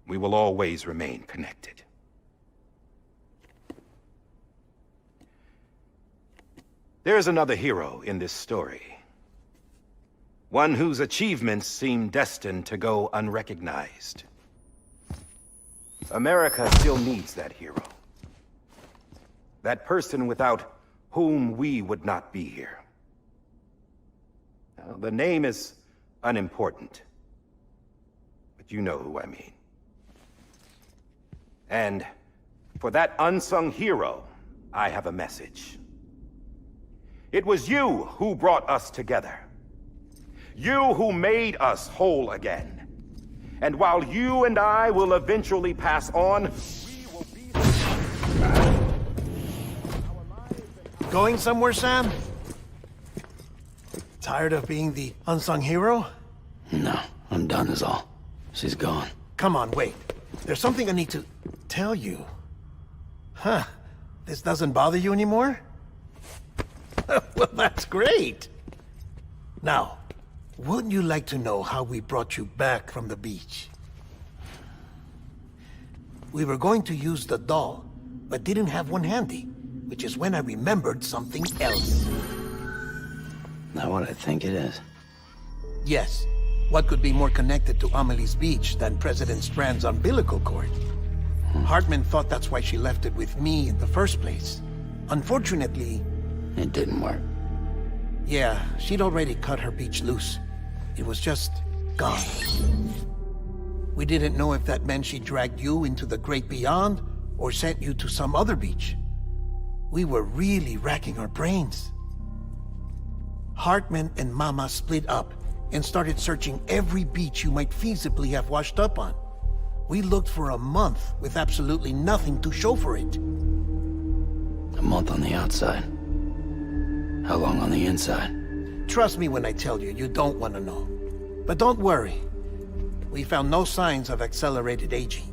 We will always remain connected. There is another hero in this story. One whose achievements seem destined to go unrecognized. America still needs that hero. That person without whom we would not be here. Now, the name is unimportant, but you know who I mean. And for that unsung hero, I have a message. It was you who brought us together. You who made us whole again. And while you and I will eventually pass on, we will be... Going somewhere, Sam? Tired of being the unsung hero? No, I'm done is all. She's gone. Come on, wait. There's something I need to tell you. Huh. This doesn't bother you anymore? Well, that's great. Now, wouldn't you like to know how we brought you back from the beach? We were going to use the doll, but didn't have one handy, which is when I remembered something else. Not what I think it is. Yes. What could be more connected to Amelie's beach than President Strand's umbilical cord? Hartman thought that's why she left it with me in the first place. Unfortunately... It didn't work. Yeah, she'd already cut her beach loose. It was just gone. We didn't know if that meant she dragged you into the great beyond, or sent you to some other beach. We were really racking our brains. Hartman and Mama split up and started searching every beach you might feasibly have washed up on. We looked for a month with absolutely nothing to show for it. A month on the outside. How long on the inside? Trust me when I tell you, you don't want to know. But don't worry. We found no signs of accelerated aging.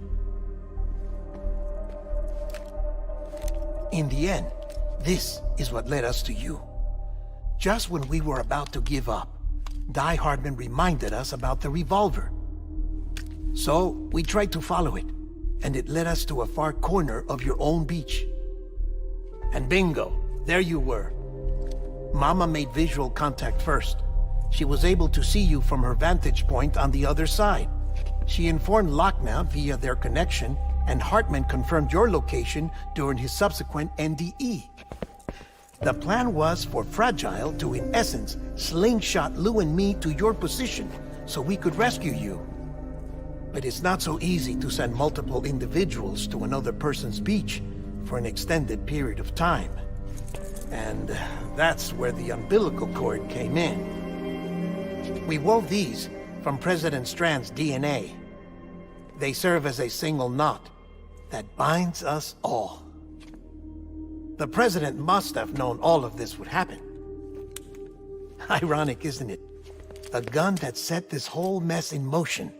In the end, this is what led us to you. Just when we were about to give up, Die Hardman reminded us about the revolver. So, we tried to follow it, and it led us to a far corner of your own beach. And bingo, there you were. Mama made visual contact first. She was able to see you from her vantage point on the other side. She informed Lochner via their connection, and Hartman confirmed your location during his subsequent NDE. The plan was for Fragile to, in essence, slingshot Lou and me to your position so we could rescue you. But it's not so easy to send multiple individuals to another person's beach for an extended period of time. And that's where the umbilical cord came in. We wove these from President Strand's DNA. They serve as a single knot that binds us all. The President must have known all of this would happen. Ironic, isn't it? A gun that set this whole mess in motion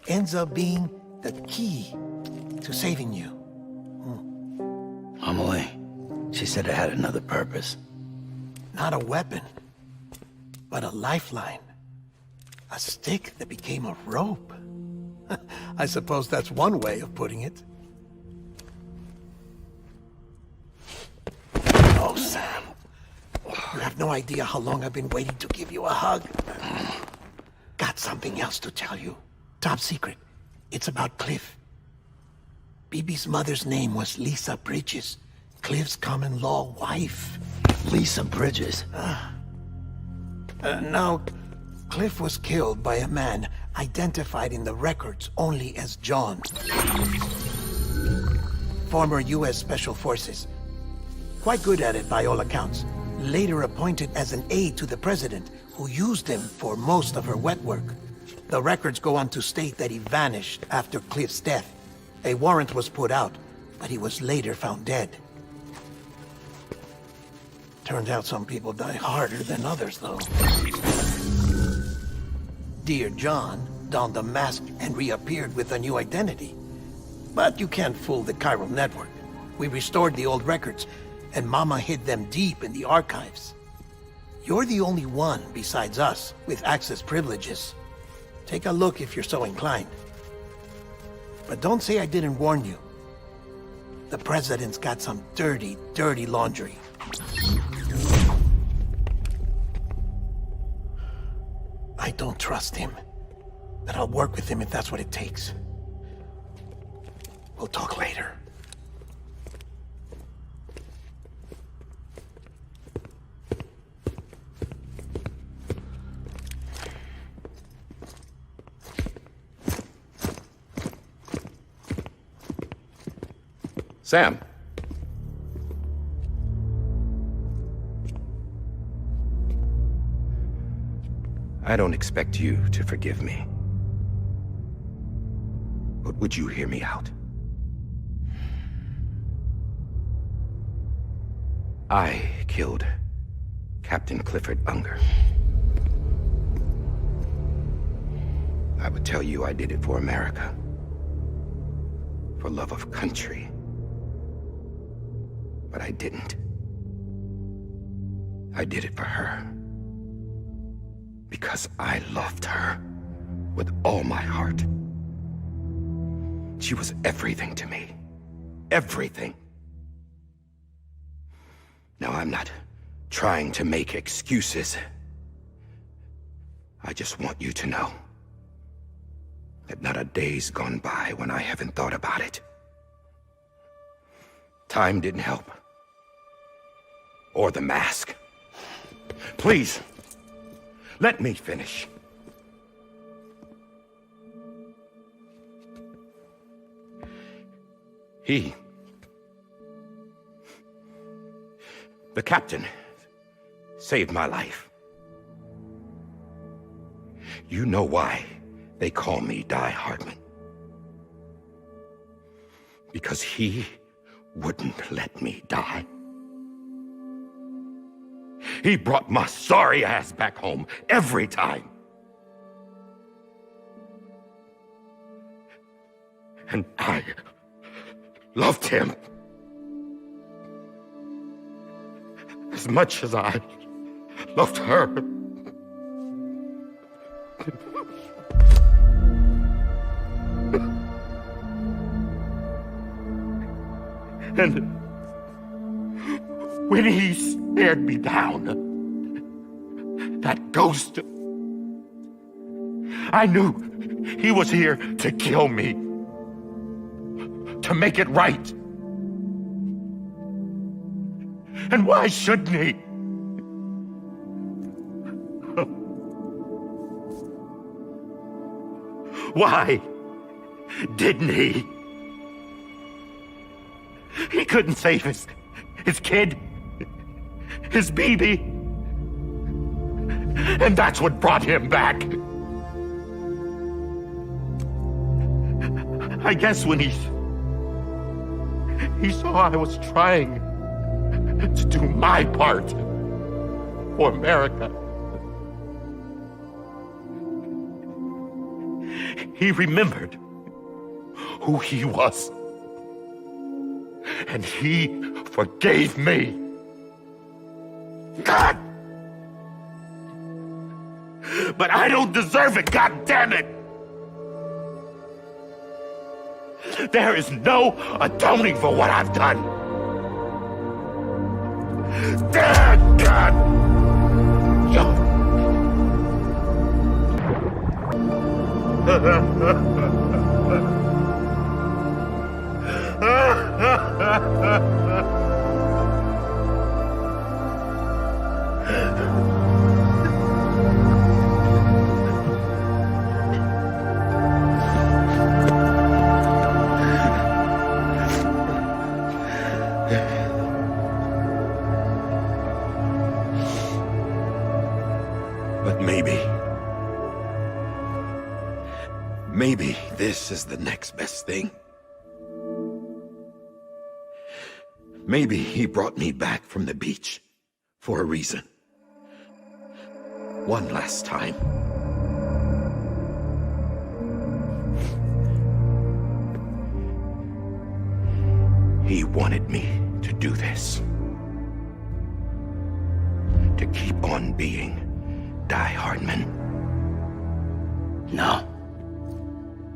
ends up being the key to saving you. Amelie, she said it had another purpose. Not a weapon, but a lifeline. A stick that became a rope. I suppose that's one way of putting it. Oh, Sam. You have no idea how long I've been waiting to give you a hug. Got something else to tell you. Top secret. It's about Cliff. Bibi's mother's name was Lisa Bridges, Cliff's common-law wife. Lisa Bridges? No, Cliff was killed by a man identified in the records only as John. Former U.S. Special Forces. Quite good at it by all accounts. Later appointed as an aide to the president, who used him for most of her wet work. The records go on to state that he vanished after Cliff's death. A warrant was put out, but he was later found dead. Turns out some people die harder than others, though. Dear John donned a mask and reappeared with a new identity. But you can't fool the chiral network. We restored the old records, and Mama hid them deep in the archives. You're the only one besides us with access privileges. Take a look if you're so inclined. But don't say I didn't warn you. The President's got some dirty, dirty laundry. I don't trust him, but I'll work with him if that's what it takes. We'll talk later. Sam. I don't expect you to forgive me. But would you hear me out? I killed Captain Clifford Unger. I would tell you I did it for America. For love of country. But I didn't. I did it for her. Because I loved her with all my heart. She was everything to me. Everything. Now, I'm not trying to make excuses. I just want you to know that not a day's gone by when I haven't thought about it. Time didn't help. Or the mask. Please, let me finish. The captain, saved my life. You know why they call me Die Hardman. Because he wouldn't let me die. He brought my sorry ass back home every time. And I loved him as much as I loved her. When he stared me down, that ghost, I knew he was here to kill me, to make it right. And why shouldn't he? Why didn't he? He couldn't save his kid, his baby. And that's what brought him back. I guess when he saw I was trying to do my part for America, he remembered who he was. And he forgave me. God! But I don't deserve it, God damn it! There is no atoning for what I've done. Damn, God! But maybe this is the next best thing. Maybe he brought me back from the beach for a reason. One last time. He wanted me to do this. To keep on being Die Hardman. No.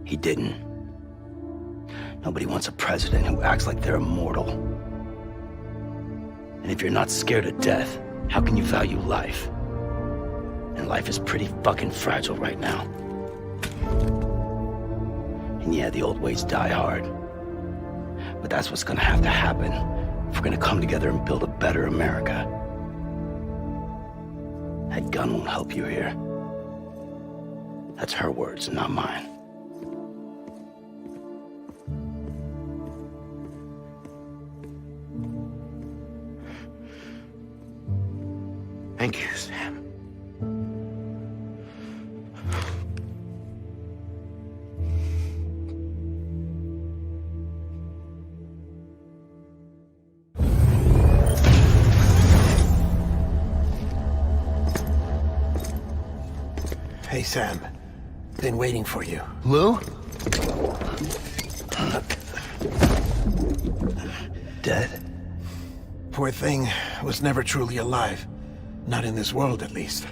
He didn't. Nobody wants a president who acts like they're immortal. And if you're not scared of death, how can you value life? And life is pretty fucking fragile right now. And yeah, the old ways die hard. But that's what's gonna have to happen if we're gonna come together and build a better America. That gun won't help you here. That's her words, not mine. Thank you, Sam. Hey, Sam. Been waiting for you. Lou? Dead? Poor thing was never truly alive. Not in this world, at least.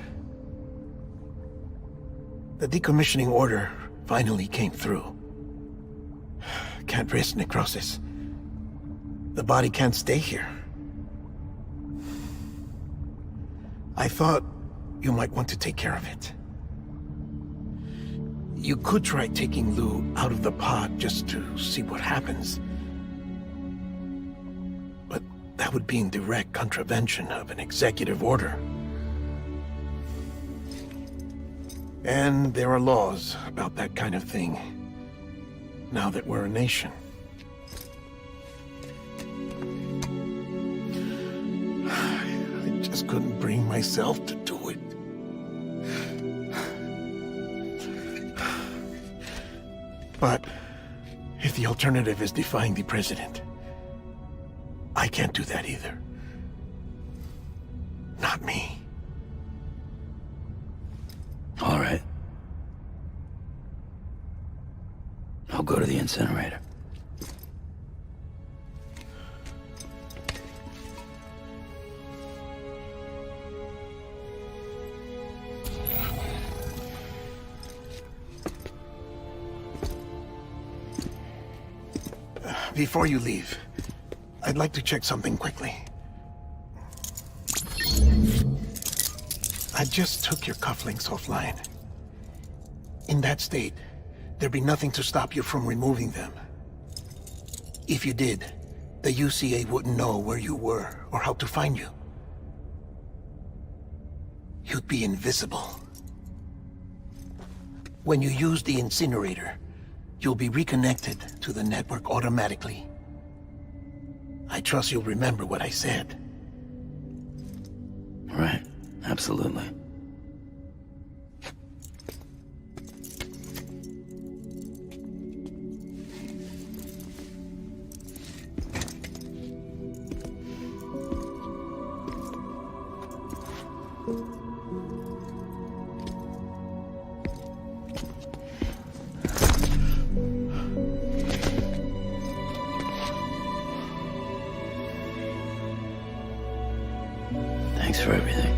The decommissioning order finally came through. Can't risk necrosis. The body can't stay here. I thought you might want to take care of it. You could try taking Lou out of the pod just to see what happens. But that would be in direct contravention of an executive order. And there are laws about that kind of thing, now that we're a nation. I just couldn't bring myself to do it. But if the alternative is defying the president, I can't do that either. Not me. All right. I'll go to the incinerator. Before you leave, I'd like to check something quickly. I just took your cufflinks offline. In that state, there'd be nothing to stop you from removing them. If you did, the UCA wouldn't know where you were or how to find you. You'd be invisible. When you use the incinerator, you'll be reconnected to the network automatically. I trust you'll remember what I said. Right, absolutely. Thanks for everything.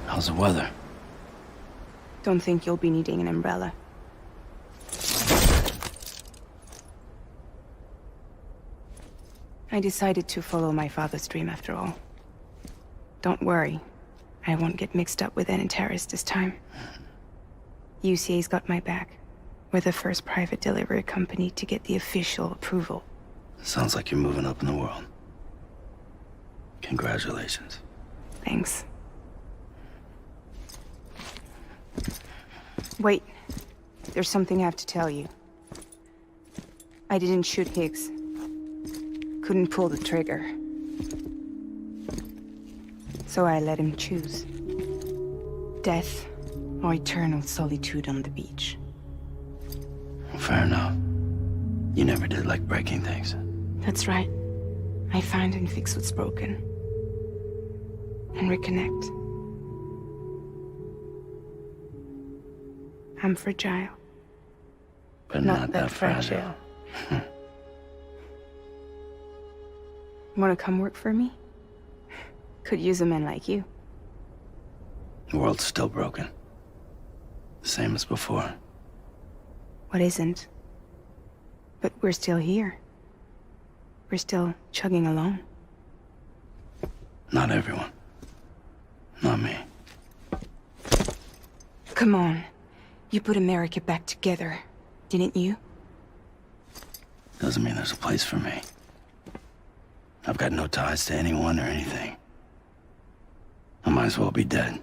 How's the weather? Don't think you'll be needing an umbrella. I decided to follow my father's dream after all. Don't worry, I won't get mixed up with any terrorists this time. UCA's got my back. We're the first private delivery company to get the official approval. Sounds like you're moving up in the world. Congratulations. Thanks. Wait, there's something I have to tell you. I didn't shoot Higgs. Couldn't pull the trigger. So I let him choose. Death or eternal solitude on the beach. Fair enough. You never did like breaking things. That's right. I find and fix what's broken. And reconnect. I'm fragile. But not that fragile. Wanna come work for me? Could use a man like you. The world's still broken. The same as before. What isn't? But we're still here. We're still chugging along. Not everyone. Not me. Come on. You put America back together, didn't you? Doesn't mean there's a place for me. I've got no ties to anyone or anything. I might as well be dead.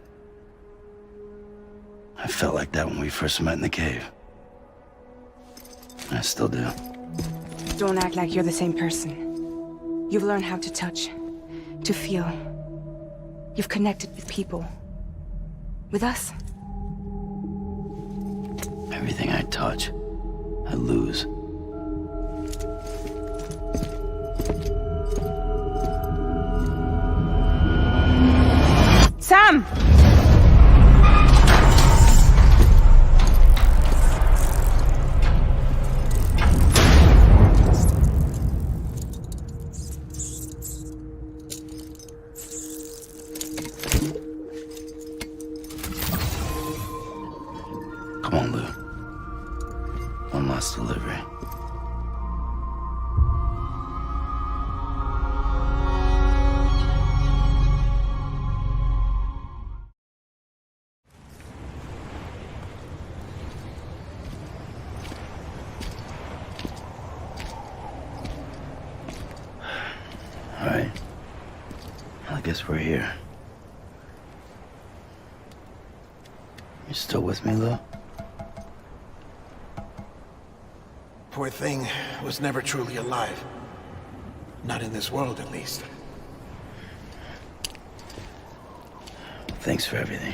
I felt like that when we first met in the cave. I still do. Don't act like you're the same person. You've learned how to touch, to feel. You've connected with people. With us. Everything I touch, I lose. Sam! Come on, Lou. One last delivery. All right. I guess we're here. You still with me, Lou? Poor thing was never truly alive. Not in this world, at least. Thanks for everything.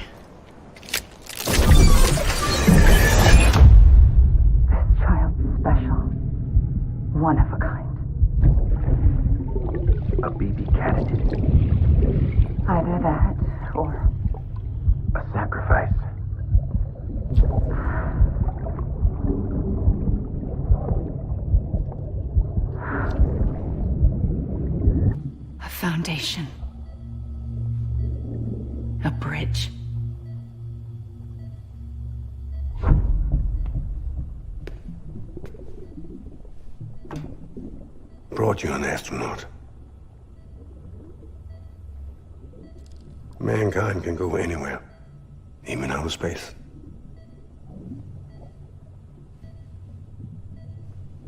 Child's special. One of a kind. A BB candidate. Either that, or A sacrifice. foundation. A bridge. Brought you an astronaut. Mankind can go anywhere, even outer space.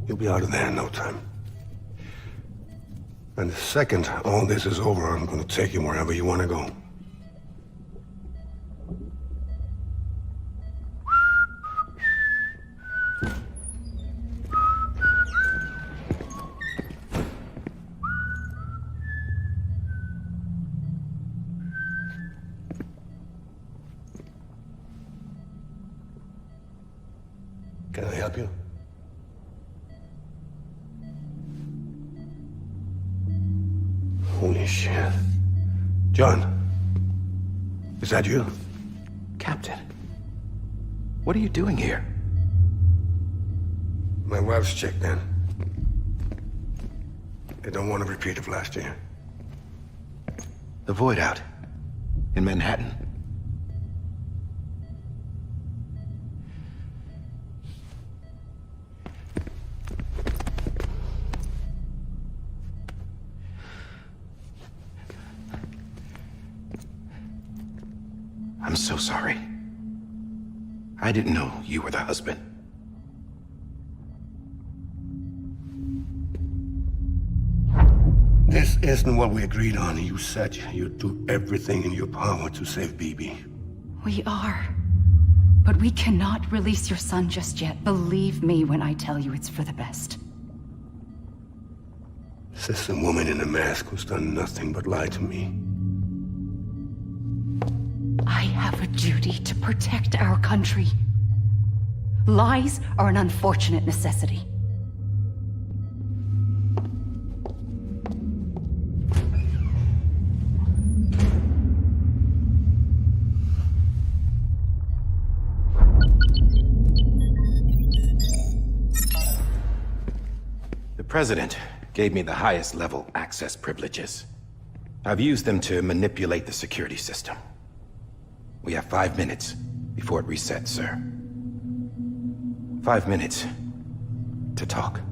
You'll be out of there in no time. And the second all this is over, I'm gonna take you wherever you wanna go. Can I help you? Holy shit. John, is that you? Captain, what are you doing here? My wife's checked in. They don't want a repeat of last year. The Void Out in Manhattan. I'm so sorry. I didn't know you were the husband. This isn't what we agreed on. You said you'd do everything in your power to save BB. We are. But we cannot release your son just yet. Believe me when I tell you it's for the best. This is a woman in a mask who's done nothing but lie to me. I have a duty to protect our country. Lies are an unfortunate necessity. The President gave me the highest level access privileges. I've used them to manipulate the security system. We have 5 minutes before it resets, sir. 5 minutes to talk.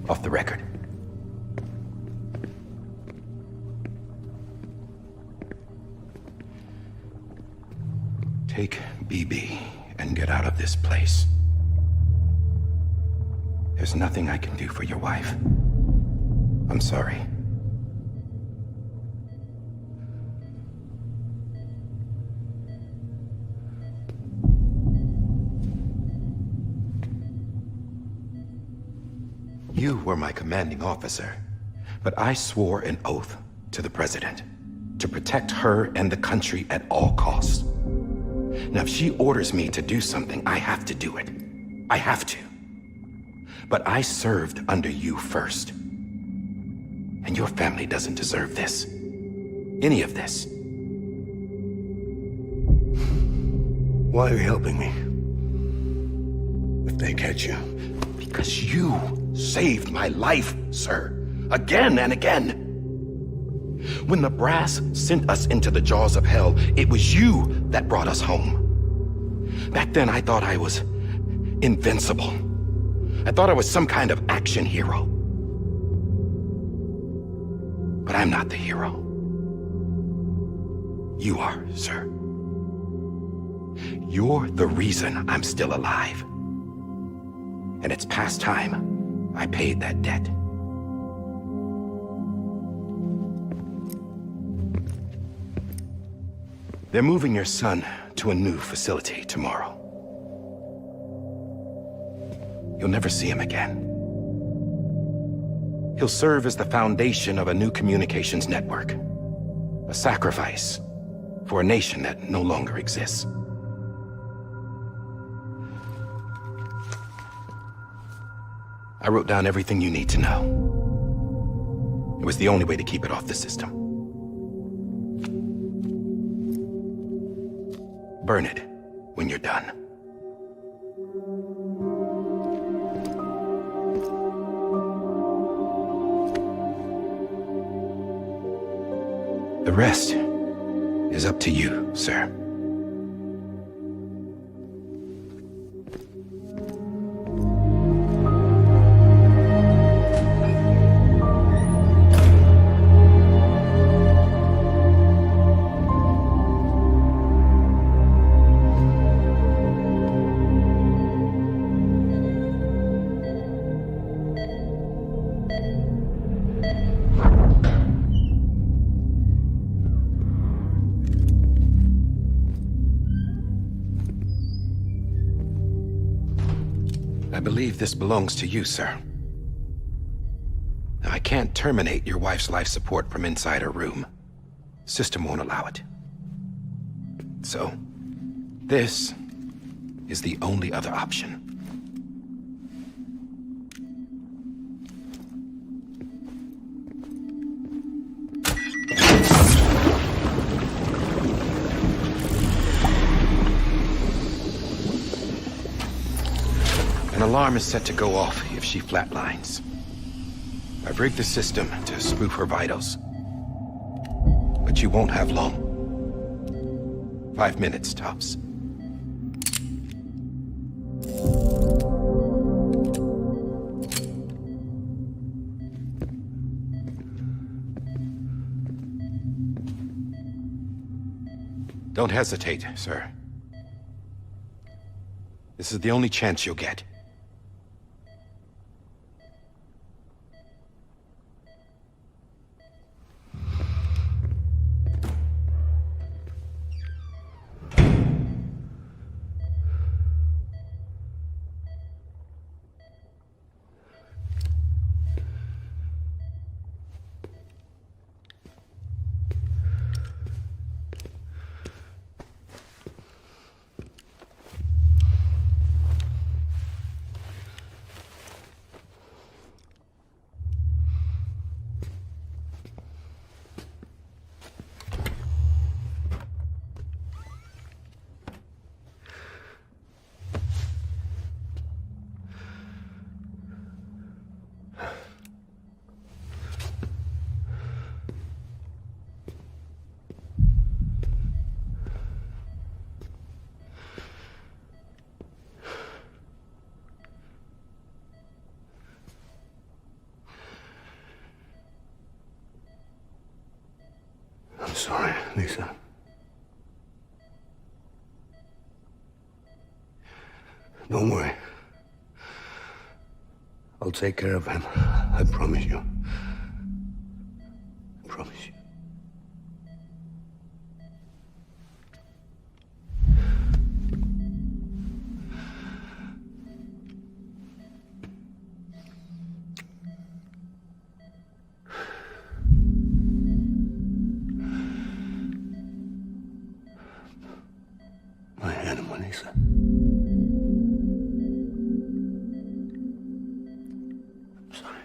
Off the record. Take BB and get out of this place. There's nothing I can do for your wife. I'm sorry. You were my commanding officer, but I swore an oath to the President to protect her and the country at all costs. Now, if she orders me to do something, I have to do it. I have to. But I served under you first. And your family doesn't deserve this. Any of this. Why are you helping me? If they catch you. Because you saved my life, sir. Again and again. When the brass sent us into the jaws of hell, it was you that brought us home. Back then, I thought I was invincible. I thought I was some kind of action hero. But I'm not the hero. You are, sir. You're the reason I'm still alive. And it's past time I paid that debt. They're moving your son to a new facility tomorrow. You'll never see him again. He'll serve as the foundation of a new communications network. A sacrifice for a nation that no longer exists. I wrote down everything you need to know. It was the only way to keep it off the system. Burn it when you're done. The rest is up to you, sir. I believe this belongs to you, sir. I can't terminate your wife's life support from inside her room. System won't allow it. So, this is the only other option. An alarm is set to go off if she flatlines. I've rigged the system to spoof her vitals. But you won't have long. 5 minutes, tops. Don't hesitate, sir. This is the only chance you'll get. I'm sorry, Lisa. Don't worry. I'll take care of him. I promise you. I promise you. My animal, Lisa. I'm sorry.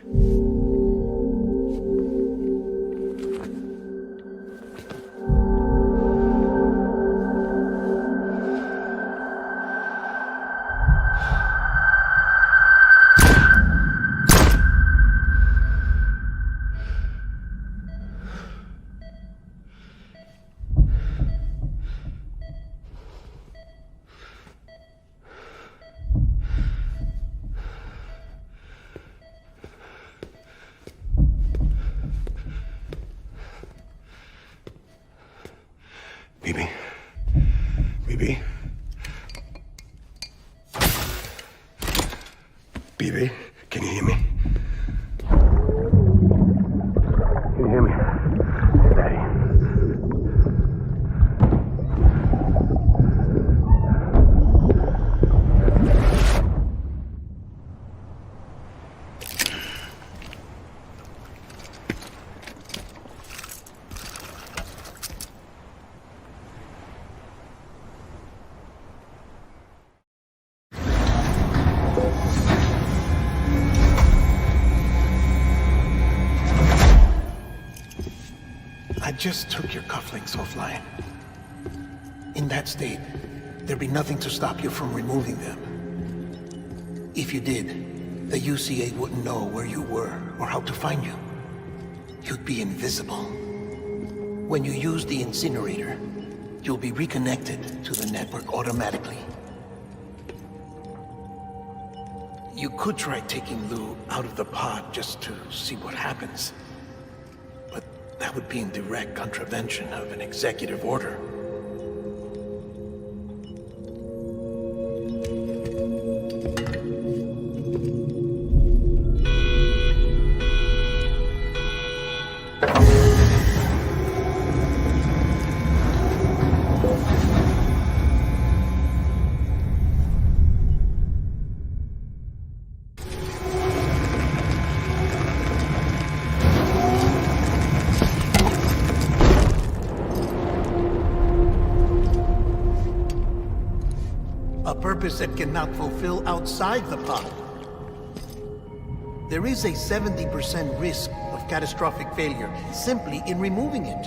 Bibi. Bibi. Bibi, can you hear me? Can you hear me? Daddy. I just took your cufflinks offline. In that state, there'd be nothing to stop you from removing them. If you did, the UCA wouldn't know where you were or how to find you. You'd be invisible. When you use the incinerator, you'll be reconnected to the network automatically. You could try taking Lou out of the pod just to see what happens. But that would be in direct contravention of an executive order. That cannot fulfill outside the pod. There is a 70% risk of catastrophic failure simply in removing it.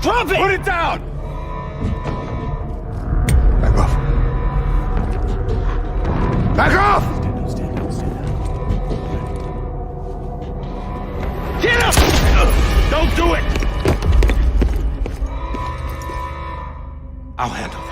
Drop it! Put it down! Back off. Back off! Get up! Don't do it! I'll handle this.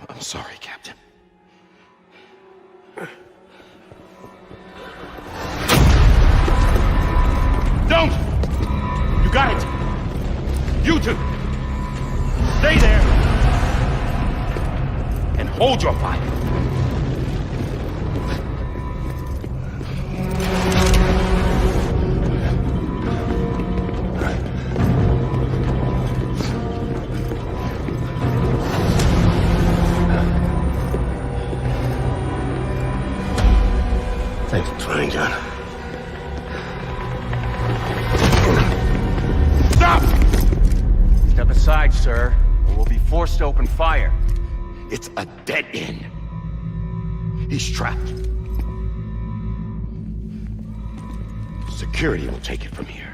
I'm sorry, Captain. Don't! You got it! You two! Stay there! And hold your fire! Thanks for trying, John. Stop! Step aside, sir, or we'll be forced to open fire. It's a dead end. He's trapped. Security will take it from here.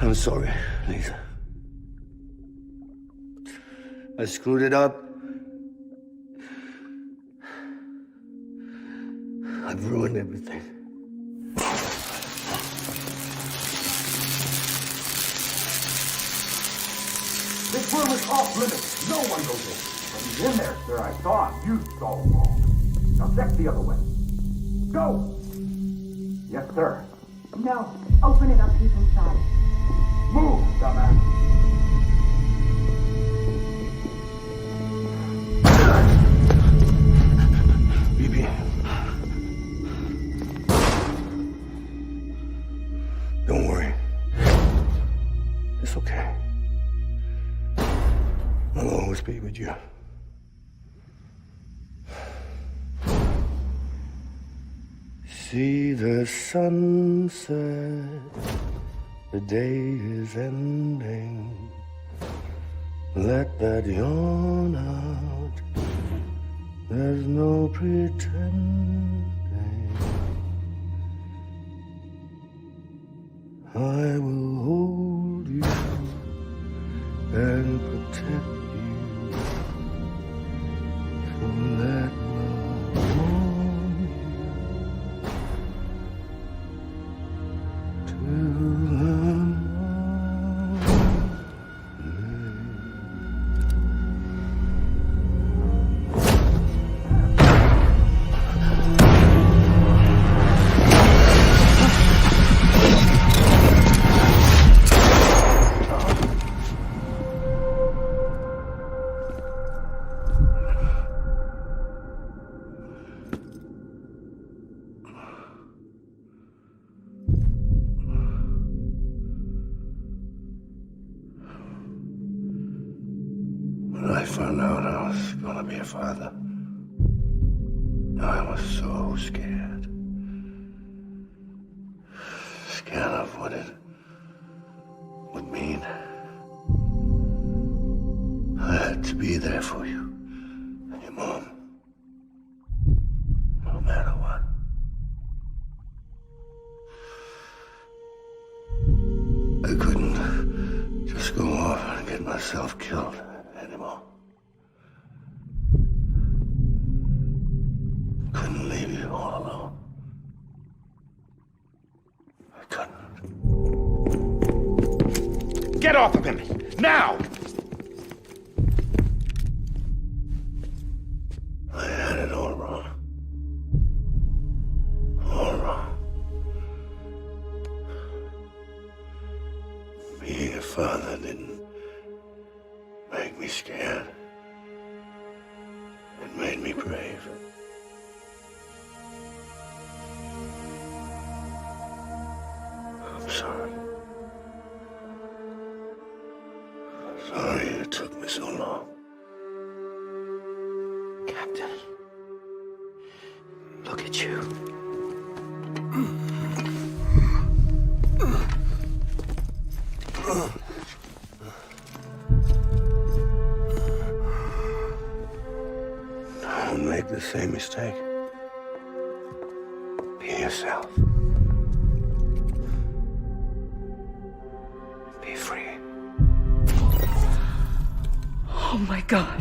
I'm sorry, Lisa. I screwed it up. I've ruined everything. This room is off limits. No one goes in. But he's in there, sir. I saw him. You saw him all. Now check the other way. Go! Yes, sir. No. Open it up. He's inside. Move, dumbass. BB. Don't worry. It's okay. I'll always be with you. See the sunset, the day is ending. Let that yawn out, there's no pretending. I will hold you and protect you. So let love warm you till the When I found out I was gonna be a father, I was so scared. Scared of what it would mean. I had to be there for you and your mom, no matter what. I couldn't just go off and get myself killed anymore. Couldn't leave you all alone. I couldn't. Get off of him! Now! I had it all wrong. All wrong. Being a father didn't make me scared. It made me brave. I'm sorry. Sorry it took me so long. Captain, look at you. Don't make the same mistake. Be yourself. Be free. Oh my God.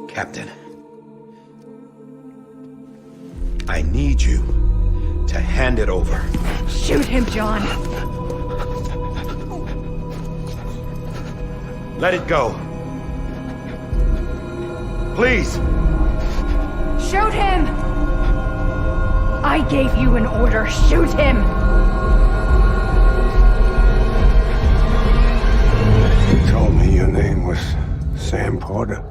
Captain, I need you to hand it over. Shoot him, John. Let it go. Please. Shoot him! I gave you an order. Shoot him! You told me your name was Sam Porter.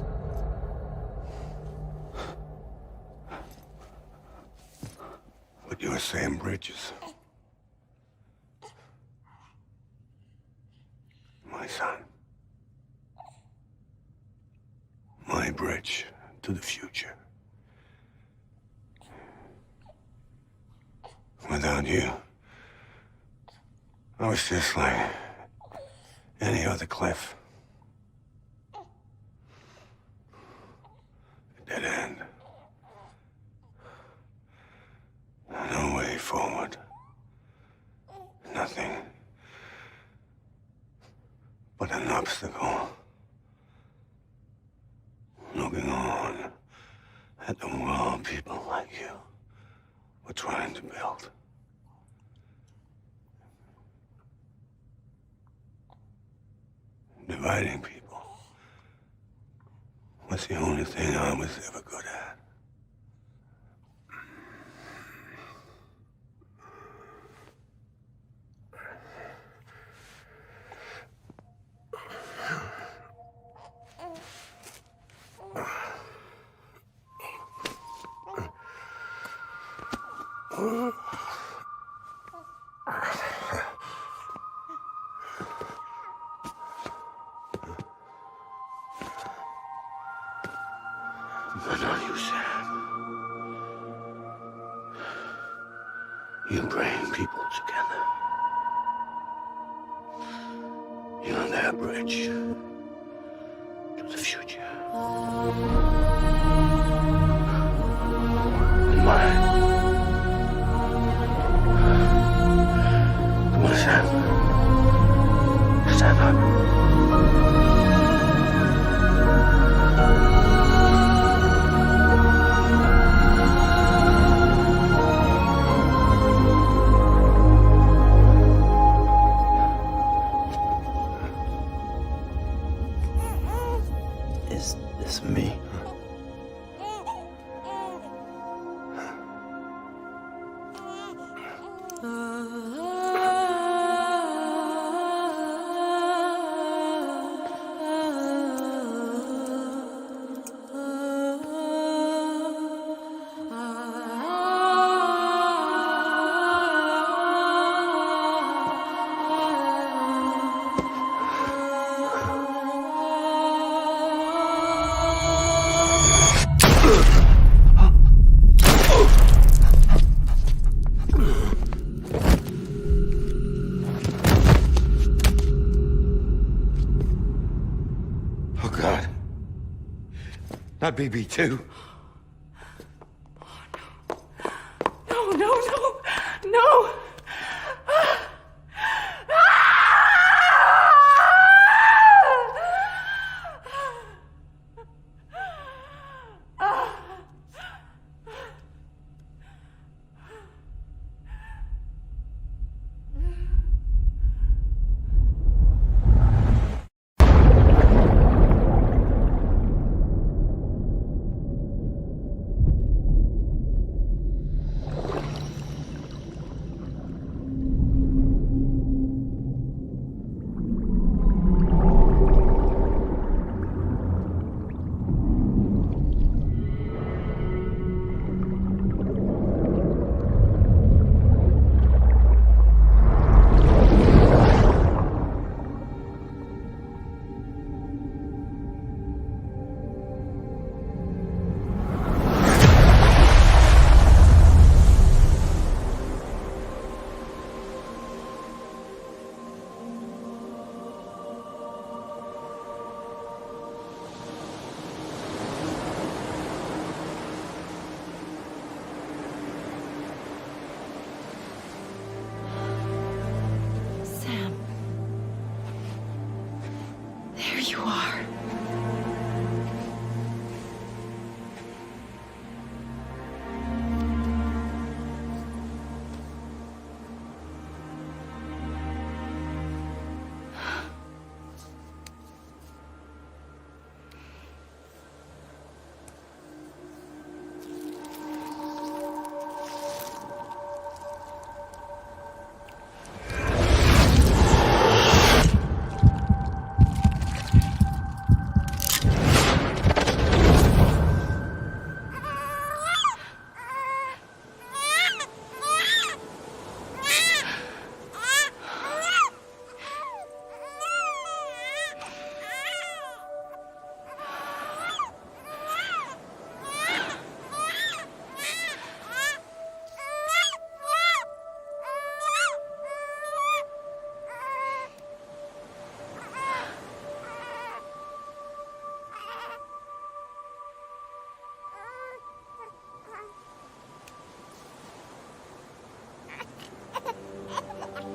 But you're Sam Bridges. My son. My bridge to the future. Without you, I was just like any other Cliff. obstacle. Looking on at the world people like you were trying to build. Dividing people was the only thing I was ever good at. But are you sad? You bring people together. You're their bridge to the future. And mine. Come on, Sam. Stand up. Is this me? Not BB2. No, no, no, no!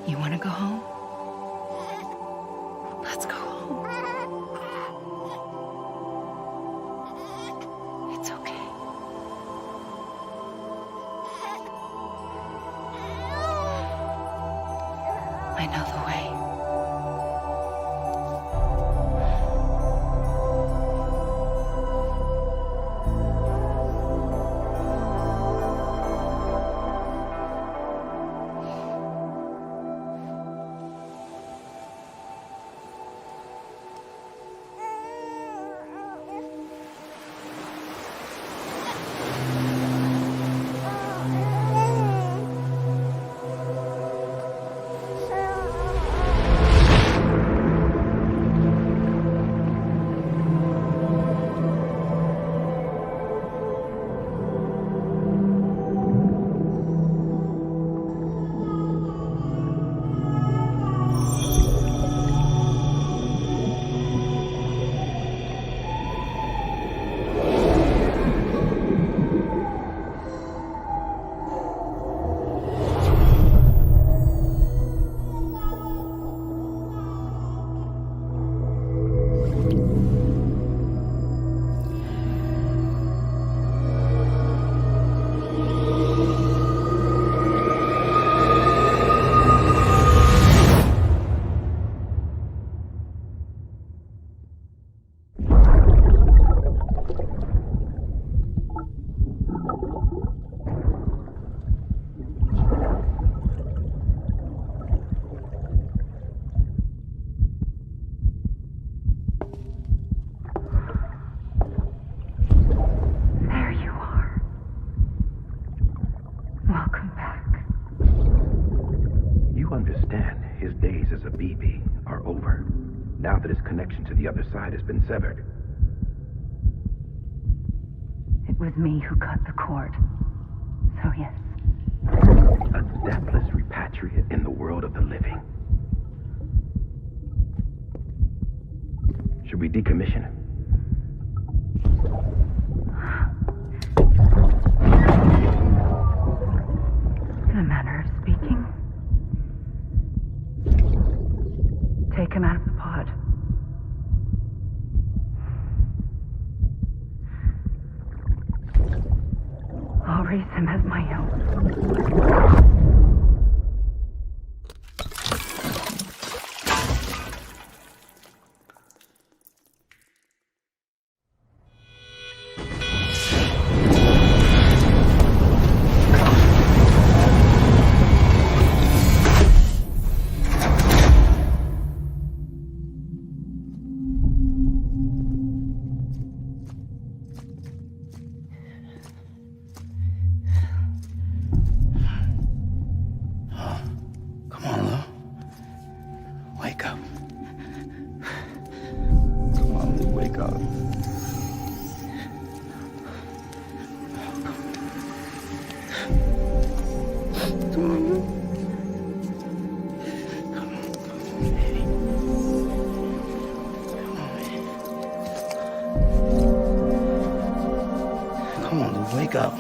You want to go home? Let's go home. to the other side has been severed. It was me who cut the cord. So yes. A deathless repatriate in the world of the living. Should we decommission him? In a manner of speaking. Take him out of the pod. I'll raise him as my own. Wake up.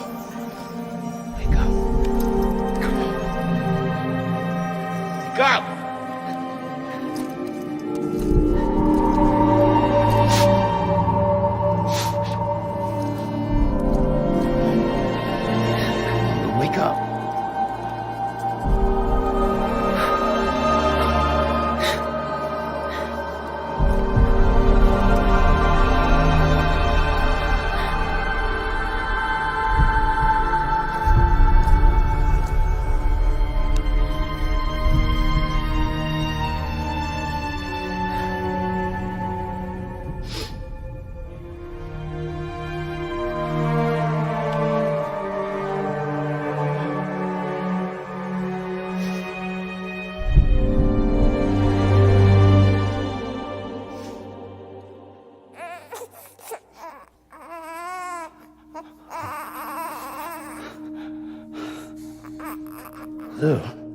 Wake up. Come on. Wake up! Wake up. Ugh.